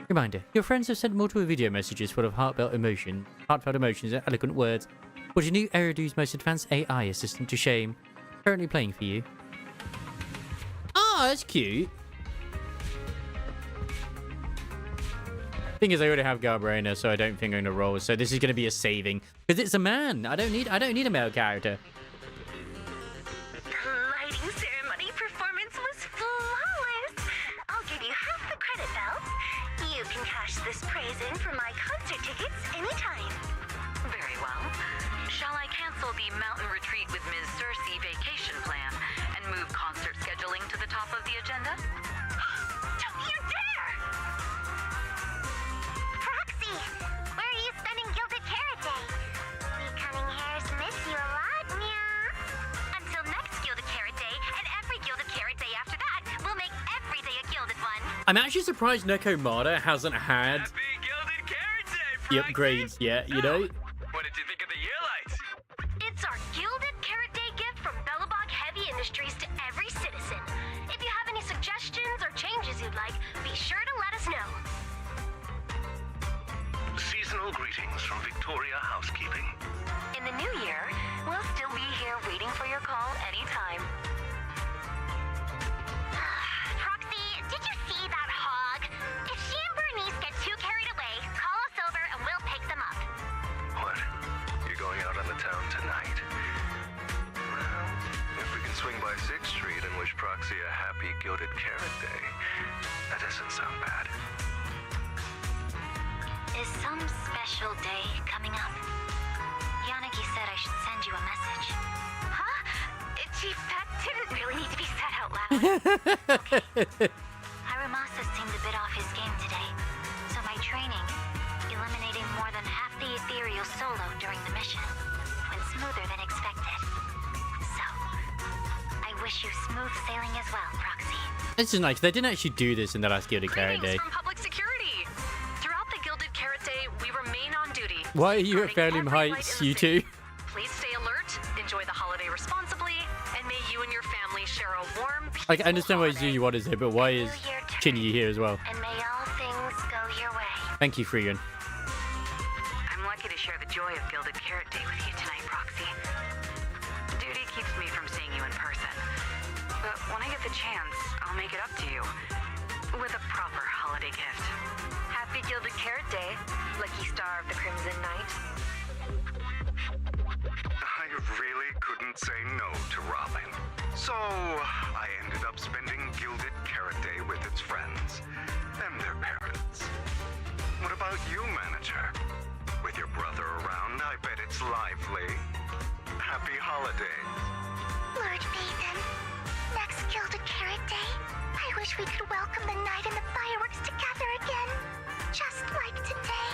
Speaker 3: Reminder, your friends have sent multiple video messages full of heartfelt emotion heartfelt emotions and eloquent words. Put your new Eridu's most advanced AI assistant to shame. Currently playing for you. Oh, that's cute. Thing is, I already have Garbarena, so I don't think I'm gonna roll. So this is gonna be a saving because it's a man. I don't need a male character.
Speaker 2: The lighting ceremony performance was flawless. I'll give you half the credit, Belle. You can cash this praise in for my concert tickets anytime. Very well. Shall I cancel the mountain retreat with Ms. Cersei vacation plan and move concert scheduling to the top of the agenda? Don't you dare!
Speaker 5: Proxy, where are you spending Gilded Carrot Day? We cunning hairs miss you a lot, meow.
Speaker 2: Until next Gilded Carrot Day, and every Gilded Carrot Day after that, we'll make every day a gilded one.
Speaker 3: I'm actually surprised Nekomata hasn't had the upgrades yet, you know?
Speaker 20: What did you think of the year lights?
Speaker 2: It's our Gilded Carrot Day gift from Bellabog Heavy Industries to every citizen. If you have any suggestions or changes you'd like, be sure to let us know.
Speaker 18: Seasonal greetings from Victoria Housekeeping.
Speaker 2: In the new year, we'll still be here waiting for your call anytime.
Speaker 5: Proxy, did you see that hog? If she and Bernice get too carried away, call us over and we'll pick them up.
Speaker 7: What? You're going out on the town tonight? Well, if we can swing by 6th Street and wish Proxy a happy Gilded Carrot Day, that doesn't sound bad.
Speaker 5: Is some special day coming up? Yanagi said I should send you a message.
Speaker 2: Huh? Chief, that didn't really need to be said out loud.
Speaker 5: Hiromasa seemed a bit off his game today, so my training, eliminating more than half the ethereal solo during the mission, went smoother than expected. So, I wish you smooth sailing as well, Proxy.
Speaker 3: This is nice. They didn't actually do this in the last Gilded Carrot Day.
Speaker 2: From public security. Throughout the Gilded Carrot Day, we remain on duty.
Speaker 3: Why are you at Fairley Heights, you two?
Speaker 2: Please stay alert, enjoy the holiday responsibly, and may you and your family share a warm,
Speaker 3: Like, I understand why Zuyu wanted here, but why is Chingy here as well?
Speaker 5: And may all things go your way.
Speaker 3: Thank you, Freegan.
Speaker 2: I'm lucky to share the joy of Gilded Carrot Day with you tonight, Proxy. Duty keeps me from seeing you in person. But when I get the chance, I'll make it up to you. With a proper holiday gift. Happy Gilded Carrot Day, lucky star of the Crimson Knight.
Speaker 18: I really couldn't say no to Robin. So, I ended up spending Gilded Carrot Day with its friends and their parents. What about you, manager? With your brother around, I bet it's lively. Happy holidays.
Speaker 5: Lord Nathan, next Gilded Carrot Day, I wish we could welcome the night and the fireworks together again, just like today.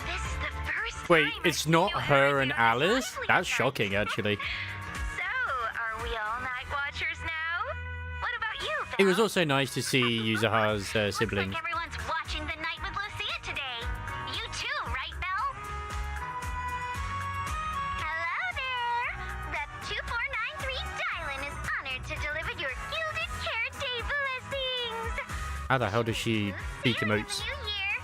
Speaker 2: This is the first
Speaker 3: Wait, it's not her and Alice? That's shocking, actually.
Speaker 2: So, are we all night watchers now? What about you, Val?
Speaker 3: It was also nice to see Yuzaha's siblings.
Speaker 5: Everyone's watching the night with Lucia today. You too, right, Belle? Hello there! Rep 2493 Dylan is honored to deliver your Gilded Carrot Day blessings.
Speaker 3: How the hell does she speak emotes?
Speaker 5: New year,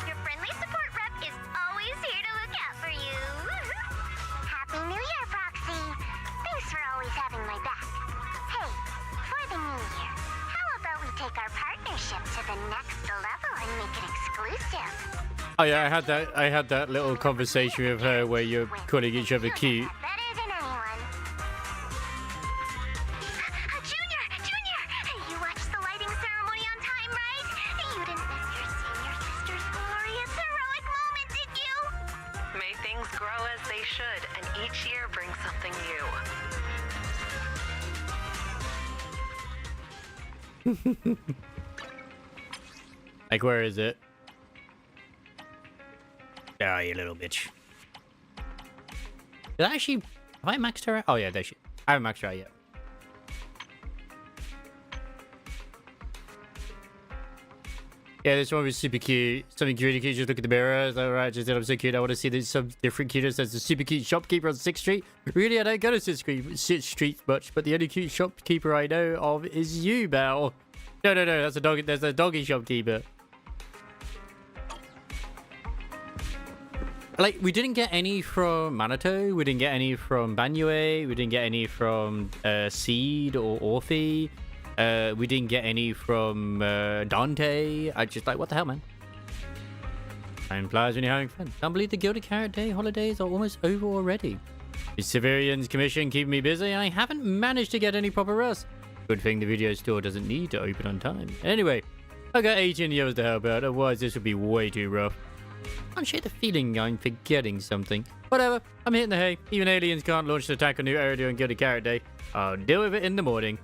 Speaker 5: your friendly support rep is always here to look out for you. Happy New Year, Proxy. Thanks for always having my back. Hey, for the new year, how about we take our partnership to the next level and make it exclusive?
Speaker 3: Oh yeah, I had that little conversation with her where you're calling each other cute.
Speaker 5: Better than anyone. Junior! You watched the lighting ceremony on time, right? You didn't miss your senior sister's glorious heroic moment, did you?
Speaker 2: May things grow as they should, and each year brings something new.
Speaker 3: Like, where is it? Ah, you little bitch. Did I actually... Have I maxed her out? Oh, yeah, there she... I haven't maxed her out yet. Yeah, this one was super cute. Something really cute. Just look at the mirror. Is that right? Just said I'm so cute. I want to see some different cuteness. There's a super cute shopkeeper on 6th Street. Really, I don't go to 6th Street much, but the only cute shopkeeper I know of is you, Belle. No, that's a dog. There's a doggy shopkeeper. Like, we didn't get any from Minato. We didn't get any from Banyue. We didn't get any from Seed or Orphe. We didn't get any from Dante. I just like, what the hell, man? Time flies when you're having fun. Can't believe the Gilded Carrot Day holidays are almost over already. The Civilians Commission keeping me busy. I haven't managed to get any proper rest. Good thing the video store doesn't need to open on time. Anyway, I got 18 years to help out. Otherwise, this would be way too rough. I share the feeling I'm forgetting something. Whatever, I'm hitting the hay. Even aliens can't launch an attack on New Area on Gilded Carrot Day. I'll deal with it in the morning.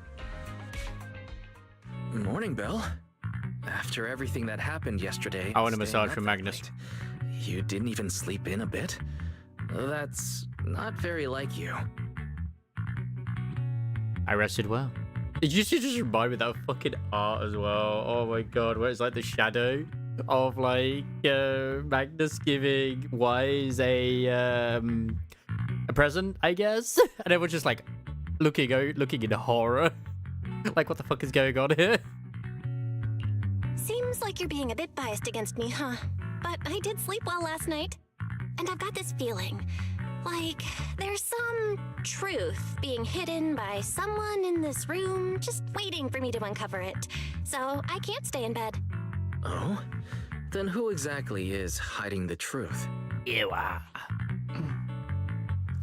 Speaker 8: Morning, Belle. After everything that happened yesterday,
Speaker 3: I want a massage from Magnus.
Speaker 8: You didn't even sleep in a bit? That's not very like you.
Speaker 3: I rested well. Did you just remind me of that fucking art as well? Oh my god, where it's like the shadow of like Magnus giving Wise a present, I guess, and everyone's just like looking in horror. Like, what the fuck is going on here?
Speaker 6: Seems like you're being a bit biased against me, huh? But I did sleep well last night. And I've got this feeling, like there's some truth being hidden by someone in this room, just waiting for me to uncover it. So I can't stay in bed.
Speaker 8: Oh? Then who exactly is hiding the truth?
Speaker 3: You are.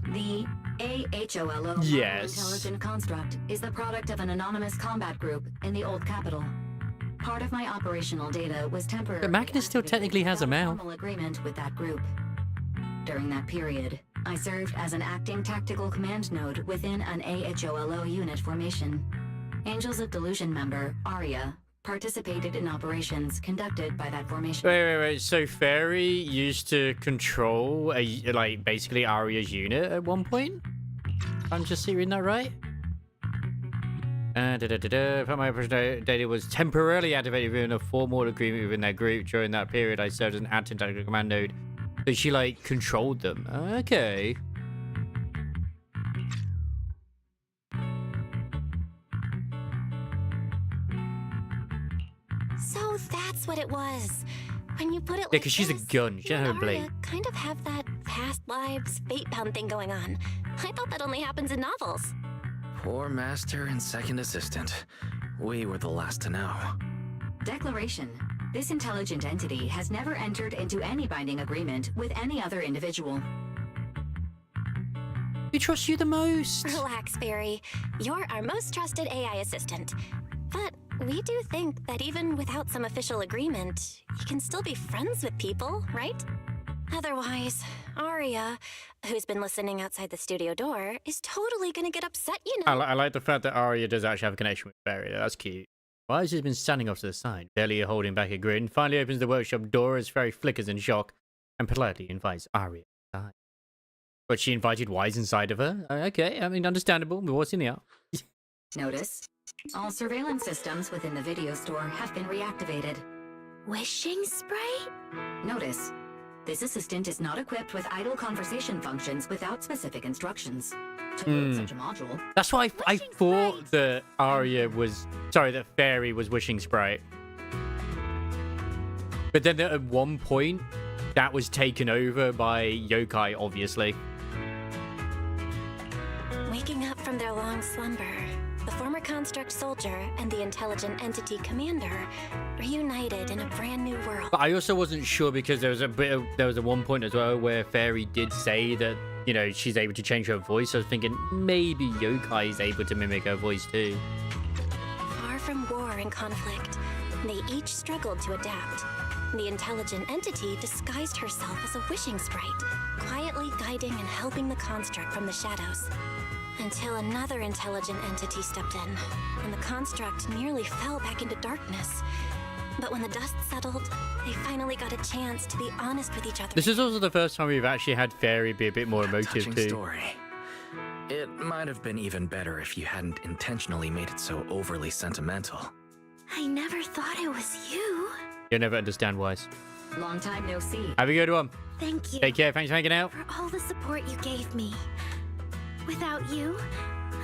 Speaker 9: The AHOLO
Speaker 3: yes.
Speaker 9: Intelligent Construct is the product of an anonymous combat group in the Old Capital. Part of my operational data was temporarily.
Speaker 3: But Magnus still technically has a mouth.
Speaker 9: Formal agreement with that group. During that period, I served as an acting tactical command node within an AHOLO unit formation. Angels of Delusion member Arya participated in operations conducted by that formation.
Speaker 3: Wait. So Fairy used to control like basically Arya's unit at one point? I'm just reading that right? My operational data was temporarily activated within a formal agreement within that group. During that period, I served as an acting tactical command node. So she like controlled them. Okay.
Speaker 6: So that's what it was. When you put it like
Speaker 3: because she's a gun. She doesn't have a blade.
Speaker 6: Arya kind of have that past lives, fate-bound thing going on. I thought that only happens in novels.
Speaker 8: Poor master and second assistant. We were the last to know.
Speaker 9: Declaration. This intelligent entity has never entered into any binding agreement with any other individual.
Speaker 3: We trust you the most.
Speaker 6: Relax, Fairy. You're our most trusted AI assistant. But we do think that even without some official agreement, you can still be friends with people, right? Otherwise, Arya, who's been listening outside the studio door, is totally gonna get upset, you know.
Speaker 3: I like the fact that Arya does actually have a connection with Barry. That's cute. Wise has been standing off to the side, barely holding back a grin, finally opens the workshop door as Fairy flickers in shock and politely invites Arya inside. But she invited Wise inside of her? Okay, I mean, understandable. But what's in the out?
Speaker 9: Notice. All surveillance systems within the video store have been reactivated.
Speaker 13: Wishing spray?
Speaker 9: Notice. This assistant is not equipped with idle conversation functions without specific instructions. To build such a module.
Speaker 3: That's why I thought that that Fairy was Wishing Sprite. But then at one point, that was taken over by Yokai, obviously.
Speaker 6: Waking up from their long slumber, the former construct soldier and the intelligent entity commander reunited in a brand new world.
Speaker 3: But I also wasn't sure because there was a one point as well where Fairy did say that, you know, she's able to change her voice. So I was thinking maybe Yokai is able to mimic her voice too.
Speaker 6: Far from war and conflict, they each struggled to adapt. The intelligent entity disguised herself as a wishing sprite, quietly guiding and helping the construct from the shadows. Until another intelligent entity stepped in, and the construct nearly fell back into darkness. But when the dust settled, they finally got a chance to be honest with each other.
Speaker 3: This is also the first time we've actually had Fairy be a bit more emotive
Speaker 8: Touching
Speaker 3: too.
Speaker 8: Story. It might have been even better if you hadn't intentionally made it so overly sentimental.
Speaker 13: I never thought it was you.
Speaker 3: You'll never understand Wise.
Speaker 9: Long time no see.
Speaker 3: Have a good one.
Speaker 13: Thank you.
Speaker 3: Take care. Thanks for hanging out.
Speaker 13: For all the support you gave me. Without you,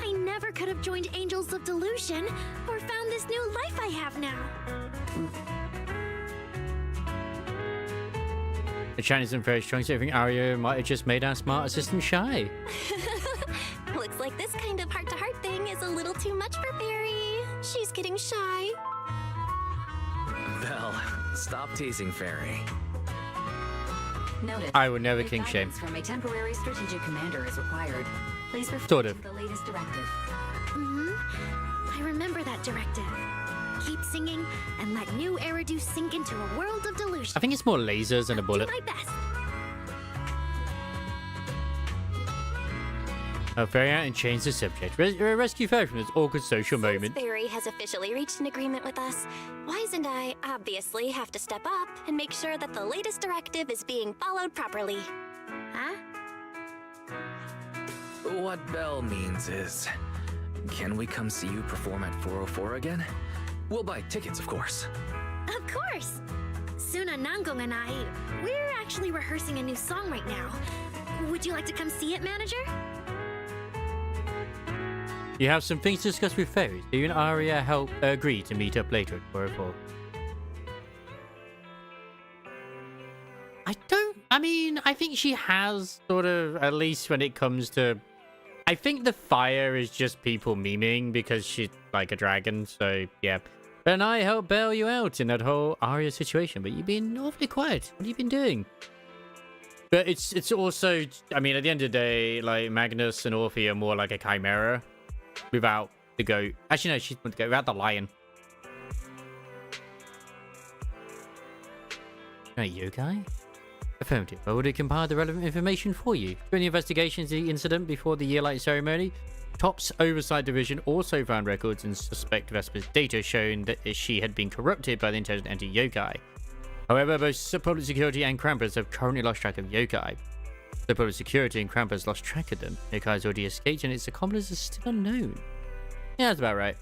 Speaker 13: I never could have joined Angels of Delusion or found this new life I have now.
Speaker 3: The chat isn't very strong, so I think Arya might have just made our smart assistant shy.
Speaker 6: Looks like this kind of heart-to-heart thing is a little too much for Fairy. She's getting shy.
Speaker 8: Belle, stop teasing Fairy.
Speaker 9: Noted.
Speaker 3: I would never
Speaker 9: If
Speaker 3: king shame.
Speaker 9: guidance from a temporary strategic commander is required, please refer
Speaker 3: Sort of.
Speaker 9: to the latest directive.
Speaker 13: I remember that directive. Keep singing and let new Eridu sink into a world of delusion.
Speaker 3: I think it's more lasers than a bullet.
Speaker 13: Do my best.
Speaker 3: Ferry out and change the subject. Rescue Fairy from this awkward social moment.
Speaker 6: Fairy has officially reached an agreement with us. Wise and I obviously have to step up and make sure that the latest directive is being followed properly.
Speaker 13: Huh?
Speaker 8: What Belle means is, can we come see you perform at 404 again? We'll buy tickets, of course.
Speaker 13: Of course. Suna Nangong and I, we're actually rehearsing a new song right now. Would you like to come see it, manager?
Speaker 3: You have some things to discuss with Fairy. Do you and Arya agree to meet up later at 404? I think she has sort of, at least when it comes to... I think the fire is just people memeing because she's like a dragon, so yeah. And I helped bail you out in that whole Arya situation, but you've been awfully quiet. What have you been doing? But it's also, I mean, at the end of the day, like, Magnus and Orphe are more like a chimera without the goat. Actually, no, she's the goat, without the lion. Yokai? Affirmative. I would have compiled the relevant information for you. During the investigations of the incident before the Yearlight ceremony, TOPS Oversight Division also found records and suspect Vesper's data showing that she had been corrupted by the intelligent entity Yokai. However, both Public Security and Krampus have currently lost track of Yokai. The Public Security and Krampus lost track of them. Yokai has already escaped and its accomplices are still unknown. Yeah, that's about right.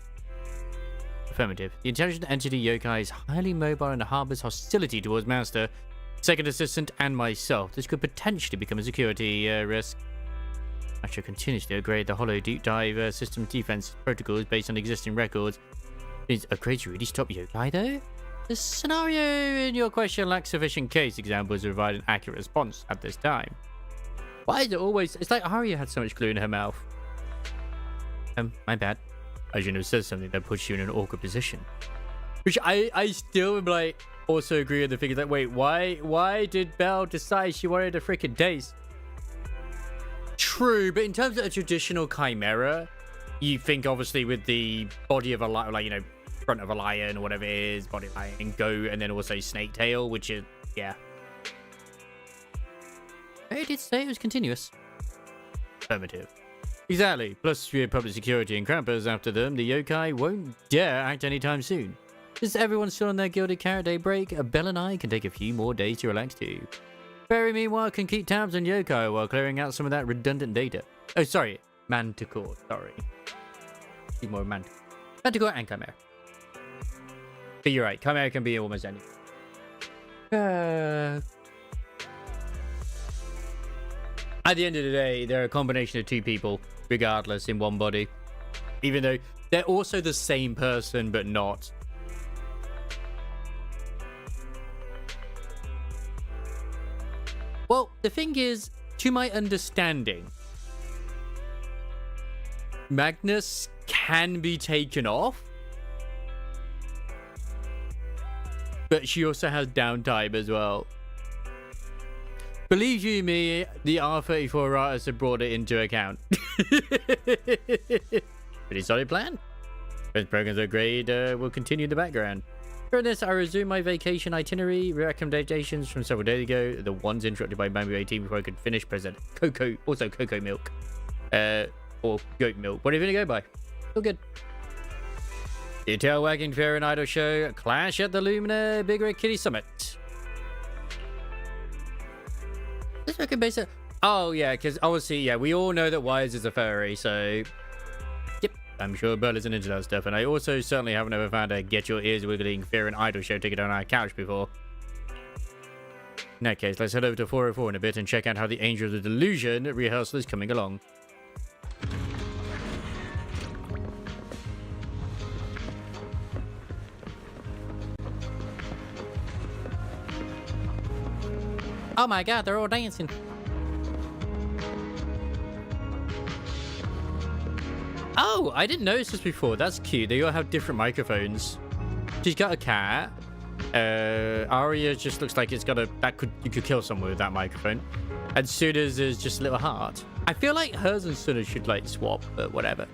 Speaker 3: Affirmative. The intelligent entity Yokai is highly mobile and harbors hostility towards Master, Second Assistant, and myself. This could potentially become a security risk. I shall continuously upgrade the Hollow Deep Dive system defense protocols based on existing records. Is upgrades really stop Yokai though? The scenario in your question lacks sufficient case examples to provide an accurate response at this time. Why is it always... It's like Arya had so much glue in her mouth. My bad. I shouldn't have said something that puts you in an awkward position. Which I still am like... Also agree with the figure that, wait, why did Belle decide she wanted a freaking taste? True, but in terms of a traditional chimera, you think obviously with the body of a lion, like, you know, front of a lion or whatever it is, body lion, and goat, and then also snake tail, which is, yeah. I did say it was continuous. Affirmative. Exactly. Plus, with Public Security and Krampus after them, the Yokai won't dare act anytime soon. Since everyone's still on their Gilded Carrot Day break, Belle and I can take a few more days to relax too. Fairy, meanwhile, can keep tabs on Yokai while clearing out some of that redundant data. Oh, sorry. Manticore, sorry. Be more Manticore. Manticore and Chimera. But you're right, Chimera can be almost anything. At the end of the day, they're a combination of two people, regardless, in one body. Even though they're also the same person, but not. Well, the thing is, to my understanding, Magnus can be taken off, but she also has downtime as well. Believe you me, the R34 artists have brought it into account. Pretty solid plan. When programs are great, we'll continue in the background. During this, I resume my vacation itinerary recommendations from several days ago. The ones interrupted by Bamboo 18 before I could finish present. Cocoa milk. Or goat milk. What are you going to go by? All good. The tail wagging fair and idol show. Clash at the Lumina Big Red Kitty Summit. This record base. Oh, yeah, because obviously, yeah, we all know that Wise is a furry, so... Yep, I'm sure Belle isn't into that stuff, and I also certainly haven't ever found a Get Your Ears Wiggling Fear and Idol show ticket on our couch before. In that case, let's head over to 404 in a bit and check out how the Angel of the Delusion rehearsal is coming along. Oh my god, they're all dancing. Oh, I didn't notice this before. That's cute. They all have different microphones. She's got a cat. Aria just looks like it's got a... You could kill someone with that microphone. And Suna's is just a little heart. I feel like hers and Suna should like swap, but whatever.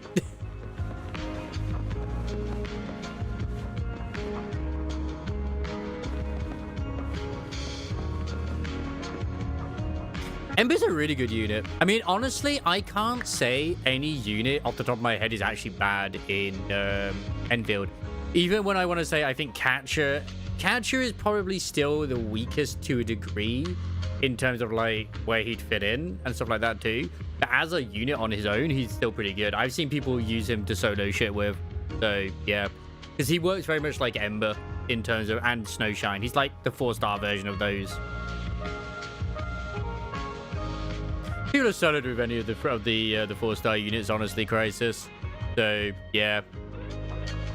Speaker 3: Ember's a really good unit. I mean, honestly, I can't say any unit off the top of my head is actually bad in Enfield. Even when I want to say, I think Catcher is probably still the weakest to a degree in terms of like where he'd fit in and stuff like that too. But as a unit on his own, he's still pretty good. I've seen people use him to solo shit with. So yeah, because he works very much like Ember in terms of, and Snowshine. He's like the 4-star version of those. People are solid with any of the 4-star units, honestly, Crisis. So yeah,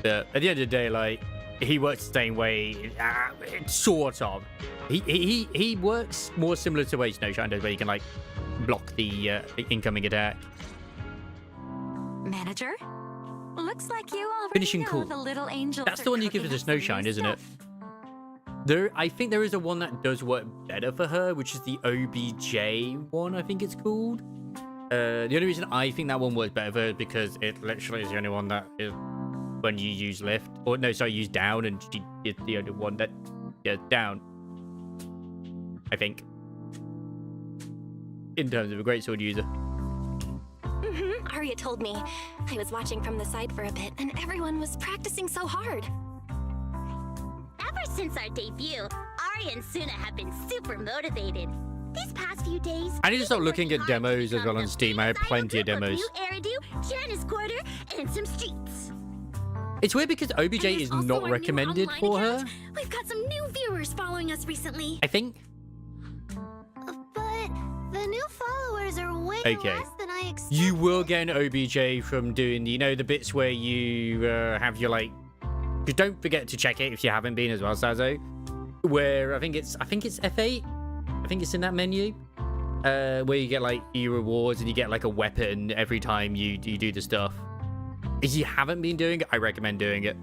Speaker 3: but at the end of the day, like, he works the same way, sort of. He works more similar to the way Snowshine does, where you can like block the incoming attack.
Speaker 4: Manager, looks like you already
Speaker 3: Finishing
Speaker 4: know
Speaker 3: cool.
Speaker 4: the little angels.
Speaker 3: That's the one you give it to Snowshine, isn't it? I think there is a one that does work better for her, which is the OBJ one, I think it's called. The only reason I think that one works better for her is because it literally is the only one that is when you use lift. Or no, sorry, use down, and she is the only one that gets down. I think. In terms of a greatsword user.
Speaker 6: Arya told me. I was watching from the side for a bit, and everyone was practicing so hard.
Speaker 14: Ever since our debut, Arya and Suna have been super motivated. These past few days,
Speaker 3: I need to start looking at demos as well on Steam. I have plenty of demos.
Speaker 14: New Eridu, Janice Quarter, and some streets.
Speaker 3: It's weird because OBJ is not recommended for her.
Speaker 13: We've got some new viewers following us recently.
Speaker 3: I think.
Speaker 5: But the new followers are way
Speaker 3: Okay.
Speaker 5: less than I expected.
Speaker 3: You will get an OBJ from doing, you know, the bits where you have your like. Just don't forget to check it if you haven't been as well, Sazo. Where I think it's F8. I think it's in that menu. Where you get like your rewards and you get like a weapon every time you do the stuff. If you haven't been doing it, I recommend doing it.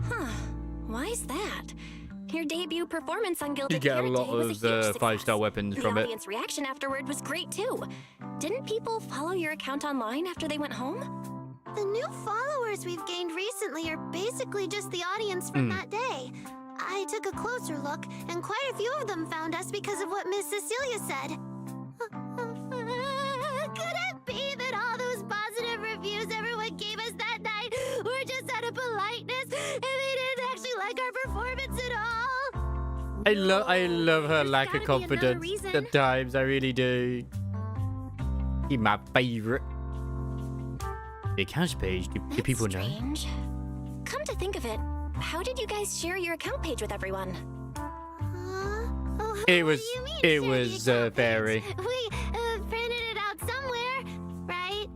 Speaker 6: Huh. Why is that? Your debut performance on Gilded
Speaker 3: You get a
Speaker 6: Karate
Speaker 3: lot
Speaker 6: was a huge
Speaker 3: of 5-star weapons
Speaker 6: The
Speaker 3: from it.
Speaker 6: audience reaction afterward was great too. Didn't people follow your account online after they went home?
Speaker 5: The new followers we've gained recently are basically just the audience from that day. I took a closer look, and quite a few of them found us because of what Miss Cecilia said. Could it be that all those positive reviews everyone gave us that night were just out of politeness, and they didn't actually like our performance at all?
Speaker 3: I love her lack of confidence at times. I really do. She's my favorite. The accounts page. Do people know?
Speaker 6: Strange. Come to think of it, how did you guys share your account page with everyone?
Speaker 3: It was very.
Speaker 5: We printed it out somewhere, right?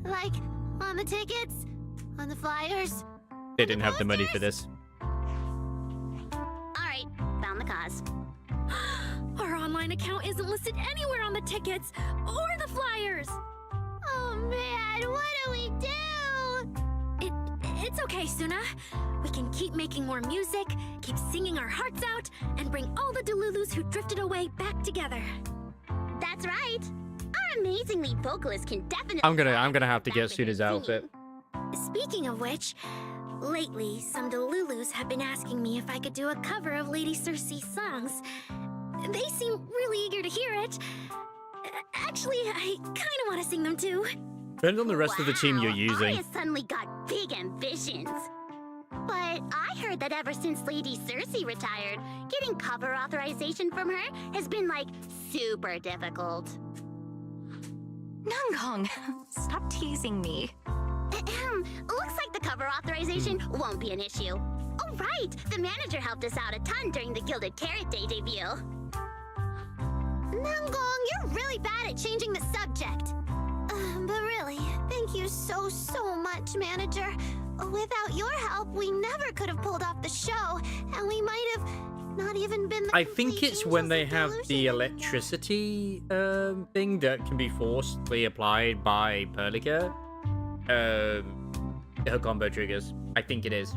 Speaker 5: Like on the tickets, on the flyers.
Speaker 3: They didn't have the money for this.
Speaker 14: Alright, found the cause.
Speaker 13: Our online account isn't listed anywhere on the tickets or the flyers.
Speaker 5: Oh man, what do we do?
Speaker 13: It's okay, Suna. We can keep making more music, keep singing our hearts out, and bring all the Delulus who drifted away back together.
Speaker 14: That's right. Our amazingly vocalist can definitely.
Speaker 3: I'm gonna have to get Suna's outfit.
Speaker 13: Speaking of which, lately some Delulus have been asking me if I could do a cover of Lady Circe's songs. They seem really eager to hear it. Actually, I kind of want to sing them too.
Speaker 3: Depends on the rest of the team you're using.
Speaker 14: Arya suddenly got big ambitions. But I heard that ever since Lady Circe retired, getting cover authorization from her has been like super difficult.
Speaker 4: Nangong, stop teasing me.
Speaker 14: Looks like the cover authorization won't be an issue. Oh right, the manager helped us out a ton during the Gilded Carrot Day debut.
Speaker 5: Nangong, you're really bad at changing the subject. But really, thank you so much, Manager. Without your help, we never could have pulled off the show, and we might have Not even been the
Speaker 3: I think it's when they have the electricity thing that can be forcibly applied by Perlica. Her combo triggers. I think it is.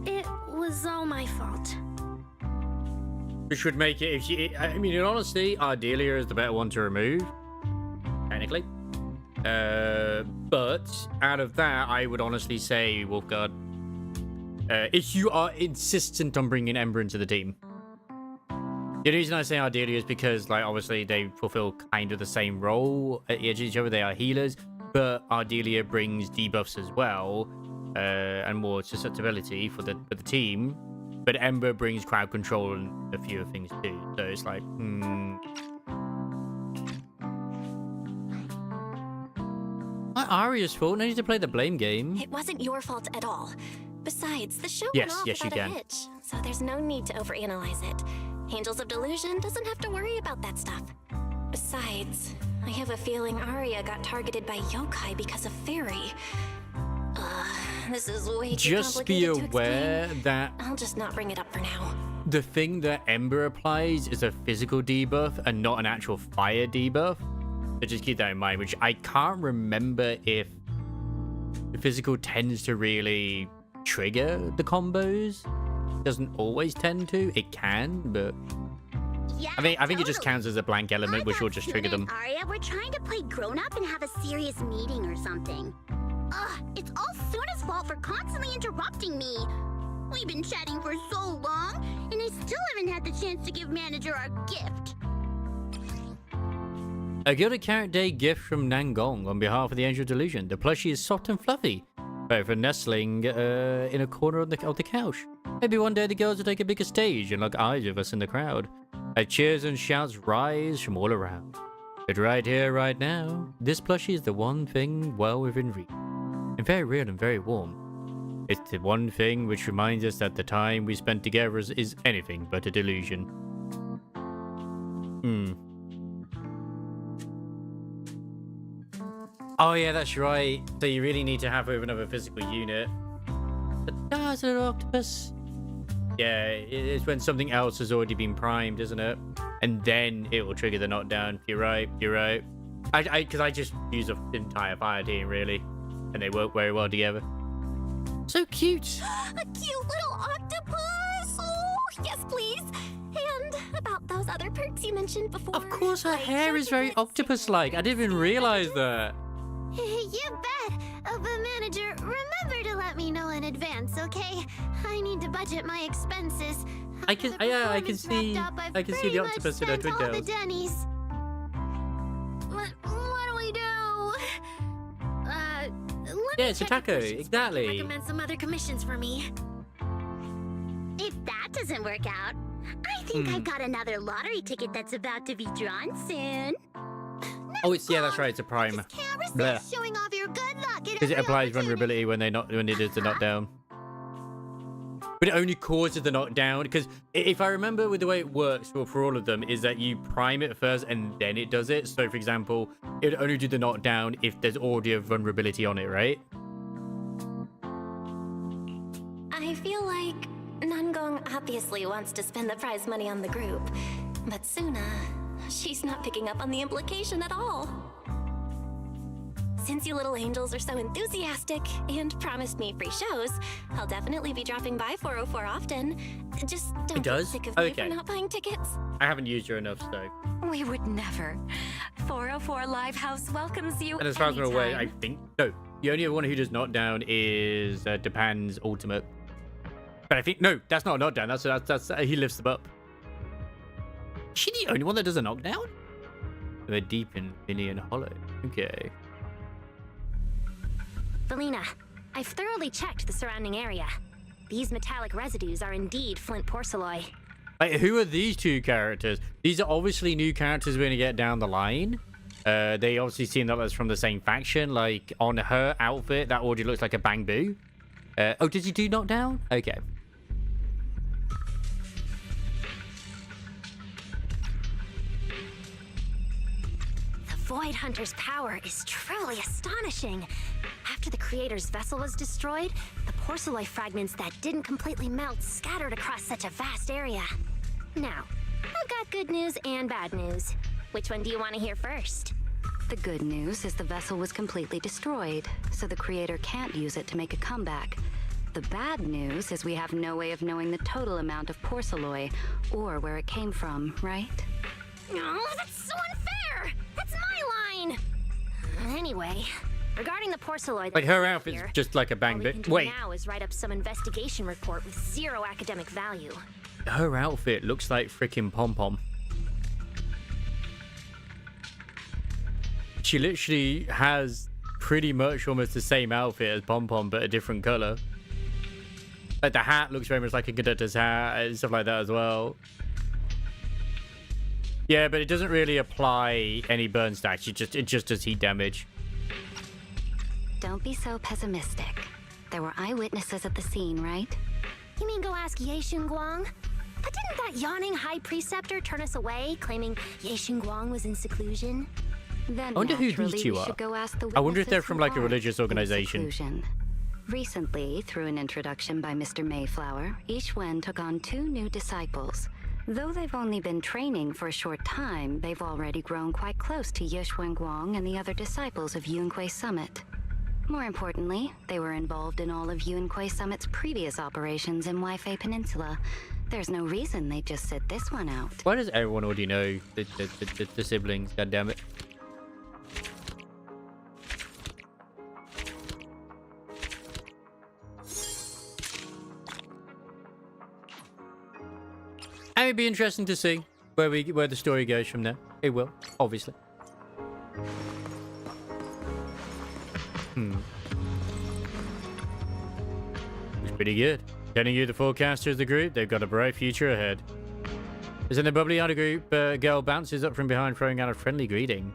Speaker 13: It was all my fault.
Speaker 3: Which would make it, if she, I mean, in honesty, Ardelia is the better one to remove, technically. But out of that, I would honestly say Wolfguard. If you are insistent on bringing Ember into the team. The only reason I say Ardelia is because, like, obviously they fulfill kind of the same role at the edge of each other. They are healers, but Ardelia brings debuffs as well, and more susceptibility for the team. But Ember brings crowd control and a few other things too. So it's like, Not Arya's fault. No need to play the blame game.
Speaker 6: It wasn't your fault at all. Besides, the show
Speaker 3: Yes,
Speaker 6: went off
Speaker 3: yes, you
Speaker 6: without
Speaker 3: can.
Speaker 6: a hitch, so there's no need to overanalyze it. Angels of Delusion doesn't have to worry about that stuff. Besides, I have a feeling Arya got targeted by yokai because of Fairy. This is way too
Speaker 3: Just be
Speaker 6: complicated to
Speaker 3: aware
Speaker 6: explain.
Speaker 3: that
Speaker 6: I'll just not bring it up for now.
Speaker 3: the thing that Ember applies is a physical debuff and not an actual fire debuff. So just keep that in mind, which I can't remember if the physical tends to really trigger the combos. Doesn't always tend to. It can, but
Speaker 14: Yeah,
Speaker 3: I think it just counts as a blank element, which will just trigger them.
Speaker 14: Arya, we're trying to play grown up and have a serious meeting or something. Ugh, it's all Suna's fault for constantly interrupting me. We've been chatting for so long, and I still haven't had the chance to give manager our gift.
Speaker 3: A Gilded Carrot Day gift from Nangong on behalf of the Angel of Delusion. The plushie is soft and fluffy, perfect for nestling in a corner of the couch. Maybe one day the girls will take a bigger stage and lock eyes with us in the crowd. As cheers and shouts rise from all around. But right here, right now, this plushie is the one thing well within reach. And very real and very warm. It's the one thing which reminds us that the time we spent together is anything but a delusion. Oh yeah, that's right. So you really need to have her with another physical unit. But does it, Octopus? Yeah, it's when something else has already been primed, isn't it? And then it will trigger the knockdown. You're right, you're right. Because I just use the entire fire team, really. And they work very well together. So cute.
Speaker 6: A cute little octopus! Oh, yes, please. And about those other perks you mentioned before.
Speaker 3: Of course, her hair is very octopus-like. I didn't even realize that.
Speaker 5: You bet. But manager, remember to let me know in advance, okay? I need to budget my expenses.
Speaker 3: I can see the octopus in her twin
Speaker 5: all the
Speaker 3: tails.
Speaker 5: Denny's. What do we do?
Speaker 3: Yeah, it's a taco, exactly.
Speaker 13: Recommend some other commissions for me.
Speaker 14: If that doesn't work out, I think I've got another lottery ticket that's about to be drawn soon.
Speaker 3: Oh, yeah, that's right. It's a prime.
Speaker 5: Showing off your good luck.
Speaker 3: Because it applies vulnerability when it does the knockdown. But it only causes the knockdown. Because if I remember with the way it works for all of them, is that you prime it first and then it does it. So, for example, it would only do the knockdown if there's already a vulnerability on it, right?
Speaker 6: I feel like Nangong obviously wants to spend the prize money on the group, but Suna, she's not picking up on the implication at all. Since you little angels are so enthusiastic and promised me free shows, I'll definitely be dropping by 404 often. Just don't get sick of me for not buying tickets.
Speaker 3: I haven't used her enough, so.
Speaker 10: We would never. 404 Live House welcomes you
Speaker 3: And as far as I'm aware, I
Speaker 10: anytime.
Speaker 3: think... No, the only one who does knockdown is Depan's ultimate. But I think... No, that's not a knockdown. That's he lifts them up. Is she the only one that does a knockdown? They're deep in Minion Hollow. Okay.
Speaker 2: Felina, I've thoroughly checked the surrounding area. These metallic residues are indeed flint porcelain.
Speaker 3: Wait, who are these two characters? These are obviously new characters we're going to get down the line. They obviously seem that that's from the same faction. Like, on her outfit, that already looks like a Bang Boo. Oh, did you do knockdown? Okay.
Speaker 2: The Void Hunter's power is truly astonishing. After the creator's vessel was destroyed, the porcelain fragments that didn't completely melt scattered across such a vast area. Now, I've got good news and bad news. Which one do you want to hear first?
Speaker 9: The good news is the vessel was completely destroyed, so the creator can't use it to make a comeback. The bad news is we have no way of knowing the total amount of porcelain or where it came from, right?
Speaker 2: Oh, that's so unfair! That's my line! Anyway, regarding the porcelain...
Speaker 3: Like, her outfit's just like a bang bit. Wait.
Speaker 2: Now is write up some investigation report with zero academic value.
Speaker 3: Her outfit looks like freaking Pom-Pom. She literally has pretty much almost the same outfit as Pom-Pom, but a different color. Like, the hat looks very much like a conductor's hat and stuff like that as well. Yeah, but it doesn't really apply any burn stacks. It just does heat damage.
Speaker 9: Don't be so pessimistic. There were eyewitnesses at the scene, right?
Speaker 2: You mean go ask Ye Xinguang? But didn't that yawning high preceptor turn us away, claiming Ye Xinguang was in seclusion?
Speaker 9: Then
Speaker 3: I wonder who
Speaker 9: naturally,
Speaker 3: these two
Speaker 9: we
Speaker 3: are.
Speaker 9: should go ask the
Speaker 3: I wonder if they're
Speaker 9: witnesses
Speaker 3: from
Speaker 9: who
Speaker 3: like a
Speaker 9: are
Speaker 3: religious
Speaker 9: in
Speaker 3: organization.
Speaker 9: seclusion. Recently, through an introduction by Mr. Mayflower, Yi Wen took on 2 new disciples. Though they've only been training for a short time, they've already grown quite close to Ye Xuanguang and the other disciples of Yunque Summit. More importantly, they were involved in all of Yunque Summit's previous operations in Waifei Peninsula. There's no reason they just sit this one out.
Speaker 3: Why does everyone already know the siblings? God damn it. And it'd be interesting to see where the story goes from there. It will, obviously. It's pretty good. Telling you the forecasters, the group, they've got a bright future ahead. As in the bubbly outer group, girl bounces up from behind, throwing out a friendly greeting.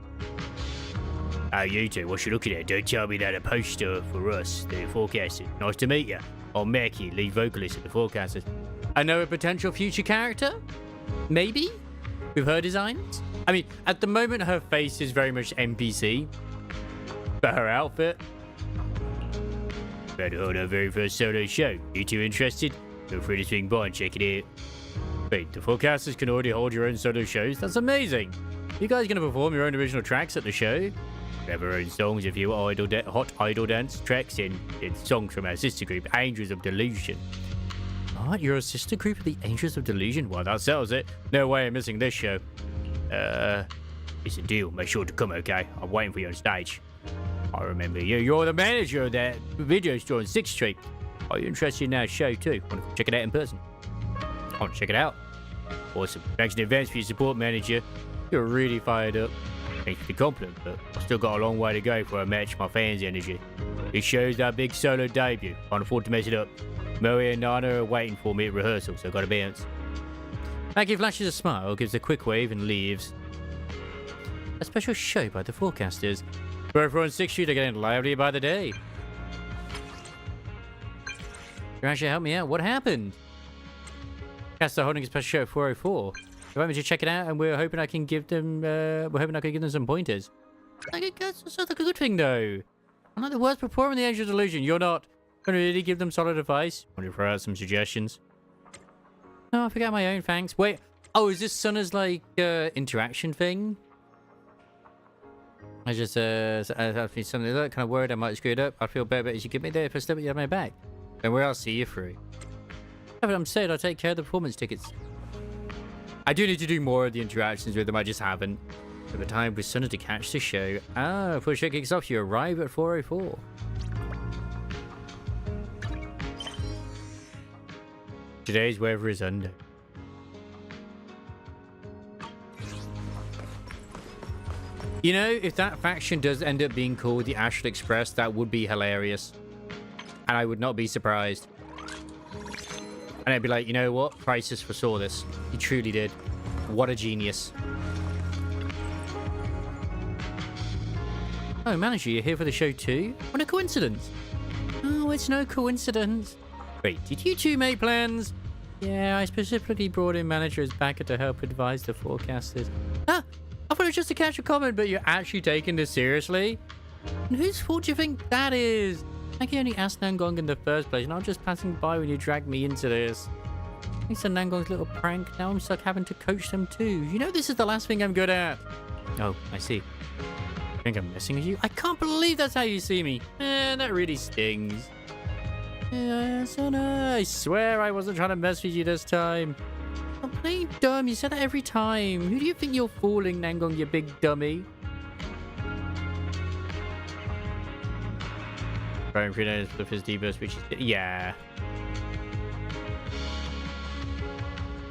Speaker 3: Oh, you two, what you looking at? Don't tell me that a poster for us, the forecasters. Nice to meet you. I'm Mackie, lead vocalist at the forecasters. I know a potential future character? Maybe? With her designs? I mean, at the moment, her face is very much NPC. But her outfit? Better hold our very first solo show. You two interested? Feel free to swing by and check it out. Wait, the forecasters can already hold your own solo shows? That's amazing! You guys gonna perform your own original tracks at the show? You have our own songs if you hot idol dance tracks in songs from our sister group, Angels of Delusion. What? You're a sister group of the Angels of Delusion? Well, that settles it. No way I'm missing this show. It's a deal. Make sure to come, okay? I'm waiting for you on stage. I remember you. You're the manager of that video store on 6th Street. Are you interested in our show too? Want to check it out in person? I want to check it out. Awesome. Thanks in advance for your support, manager. You're really fired up. Thanks for the compliment, but I've still got a long way to go before I match my fans' energy. This show's our big solo debut. Can't afford to mess it up. Moe and Nana are waiting for me at rehearsal, so I've got to bounce. Maggie flashes a smile, gives a quick wave, and leaves. A special show by the forecasters. For everyone on 6th Street are getting livelier by the day. You actually help me out. What happened? Cast are holding a special show at 404. They want me to check it out, and we're hoping I can give them. We're hoping I can give them some pointers. That's a good thing, though. I'm not the worst performer in the Angel Delusion. You're not going to really give them solid advice. Want to throw out some suggestions? No, I forgot my own. Thanks. Wait. Oh, is this Sunna's like interaction thing? I just I feel something like that kind of worried I might screw it up. I feel better, but you should give me there if I step you have my back. And where I'll see you through. Yeah, but I'm saying I'll take care of the performance tickets. I do need to do more of the interactions with them. I just haven't. At the time with Sunna to catch the show. Ah, before the show kicks off, you arrive at 404. Today's weather is under. You know, if that faction does end up being called the Astral Express, that would be hilarious. And I would not be surprised. And I'd be like, you know what? Crisis foresaw this. He truly did. What a genius. Oh, manager, you're here for the show too? What a coincidence. Oh, it's no coincidence. Wait, did you two make plans? Yeah, I specifically brought in manager as backer to help advise the forecasters. Ah, I thought it was just a casual comment, but you're actually taking this seriously? And whose fault do you think that is? Maki only asked Nangong in the first place, and I was just passing by when you dragged me into this. Thanks to Nangong's little prank, now I'm stuck having to coach them too. You know this is the last thing I'm good at. Oh, I see. I think I'm messing with you? I can't believe that's how you see me. That really stings. Sona, I swear I wasn't trying to mess with you this time. I'm playing dumb. You said that every time. Who do you think you're fooling, Nangong, you big dummy? Brian Freelancer with his D-burst, which is... Yeah.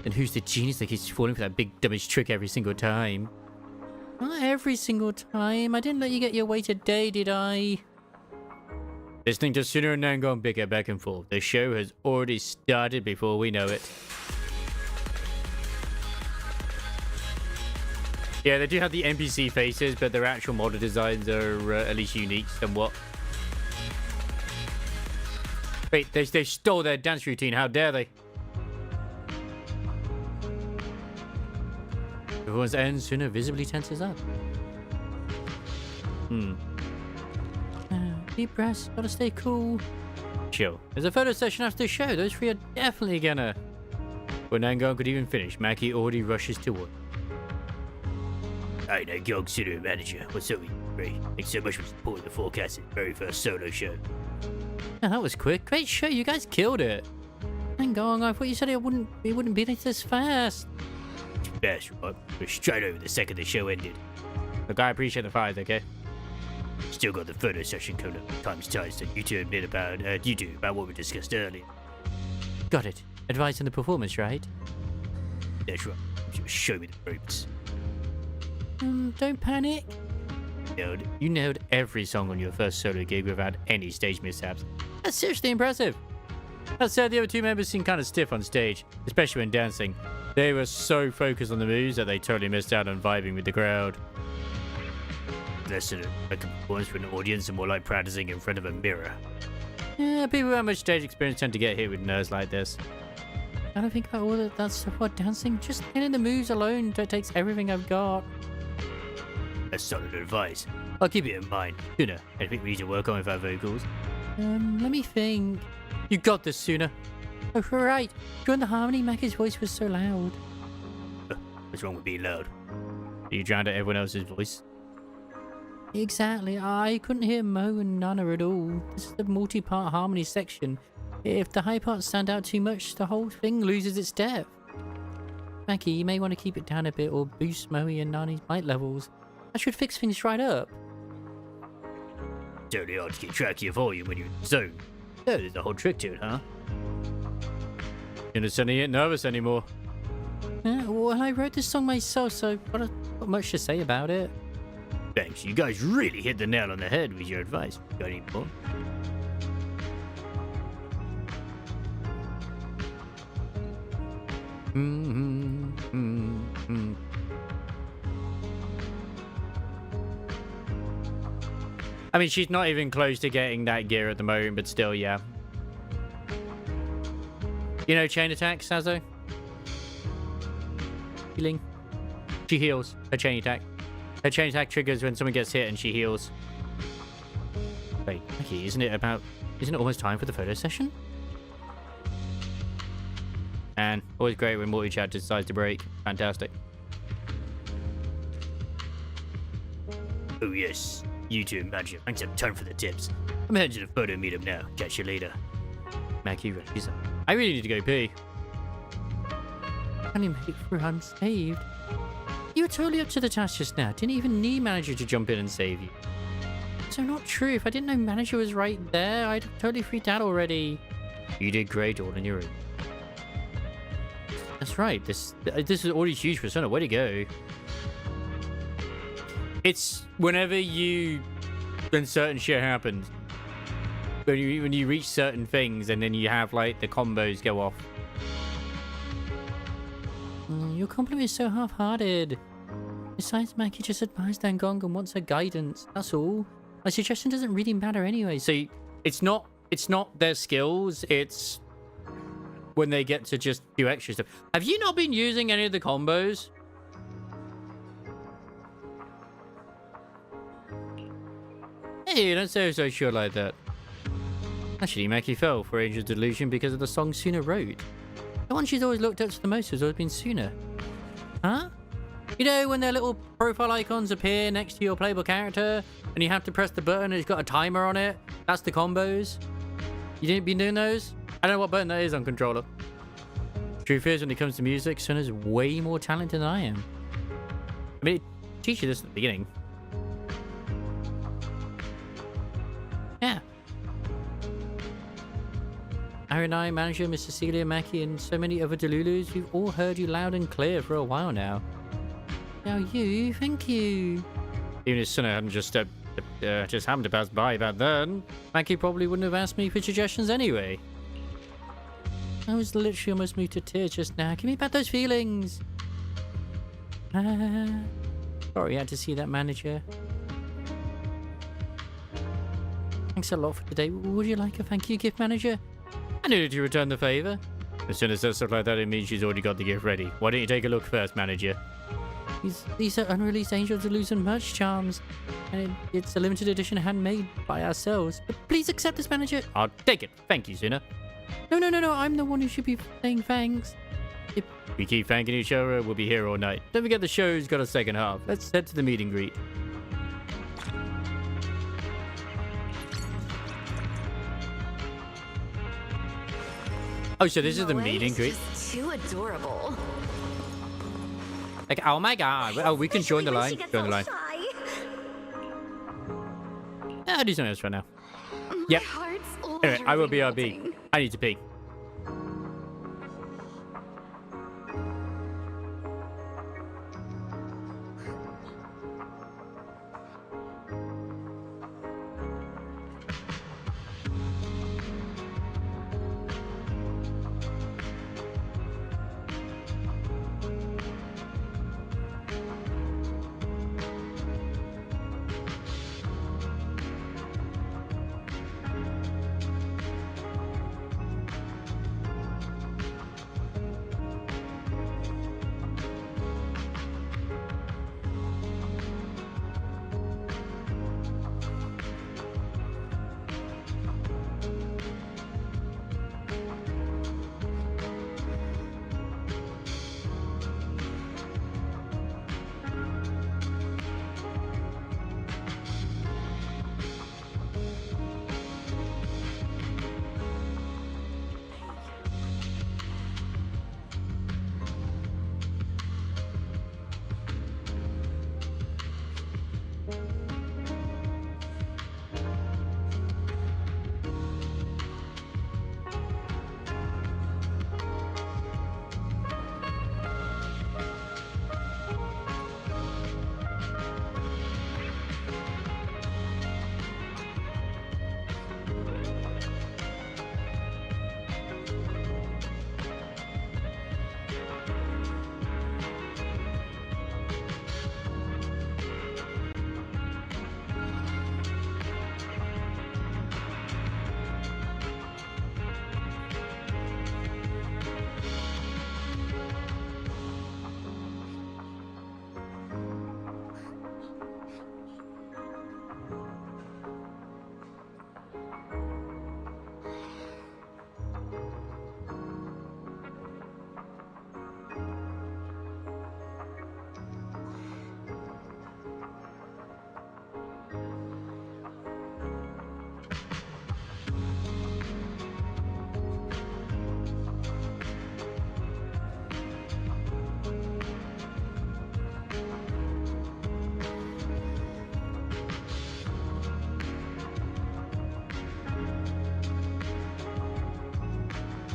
Speaker 3: And who's the genius that keeps falling for that big dummish trick every single time? Not every single time. I didn't let you get your way today, did I? Listening to Suna and Nangong bicker back and forth. The show has already started before we know it. Yeah, they do have the NPC faces, but their actual model designs are at least unique somewhat. Wait, they stole their dance routine. How dare they? Everyone's end Suna visibly tenses up. Deep breaths, gotta stay cool. Chill. There's a photo session after the show. Those three are definitely gonna... When Nangong could even finish, Maki already rushes toward. Hey, Nangong, Suna manager. What's up with you, Ray? Thanks so much for supporting the forecasted very first solo show. Yeah, that was quick. Great show. You guys killed it. Nangong, I thought you said it wouldn't be this fast. It's fast, right? We're straight over the second the show ended. Look, I appreciate the fires, okay? Still got the photo session coming up. Time's ties that you two admit about, about what we discussed earlier. Got it. Advice on the performance, right? That's right. Just show me the ropes. Don't panic. You nailed every song on your first solo gig without any stage mishaps. That's seriously impressive. That said, the other two members seemed kind of stiff on stage, especially when dancing. They were so focused on the moves that they totally missed out on vibing with the crowd. Less than a performance for an audience and more like practicing in front of a mirror. Yeah, people without much stage experience tend to get hit with nerves like this. I don't think about all that stuff while dancing. Just getting the moves alone takes everything I've got. That's solid advice. I'll keep it in mind. Suna, I think we need to work on with our vocals. Let me think. You got this, Suna. Oh, right. During the harmony, Maki's voice was so loud. What's wrong with being loud? You drowned out everyone else's voice? Exactly. I couldn't hear Mo and Nana at all. This is the multi-part harmony section. If the high parts stand out too much, the whole thing loses its depth. Maki, you may want to keep it down a bit or boost Moe and Nani's mic levels. That should fix things right up. Totally hard to keep track of your volume when you're in the zone. Oh, there's a whole trick to it, huh? You're suddenly ain't nervous anymore. Well, I wrote this song myself, so I've got much to say about it. Thanks, you guys really hit the nail on the head with your advice. Got any more? I mean, she's not even close to getting that gear at the moment, but still, yeah. You know chain attack, Sazo? Healing. She heals her chain attack. Her chain attack triggers when someone gets hit and she heals. Wait, okay, isn't it almost time for the photo session? And always great when multi-chat decides to break. Fantastic. Oh yes, you two, Manager. Thanks a ton for the tips. I'm heading to the photo meetup now. Catch you later. Maki rushes up. I really need to go pee. I only made it through unsaved. You were totally up to the task just now. Didn't even need Manager to jump in and save you. So not true. If I didn't know Manager was right there, I'd have totally freaked out already. You did great all on your own. That's right. This is already huge for Sona. Way to go. It's whenever when certain shit happens. When you reach certain things and then you have like the combos go off. Your compliment is so half-hearted. Besides, Maki just admires Nangong and wants her guidance. That's all. My suggestion doesn't really matter anyway. So it's not their skills. It's when they get to just do extra stuff. Have you not been using any of the combos? Hey, don't say so sure like that. Actually, Maki fell for Angel's delusion because of the song Suna wrote. The one she's always looked up to the most has always been Suna. Huh? You know, when their little profile icons appear next to your playable character, and you have to press the button and it's got a timer on it? That's the combos. You didn't be doing those? I don't know what button that is on controller. Truth is, when it comes to music, Suna's way more talented than I am. I mean, it teaches you this at the beginning. Yeah. Aaron and I, manager, Miss Cecilia, Maki, and so many other Delulus, we've all heard you loud and clear for a while now. Now you, thank you. Even if Suna hadn't just happened to pass by back then, Maki probably wouldn't have asked me for suggestions anyway. I was literally almost moved to tears just now. Give me back those feelings. Sorry I had to see that, manager. Thanks a lot for today. Would you like a thank you gift, manager? I needed to return the favor. As soon as says stuff like that, it means she's already got the gift ready. Why don't you take a look first, manager? These are unreleased Angel Delusion merch charms, and it's a limited edition handmade by ourselves. But please accept this, manager. I'll take it. Thank you, Suna. No. I'm the one who should be saying thanks. If we keep thanking each other, we'll be here all night. Don't forget the show's got a second half. Let's head to the meet and greet. Oh, so this is the meet and greet?
Speaker 10: Too adorable.
Speaker 3: Like, oh my god. Oh, we can join the line. Join the line. I'll do something else right now. Yep. Anyway, I will BRB. I need to pee.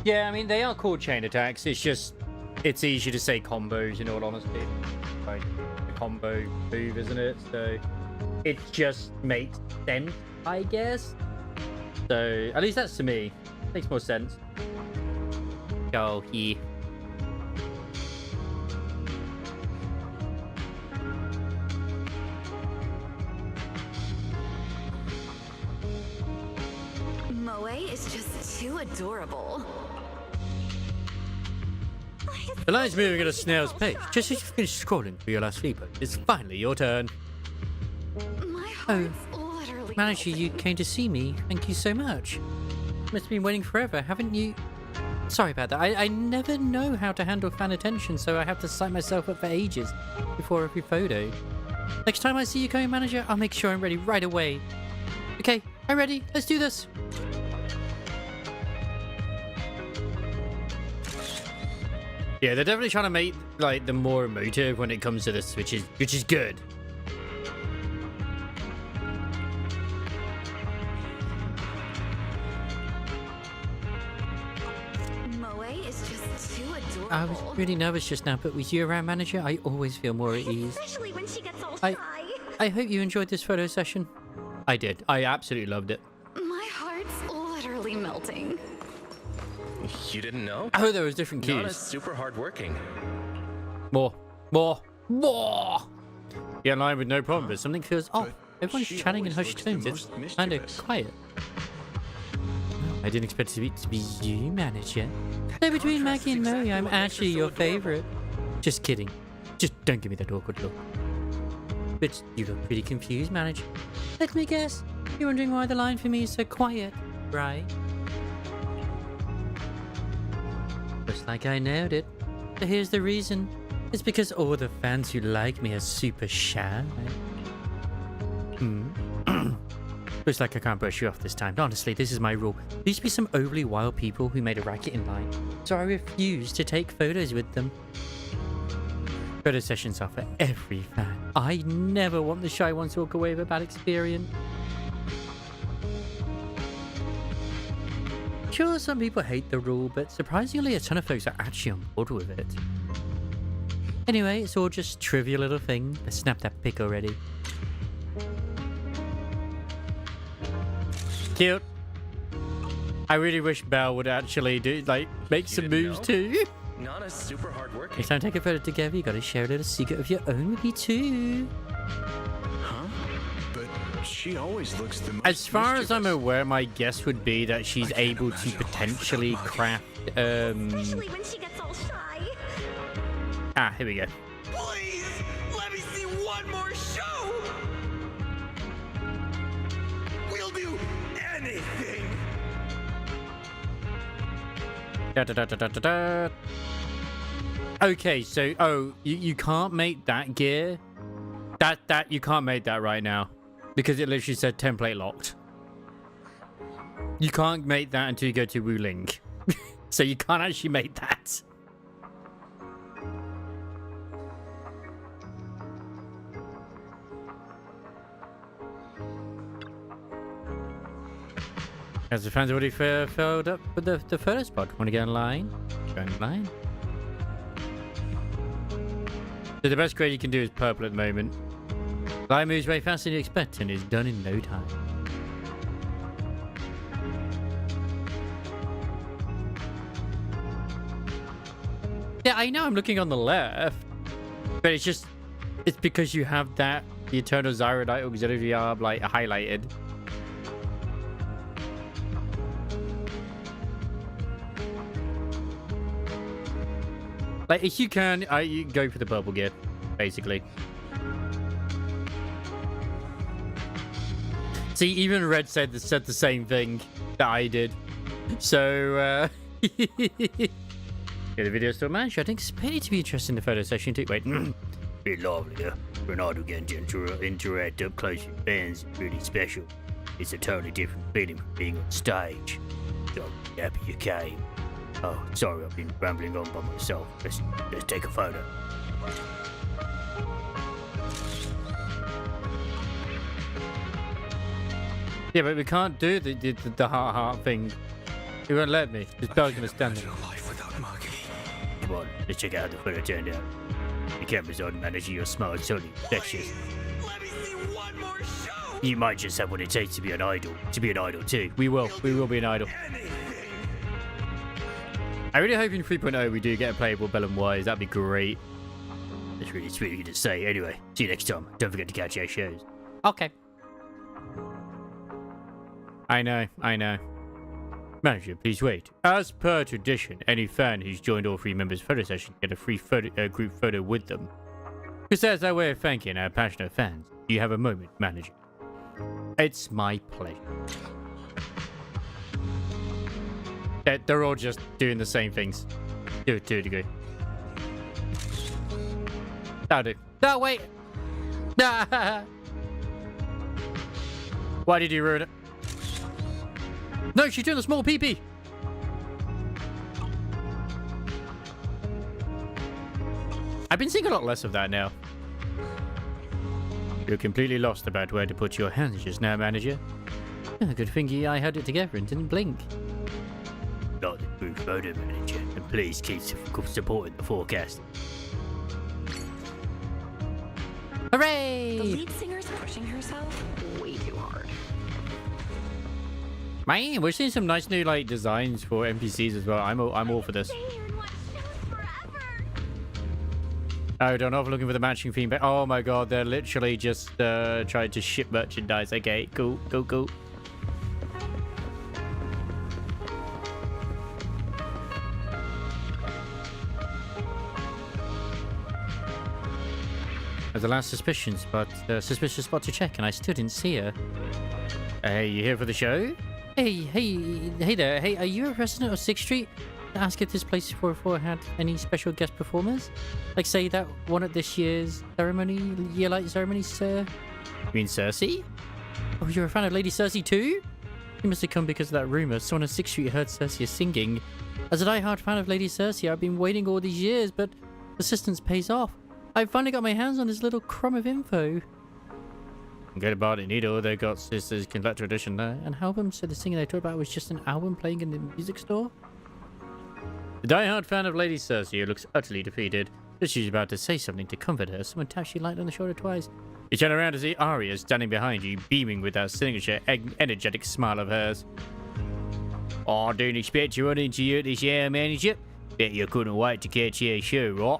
Speaker 3: Yeah, I mean, they are called chain attacks. It's just, it's easy to say combos, in all honesty. Like, the combo move, isn't it? So, it just makes sense, I guess. So, at least that's to me. Makes more sense. Oh, yeah.
Speaker 10: Moe is just too adorable.
Speaker 3: The line's moving at a snail's pace. Just as you finish scrolling through your last sleeper, it's finally your turn.
Speaker 10: My heart's literally
Speaker 3: Manager, you came to see me. Thank you so much. Must have been waiting forever, haven't you? Sorry about that. I never know how to handle fan attention, so I have to psych myself up for ages before every photo. Next time I see you going, manager, I'll make sure I'm ready right away. Okay, I'm ready. Let's do this. Yeah, they're definitely trying to make like them more emotive when it comes to this, which is good.
Speaker 4: Moe is just too adorable.
Speaker 3: I was really nervous just now, but with you around, manager, I always feel more at ease.
Speaker 5: Especially when she gets all shy.
Speaker 3: I hope you enjoyed this photo session. I did. I absolutely loved it.
Speaker 4: My heart's literally melting.
Speaker 15: You didn't know?
Speaker 3: Oh, there was different cues.
Speaker 15: Nana's super hardworking.
Speaker 3: More. Get in line with no problem, but something feels off. Everyone's chatting in hushed tones. It's kind of quiet. I didn't expect it to be you, manager. So between Maggie and Mary, I'm actually your favorite. Just kidding. Just don't give me that awkward look. But you look pretty confused, manager. Let me guess. You're wondering why the line for me is so quiet, right? Just like I nailed it. So here's the reason. It's because all the fans who like me are super shy. Looks like I can't brush you off this time. Honestly, this is my rule. There used to be some overly wild people who made a racket in line, so I refused to take photos with them. Photo sessions are for every fan. I never want the shy ones to walk away with a bad experience. Sure, some people hate the rule, but surprisingly a ton of folks are actually on board with it. Anyway, it's all just trivial little thing. Let's snap that pic already. Cute. I really wish Belle would actually make some moves too.
Speaker 15: Nana's super hardworking.
Speaker 3: Next time take a photo together, you gotta share a little secret of your own with me too.
Speaker 7: Huh? But she always looks the most
Speaker 3: As far as I'm
Speaker 7: mischievous.
Speaker 3: aware, my guess would be that she's able to potentially craft
Speaker 5: Especially when she gets all shy.
Speaker 3: Ah, here we go.
Speaker 20: Please, let me see one more show. We'll do anything.
Speaker 3: Da. Okay, so you can't make that gear. That you can't make that right now because it literally said template locked. You can't make that until you go to Wuling. So you can't actually make that. As the fans already filled up with the photo spot. Want to get in line? Go in line. So the best grade you can do is purple at the moment. Line moves way faster than you expect and is done in no time. Yeah, I know I'm looking on the left, but it's because you have that the Eternal Zyrodite Auxiliary Arb like highlighted. Like, if you can, you go for the purple gear, basically. See, even Red said the same thing that I did. So, yeah, the video's still managed. I think it's pretty to be interested in the photo session too. Wait, be lovely, Ronaldo getting to interact up close with fans is really special. It's a totally different feeling from being on stage. So happy you came. Oh, sorry, I've been rambling on by myself. Let's take a photo. Yeah, but we can't do the heart thing. He won't let me. This Belle's gonna stand there. Come on, let's check out how the photo turned out. The camera's on, manager. Your smile is totally infectious. You might just have what it takes to be an idol. To be an idol too. We will be an idol. I really hope in 3.0 we do get a playable Belle and Wise. That'd be great. That's really sweet of you to say. Anyway, see you next time. Don't forget to catch our shows. Okay. I know. Manager, please wait. As per tradition, any fan who's joined all three members' photo session get a free group photo with them. Just as our way of thanking our passionate fans, do you have a moment, manager? It's my pleasure. They're all just doing the same things. To a degree. That'll do. No, wait! Why did you ruin it? No, she's doing a small pee-pee! I've been seeing a lot less of that now. You're completely lost about where to put your hands just now, manager. Good thing I had it together and didn't blink. Not the true photo manager, and please keep supporting the forecast. Hooray!
Speaker 10: The lead singer's pushing herself way too hard.
Speaker 3: Man, we're seeing some nice new like designs for NPCs as well. I'm all for this. Oh, don't know if looking for the matching theme, but oh my god, they're literally just trying to ship merchandise. Okay, cool. The last suspicious spot to check, and I still didn't see her. Hey, you here for the show? Hey there. Hey, are you a resident of 6th Street? Ask if this place before had any special guest performers, like say that one at this year's year-light ceremony, sir. You mean Cersei? Oh, you're a fan of Lady Cersei too? You must have come because of that rumor. Someone at 6th Street heard Cersei singing. As a die-hard fan of Lady Cersei, I've been waiting all these years, but persistence pays off. I finally got my hands on this little crumb of info. Forget about it, Nido. They got Sisters Collector Edition there. An album, so the singer they talked about was just an album playing in the music store? The die-hard fan of Lady Cersei, who looks utterly defeated, just she's about to say something to comfort her. Someone taps you light on the shoulder twice. You turn around to see Arya standing behind you, beaming with that signature energetic smile of hers. Oh, I didn't expect to run into you at this year, manager. Bet you couldn't wait to catch your show, right?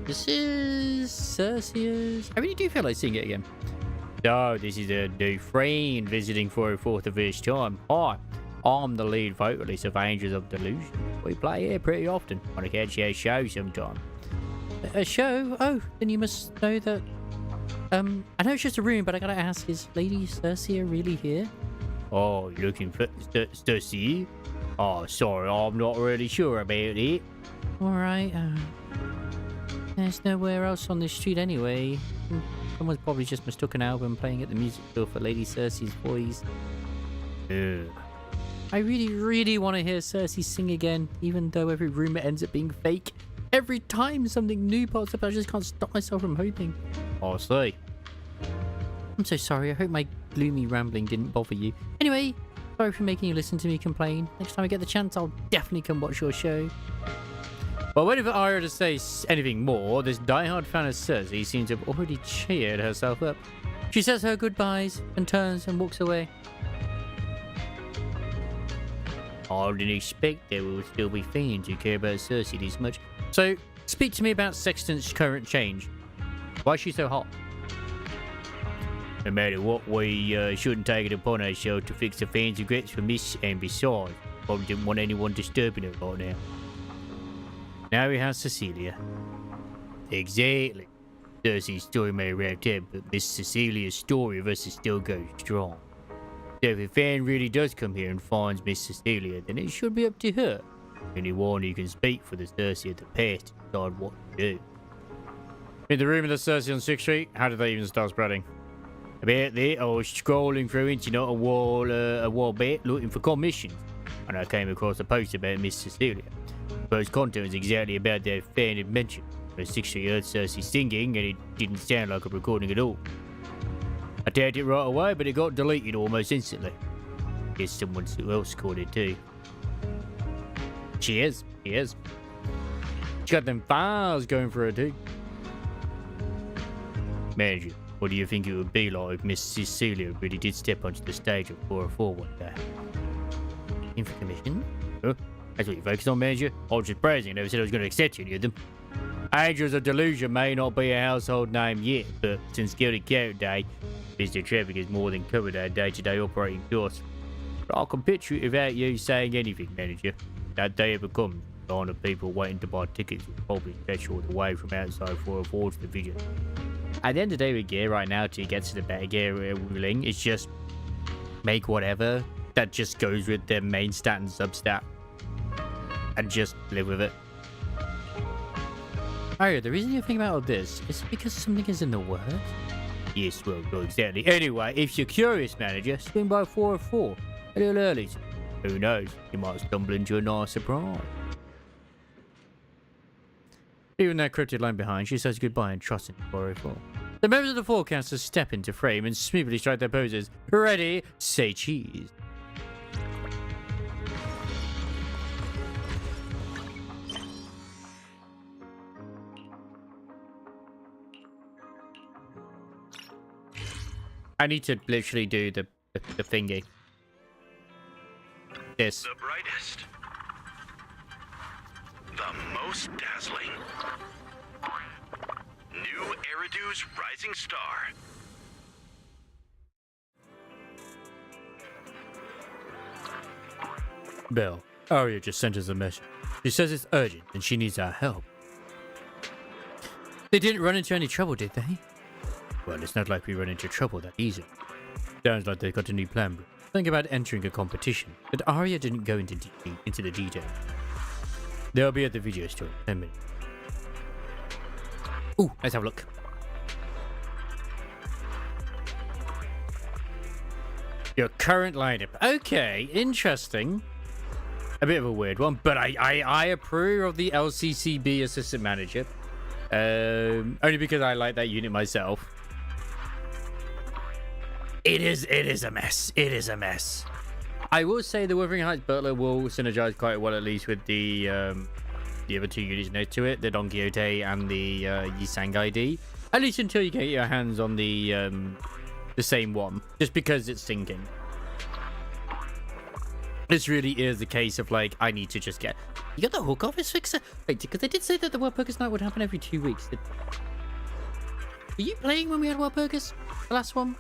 Speaker 3: This is Cersei's. I really do feel like seeing it again. So, this is a new friend visiting for a fourth of his time. Hi, I'm the lead vocalist of Angels of Delusion. We play here pretty often. Want to catch your show sometime? A show? Oh, then you must know that. I know it's just a room, but I gotta ask: is Lady Cersei really here? Oh, you're looking for Cersei? Oh, sorry, I'm not really sure about it. All right. There's nowhere else on this street anyway. Someone's probably just mistook an album playing at the music store for Lady Cersei's voice. I really want to hear Cersei sing again, even though every rumor ends up being fake. Every time something new pops up, I just can't stop myself from hoping. I see. I'm so sorry. I hope my gloomy rambling didn't bother you. Anyway, sorry for making you listen to me complain. Next time I get the chance, I'll definitely come watch your show. Well, waiting for Arya to say anything more, this die-hard fan of Cersei seems to have already cheered herself up. She says her goodbyes and turns and walks away. I didn't expect there will still be fans who care about Cersei this much. So, speak to me about Sexton's current change. Why is she so hot? No matter what, we shouldn't take it upon ourselves to fix the fans' regrets for Miss, and besides, probably didn't want anyone disturbing her right now. Now we have Cecilia. Exactly. Cersei's story may wrap up, but Miss Cecilia's story of us is still going strong. So if a fan really does come here and finds Miss Cecilia, then it should be up to her. Anyone who can speak for the Cersei of the past to decide what to do. In the room of the Cersei on 6th Street, how did they even start spreading? About that, I was scrolling through internet a while back looking for commissions, and I came across a post about Miss Cecilia. First content was exactly about that fan had mentioned. The 6th Street heard Cersei singing, and it didn't sound like a recording at all. I tagged it right away, but it got deleted almost instantly. Guess someone else caught it too. She is. She got them files going for her too. Manager, what do you think it would be like if Miss Cecilia really did step onto the stage of 404 one day? In for commission? Huh? That's what you focus on, Manager? I was just praising. I never said I was going to accept any of them. Angels of Delusion may not be a household name yet, but since Gilded Carrot Day, Mr. Traffic has more than covered our day-to-day operating costs. But I can picture it without you saying anything, Manager. That day ever comes, the line of people waiting to buy tickets will probably fetch all the way from outside 404 to the video. At the end of the day with gear right now, till you get to the better gear ruling, it's just make whatever that just goes with their main stat and substat, and just live with it. Oh, the reason you think about all this is because something is in the works? Yes, well, not exactly. Anyway, if you're curious, manager, swing by 404 a little early. Who knows? You might stumble into a nice surprise. Leaving that cryptid line behind, she says goodbye and trusts in 404. The members of the forecasters step into frame and smoothly strike their poses. Ready, say cheese. I need to literally do the thingy. This.
Speaker 19: The brightest. The most dazzling. New Eridu's rising star.
Speaker 3: Belle, Arya just sent us a message. She says it's urgent and she needs our help. They didn't run into any trouble, did they? Well, it's not like we run into trouble that easily. Sounds like they got a new plan, bro. Think about entering a competition, but Arya didn't go into the detail. They'll be at the video store in 10 minutes. Ooh, let's have a look. Your current lineup. Okay, interesting. A bit of a weird one, but I approve of the LCCB assistant manager. Only because I like that unit myself. It is a mess. It is a mess. I will say the Wuthering Heights Butler will synergize quite well, at least with the other two units next to it, the Don Quixote and the Yisang ID. At least until you get your hands on the same one, just because it's sinking. This really is a case of like, I need to just get. You got the hook office fixer? Wait, because they did say that the World Burgers night would happen every 2 weeks. Were you playing when we had World Burgers? The last one?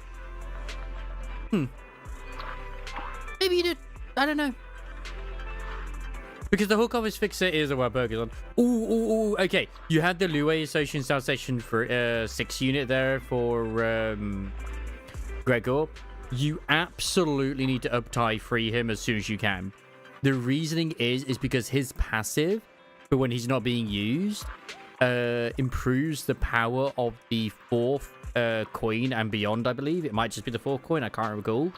Speaker 3: Maybe you did. I don't know. Because the hook office fixer is a World Burgers on. Ooh, okay. You had the Lue Association South Section for 6 unit there for Gregor. You absolutely need to up-tie free him as soon as you can. The reasoning is because his passive, for when he's not being used, improves the power of the 4th coin and beyond, I believe. It might just be the 4th coin, I can't recall.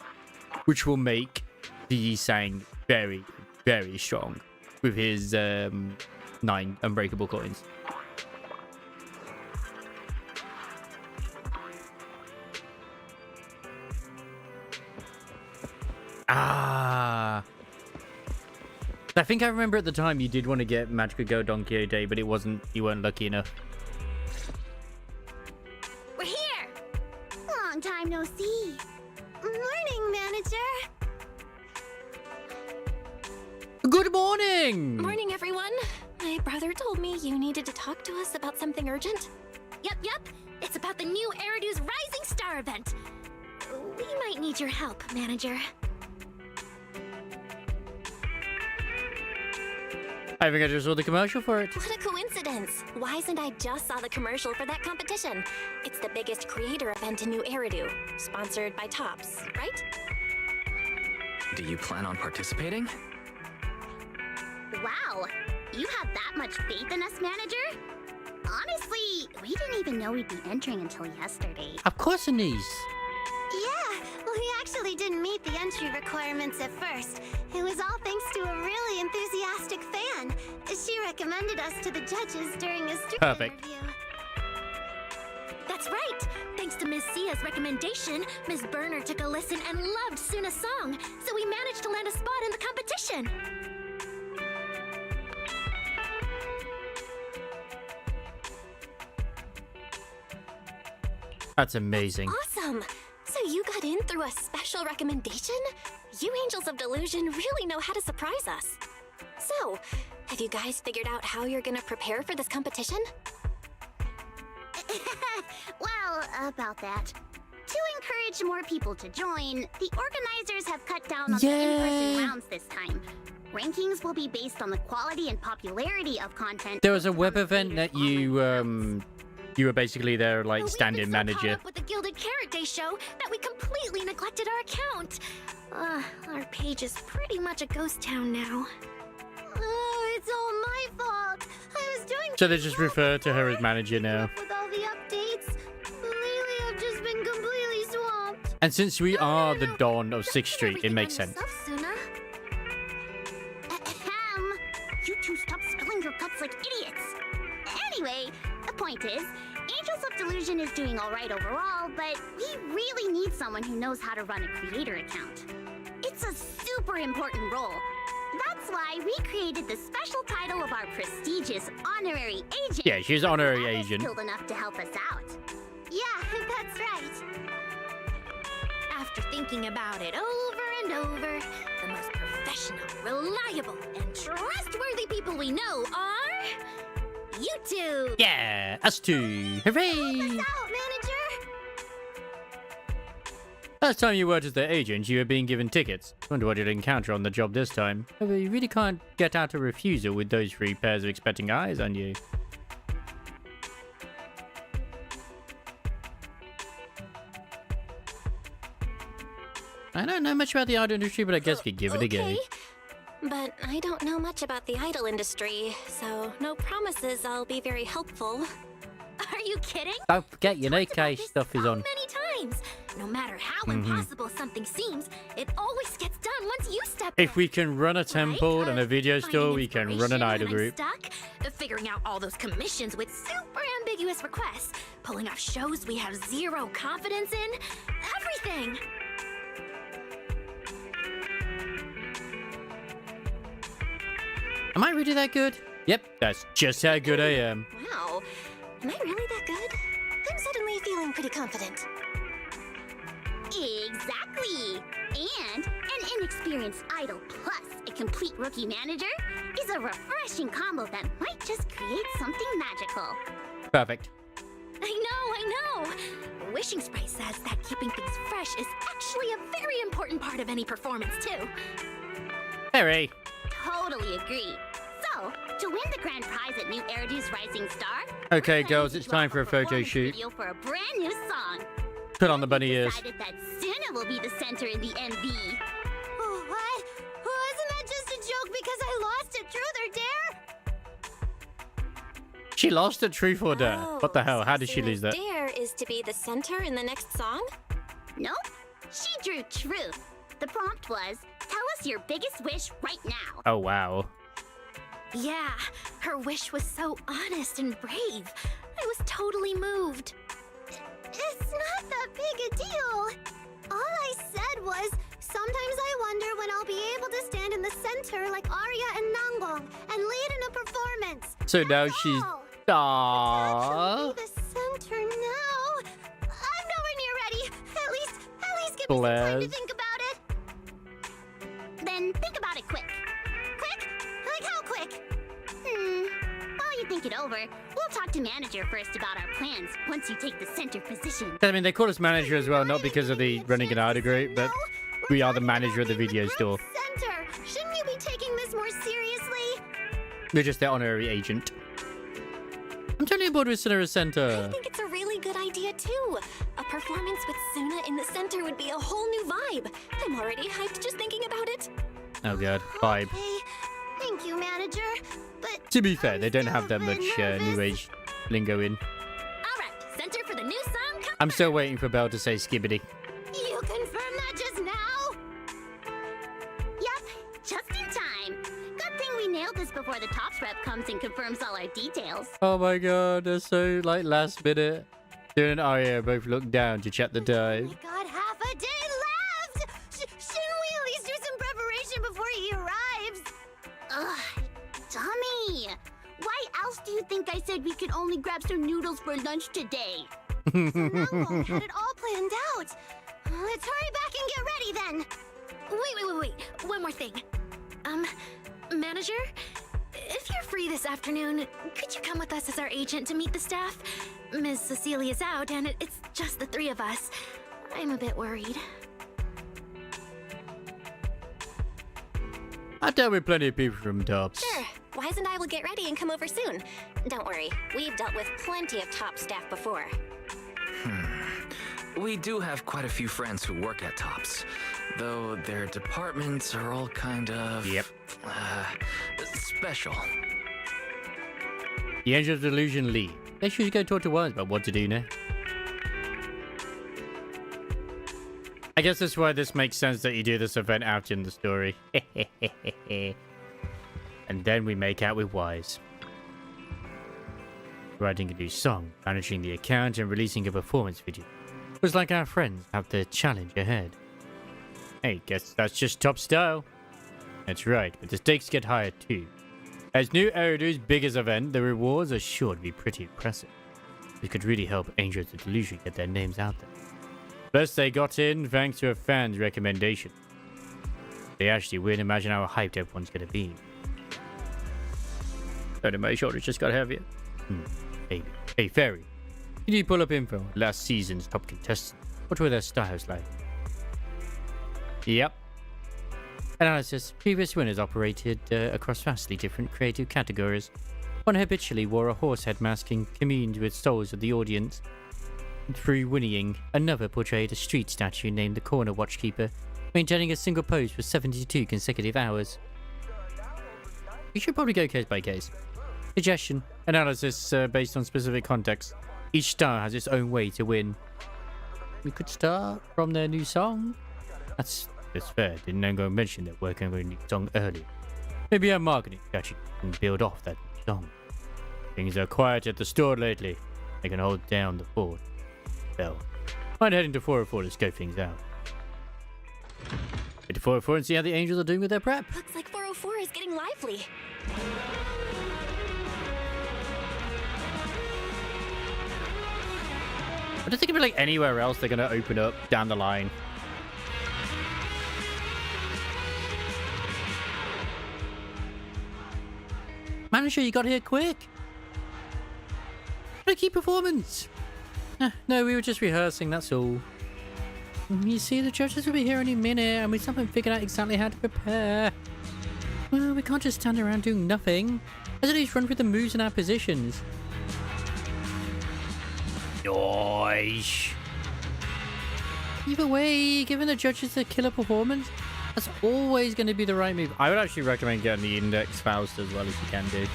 Speaker 3: Which will make the Yisang very, very strong with his 9 unbreakable coins. I think I remember at the time you did want to get Magical Go Don Quixote, but you weren't lucky enough.
Speaker 14: We're here! Long time no see. Morning, manager.
Speaker 3: Good morning!
Speaker 6: Morning, everyone. My brother told me you needed to talk to us about something urgent.
Speaker 13: Yep. It's about the new Eridu's Rising Star event. We might need your help, manager.
Speaker 3: I think I just saw the commercial for it.
Speaker 6: What a coincidence. Wise and I just saw the commercial for that competition. It's the biggest creator event in New Eridu, sponsored by Tops, right?
Speaker 8: Do you plan on participating?
Speaker 14: Wow, you have that much faith in us, manager? Honestly, we didn't even know we'd be entering until yesterday.
Speaker 3: Of course, Anise.
Speaker 13: Yeah, well, we actually didn't meet the entry requirements at first. It was all thanks to a really enthusiastic fan. She recommended us to the judges during a student interview.
Speaker 2: That's right! Thanks to Miss Sia's recommendation, Miss Burner took a listen and loved Suna's song, so we managed to land a spot in the competition.
Speaker 3: That's amazing.
Speaker 6: Awesome! So you got in through a special recommendation? You Angels of Delusion really know how to surprise us. So, have you guys figured out how you're gonna prepare for this competition?
Speaker 14: Well, about that. To encourage more people to join, the organizers have cut down on the in-person rounds this time. Rankings will be based on the quality and popularity of content.
Speaker 3: There was a web event that you You were basically their like
Speaker 13: But
Speaker 3: stand-in
Speaker 13: we've been so
Speaker 3: manager.
Speaker 13: caught up with the Gilded Carrot Day show that we completely neglected our account. Our page is pretty much a ghost town now.
Speaker 5: It's all my fault. I was doing
Speaker 3: So they just refer to her as manager now.
Speaker 5: with all the updates. Lately, I've just been completely swamped.
Speaker 3: And since we are the Dawn of 6th Street, it makes sense.
Speaker 5: Suna. Ahem. You two stop spilling your guts like idiots. Anyway, the point is, Angels of Delusion is doing alright overall, but we really need someone who knows how to run a creator account. It's a super important role. That's why we created the special title of our prestigious honorary agent.
Speaker 3: Yeah, she's honorary agent.
Speaker 5: Skilled enough to help us out. Yeah, that's right.
Speaker 13: After thinking about it over and over, the most professional, reliable, and trustworthy people we know are you two.
Speaker 3: Yeah, us two. Hooray!
Speaker 5: Out, manager.
Speaker 3: Last time you worked as their agent, you were being given tickets. Wonder what you'd encounter on the job this time. However, you really can't get out a refusal with those 3 pairs of expecting eyes on you. I don't know much about the art industry, but I guess we could give it a go.
Speaker 6: But I don't know much about the idol industry, so no promises I'll be very helpful.
Speaker 13: Are you kidding?
Speaker 3: Don't forget, your AK stuff is on.
Speaker 13: Many times. No matter how
Speaker 3: Mhm.
Speaker 13: impossible something seems, it always gets done once you step
Speaker 3: If we can run a temple and a video store, we can run an idol group.
Speaker 13: stuck figuring out all those commissions with super ambiguous requests, pulling off shows we have zero confidence in, everything.
Speaker 3: Am I really that good? Yep, that's just how good I am.
Speaker 6: Wow, am I really that good? I'm suddenly feeling pretty confident.
Speaker 5: Exactly. And an inexperienced idol plus a complete rookie manager is a refreshing combo that might just create something magical.
Speaker 3: Perfect.
Speaker 13: I know. Wishing Spray says that keeping things fresh is actually a very important part of any performance, too.
Speaker 3: Very.
Speaker 5: Totally agree. So, to win the grand prize at New Eridu's Rising Star,
Speaker 3: Okay, girls, it's time for a photo
Speaker 5: performance
Speaker 3: shoot.
Speaker 5: video for a brand new song.
Speaker 3: Put on the bunny ears.
Speaker 5: Decided that Suna will be the center in the MV. Oh, what? Wasn't that just a joke because I lost at Truth or Dare?
Speaker 3: She lost at Truth or Dare.
Speaker 6: Oh,
Speaker 3: What the hell? How did she lose that?
Speaker 6: Dare is to be the center in the next song?
Speaker 5: Nope. She drew Truth. The prompt was, tell us your biggest wish right now.
Speaker 3: Oh, wow.
Speaker 13: Yeah, her wish was so honest and brave. I was totally moved.
Speaker 5: It's not that big a deal. All I said was, sometimes I wonder when I'll be able to stand in the center like Arya and Nangbong and lead in a performance.
Speaker 3: So now she's... Aww.
Speaker 5: Be the center now. I'm nowhere near ready. At least give me some time to
Speaker 3: Bless.
Speaker 5: think about it. Then think about it quick. Quick? Like how quick? While you think it over, we'll talk to manager first about our plans once you take the center position.
Speaker 3: I mean, they call us manager as well, not because of the running an idol group, but we are the manager of the video store.
Speaker 5: Center! Shouldn't you be taking this more seriously?
Speaker 3: We're just the honorary agent. I'm totally on board with Suna as center.
Speaker 6: I think it's a really good idea, too. A performance with Suna in the center would be a whole new vibe. I'm already hyped just thinking about it.
Speaker 3: Oh god, vibe.
Speaker 5: Hey, thank you, manager. But
Speaker 3: To be fair, they don't have that much new age lingo in.
Speaker 13: All right, center for the new song.
Speaker 3: I'm still waiting for Belle to say skibbity.
Speaker 5: You confirmed that just now? Yep, just in time. Good thing we nailed this before the Tops rep comes and confirms all our details.
Speaker 3: Oh my god, they're so like last minute. Dylan and Arya both look down to check the time.
Speaker 5: Got half a day left! Shouldn't we at least do some preparation before he arrives? Ugh, dummy! Why else do you think I said we could only grab some noodles for lunch today? So Nangbong had it all planned out. Let's hurry back and get ready then.
Speaker 13: Wait. One more thing. Manager? If you're free this afternoon, could you come with us as our agent to meet the staff? Ms. Cecilia's out, and it's just the 3 of us. I'm a bit worried.
Speaker 3: I dealt with plenty of people from Tops.
Speaker 6: Sure, Wise and I will get ready and come over soon. Don't worry, we've dealt with plenty of top staff before.
Speaker 8: We do have quite a few friends who work at Tops, though their departments are all kind of... special.
Speaker 3: The Angel of Delusion lead. They should go talk to Wise about what to do now. I guess that's why this makes sense that you do this event out in the story. And then we make out with Wise. Writing a new song, managing the account, and releasing a performance video. It was like our friends have the challenge ahead. Hey, guess that's just top style. That's right, but the stakes get higher too. As new Eridu's biggest event, the rewards are sure to be pretty impressive. It could really help Angels of Delusion get their names out there. Plus, they got in thanks to a fan's recommendation. If they actually win, imagine how hyped everyone's gonna be. Oh, my shoulders just got heavier. Hey, Fairy. Can you pull up info on last season's top contestants? What were their styles like? Yep. Analysis. Previous winners operated across vastly different creative categories. One habitually wore a horse head mask and communed with souls of the audience. Through whinnying, another portrayed a street statue named the Corner Watchkeeper, maintaining a single pose for 72 consecutive hours. You should probably go case by case. Suggestion. Analysis based on specific context. Each star has its own way to win. We could start from their new song. That's fair. Didn't anyone mention that working on a new song earlier? Maybe our marketing strategy can build off that song. Things are quiet at the store lately. They can hold down the fort. Well, I'm heading to 404 to scope things out. Head to 404 and see how the Angels are doing with their prep.
Speaker 6: Looks like 404 is getting lively.
Speaker 3: I don't think it'd be like anywhere else they're gonna open up down the line. Manager, you got here quick. What a key performance. No, we were just rehearsing, that's all. You see, the judges will be here any minute, and we haven't figured out exactly how to prepare. Well, we can't just stand around doing nothing. Let's at least run through the moves and our positions. Nice. Either way, giving the judges a killer performance, that's always going to be the right move. I would actually recommend getting the index Faust as well as you can do.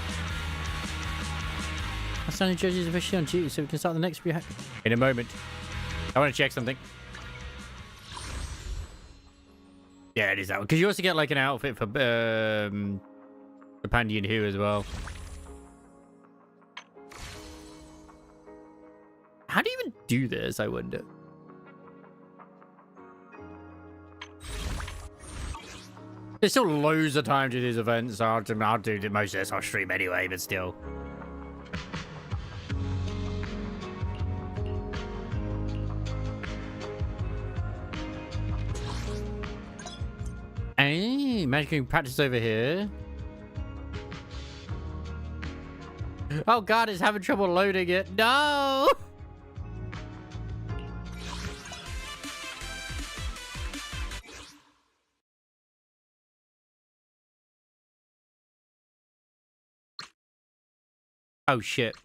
Speaker 3: Outstanding judges officially on duty, so we can start the next react in a moment. I want to check something. Yeah, it is that one. Because you also get like an outfit for Companion Who as well. How do you even do this, I wonder? There's still loads of time to do these events, so I'll do most of this off stream anyway, but still. Hey, magic practice over here. Oh god, it's having trouble loading it. No! Oh shit.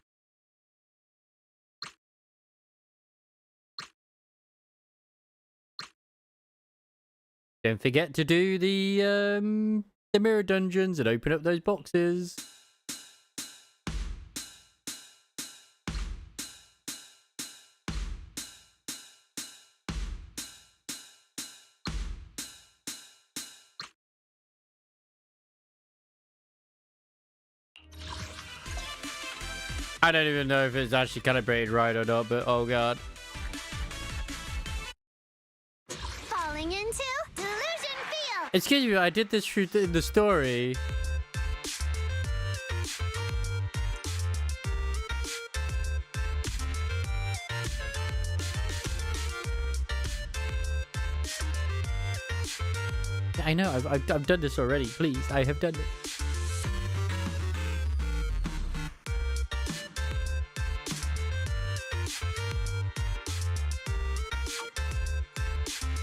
Speaker 3: Don't forget to do the mirror dungeons and open up those boxes. I don't even know if it's actually calibrated right or not, but oh god.
Speaker 5: Falling into Delusion Field.
Speaker 3: Excuse me, I did this shoot in the story. I know, I've done this already. Please, I have done it.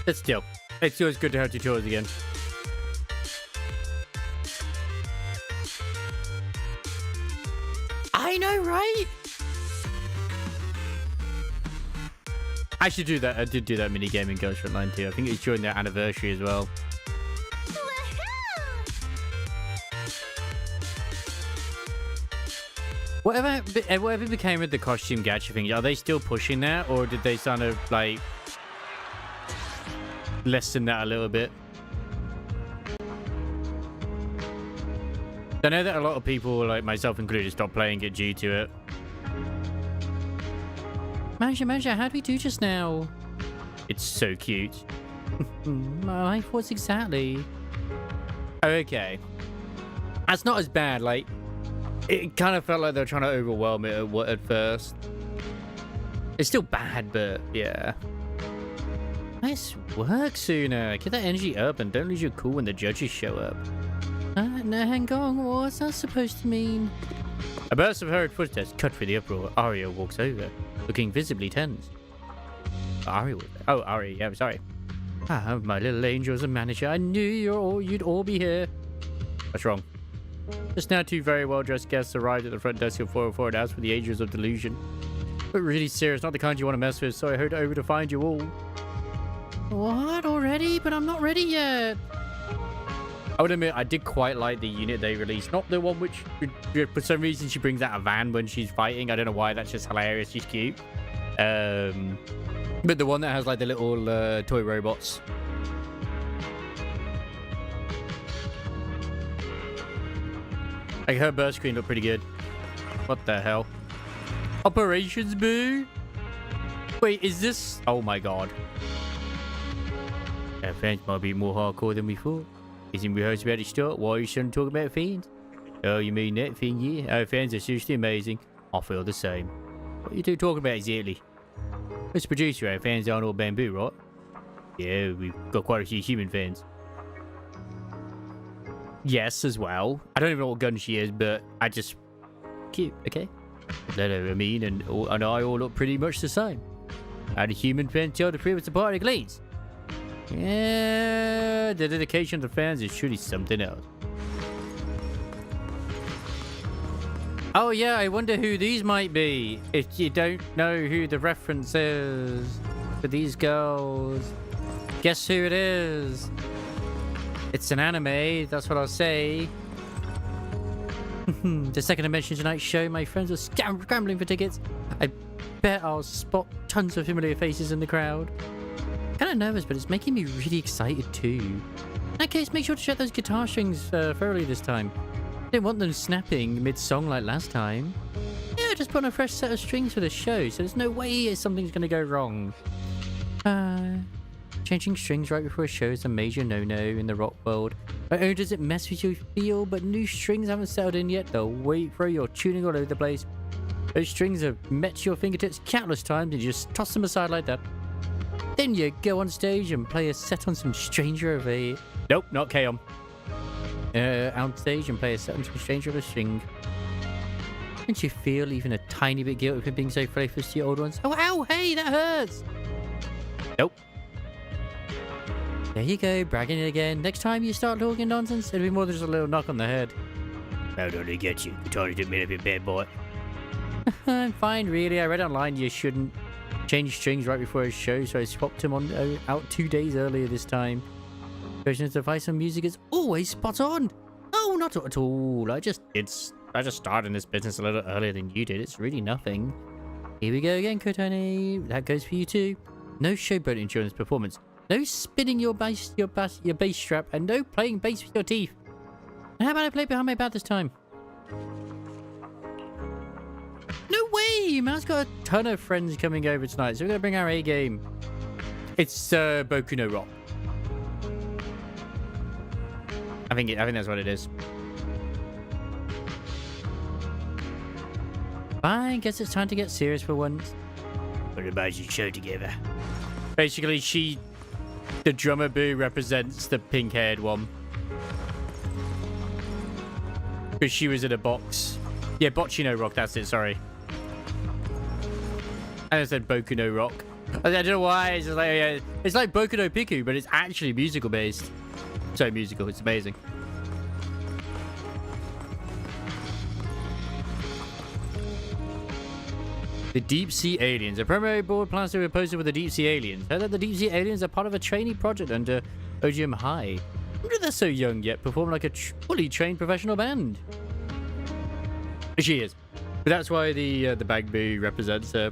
Speaker 3: But still, it's always good to have tutorials again. I know, right? I should do that. I did do that mini game in Ghost Frontline too. I think it's during their anniversary as well. Whatever became with the costume gacha thing, are they still pushing that, or did they kind of like lessen that a little bit? I know that a lot of people, like myself included, stopped playing it due to it. Manja, how do we do just now? It's so cute. My life was exactly. Okay. That's not as bad, like. It kind of felt like they were trying to overwhelm it at first. It's still bad, but yeah. Nice work, Suna. Get that energy up and don't lose your cool when the judges show up. No, hang on. What's that supposed to mean? A burst of hurried footsteps cut through the uproar. Arya walks over, looking visibly tense. Arya was there. Oh, Arya. Yeah, I'm sorry. Ah, my little angels and manager. I knew you'd all be here. What's wrong? Just now, two very well-dressed guests arrived at the front desk of 404 and asked for the Angels of Delusion. But really serious, not the kind you want to mess with, so I hurried over to find you all. What? Already? But I'm not ready yet. I would admit, I did quite like the unit they released. Not the one which, for some reason, she brings out a van when she's fighting. I don't know why, that's just hilarious. She's cute. But the one that has, like, the little toy robots. Like, her burst screen looked pretty good. What the hell? Operations Boo? Wait, is this... Oh my god. Our fans might be more hardcore than we thought. Isn't rehearsed about to start? Why are you starting to talk about fans? Oh, you mean that thing, yeah? Our fans are seriously amazing. I feel the same. What are you two talking about exactly? Mr. Producer, our fans aren't all bamboo, right? Yeah, we've got quite a few human fans. Yes, as well. I don't even know what gun she is, but I just... Cute, okay? I mean, and I all look pretty much the same. How do human fans tell the previous party gleans? Yeah, the dedication of the fans is truly something else. Oh yeah, I wonder who these might be. If you don't know who the reference is for these girls, guess who it is? It's an anime, that's what I'll say. The second I mentioned tonight's show, my friends are scrambling for tickets. I bet I'll spot tons of familiar faces in the crowd. Kind of nervous, but it's making me really excited too. In that case, make sure to check those guitar strings thoroughly this time. Didn't want them snapping mid-song like last time. Yeah, just put on a fresh set of strings for the show, so there's no way something's going to go wrong. Changing strings right before a show is a major no-no in the rock world. Not only does it mess with your feel, but new strings haven't settled in yet. They'll wait for your tuning all over the place. Those strings have met your fingertips countless times and you just toss them aside like that. Then you go on stage and play a set on some Stranger of a... Nope, not Kaon. On stage and play a set on some Stranger of a String. Don't you feel even a tiny bit guilty for being so faithless to your old ones? Oh, ow, hey, that hurts! Nope. There you go, bragging it again. Next time you start talking nonsense, it'll be more than just a little knock on the head. How did I get you? You totally didn't mean to be a bad boy. I'm fine, really. I read online you shouldn't change strings right before a show, so I swapped them on out 2 days earlier this time. Version's advice on music is always spot on. Oh, not at all. I just started in this business a little earlier than you did. It's really nothing. Here we go again, Kotone. That goes for you too. No showboat insurance performance. No spinning your bass strap, and no playing bass with your teeth. And how about I play behind my back this time? No way! Matt's got a ton of friends coming over tonight, so we're gonna bring our A game. It's Boku no Rock. I think that's what it is. Fine, guess it's time to get serious for once. What about your show together? Basically, the drummer Boo represents the pink-haired one. Because she was in a box. Yeah, Bocce no Rock, that's it, sorry. I said Boku no Rock. I don't know why, it's just like, it's like Boku no Piku, but it's actually musical based. So musical, it's amazing. The Deep Sea Aliens. A promo board plans to be posted with the Deep Sea Aliens. Heard that the Deep Sea Aliens are part of a trainee project under OGM High. I wonder if they're so young yet perform like a fully trained professional band. She is. But that's why the Bagby represents her.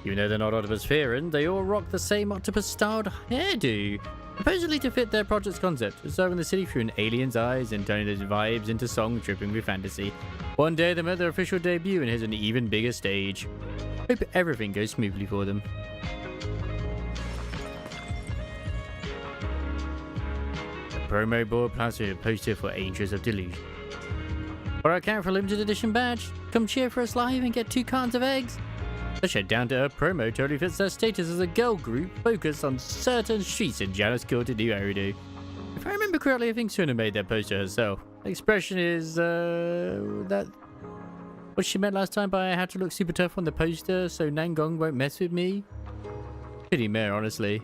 Speaker 3: Even though they're not Octopus-fearing, they all rock the same octopus-styled hairdo. Supposedly to fit their project's concept, serving the city through an alien's eyes and turning those vibes into song dripping with fantasy. One day they met their official debut and here's an even bigger stage. Hope everything goes smoothly for them. The promo board plans to be posted for Angels of Delusion. For our account for a limited edition badge, come cheer for us live and get 2 cartons of eggs. The shed down to earth promo totally fits their status as a girl group focused on certain streets in Janus Court to do Eridu. If I remember correctly, I think Suna made that poster herself. The expression is that what she meant last time by I had to look super tough on the poster so Nangong won't mess with me. Pretty mare, honestly.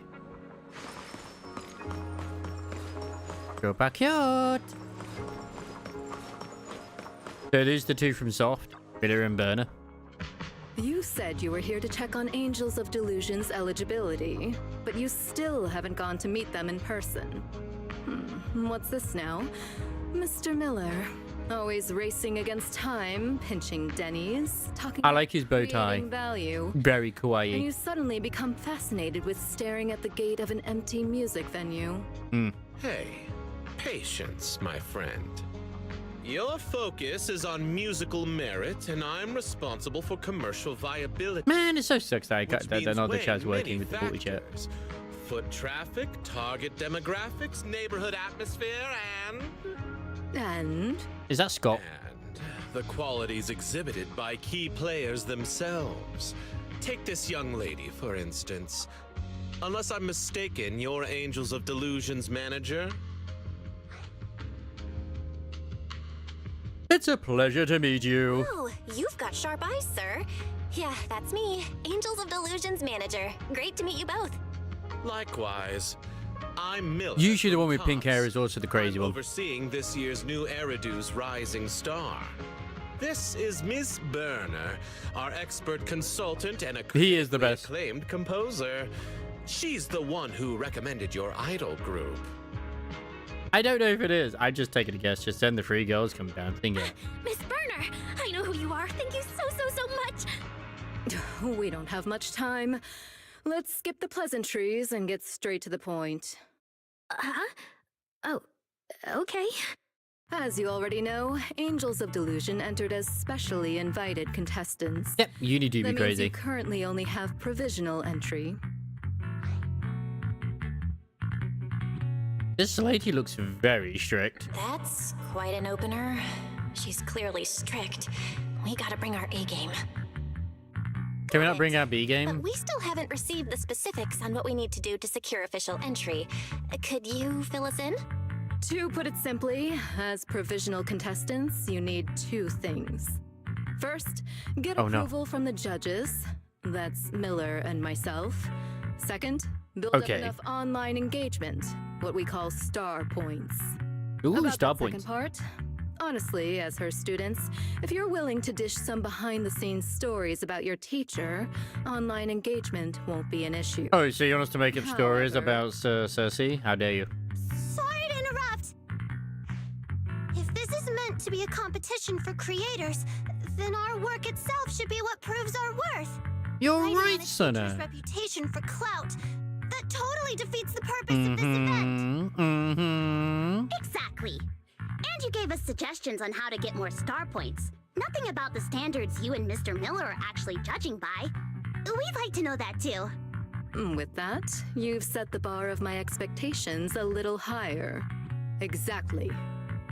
Speaker 3: Go backyard. So it is the two from Soft, Bitter and Burner.
Speaker 10: You said you were here to check on Angels of Delusion's eligibility, but you still haven't gone to meet them in person. What's this now? Mr. Miller, always racing against time, pinching Denny's, talking
Speaker 3: I like his bow tie.
Speaker 10: Value.
Speaker 3: Very kawaii.
Speaker 10: And you suddenly become fascinated with staring at the gate of an empty music venue.
Speaker 15: Hey, patience, my friend. Your focus is on musical merit, and I'm responsible for commercial viability.
Speaker 3: Man, it so sucks that I got that another chat's working with the booty chat.
Speaker 15: Foot traffic, target demographics, neighborhood atmosphere,
Speaker 10: and
Speaker 3: is that Scott?
Speaker 15: And the qualities exhibited by key players themselves. Take this young lady, for instance. Unless I'm mistaken, you're Angels of Delusion's manager?
Speaker 3: It's a pleasure to meet you.
Speaker 6: Oh, you've got sharp eyes, sir. Yeah, that's me, Angels of Delusion's manager. Great to meet you both.
Speaker 15: Likewise. I'm Miller.
Speaker 3: Usually the one with pink hair is also the crazy one.
Speaker 15: Overseeing this year's new Eridu's rising star. This is Miss Burner, our expert consultant and a
Speaker 3: he is the best
Speaker 15: acclaimed composer. She's the one who recommended your idol group.
Speaker 3: I don't know if it is. I just taking a guess. Just send the 3 girls come down. Think it.
Speaker 13: Miss Burner, I know who you are. Thank you so much.
Speaker 10: We don't have much time. Let's skip the pleasantries and get straight to the point.
Speaker 13: Oh, okay.
Speaker 10: As you already know, Angels of Delusion entered as specially invited contestants.
Speaker 3: Yep, you need to be
Speaker 10: that
Speaker 3: crazy.
Speaker 10: Means you currently only have provisional entry.
Speaker 3: This lady looks very strict.
Speaker 6: That's quite an opener. She's clearly strict. We gotta bring our A game.
Speaker 3: Can we not bring our B game?
Speaker 6: But we still haven't received the specifics on what we need to do to secure official entry. Could you fill us in?
Speaker 10: To put it simply, as provisional contestants, you need 2 things. First, get approval from the judges. That's Miller and myself. Second, build up enough online engagement, what we call star points.
Speaker 3: Ooh,
Speaker 10: About
Speaker 3: star
Speaker 10: that
Speaker 3: points.
Speaker 10: Second part, honestly, as her students, if you're willing to dish some behind-the-scenes stories about your teacher, online engagement won't be an issue.
Speaker 3: Oh, so you want us to make up stories about Cersei? How dare you?
Speaker 5: Sorry to interrupt. If this is meant to be a competition for creators, then our work itself should be what proves our worth.
Speaker 3: You're
Speaker 5: Right
Speaker 3: right,
Speaker 5: on a
Speaker 3: Sona.
Speaker 5: teacher's reputation for clout. That totally defeats the purpose of this event. Exactly. And you gave us suggestions on how to get more star points. Nothing about the standards you and Mr. Miller are actually judging by. We'd like to know that too.
Speaker 10: With that, you've set the bar of my expectations a little higher. Exactly.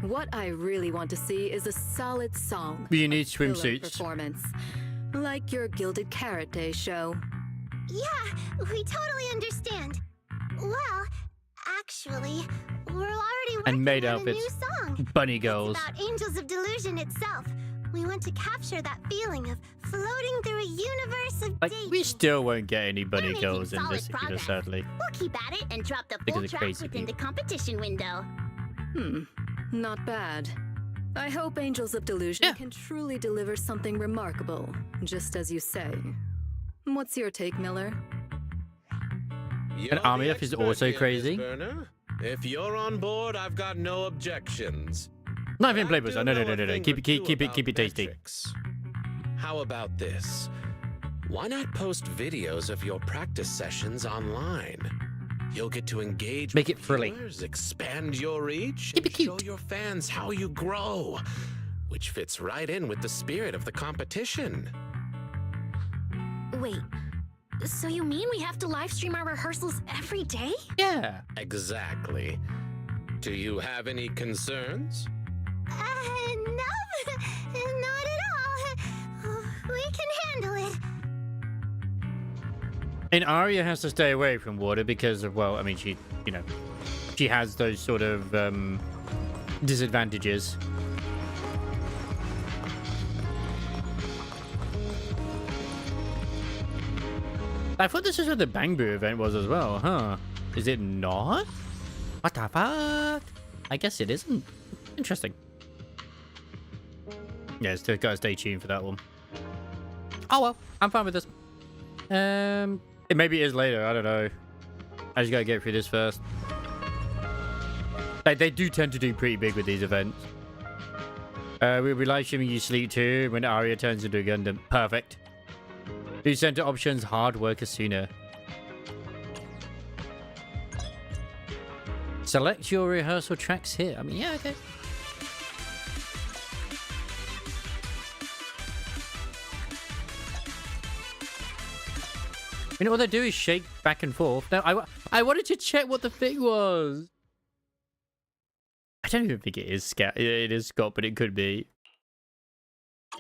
Speaker 10: What I really want to see is a solid song.
Speaker 3: You need
Speaker 10: killer
Speaker 3: swimsuits.
Speaker 10: Performance. Like your Gilded Carrot Day show.
Speaker 5: Yeah, we totally understand. Well, actually, we're already working
Speaker 3: And maid
Speaker 5: on
Speaker 3: outfits.
Speaker 5: a new song.
Speaker 3: Bunny girls.
Speaker 5: It's about Angels of Delusion itself. We want to capture that feeling of floating through a universe of
Speaker 3: Like, we still won't get any bunny
Speaker 5: making
Speaker 3: girls in
Speaker 5: solid
Speaker 3: this,
Speaker 5: progress.
Speaker 3: sadly.
Speaker 5: We'll keep at it and drop the
Speaker 3: Because
Speaker 5: full
Speaker 3: of
Speaker 5: track
Speaker 3: crazy
Speaker 5: within the competition window.
Speaker 10: Not bad. I hope Angels of Delusion can truly deliver something remarkable, just as you say.
Speaker 4: What's your take, Miller?
Speaker 15: You're
Speaker 3: And Army
Speaker 15: the
Speaker 3: F is
Speaker 15: expert
Speaker 3: also
Speaker 15: here, Ms.
Speaker 3: crazy.
Speaker 15: Burner. If you're on board, I've got no objections.
Speaker 3: Not even
Speaker 15: But I
Speaker 3: playbook.
Speaker 15: do
Speaker 3: No.
Speaker 15: know a thing
Speaker 3: Keep
Speaker 15: or two
Speaker 3: it
Speaker 15: about
Speaker 3: tasty.
Speaker 15: metrics. How about this? Why not post videos of your practice sessions online? You'll get to engage
Speaker 3: Make
Speaker 15: with
Speaker 3: it frilly.
Speaker 15: viewers, expand your reach,
Speaker 3: Keep it
Speaker 15: and
Speaker 3: cute.
Speaker 15: show your fans how you grow, which fits right in with the spirit of the competition.
Speaker 2: Wait, so you mean we have to live stream our rehearsals every day?
Speaker 3: Yeah.
Speaker 15: Exactly. Do you have any concerns?
Speaker 5: No, not at all. We can handle it.
Speaker 3: And Arya has to stay away from water because of, well, I mean, she has those sort of disadvantages. I thought this was what the Bang Boo event was as well, huh? Is it not? What the fuck? I guess it isn't. Interesting. Yeah, still gotta stay tuned for that one. Oh well, I'm fine with this. Maybe it is later, I don't know. I just gotta get through this first. They do tend to do pretty big with these events. We'll be live streaming you Sleep 2 when Arya turns into a Gundam. Perfect. Do center options, hard work sooner. Select your rehearsal tracks here. I mean, yeah, okay. I mean, all they do is shake back and forth. No, I wanted to check what the thing was. I don't even think it is Scott. It is Scott, but it could be.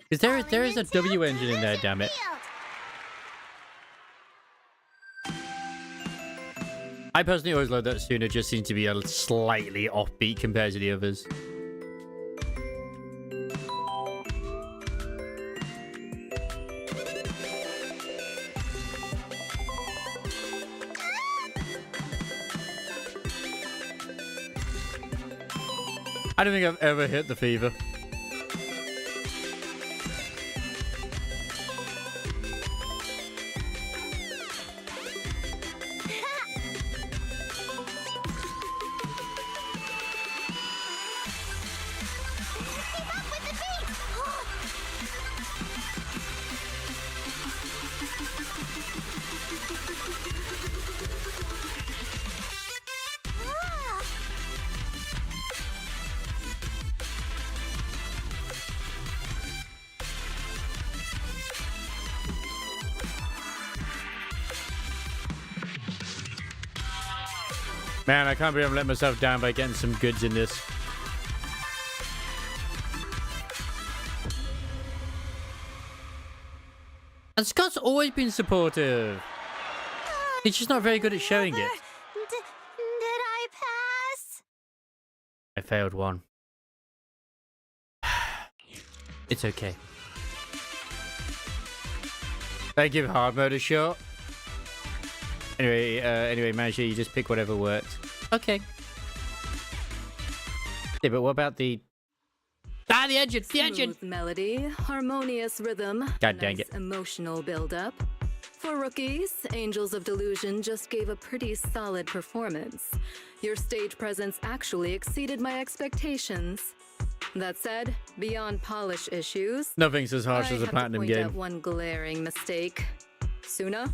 Speaker 3: Because there is a W engine in there, damn it. I personally always love that Suna just seems to be a slightly offbeat compared to the others. I don't think I've ever hit the fever. Man, I can't believe I'm letting myself down by getting some goods in this. And Scott's always been supportive. He's just not very good at showing it.
Speaker 5: Did I pass?
Speaker 3: I failed one. It's okay. I give hard mode a shot. Anyway, Manager, you just pick whatever works. Okay. Yeah, but what about the... Ah, the engine! The engine!
Speaker 4: Smooth melody, harmonious rhythm,
Speaker 3: God dang
Speaker 4: nice
Speaker 3: it.
Speaker 4: emotional build-up. For rookies, Angels of Delusion just gave a pretty solid performance. Your stage presence actually exceeded my expectations. That said, beyond polish issues,
Speaker 3: Nothing's as harsh as a platinum
Speaker 4: I have to point
Speaker 3: game.
Speaker 4: out one glaring mistake. Suna,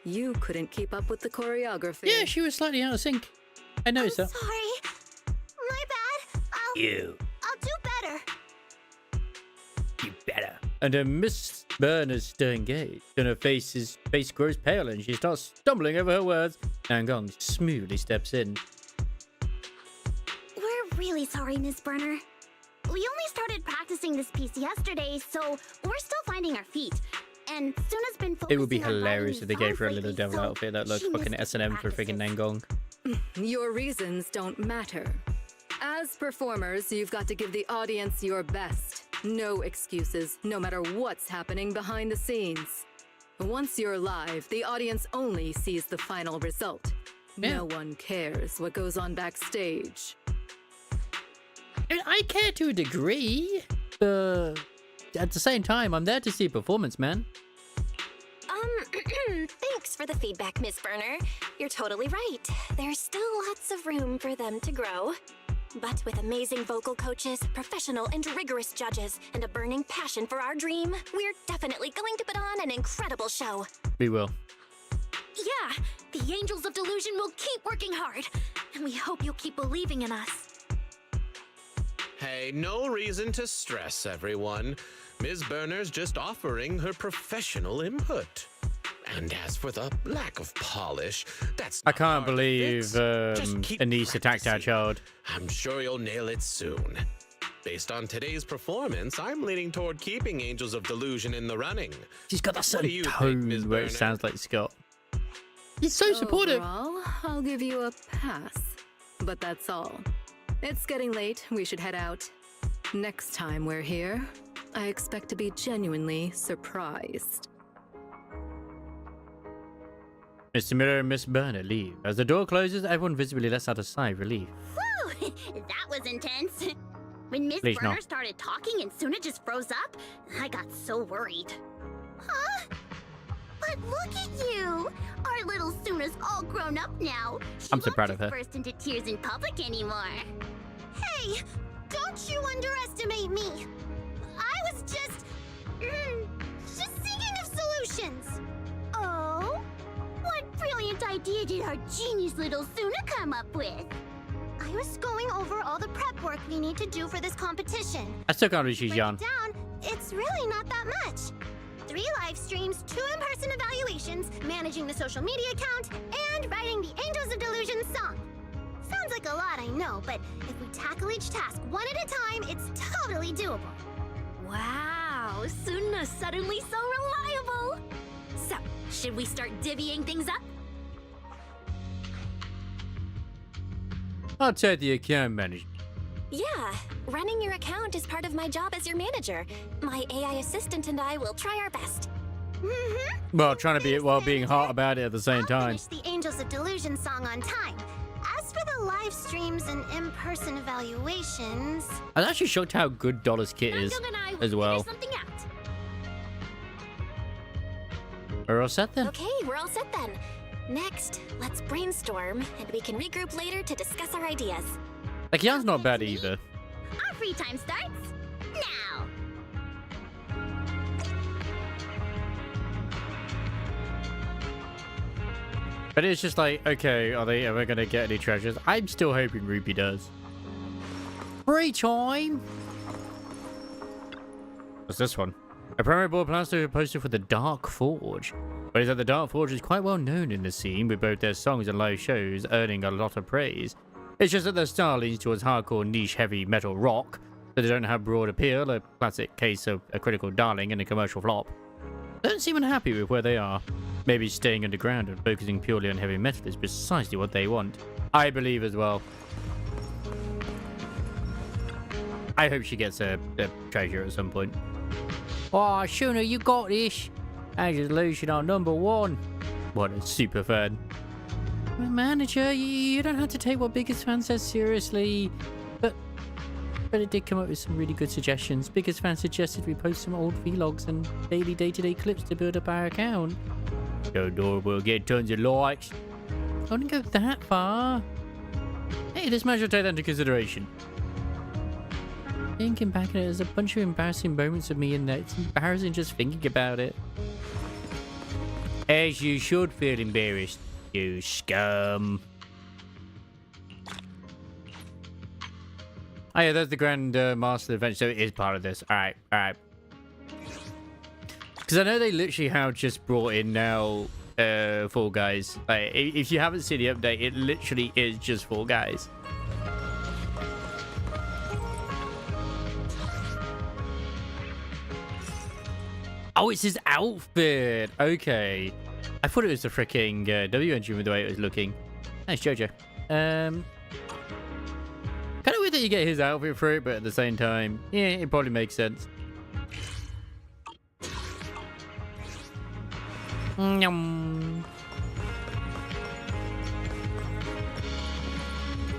Speaker 4: you couldn't keep up with the choreography.
Speaker 3: Yeah, she was slightly out of sync. I noticed that.
Speaker 5: Sorry. My bad. I'll do better.
Speaker 3: You better. And Miss Burner's still engaged, and her face grows pale, and she starts stumbling over her words. Nangong smoothly steps in.
Speaker 5: We're really sorry, Miss Burner. We only started practicing this piece yesterday, so we're still finding our feet. And Suna's been focusing
Speaker 3: It would be
Speaker 5: on
Speaker 3: hilarious
Speaker 5: writing
Speaker 3: if they gave her a
Speaker 5: songs
Speaker 3: little
Speaker 5: lately,
Speaker 3: devil
Speaker 5: so
Speaker 3: outfit that looked
Speaker 5: she
Speaker 3: fucking
Speaker 5: missed
Speaker 3: S&M for freaking Nangong.
Speaker 4: Your reasons don't matter. As performers, you've got to give the audience your best. No excuses, no matter what's happening behind the scenes. Once you're live, the audience only sees the final result.
Speaker 3: Yeah.
Speaker 4: No one cares what goes on backstage.
Speaker 3: I mean, I care to a degree, but at the same time, I'm there to see performance, man.
Speaker 6: Thanks for the feedback, Miss Burner. You're totally right. There's still lots of room for them to grow. But with amazing vocal coaches, professional and rigorous judges, and a burning passion for our dream, we're definitely going to put on an incredible show.
Speaker 3: We will.
Speaker 13: Yeah, the Angels of Delusion will keep working hard, and we hope you'll keep believing in us.
Speaker 15: Hey, no reason to stress, everyone. Ms. Burner's just offering her professional input. And as for the lack of polish, that's
Speaker 3: I can't believe Anise attacked our child.
Speaker 15: I'm sure you'll nail it soon. Based on today's performance, I'm leaning toward keeping Angels of Delusion in the running.
Speaker 3: She's got that
Speaker 15: What
Speaker 3: certain
Speaker 15: do you think,
Speaker 3: tone
Speaker 15: Ms.
Speaker 3: where
Speaker 15: Burner?
Speaker 3: it sounds like Scott. He's so supportive.
Speaker 12: Overall, I'll give you a pass. But that's all. It's getting late. We should head out. Next time we're here, I expect to be genuinely surprised.
Speaker 3: Mr. Miller and Miss Burner leave. As the door closes, everyone visibly lets out a sigh of relief.
Speaker 14: Whew, that was intense. When Miss
Speaker 3: Please,
Speaker 14: Burner
Speaker 3: no.
Speaker 14: started talking and Suna just froze up, I got so worried. Huh? But look at you! Our little Suna's all grown up now. She
Speaker 3: I'm so
Speaker 14: won't
Speaker 3: proud of
Speaker 14: just
Speaker 3: her.
Speaker 14: burst into tears in public anymore. Hey, don't you underestimate me. I was just thinking of solutions. Oh? What brilliant idea did our genius little Suna come up with? I was going over all the prep work we need to do for this competition.
Speaker 3: I still can't believe she's young.
Speaker 14: Down, it's really not that much. 3 live streams, 2 in-person evaluations, managing the social media account, and writing the Angels of Delusion song. Sounds like a lot, I know, but if we tackle each task one at a time, it's totally doable. Wow, Suna's suddenly so reliable. So, should we start divvying things up?
Speaker 3: I'll take the account manager.
Speaker 6: Yeah, running your account is part of my job as your manager. My AI assistant and I will try our best.
Speaker 3: Well, trying to be while being hot about it at the same time.
Speaker 14: Finish the Angels of Delusion song on time. As for the live streams and in-person evaluations...
Speaker 3: I was actually shocked how good Dollars Kit is as well.
Speaker 14: Something out.
Speaker 3: We're all set then?
Speaker 6: Okay, we're all set then. Next, let's brainstorm, and we can regroup later to discuss our ideas.
Speaker 3: Like, Jan's not bad either.
Speaker 14: Our free time starts now.
Speaker 3: But it's just like, okay, are they ever going to get any treasures? I'm still hoping Ruby does. Free time! What's this one? A promo board plans to be posted for the Dark Forge. But is that the Dark Forge is quite well known in the scene, with both their songs and live shows earning a lot of praise. It's just that their style leans towards hardcore niche heavy metal rock, so they don't have broad appeal, a classic case of a critical darling and a commercial flop. They don't seem unhappy with where they are. Maybe staying underground and focusing purely on heavy metal is precisely what they want. I believe as well. I hope she gets a treasure at some point. Oh, Shuna, you got this. Angels of Delusion are #1. What a super fan. Manager, you don't have to take what Biggest Fan says seriously. But it did come up with some really good suggestions. Biggest Fan suggested we post some old vlogs and daily day-to-day clips to build up our account. So we'll get tons of likes. I wouldn't go that far. Hey, this match will take that into consideration. Thinking back at it, there's a bunch of embarrassing moments of me in there. It's embarrassing just thinking about it. As you should feel embarrassed, you scum. Oh yeah, there's the Grand Master event, so it is part of this. Alright. Because I know they literally have just brought in now Fall Guys. Like, if you haven't seen the update, it literally is just Fall Guys. Oh, it's his outfit. Okay. I thought it was the freaking W engine with the way it was looking. Nice, Jojo. Kind of weird that you get his outfit for it, but at the same time, yeah, it probably makes sense. Yum.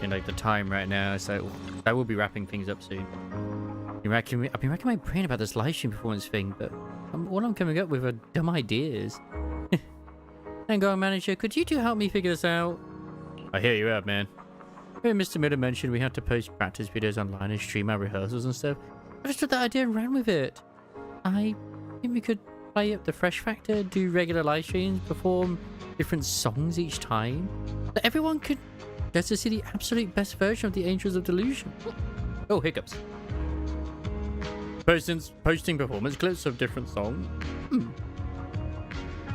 Speaker 3: In like the time right now, so I will be wrapping things up soon. I've been racking my brain about this live stream performance thing, but all I'm coming up with are dumb ideas. Hang on, manager, could you two help me figure this out? I hear you out, man. Mr. Miller mentioned we had to post practice videos online and stream our rehearsals and stuff. I just took that idea and ran with it. I think we could play up the fresh factor, do regular live streams, perform different songs each time, so everyone could get to see the absolute best version of the Angels of Delusion. Oh, hiccups. Posting performance clips of different songs.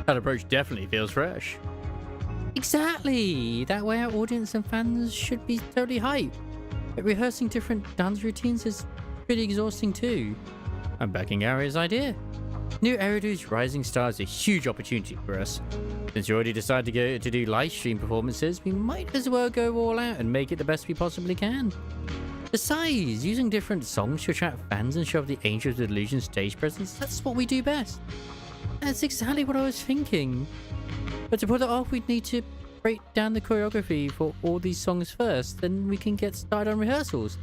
Speaker 3: That approach definitely feels fresh. Exactly! That way our audience and fans should be totally hyped. But rehearsing different dance routines is pretty exhausting too. I'm backing Aria's idea. New Eridu's Rising Star is a huge opportunity for us. Since you already decided to do live stream performances, we might as well go all out and make it the best we possibly can. Besides, using different songs to attract fans and show off the Angels of Delusion stage presence, that's what we do best. That's exactly what I was thinking. But to pull it off, we'd need to break down the choreography for all these songs first, then we can get started on rehearsals.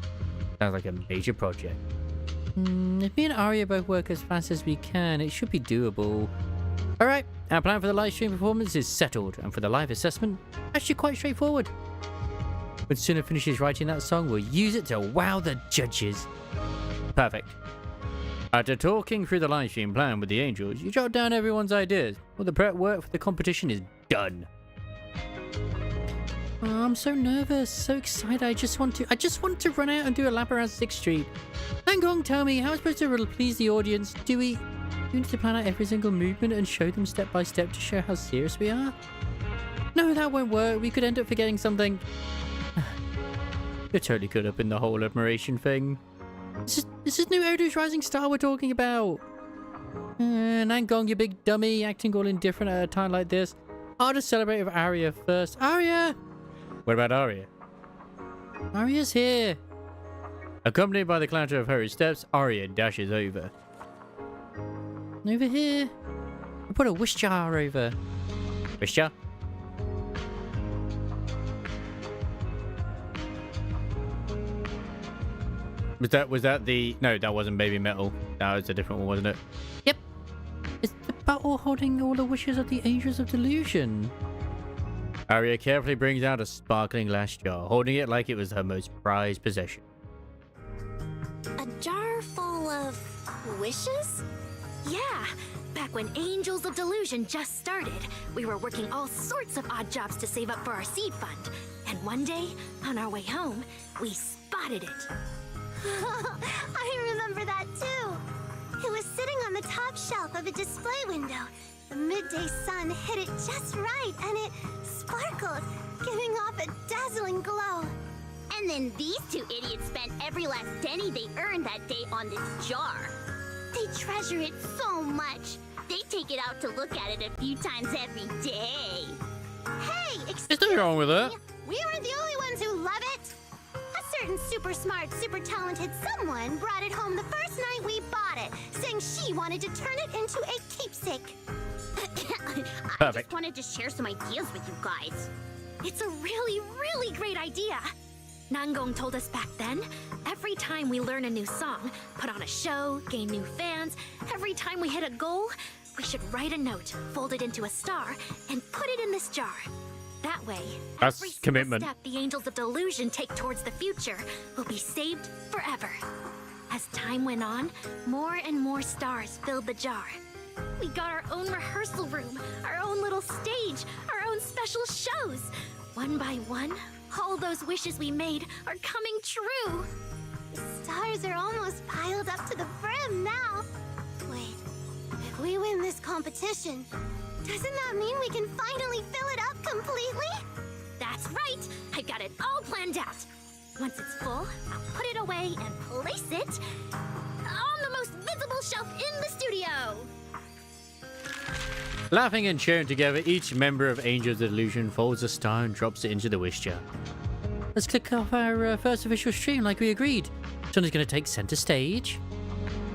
Speaker 3: Sounds like a major project. If me and Aria both work as fast as we can, it should be doable. Alright, our plan for the live stream performance is settled, and for the live assessment, actually quite straightforward. When Suna finishes writing that song, we'll use it to wow the judges. Perfect. After talking through the live stream plan with the Angels, you jot down everyone's ideas. Well, the prep work for the competition is done. Oh, I'm so nervous, so excited. I just want to run out and do a lap around 6th Street. Hang tell me, how am I supposed to please the audience? Do we need to plan out every single movement and show them step by step to show how serious we are? No, that won't work. We could end up forgetting something. You're totally caught up in the whole admiration thing. This is new Eridu's Rising Star we're talking about. Nangong, you big dummy, acting all indifferent at a time like this. I'll just celebrate with Aria first. Aria! What about Aria? Aria's here. Accompanied by the clatter of hurried steps, Aria dashes over. Over here. I put a wish jar over. Wish jar? Was that the... No, that wasn't Baby Metal. That was a different one, wasn't it? Yep. It's the battle holding all the wishes of the Angels of Delusion. Aria carefully brings out a sparkling glass jar, holding it like it was her most prized possession.
Speaker 2: A jar full of wishes?
Speaker 13: Yeah, back when Angels of Delusion just started, we were working all sorts of odd jobs to save up for our seed fund. And one day, on our way home, we spotted it.
Speaker 5: I remember that too. It was sitting on the top shelf of a display window. The midday sun hit it just right, and it sparkled, giving off a dazzling glow.
Speaker 14: And then these two idiots spent every last penny they earned that day on this jar. They treasure it so much. They take it out to look at it a few times every day.
Speaker 5: Hey,
Speaker 3: There's nothing wrong with that.
Speaker 5: We weren't the only ones who love it. A certain super smart, super talented someone brought it home the first night we bought it, saying she wanted to turn it into a keepsake.
Speaker 14: I just wanted to share some ideas with you guys.
Speaker 13: It's a really, really great idea. Nangong told us back then, every time we learn a new song, put on a show, gain new fans, every time we hit a goal, we should write a note, fold it into a star, and put it in this jar. That way,
Speaker 3: that's
Speaker 13: every
Speaker 3: commitment.
Speaker 13: step the Angels of Delusion take towards the future will be saved forever. As time went on, more and more stars filled the jar. We got our own rehearsal room, our own little stage, our own special shows. One by one, all those wishes we made are coming true.
Speaker 5: The stars are almost piled up to the brim now. Wait, if we win this competition, doesn't that mean we can finally fill it up completely?
Speaker 13: That's right! I've got it all planned out. Once it's full, I'll put it away and place it on the most visible shelf in the studio.
Speaker 3: Laughing and cheering together, each member of Angels of Delusion folds a star and drops it into the wish jar. Let's kick off our first official stream like we agreed. Someone's going to take center stage.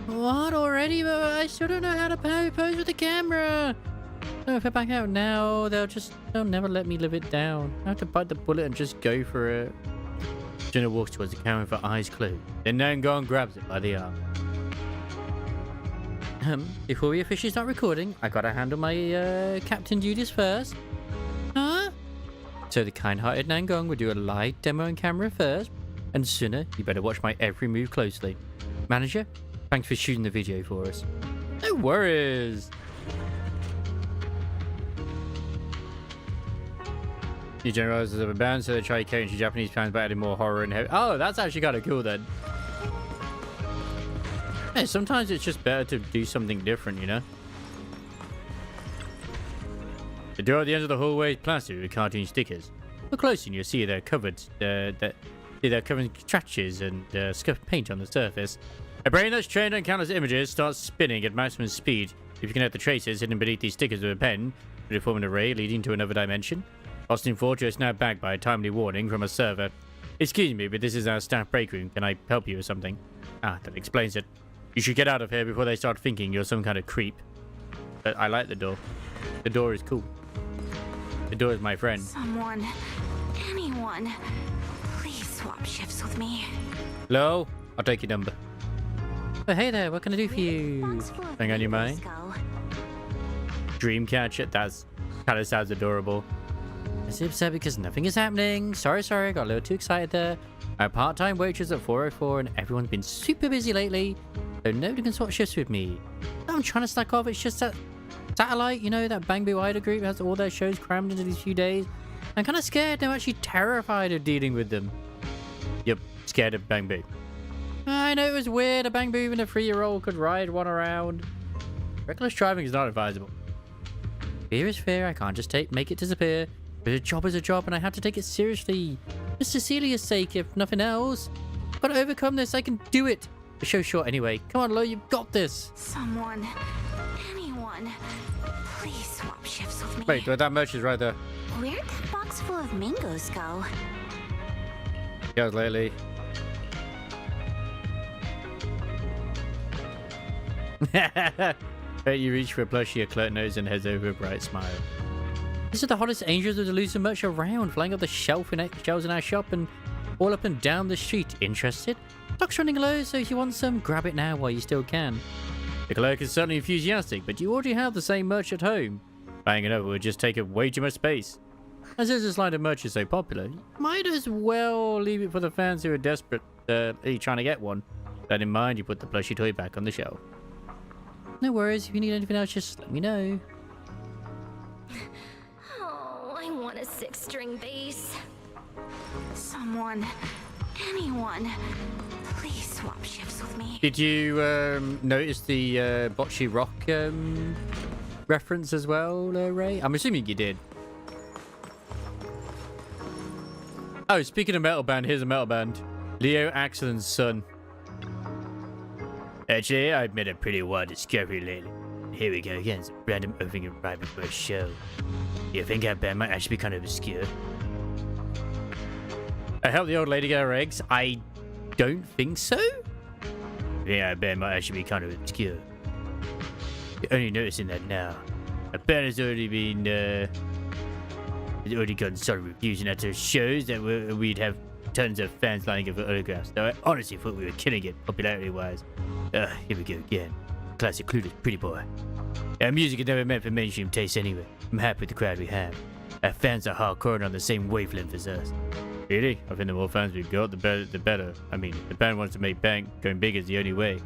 Speaker 3: What, already? I still don't know how to pose with the camera. No, if I back out now, they'll never let me live it down. I have to bite the bullet and just go for it. Jenna walks towards the camera with her eyes closed. Then Nangong grabs it by the arm. Before we officially start recording, I gotta handle my captain duties first. Huh? So the kind-hearted Nangong will do a live demo on camera first, and sooner, you better watch my every move closely. Manager, thanks for shooting the video for us. No worries. New generals of a band, so they try catering to Japanese fans by adding more horror and heavy. Oh, that's actually kind of cool then. Hey, sometimes it's just better to do something different, you know? The door at the end of the hallway is plastered with cartoon stickers. Look closely and you'll see they're covered, they're covered in scratches and scuffed paint on the surface. A brain that's trained on countless images starts spinning at maximum speed. If you connect the traces hidden beneath these stickers with a pen, it'll form an array leading to another dimension. Austin Fortress now backed by a timely warning from a server. Excuse me, but this is our staff break room. Can I help you with something? Ah, that explains it. You should get out of here before they start thinking you're some kind of creep. But I like the door. The door is cool. The door is my friend.
Speaker 2: Someone, anyone, please swap shifts with me.
Speaker 3: Hello? I'll take your number. Oh, hey there, what can I do for you? Hang on your mind. Dreamcatcher? That's kind of sounds adorable. I'm so upset because nothing is happening. Sorry, I got a little too excited there. I'm a part-time waitress at 404 and everyone's been super busy lately, so nobody can swap shifts with me. I'm trying to slack off, it's just that Satellite, you know, that Bang Boo Idol group has all their shows crammed into these few days. I'm kind of scared, I'm actually terrified of dealing with them. Yep, scared of Bang Boo. I know it was weird, a Bang Boo and a 3-year-old could ride one around. Reckless driving is not advisable. Fear is fear, I can't just make it disappear. But a job is a job and I have to take it seriously. For Cecilia's sake, if nothing else. But to overcome this, I can do it. The show's short anyway. Come on, Lo, you've got this.
Speaker 2: Someone, anyone, please swap shifts with me.
Speaker 3: Wait, that merch is right there.
Speaker 14: Where'd that box full of mangoes go?
Speaker 3: Guys, lately. Bet you reach for a plushie, a clerk nose, and heads over a bright smile. These are the hottest angels of delusion merch around, flying off the shelves in our shop and all up and down the street. Interested? Stock's running low, so if you want some, grab it now while you still can. The clerk is certainly enthusiastic, but you already have the same merch at home. Buying it over would just take up way too much space. As this line of merch is so popular, you might as well leave it for the fans who are desperate, trying to get one. That in mind, you put the plushie toy back on the shelf. No worries, if you need anything else, just let me know.
Speaker 6: Oh, I want a 6-string bass.
Speaker 2: Someone, anyone, please swap shifts with me.
Speaker 3: Did you notice the Bocce Rock reference as well, Ray? I'm assuming you did. Oh, speaking of metal band, here's a metal band. Leo Axel's son. Actually, I've made a pretty wild discovery lately. Here we go again, some random opening arriving for a show. You think our band might actually be kind of obscure? I helped the old lady get her eggs. I don't think so. Yeah, our band might actually be kind of obscure. You're only noticing that now. Our band has already been, it's already gotten solid reviews and at our shows that we'd have tons of fans lining up for autographs. So I honestly thought we were killing it, popularity-wise. Here we go again. Classic clueless pretty boy. Our music is never meant for mainstream taste anyway. I'm happy with the crowd we have. Our fans are hardcore and on the same wavelength as us. Really? I think the more fans we've got, the better. I mean, the band wants to make bank, going big is the only way.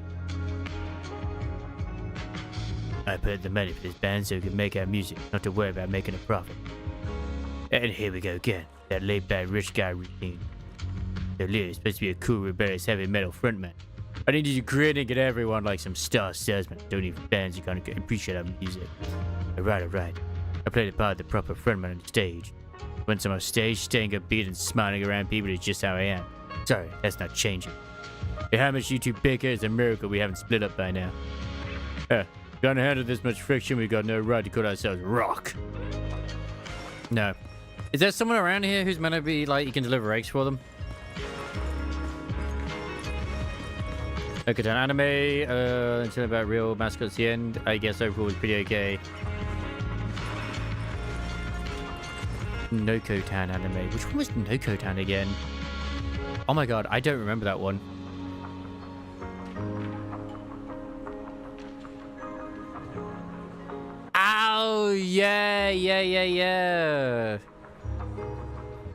Speaker 3: I put the money for this band so we can make our music, not to worry about making a profit. And here we go again. That laid-back rich guy routine. So Leo is supposed to be a cool, rebellious, heavy metal frontman. I need you to grinning at everyone like some star salesman. Don't need fans who can't appreciate our music. Alright. I play the part of the proper frontman on stage. Once I'm on stage, staying upbeat and smiling around people is just how I am. Sorry, that's not changing. Hey, how much you two bicker is a miracle we haven't split up by now. Gonna handle this much friction, we've got no right to call ourselves rock. No. Is there someone around here who's meant to be like you can deliver eggs for them? Look at an anime, until about real mascots at the end. I guess overall was pretty okay. Nokotan anime. Which one was Nokotan again? Oh my god, I don't remember that one. yeah.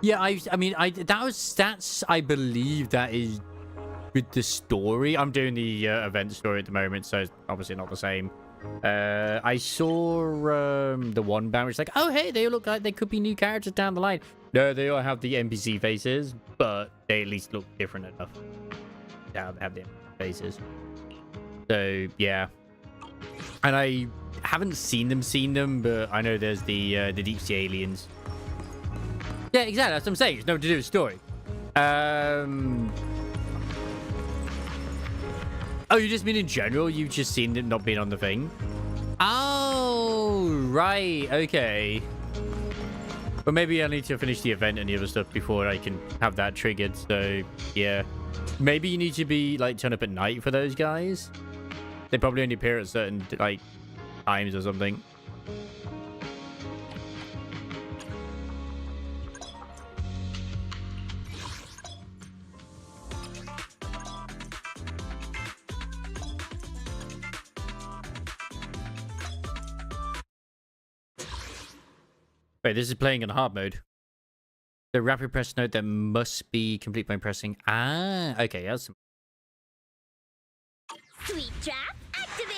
Speaker 3: Yeah, I mean, that's, I believe that is with the story. I'm doing the event story at the moment, so it's obviously not the same. I saw the one band which is like, oh, hey, they look like they could be new characters down the line. No, they all have the NPC faces, but they at least look different enough. Yeah, they have the NPC faces. So, yeah. And I haven't seen them, but I know there's the deep sea aliens. Yeah, exactly. That's what I'm saying. It's nothing to do with the story. Oh, you just mean in general? You've just seen it not being on the thing? Oh, right. Okay. But maybe I need to finish the event and the other stuff before I can have that triggered. So, yeah. Maybe you need to be, like, turn up at night for those guys. They probably only appear at certain, like, times or something. Wait, this is playing in hard mode. The rapid press note that must be complete by pressing. Ah, okay, that's some.
Speaker 14: Sweet trap, activate!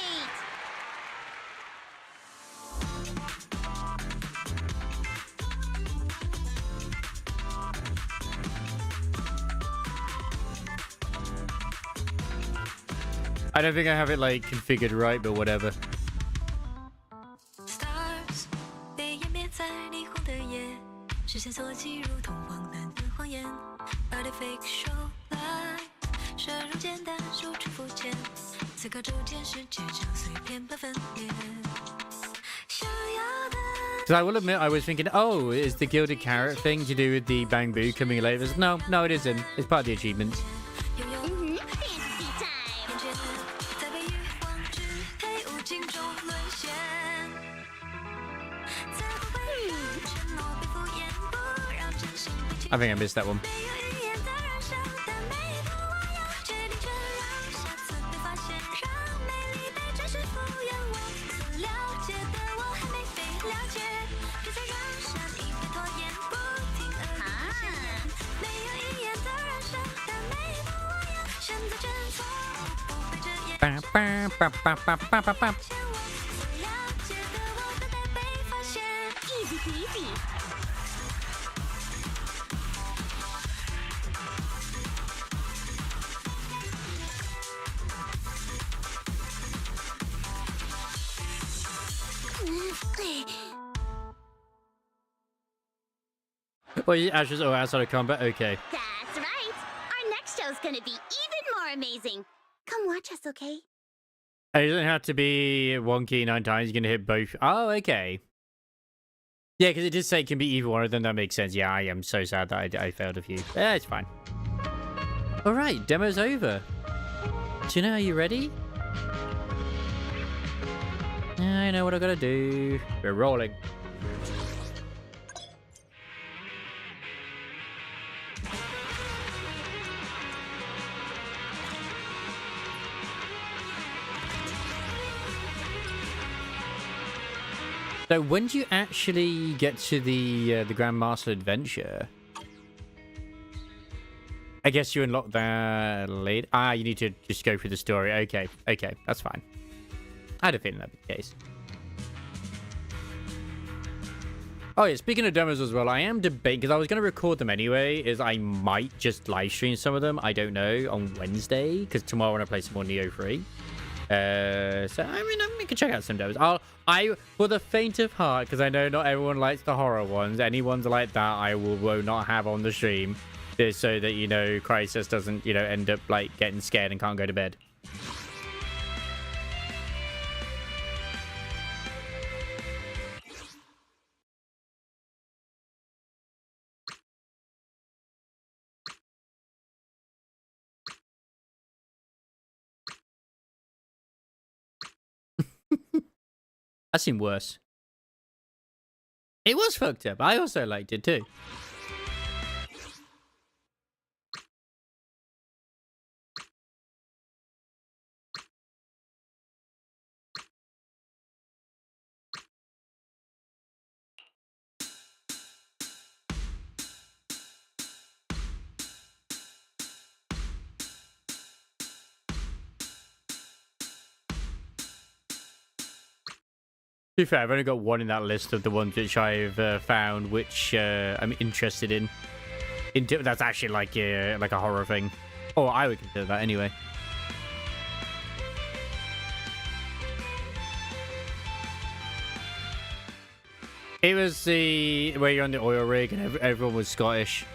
Speaker 3: I don't think I have it, like, configured right, but whatever.
Speaker 11: Stars 被湮灭在霓虹的夜，视线锁起如同荒诞的谎言。Artifact show light， 射入简单，输出肤浅，思考逐渐世界将碎片般分裂。想要的。
Speaker 3: Because I will admit, I was thinking, oh, is the Gilded Carrot thing to do with the Bang Boo coming later? No, it isn't. It's part of the achievements. I think I missed that one.
Speaker 14: Easy peasy.
Speaker 3: Well, Ashes or outside of combat? Okay.
Speaker 14: That's right. Our next show's gonna be even more amazing. Come watch us, okay?
Speaker 3: It doesn't have to be one key 9 times. You're going to hit both. Oh, okay. Yeah, because it did say it can be either one of them. That makes sense. Yeah, I am so sad that I failed a few. Yeah, it's fine. All right, demo's over. Tuna, are you ready? I know what I gotta do. We're rolling. So when do you actually get to the Grandmaster Adventure? I guess you unlock that later. Ah, you need to just go through the story. Okay, that's fine. I had a feeling that'd be the case. Oh yeah, speaking of demos as well, I am debating, because I was going to record them anyway, is I might just live stream some of them, I don't know, on Wednesday, because tomorrow I want to play some more Neo 3. So I mean, we can check out some demos. For the faint of heart, because I know not everyone likes the horror ones. Any ones like that, I will not have on the stream, just so that, you know, Crisis doesn't, you know, end up like getting scared and can't go to bed. That seemed worse. It was fucked up. I also liked it too. be fair, I've only got one in that list of the ones which I've found, which I'm interested in. That's actually like a horror thing. Or I would consider that anyway. It was where you're on the oil rig and everyone was Scottish.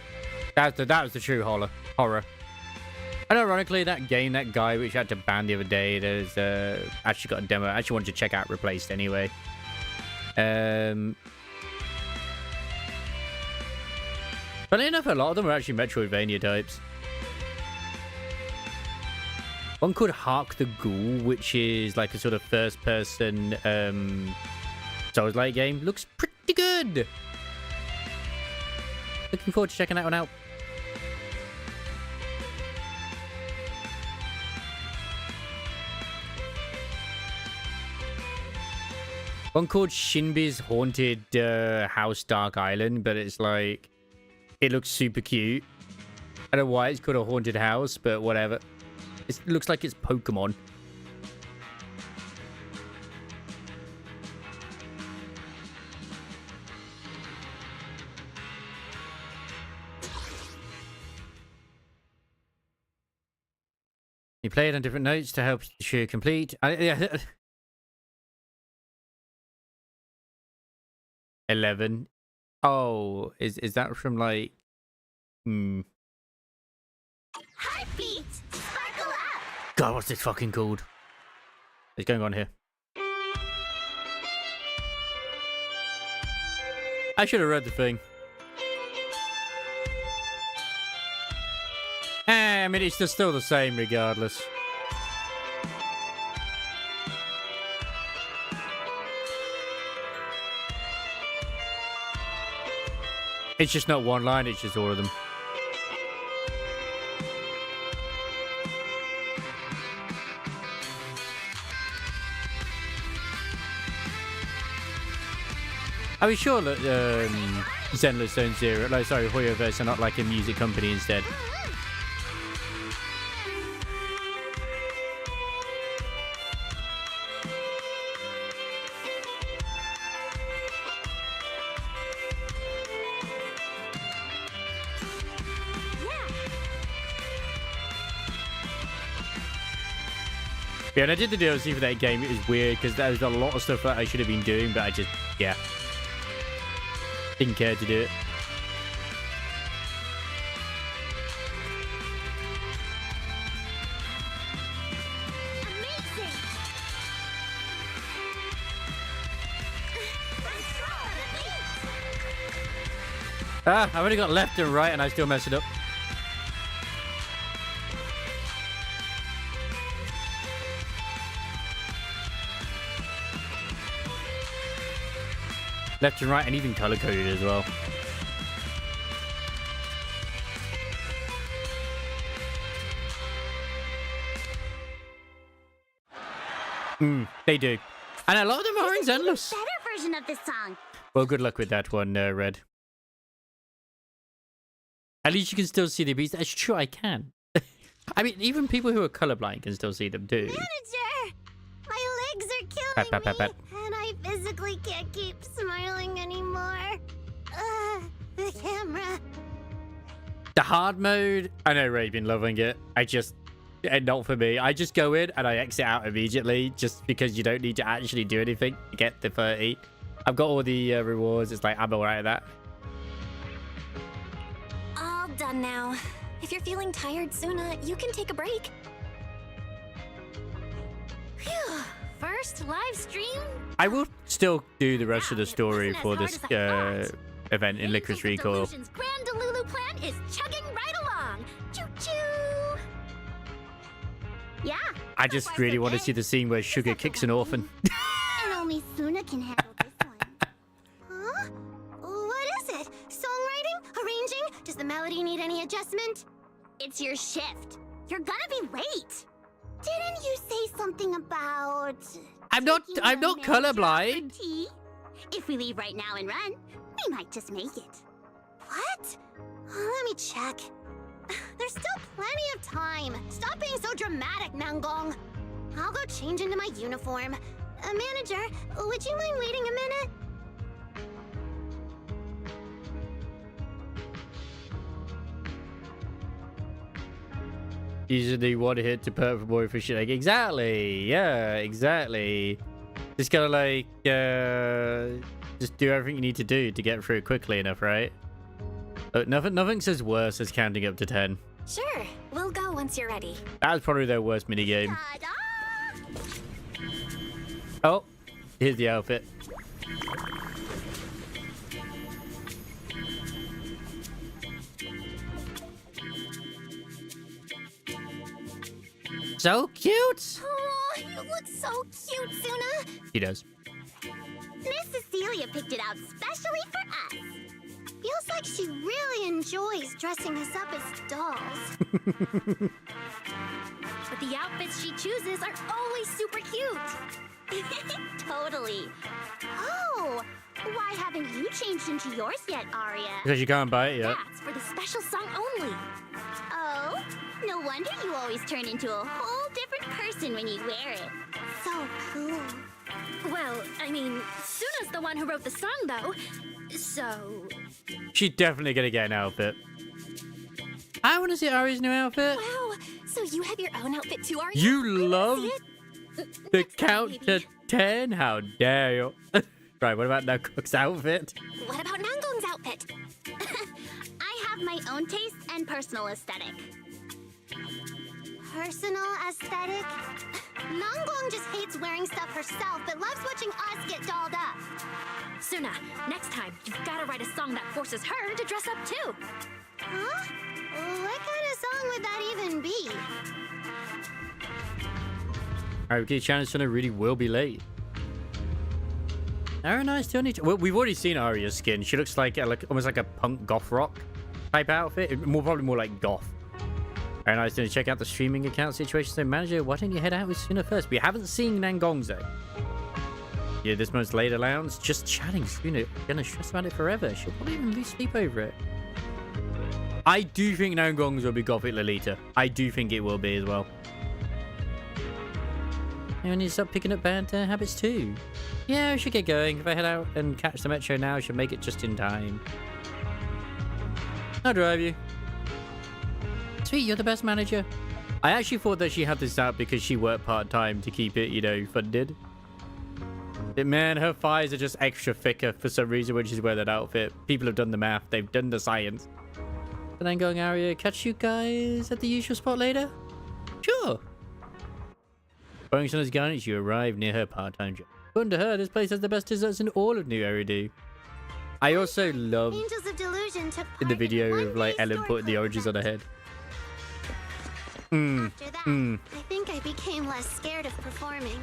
Speaker 3: That was the true horror. And ironically, that game, that guy which I had to ban the other day, there's actually got a demo I actually wanted to check out replaced anyway. Funny enough, a lot of them are actually Metroidvania types. One called Hark the Ghoul, which is like a sort of first-person Souls-like game. Looks pretty good. Looking forward to checking that one out. One called Shinbi's Haunted House Dark Island, but it's like, it looks super cute. I don't know why it's called a haunted house, but whatever. It looks like it's Pokemon. You play it on different notes to help you complete. Yeah. 11. Oh, is that from like
Speaker 14: Heartbeat! Sparkle up!
Speaker 3: God, what's this fucking called? What's going on here? I should have read the thing. I mean, it's just still the same regardless. It's just not one line, it's just all of them. Are we sure that Zenless Zone Zero, no, sorry, Hoyoverse are not like a music company instead? Yeah, and I did the DLC for that game. It was weird because there was a lot of stuff that I should have been doing, but I just, yeah, didn't care to do it. I've only got left and right and I still mess it up. Left and right, and even color-coded as well. They do. And a lot of them are in Zenless.
Speaker 14: Better version of this song.
Speaker 3: Well, good luck with that one, Red. At least you can still see the beats. That's true, I can. I mean, even people who are colorblind can still see them too.
Speaker 14: Manager! My legs are killing me, and I physically can't keep smiling anymore. The camera.
Speaker 3: The hard mode, I know Ray's been loving it. Not for me. I just go in and I exit out immediately just because you don't need to actually do anything to get the 30. I've got all the rewards. It's like, I'm alright with that.
Speaker 6: All done now. If you're feeling tired, Suna, you can take a break.
Speaker 13: Phew. First live stream?
Speaker 3: I will still do the rest of the story for this event in Licorice Recoil.
Speaker 13: Grand Delulu plan is chugging right along. Choo-choo!
Speaker 14: Yeah.
Speaker 3: I just really want to see the scene where Sugar kicks an orphan.
Speaker 14: And only Suna can handle this one. Huh? What is it? Songwriting? Arranging? Does the melody need any adjustment? It's your shift. You're gonna be late. Didn't you say something about...
Speaker 3: I'm not colorblind.
Speaker 14: If we leave right now and run, we might just make it. What? Let me check. There's still plenty of time. Stop being so dramatic, Mangong. I'll go change into my uniform.
Speaker 5: Manager, would you mind waiting a minute?
Speaker 3: These are the one hit to perfect boy for shit. Like, exactly. Yeah, exactly. Just gotta like just do everything you need to do to get through it quickly enough, right? But nothing says worse as counting up to 10.
Speaker 6: Sure, we'll go once you're ready.
Speaker 3: That was probably their worst minigame. Oh, here's the outfit. So cute!
Speaker 5: Oh, you look so cute, Suna.
Speaker 3: He does.
Speaker 5: Miss Cecilia picked it out specially for us. Feels like she really enjoys dressing us up as dolls. But the outfits she chooses are always super cute. Totally. Oh, why haven't you changed into yours yet, Aria?
Speaker 3: Because you can't buy it yet.
Speaker 5: That's for the special song only. Oh, no wonder you always turn into a whole different person when you wear it. So cool.
Speaker 13: Well, I mean, Suna's the one who wrote the song, though. So...
Speaker 3: She's definitely gonna get an outfit. I want to see Ari's new outfit.
Speaker 6: Wow, so you have your own outfit too, Aria?
Speaker 3: You love the count to 10? How dare you? Right, what about Nangong's outfit?
Speaker 6: What about Nangong's outfit?
Speaker 5: I have my own taste and personal aesthetic. Personal aesthetic? Nangong just hates wearing stuff herself, but loves watching us get dolled up.
Speaker 13: Suna, next time, you've gotta write a song that forces her to dress up too.
Speaker 5: Huh? What kind of song would that even be?
Speaker 3: Alright, okay, Shannon's gonna really will be late. Very nice, Tony. Well, we've already seen Aria's skin. She looks like almost like a punk goth rock type outfit. Probably more like goth. Very nice to check out the streaming account situation. So, manager, why don't you head out with Suna first? We haven't seen Nangong's though. Yeah, this month's later allowance. Just chatting Suna. Gonna stress about it forever. She'll probably even lose sleep over it. I do think Nangong's will be Gothic Lolita. I do think it will be as well. And we need to start picking up bad habits too. Yeah, we should get going. If I head out and catch the metro now, I should make it just in time. I'll drive you. Sweet, you're the best manager. I actually thought that she had this out because she worked part-time to keep it, you know, funded. But man, her thighs are just extra thicker for some reason when she's wearing that outfit. People have done the math. They've done the science. But then going, Aria, catch you guys at the usual spot later? Sure. Following Suna's guidance, you arrive near her part-time job. According to her, this place has the best desserts in all of New Eridu. I also love
Speaker 5: Angels of Delusion took
Speaker 3: in the video of like Ellen putting the oranges on her head.
Speaker 5: After that, I think I became less scared of performing.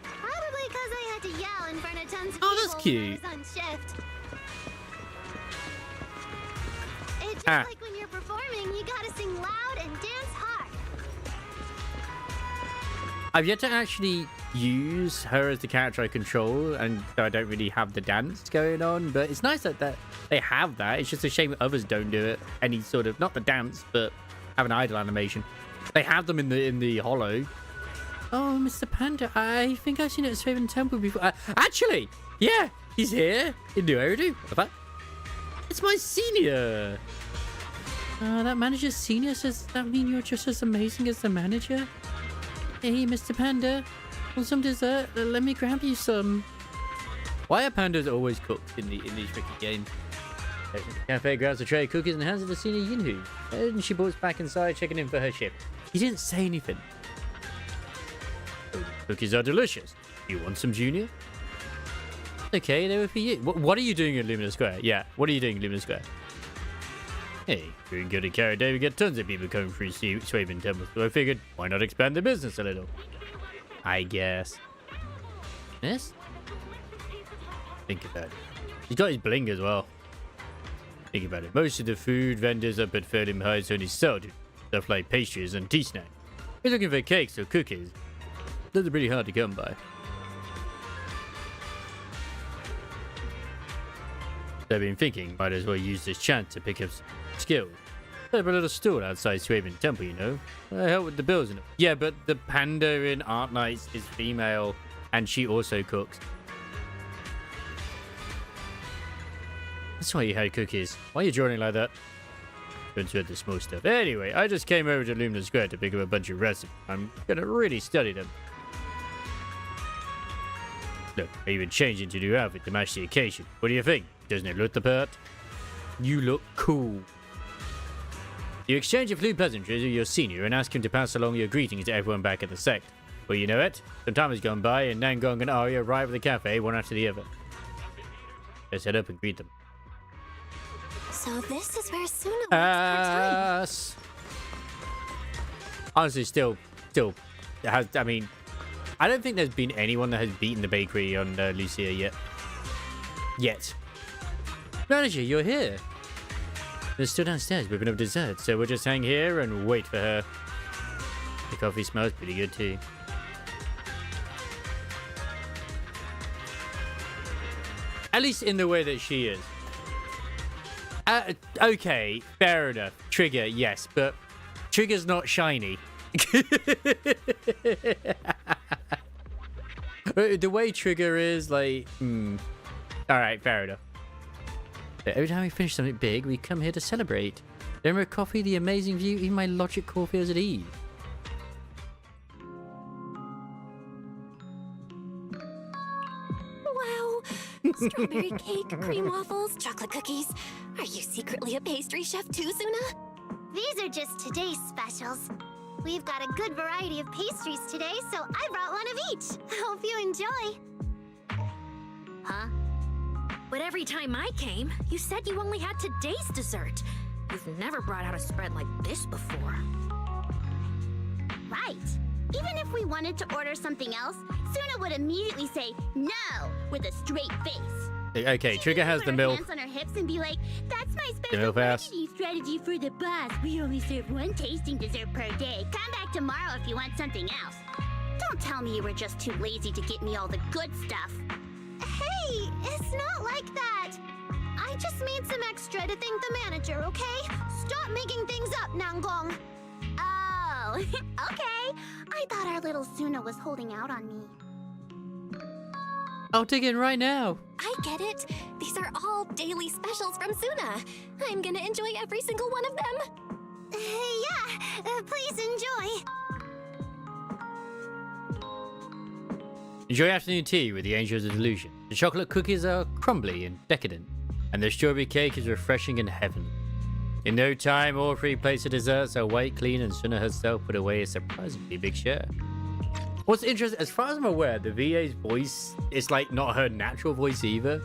Speaker 5: Probably because I had to yell in front of tons of
Speaker 3: Oh, that's
Speaker 5: people
Speaker 3: cute.
Speaker 5: when I was on shift. It's just
Speaker 3: Ah.
Speaker 5: like when you're performing, you gotta sing loud and dance hard.
Speaker 3: I've yet to actually use her as the character I control, and so I don't really have the dance going on, but it's nice that they have that. It's just a shame that others don't do it. Any sort of, not the dance, but have an idle animation. They have them in the Hollow. Oh, Mr. Panda, I think I've seen it at Swaven Temple before. Actually, yeah, he's here in New Eridu. What the fuck? It's my senior. That manager's senior, so does that mean you're just as amazing as the manager? Hey, Mr. Panda, want some dessert? Let me grab you some. Why are pandas always cooked in these freaking games? The cafe grabs a tray of cookies and hands it to senior Yinhu. And she bolts back inside, checking in for her shift. He didn't say anything. Cookies are delicious. You want some, Junior? Okay, they were for you. What are you doing in Lumina Square? Yeah, what are you doing in Lumina Square? Hey, doing good at Carrot Day. We get tons of people coming through Swaven Temple, so I figured, why not expand the business a little? I guess. Yes? Think about it. He's got his bling as well. Think about it. Most of the food vendors up at Fairham Heights only sell stuff like pastries and tea snacks. If you're looking for cakes or cookies, those are pretty hard to come by. So I've been thinking, might as well use this chance to pick up some skills. Set up a little stall outside Swaven Temple, you know. Help with the bills and yeah, but the panda in Art Knights is female, and she also cooks. That's why you had cookies. Why are you drawing like that? Don't sweat the small stuff. Anyway, I just came over to Lumina Square to pick up a bunch of recipes. I'm gonna really study them. Look, I even changed into a new outfit to match the occasion. What do you think? Doesn't it look the part? You look cool. You exchange a few pleasantries with your senior and ask him to pass along your greetings to everyone back at the sect. Well, you know it. Some time has gone by and Nangong and Arya arrive at the cafe one after the other. Let's head up and greet them.
Speaker 6: So this is where Suna works part-time.
Speaker 3: Honestly, still has. I mean, I don't think there's been anyone that has beaten the bakery on Lucia yet. Manager, you're here. They're still downstairs whipping up dessert, so we'll just hang here and wait for her. The coffee smells pretty good too. At least in the way that she is. Okay, fair enough. Trigger, yes, but Trigger's not shiny. The way Trigger is, like, Alright, fair enough. But every time we finish something big, we come here to celebrate. Remember coffee, the amazing view, even my logic core feels at ease.
Speaker 6: Wow! Strawberry cake, cream waffles, chocolate cookies. Are you secretly a pastry chef too, Suna?
Speaker 5: These are just today's specials. We've got a good variety of pastries today, so I brought one of each. I hope you enjoy.
Speaker 13: Huh? But every time I came, you said you only had today's dessert. You've never brought out a spread like this before.
Speaker 5: Right. Even if we wanted to order something else, Suna would immediately say no with a straight face.
Speaker 3: Okay, Trigger has the milk.
Speaker 5: Hands on her hips and be like, "That's my
Speaker 3: The
Speaker 5: special
Speaker 3: milk fast.
Speaker 5: marketing strategy for the boss. We only serve one tasting dessert per day. Come back tomorrow if you want something else." Don't tell me you were just too lazy to get me all the good stuff. Hey, it's not like that. I just made some extra to thank the manager, okay? Stop making things up, Nangong. Oh, okay. I thought our little Suna was holding out on me.
Speaker 3: I'll dig in right now.
Speaker 6: I get it. These are all daily specials from Suna. I'm gonna enjoy every single one of them.
Speaker 5: Yeah, please enjoy.
Speaker 3: Enjoy afternoon tea with the Angels of Delusion. The chocolate cookies are crumbly and decadent, and the strawberry cake is refreshing and heavenly. In no time, all 3 plates of desserts are white clean, and Suna herself put away a surprisingly big share. What's interesting, as far as I'm aware, the VA's voice is like not her natural voice either.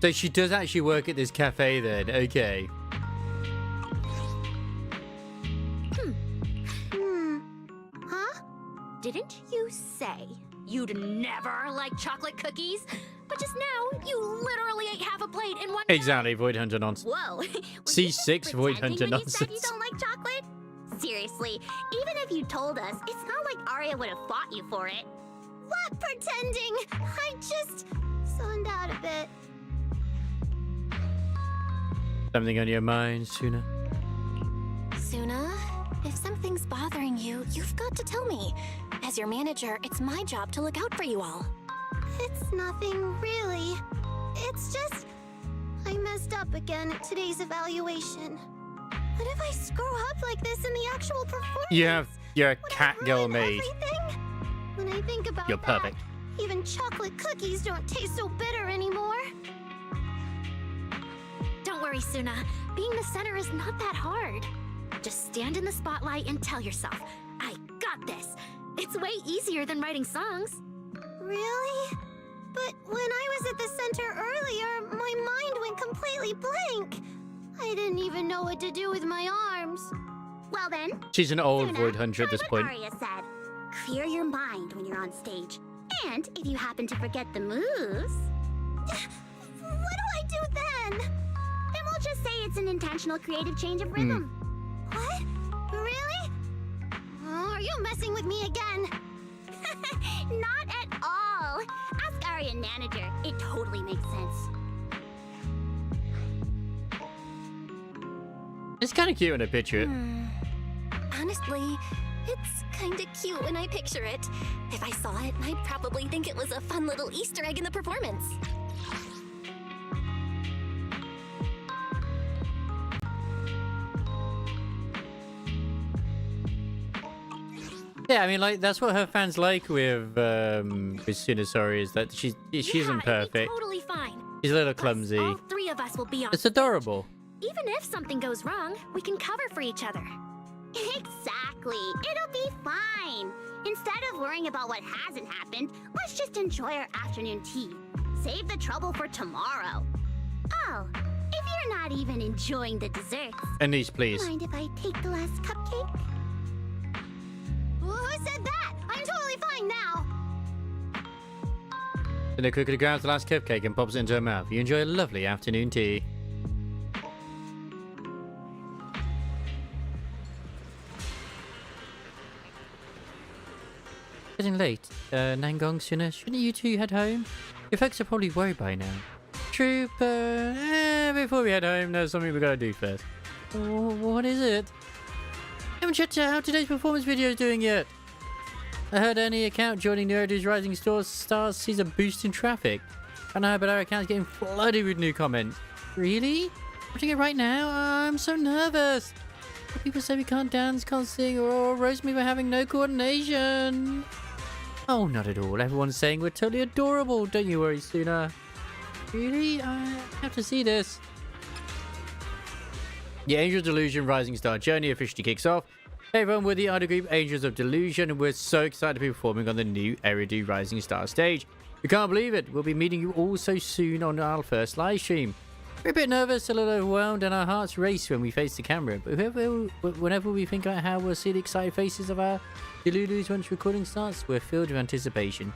Speaker 3: So she does actually work at this cafe then, okay.
Speaker 13: Huh? Didn't you say you'd never like chocolate cookies? But just now, you literally ate half a plate in one
Speaker 3: Exactly, Void Hunter nonsense.
Speaker 5: Whoa.
Speaker 3: C6 Void Hunter
Speaker 5: When you said you
Speaker 3: nonsense.
Speaker 5: don't like chocolate? Seriously, even if you told us, it's not like Arya would have fought you for it. What pretending? I just zoned out a bit.
Speaker 3: Something on your mind, Suna?
Speaker 6: Suna, if something's bothering you, you've got to tell me. As your manager, it's my job to look out for you all.
Speaker 5: It's nothing, really. It's just... I messed up again at today's evaluation. What if I screw up like this in the actual performance?
Speaker 3: You're a cat girl maid.
Speaker 5: Everything? When I think about
Speaker 3: You're
Speaker 5: that,
Speaker 3: perfect.
Speaker 5: even chocolate cookies don't taste so bitter anymore.
Speaker 13: Don't worry, Suna. Being the center is not that hard. Just stand in the spotlight and tell yourself, I got this. It's way easier than writing songs.
Speaker 5: Really? But when I was at the center earlier, my mind went completely blank. I didn't even know what to do with my arms. Well then,
Speaker 3: She's an old
Speaker 5: Suna,
Speaker 3: Void Hunter at
Speaker 5: try
Speaker 3: this
Speaker 5: what
Speaker 3: point.
Speaker 5: Arya said. Clear your mind when you're on stage. And if you happen to forget the moves... what do I do then? Then we'll just say it's an intentional creative change of rhythm. What? Really? Oh, are you messing with me again? Not at all. Ask Arya Manager. It totally makes sense.
Speaker 3: It's kind of cute when I picture it.
Speaker 6: Honestly, it's kinda cute when I picture it. If I saw it, I'd probably think it was a fun little Easter egg in the performance.
Speaker 3: Yeah, I mean, like, that's what her fans like with Suna, sorry, is that she isn't perfect.
Speaker 13: Totally fine.
Speaker 3: She's a little clumsy.
Speaker 13: All three of us will be on.
Speaker 3: It's adorable.
Speaker 13: Even if something goes wrong, we can cover for each other.
Speaker 5: Exactly. It'll be fine. Instead of worrying about what hasn't happened, let's just enjoy our afternoon tea. Save the trouble for tomorrow. Oh, if you're not even enjoying the desserts,
Speaker 3: Anise, please.
Speaker 5: mind if I take the last cupcake? Who said that? I'm totally fine now.
Speaker 3: Then the quickly grabs the last cupcake and pops it into her mouth. You enjoy a lovely afternoon tea. Getting late. Nangong, Suna, shouldn't you two head home? Your folks are probably worried by now. True, but before we head home, there's something we gotta do first. What is it? Haven't checked out how today's performance video is doing yet. I heard any account joining Nerodu's Rising Stars sees a boost in traffic. I know, but our account's getting flooded with new comments. Really? Watching it right now? I'm so nervous. People say we can't dance, can't sing, or roast me for having no coordination. Oh, not at all. Everyone's saying we're totally adorable. Don't you worry, Suna. Really? I have to see this. The Angel of Delusion Rising Star journey officially kicks off. Hey everyone, we're the idol group Angels of Delusion, and we're so excited to be performing on the new Eridu Rising Star stage. We can't believe it. We'll be meeting you all so soon on our first live stream. We're a bit nervous, a little overwhelmed, and our hearts race when we face the camera. But whenever we think about how we'll see the excited faces of our Delulus once recording starts, we're filled with anticipation.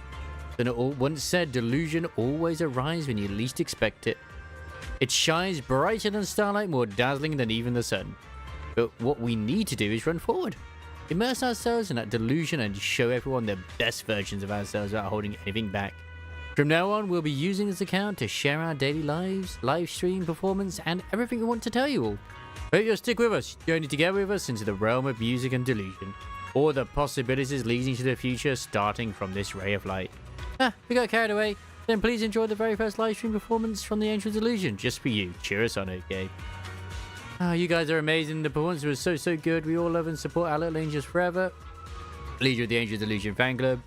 Speaker 3: Once said, delusion always arrives when you least expect it. It shines brighter than starlight, more dazzling than even the sun. But what we need to do is run forward. Immerse ourselves in that delusion and show everyone the best versions of ourselves without holding anything back. From now on, we'll be using this account to share our daily lives, live stream performance, and everything we want to tell you all. Hope you'll stick with us, journey together with us into the realm of music and delusion. All the possibilities leading to the future starting from this ray of light. We got carried away. Then please enjoy the very first live stream performance from the Angel of Delusion, just for you. Cheer us on, okay? You guys are amazing. The performance was so good. We all love and support our little angels forever. Leader of the Angel of Delusion fan club.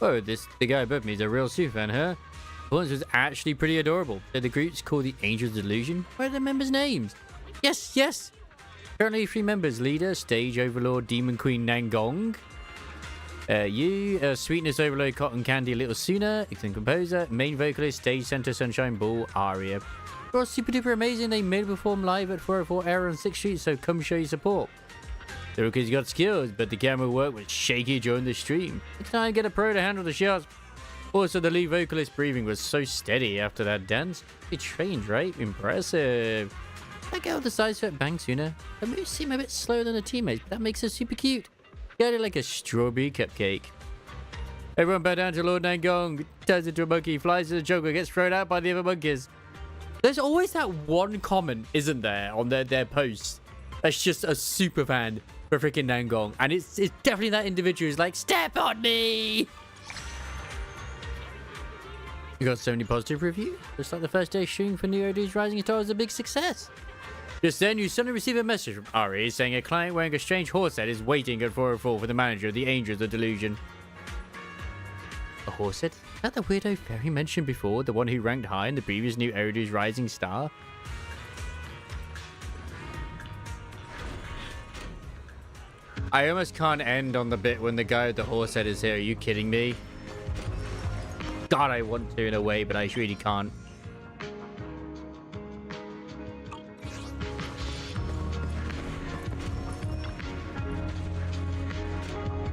Speaker 3: Oh, the guy above me is a real super fan, huh? The performance was actually pretty adorable. So the group's called the Angel of Delusion. What are the members' names? Yes! Currently 3 members. Leader, Stage Overlord, Demon Queen Nangong. Sweetness Overload, Cotton Candy, Little Suna, excellent composer, main vocalist, Stage Center, Sunshine Ball, Aria. They're all super duper amazing. They made perform live at 404 Error on 6th Street, so come show your support. The rookies got skills, but the camera work was shaky during the stream. It's time to get a pro to handle the shots. Also, the lead vocalist breathing was so steady after that dance. It's trained, right? Impressive. That girl with the size fit bang Suna. Her moves seem a bit slower than her teammates, but that makes her super cute. Got it like a strawberry cupcake. Everyone bow down to Lord Nangong. Turns into a monkey, flies to the jungle, gets thrown out by the other monkeys. There's always that one comment, isn't there, on their posts. That's just a super fan for freaking Nangong. And it's definitely that individual who's like, step on me! You got so many positive reviews. Looks like the first day stream for Nerodu's Rising Star was a big success. Just then, you suddenly receive a message from Ari saying a client wearing a strange horse head is waiting at 404 for the manager of the Angels of Delusion. A horse head? Is that the weirdo fairy mentioned before? The one who ranked high in the previous new Eridu's Rising Star? I almost can't end on the bit when the guy with the horse head is here. Are you kidding me? God, I want to in a way, but I really can't.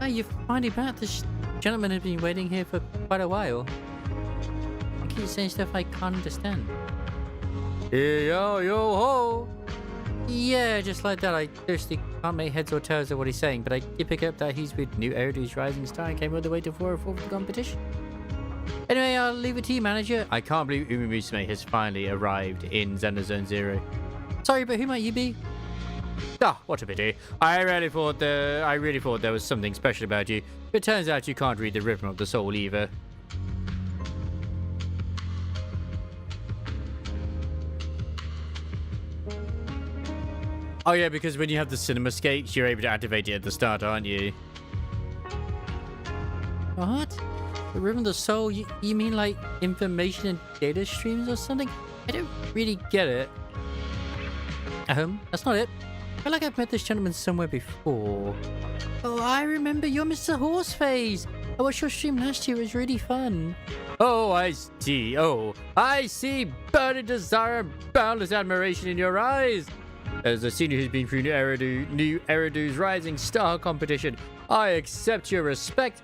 Speaker 3: Oh, you're finally back. This gentleman has been waiting here for quite a while. I keep saying stuff I can't understand. Yo ho! Yeah, just like that. I seriously can't make heads or tails of what he's saying, but I did pick up that he's with New Eridu's Rising Star and came all the way to 404 for the competition. Anyway, I'll leave it to you, manager. I can't believe Umi Musume has finally arrived in Xena Zone Zero. Sorry, but who might you be? Ah, what a pity. I really thought there was something special about you. But it turns out you can't read the rhythm of the soul either. Oh yeah, because when you have the cinema skates, you're able to activate it at the start, aren't you? What? The rhythm of the soul? You mean like information and data streams or something? I don't really get it. That's not it. I feel like I've met this gentleman somewhere before. Oh, I remember. You're Mr. Horseface. I watched your stream last year. It was really fun. Oh, I see. Oh, I see. Burning desire and boundless admiration in your eyes. As a senior who's been through New Eridu's Rising Star competition, I accept your respect,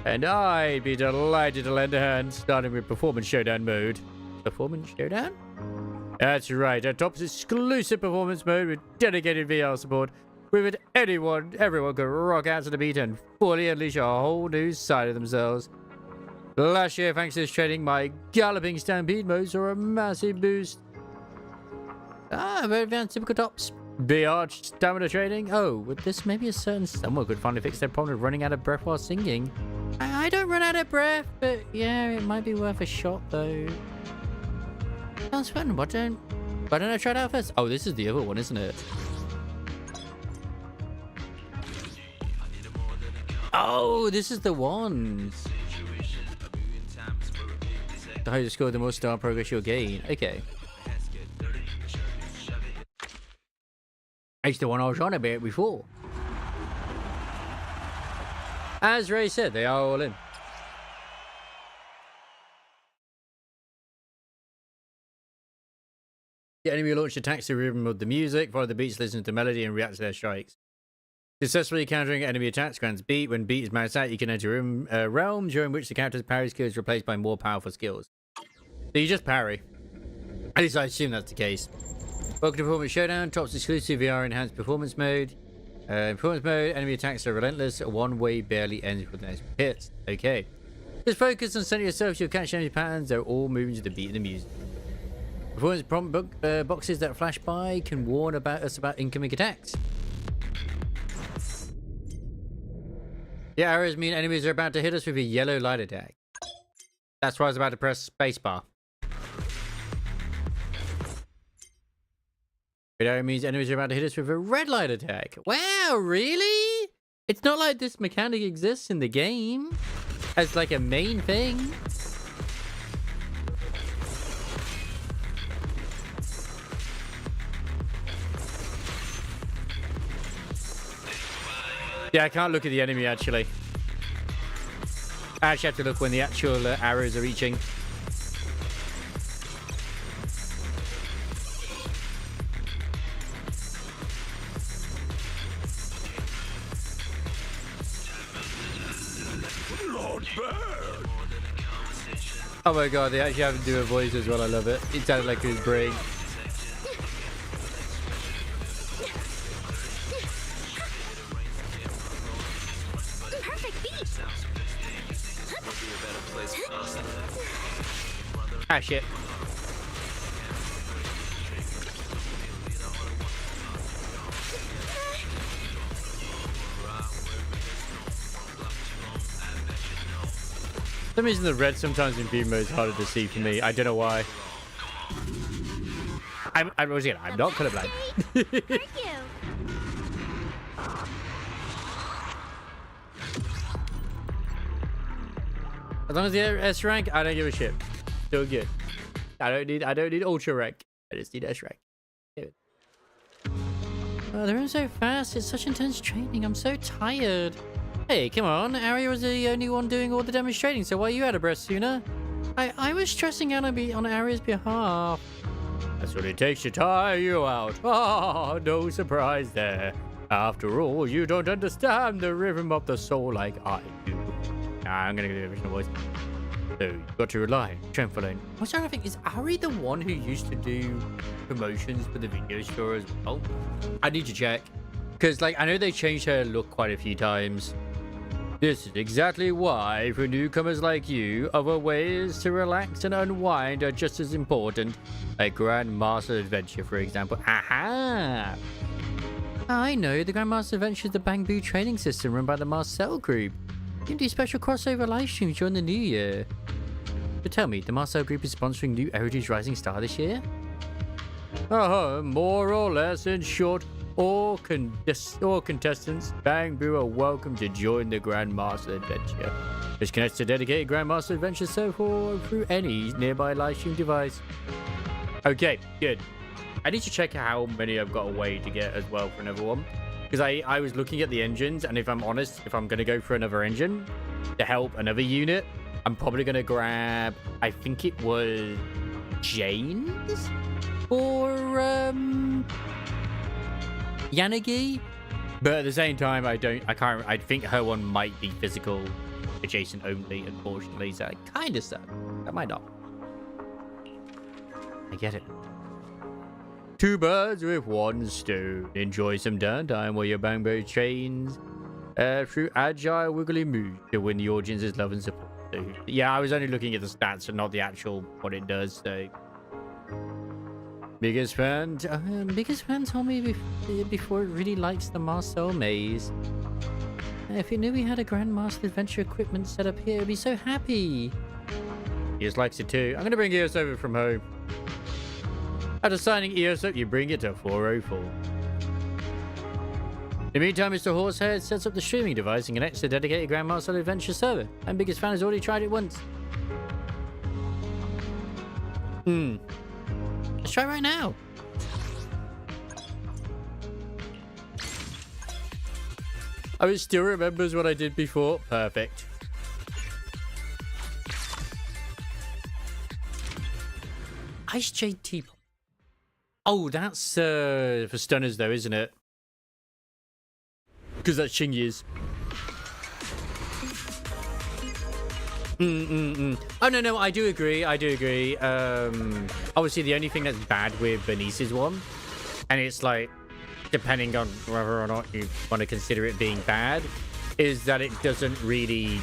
Speaker 3: and I'd be delighted to lend a hand, starting with Performance Showdown mode. Performance Showdown? That's right, a top exclusive performance mode with dedicated VR support. With it, everyone can rock out to the beat and fully unleash a whole new side of themselves. Last year, thanks to this training, my galloping stampede modes saw a massive boost. Very advanced typical tops. VR stamina training. Oh, with this, maybe a certain someone could finally fix their problem of running out of breath while singing. I don't run out of breath, but yeah, it might be worth a shot though. Sounds fun. Why don't I try it out first? Oh, this is the other one, isn't it? Oh, this is the one. The higher you score, the more star progress you'll gain. Okay. It's the one I was on about before. As Ray said, they are all in. The enemy launched attacks to the rhythm of the music, follow the beats, listen to the melody, and react to their strikes. Successfully countering enemy attacks grants beat. When beat is maxed out, you can enter a realm during which the character's parry skill is replaced by more powerful skills. So you just parry. At least I assume that's the case. Welcome to Performance Showdown, Top's exclusive VR enhanced performance mode. In performance mode, enemy attacks are relentless. One way barely ends with the next hits. Okay. Just focus on center yourself. You'll catch enemy patterns. They're all moving to the beat of the music. Performance prompt boxes that flash by can warn us about incoming attacks. The arrows mean enemies are about to hit us with a yellow light attack. That's why I was about to press spacebar. Red arrow means enemies are about to hit us with a red light attack. Wow, really? It's not like this mechanic exists in the game as like a main thing. Yeah, I can't look at the enemy actually. I actually have to look when the actual arrows are reaching.
Speaker 19: Not bad.
Speaker 3: Oh my god, they actually have to do a voice as well. I love it. It sounded like his brain. Ah, shit. For some reason the red sometimes in view mode is harder to see for me. I don't know why. I'm not colorblind.
Speaker 5: Thank you.
Speaker 3: As long as the S rank, I don't give a shit. Still good. I don't need ultra rank. I just need S rank. Good. Oh, they're so fast. It's such intense training. I'm so tired. Hey, come on. Aria was the only one doing all the demonstrating, so why are you out of breath sooner? I was stressing out on Aria's behalf. That's what it takes to tire you out. Ah, no surprise there. After all, you don't understand the rhythm of the soul like I do. I'm gonna do the original voice. So you've got to rely on trampoline. What's I think, is Ari the one who used to do promotions for the video store as well? I need to check. Because, like, I know they changed her look quite a few times. This is exactly why, for newcomers like you, other ways to relax and unwind are just as important. A Grandmaster Adventure, for example. Aha! I know, the Grandmaster Adventure is the Bangbu training system run by the Marcel Group. You can do special crossover live streams during the new year. But tell me, the Marcel Group is sponsoring new Erity's Rising Star this year? More or less, in short, all contestants, Bangbu are welcome to join the Grandmaster Adventure. This connects to dedicated Grandmaster Adventure server through any nearby live stream device. Okay, good. I need to check how many I've got away to get as well for another one. Because I was looking at the engines, and if I'm honest, if I'm going to go for another engine to help another unit, I'm probably going to grab, I think it was Jane's or Yanagi. But at the same time, I think her one might be physical adjacent only, unfortunately. So I kind of suck. That might not. I get it. Two birds with one stone. Enjoy some downtime while your Bangbu trains through agile, wiggly moves to win the audience's love and support. So, yeah, I was only looking at the stats and not the actual what it does. So, biggest fan told me before it really likes the Marcel maze. If it knew we had a Grandmaster Adventure equipment set up here, it'd be so happy. He just likes it too. I'm gonna bring Eos over from home. After signing Eos up, you bring it to 404. In the meantime, Mr. Horsehead sets up the streaming device and connects to the dedicated Grandmaster Adventure server. And biggest fan has already tried it once. Let's try right now. Oh, it still remembers what I did before. Perfect. Ice Jade Teapot. Oh, that's for stunners though, isn't it? Because that's Xingyi's. Oh, no, I do agree. Obviously, the only thing that's bad with Bernice's one, and it's like, depending on whether or not you want to consider it being bad, is that it doesn't really...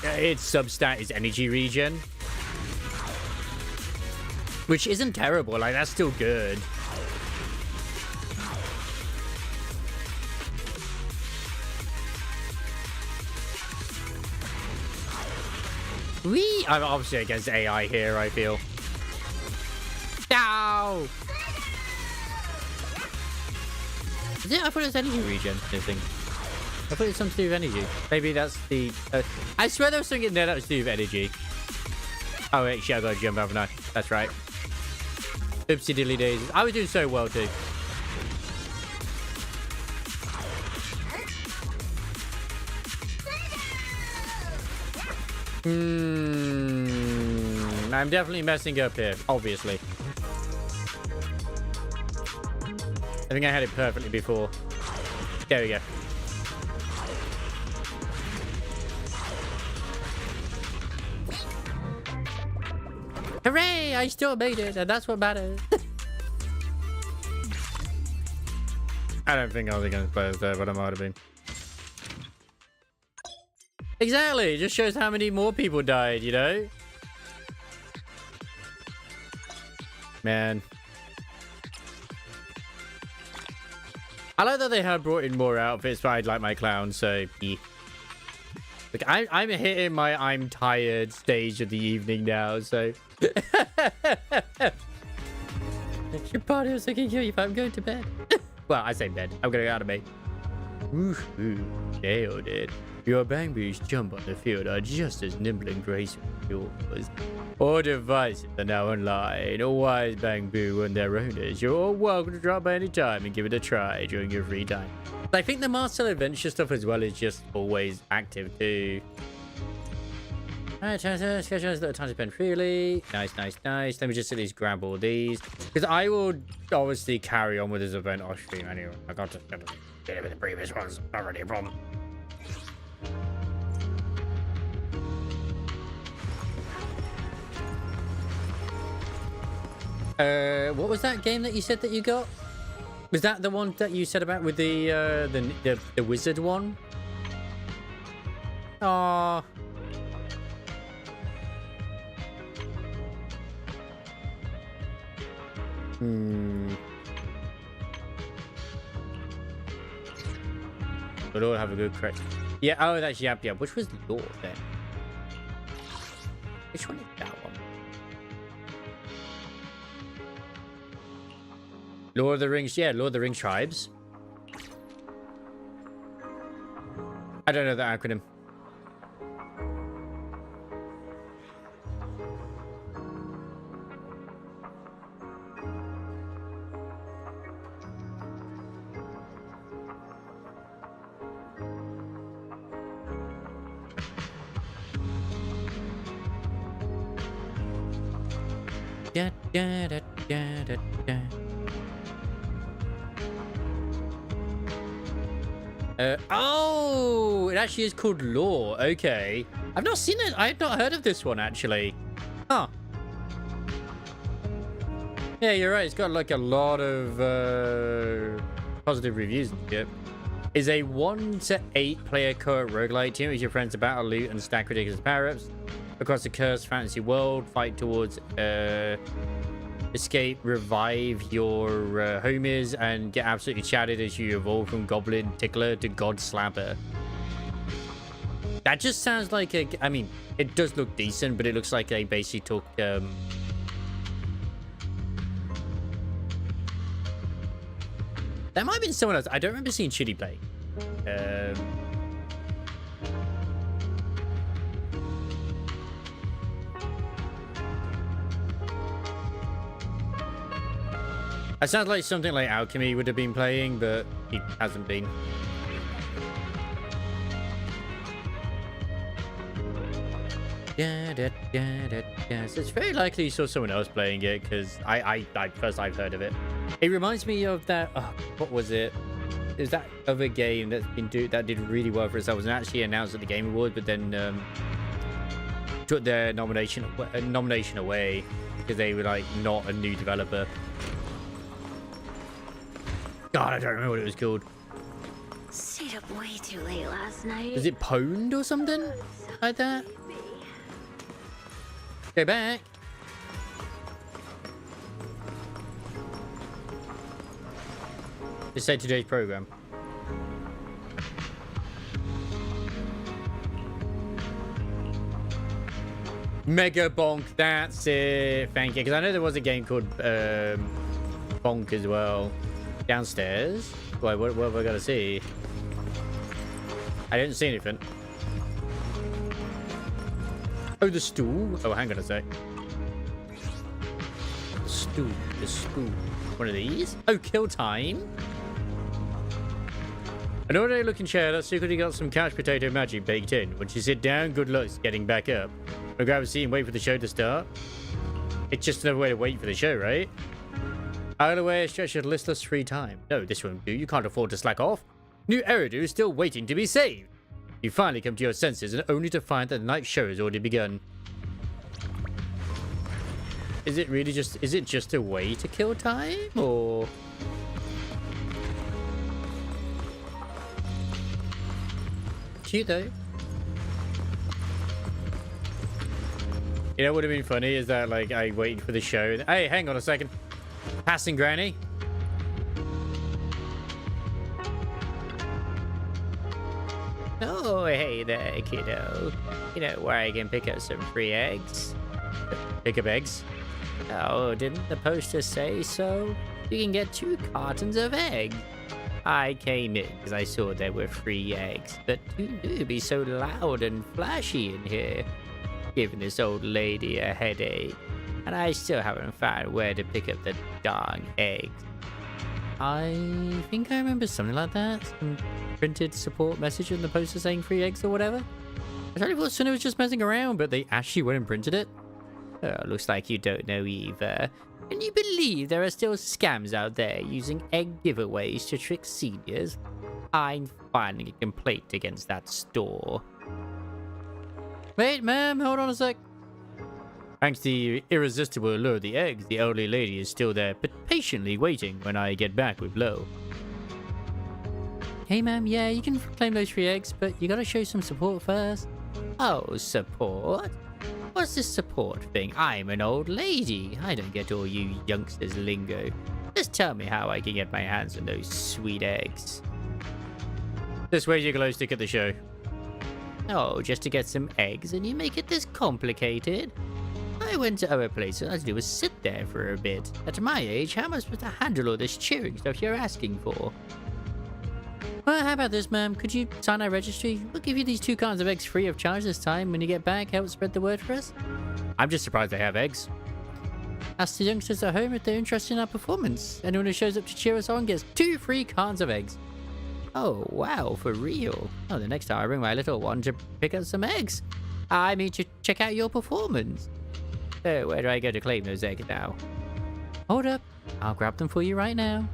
Speaker 3: Its substat is energy regen. Which isn't terrible, like, that's still good. I'm obviously against AI here, I feel. Ow! I thought it was energy regen, I think. I thought it was something to do with energy. Maybe that's the... I swear there was something in there that was to do with energy. Oh, wait, shit, I gotta jump, haven't I? That's right. Oopsie dilly daisies. I was doing so well, too. I'm definitely messing up here, obviously. I think I had it perfectly before. There we go. Hooray! I still made it, and that's what matters. I don't think I was against players there, but I might have been. Exactly! It just shows how many more people died, you know? Man. I like that they have brought in more outfits, but I'd like my clown, so... Yeah. Look, I'm hitting my I'm tired stage of the evening now, so... Your body was looking you if I'm going to bed. Well, I say bed. I'm going out of bed. Woohoo. Nailed it. Your Bangbu's jump on the field are just as nimble and graceful as yours. All devices are now online. All wise Bangbu and their owners. You're all welcome to drop by any time and give it a try during your free time. I think the Marcel Adventure stuff as well is just always active too. Alright, schedule a little time to spend freely. Nice. Let me just at least grab all these. Because I will obviously carry on with this event off stream anyway. I got to get it with the previous ones. Not really a problem. What was that game that you said that you got? Was that the one that you said about with the wizard one? Aww. But all have a good correct. Yeah, oh, that's Yap Yap. Which was Lord then? Which one is that one? Lord of the Rings, yeah, Lord of the Rings Tribes. I don't know that acronym. Da, da, da, da, da, da. Oh, it actually is called Law. Okay. I've not seen it. I have not heard of this one, actually. Huh. Yeah, you're right. It's got like a lot of positive reviews and shit. Is a 1 to 8 player co-op roguelite team with your friends to battle, loot, and stack ridiculous power-ups across a cursed fantasy world. Fight towards escape, revive your homies, and get absolutely chatted as you evolve from Goblin Tickler to God Slapper. That just sounds like a... I mean, it does look decent, but it looks like they basically took... That might have been someone else. I don't remember seeing Chitty play. It sounds like something like Alchemy would have been playing, but he hasn't been. So it's very likely you saw someone else playing it, because I've heard of it. It reminds me of that. Oh, what was it? It was that other game that did really well for itself. It was actually announced at the Game Awards, but then took their nomination away because they were like not a new developer. God, I don't remember what it was called.
Speaker 13: Stayed up way too late last night.
Speaker 3: Was it Pwned or something like that? Go back. Just say today's program. Mega Bonk, that's it. Thank you. Because I know there was a game called Bonk as well. Downstairs. Wait, what have I got to see? I didn't see anything. Oh, the stool. Oh, hang on a sec. The stool. The stool. One of these. Oh, kill time. An ordinary looking chair that's secretly got some couch potato magic baked in. Once you sit down, good luck getting back up. We'll grab a seat and wait for the show to start. It's just another way to wait for the show, right? Either way, a stretch of listless free time. No, this won't do. You can't afford to slack off. New Eridu is still waiting to be saved. You finally come to your senses, and only to find that the night show has already begun. Is it really just... Is it just a way to kill time, or... Cute, though. You know what would have been funny is that, like, I waited for the show. Hey, hang on a second. Passing Granny. Oh, hey there, kiddo. You know where I can pick up some free eggs? Pick up eggs? Oh, didn't the poster say so? You can get 2 cartons of eggs. I came in because I saw there were free eggs, but who knew it'd be so loud and flashy in here? Giving this old lady a headache, and I still haven't found where to pick up the darn eggs. I think I remember something like that. Some printed support message in the poster saying free eggs or whatever. I totally thought Suna was just messing around, but they actually went and printed it. Oh, looks like you don't know either. Can you believe there are still scams out there using egg giveaways to trick seniors? I'm filing a complaint against that store. Wait, ma'am, hold on a sec. Thanks to the irresistible allure of the eggs, the elderly lady is still there, but patiently waiting when I get back with Lo. Hey, ma'am, yeah, you can claim those 3 eggs, but you gotta show some support first. Oh, support? What's this support thing? I'm an old lady. I don't get all you youngsters' lingo. Just tell me how I can get my hands on those sweet eggs. This way, you glow stick at the show. Oh, just to get some eggs, and you make it this complicated? I went to other places. All I had to do was sit there for a bit. At my age, how am I supposed to handle all this cheering stuff you're asking for? Well, how about this, ma'am? Could you sign our registry? We'll give you these 2 cartons of eggs free of charge this time. When you get back, help spread the word for us. I'm just surprised they have eggs. Ask the youngsters at home if they're interested in our performance. Anyone who shows up to cheer us on gets 2 free cartons of eggs. Oh, wow, for real? Oh, the next time I bring my little one to pick up some eggs. I mean to check out your performance. So, where do I go to claim those eggs now? Hold up. I'll grab them for you right now.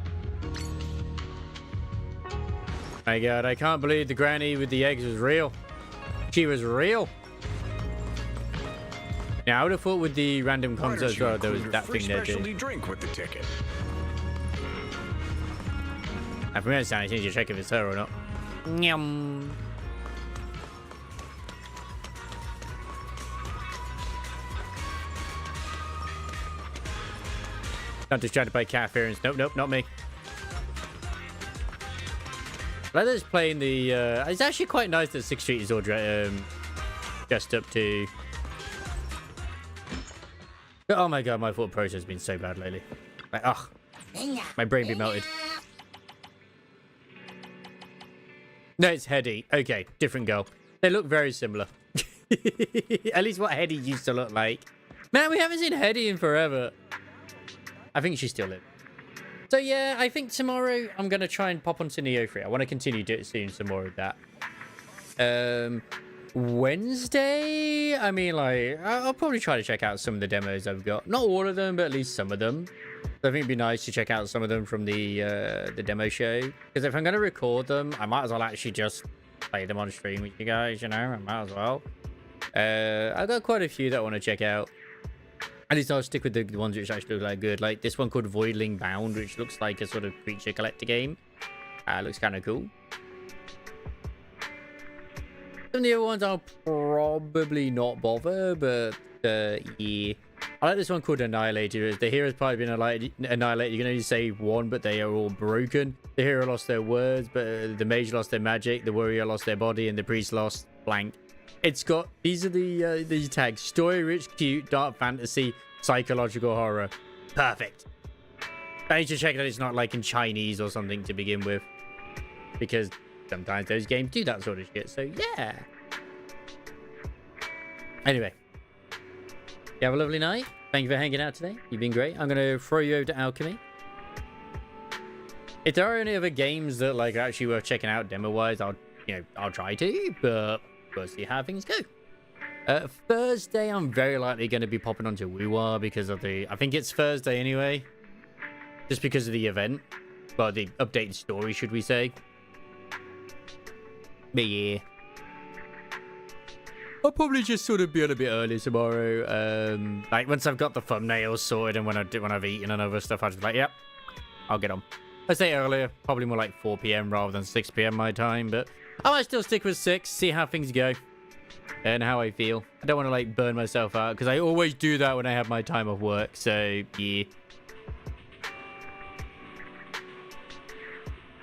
Speaker 3: My god, I can't believe the granny with the eggs was real. She was real. Now, I would have thought with the random comms as well, there was that thing there too.
Speaker 19: Drink with the ticket.
Speaker 3: And from understanding, I need to check if it's her or not. Nyum. Not distracted by cat interference. Nope, nope, not me. Like this playing the. It's actually quite nice that 6th Street is all dressed up to. Oh my god, my thought process has been so bad lately. Like, ugh, my brain be melted. No, it's Hedy. Okay, different girl. They look very similar. At least what Hedy used to look like. Man, we haven't seen Hedy in forever. I think she's still in. So yeah, I think tomorrow I'm going to try and pop onto Neo 3. I want to continue seeing some more of that. Wednesday, I mean, like, I'll probably try to check out some of the demos I've got. Not all of them, but at least some of them. So I think it'd be nice to check out some of them from the demo show. Because if I'm going to record them, I might as well actually just play them on stream with you guys, you know? I might as well. I've got quite a few that I want to check out. At least I'll stick with the ones which actually look like good. Like this one called Voidling Bound, which looks like a sort of creature collector game. Looks kind of cool. Some of the other ones I'll probably not bother, but yeah. I like this one called Annihilator. The hero's probably been annihilated. You can only save one, but they are all broken. The hero lost their words, but the mage lost their magic. The warrior lost their body, and the priest lost blank. It's got, these are the these tags: story, rich, cute, dark fantasy, psychological horror. Perfect. I need to check that it's not like in Chinese or something to begin with, because sometimes those games do that sort of shit. So yeah. Anyway, you have a lovely night. Thank you for hanging out today. You've been great. I'm gonna throw you over to Alchemy. If there are any other games that like are actually worth checking out demo wise, I'll try to, but we'll see how things go. Thursday, I'm very likely going to be popping onto Wuwa because of the, I think it's Thursday anyway, just because of the event, well, the updated story, should we say. But yeah, I'll probably just sort of be on a bit early tomorrow. Like once I've got the thumbnails sorted and when I've eaten and other stuff, I'll just be like, yep, I'll get on. I say earlier, probably more like 4 p.m. rather than 6 p.m. my time, but I might still stick with 6, see how things go and how I feel. I don't want to like burn myself out because I always do that when I have my time off work, so yeah.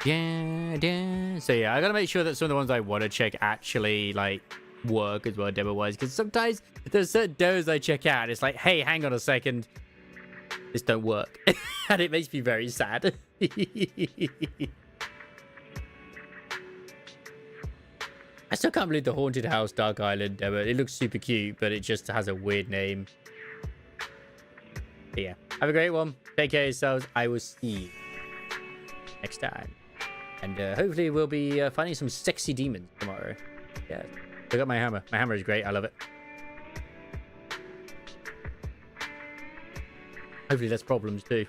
Speaker 3: Yeah. So yeah, I gotta make sure that some of the ones I want to check actually like work as well demo wise, because sometimes there's certain demos I check out and it's like, hey, hang on a second, this don't work. And it makes me very sad. I still can't believe the Haunted House Dark Island demo. It looks super cute, but it just has a weird name. But yeah, have a great one. Take care of yourselves. I will see you next time. And hopefully we'll be finding some sexy demons tomorrow. Yeah, look at my hammer. My hammer is great. I love it. Hopefully there's problems too.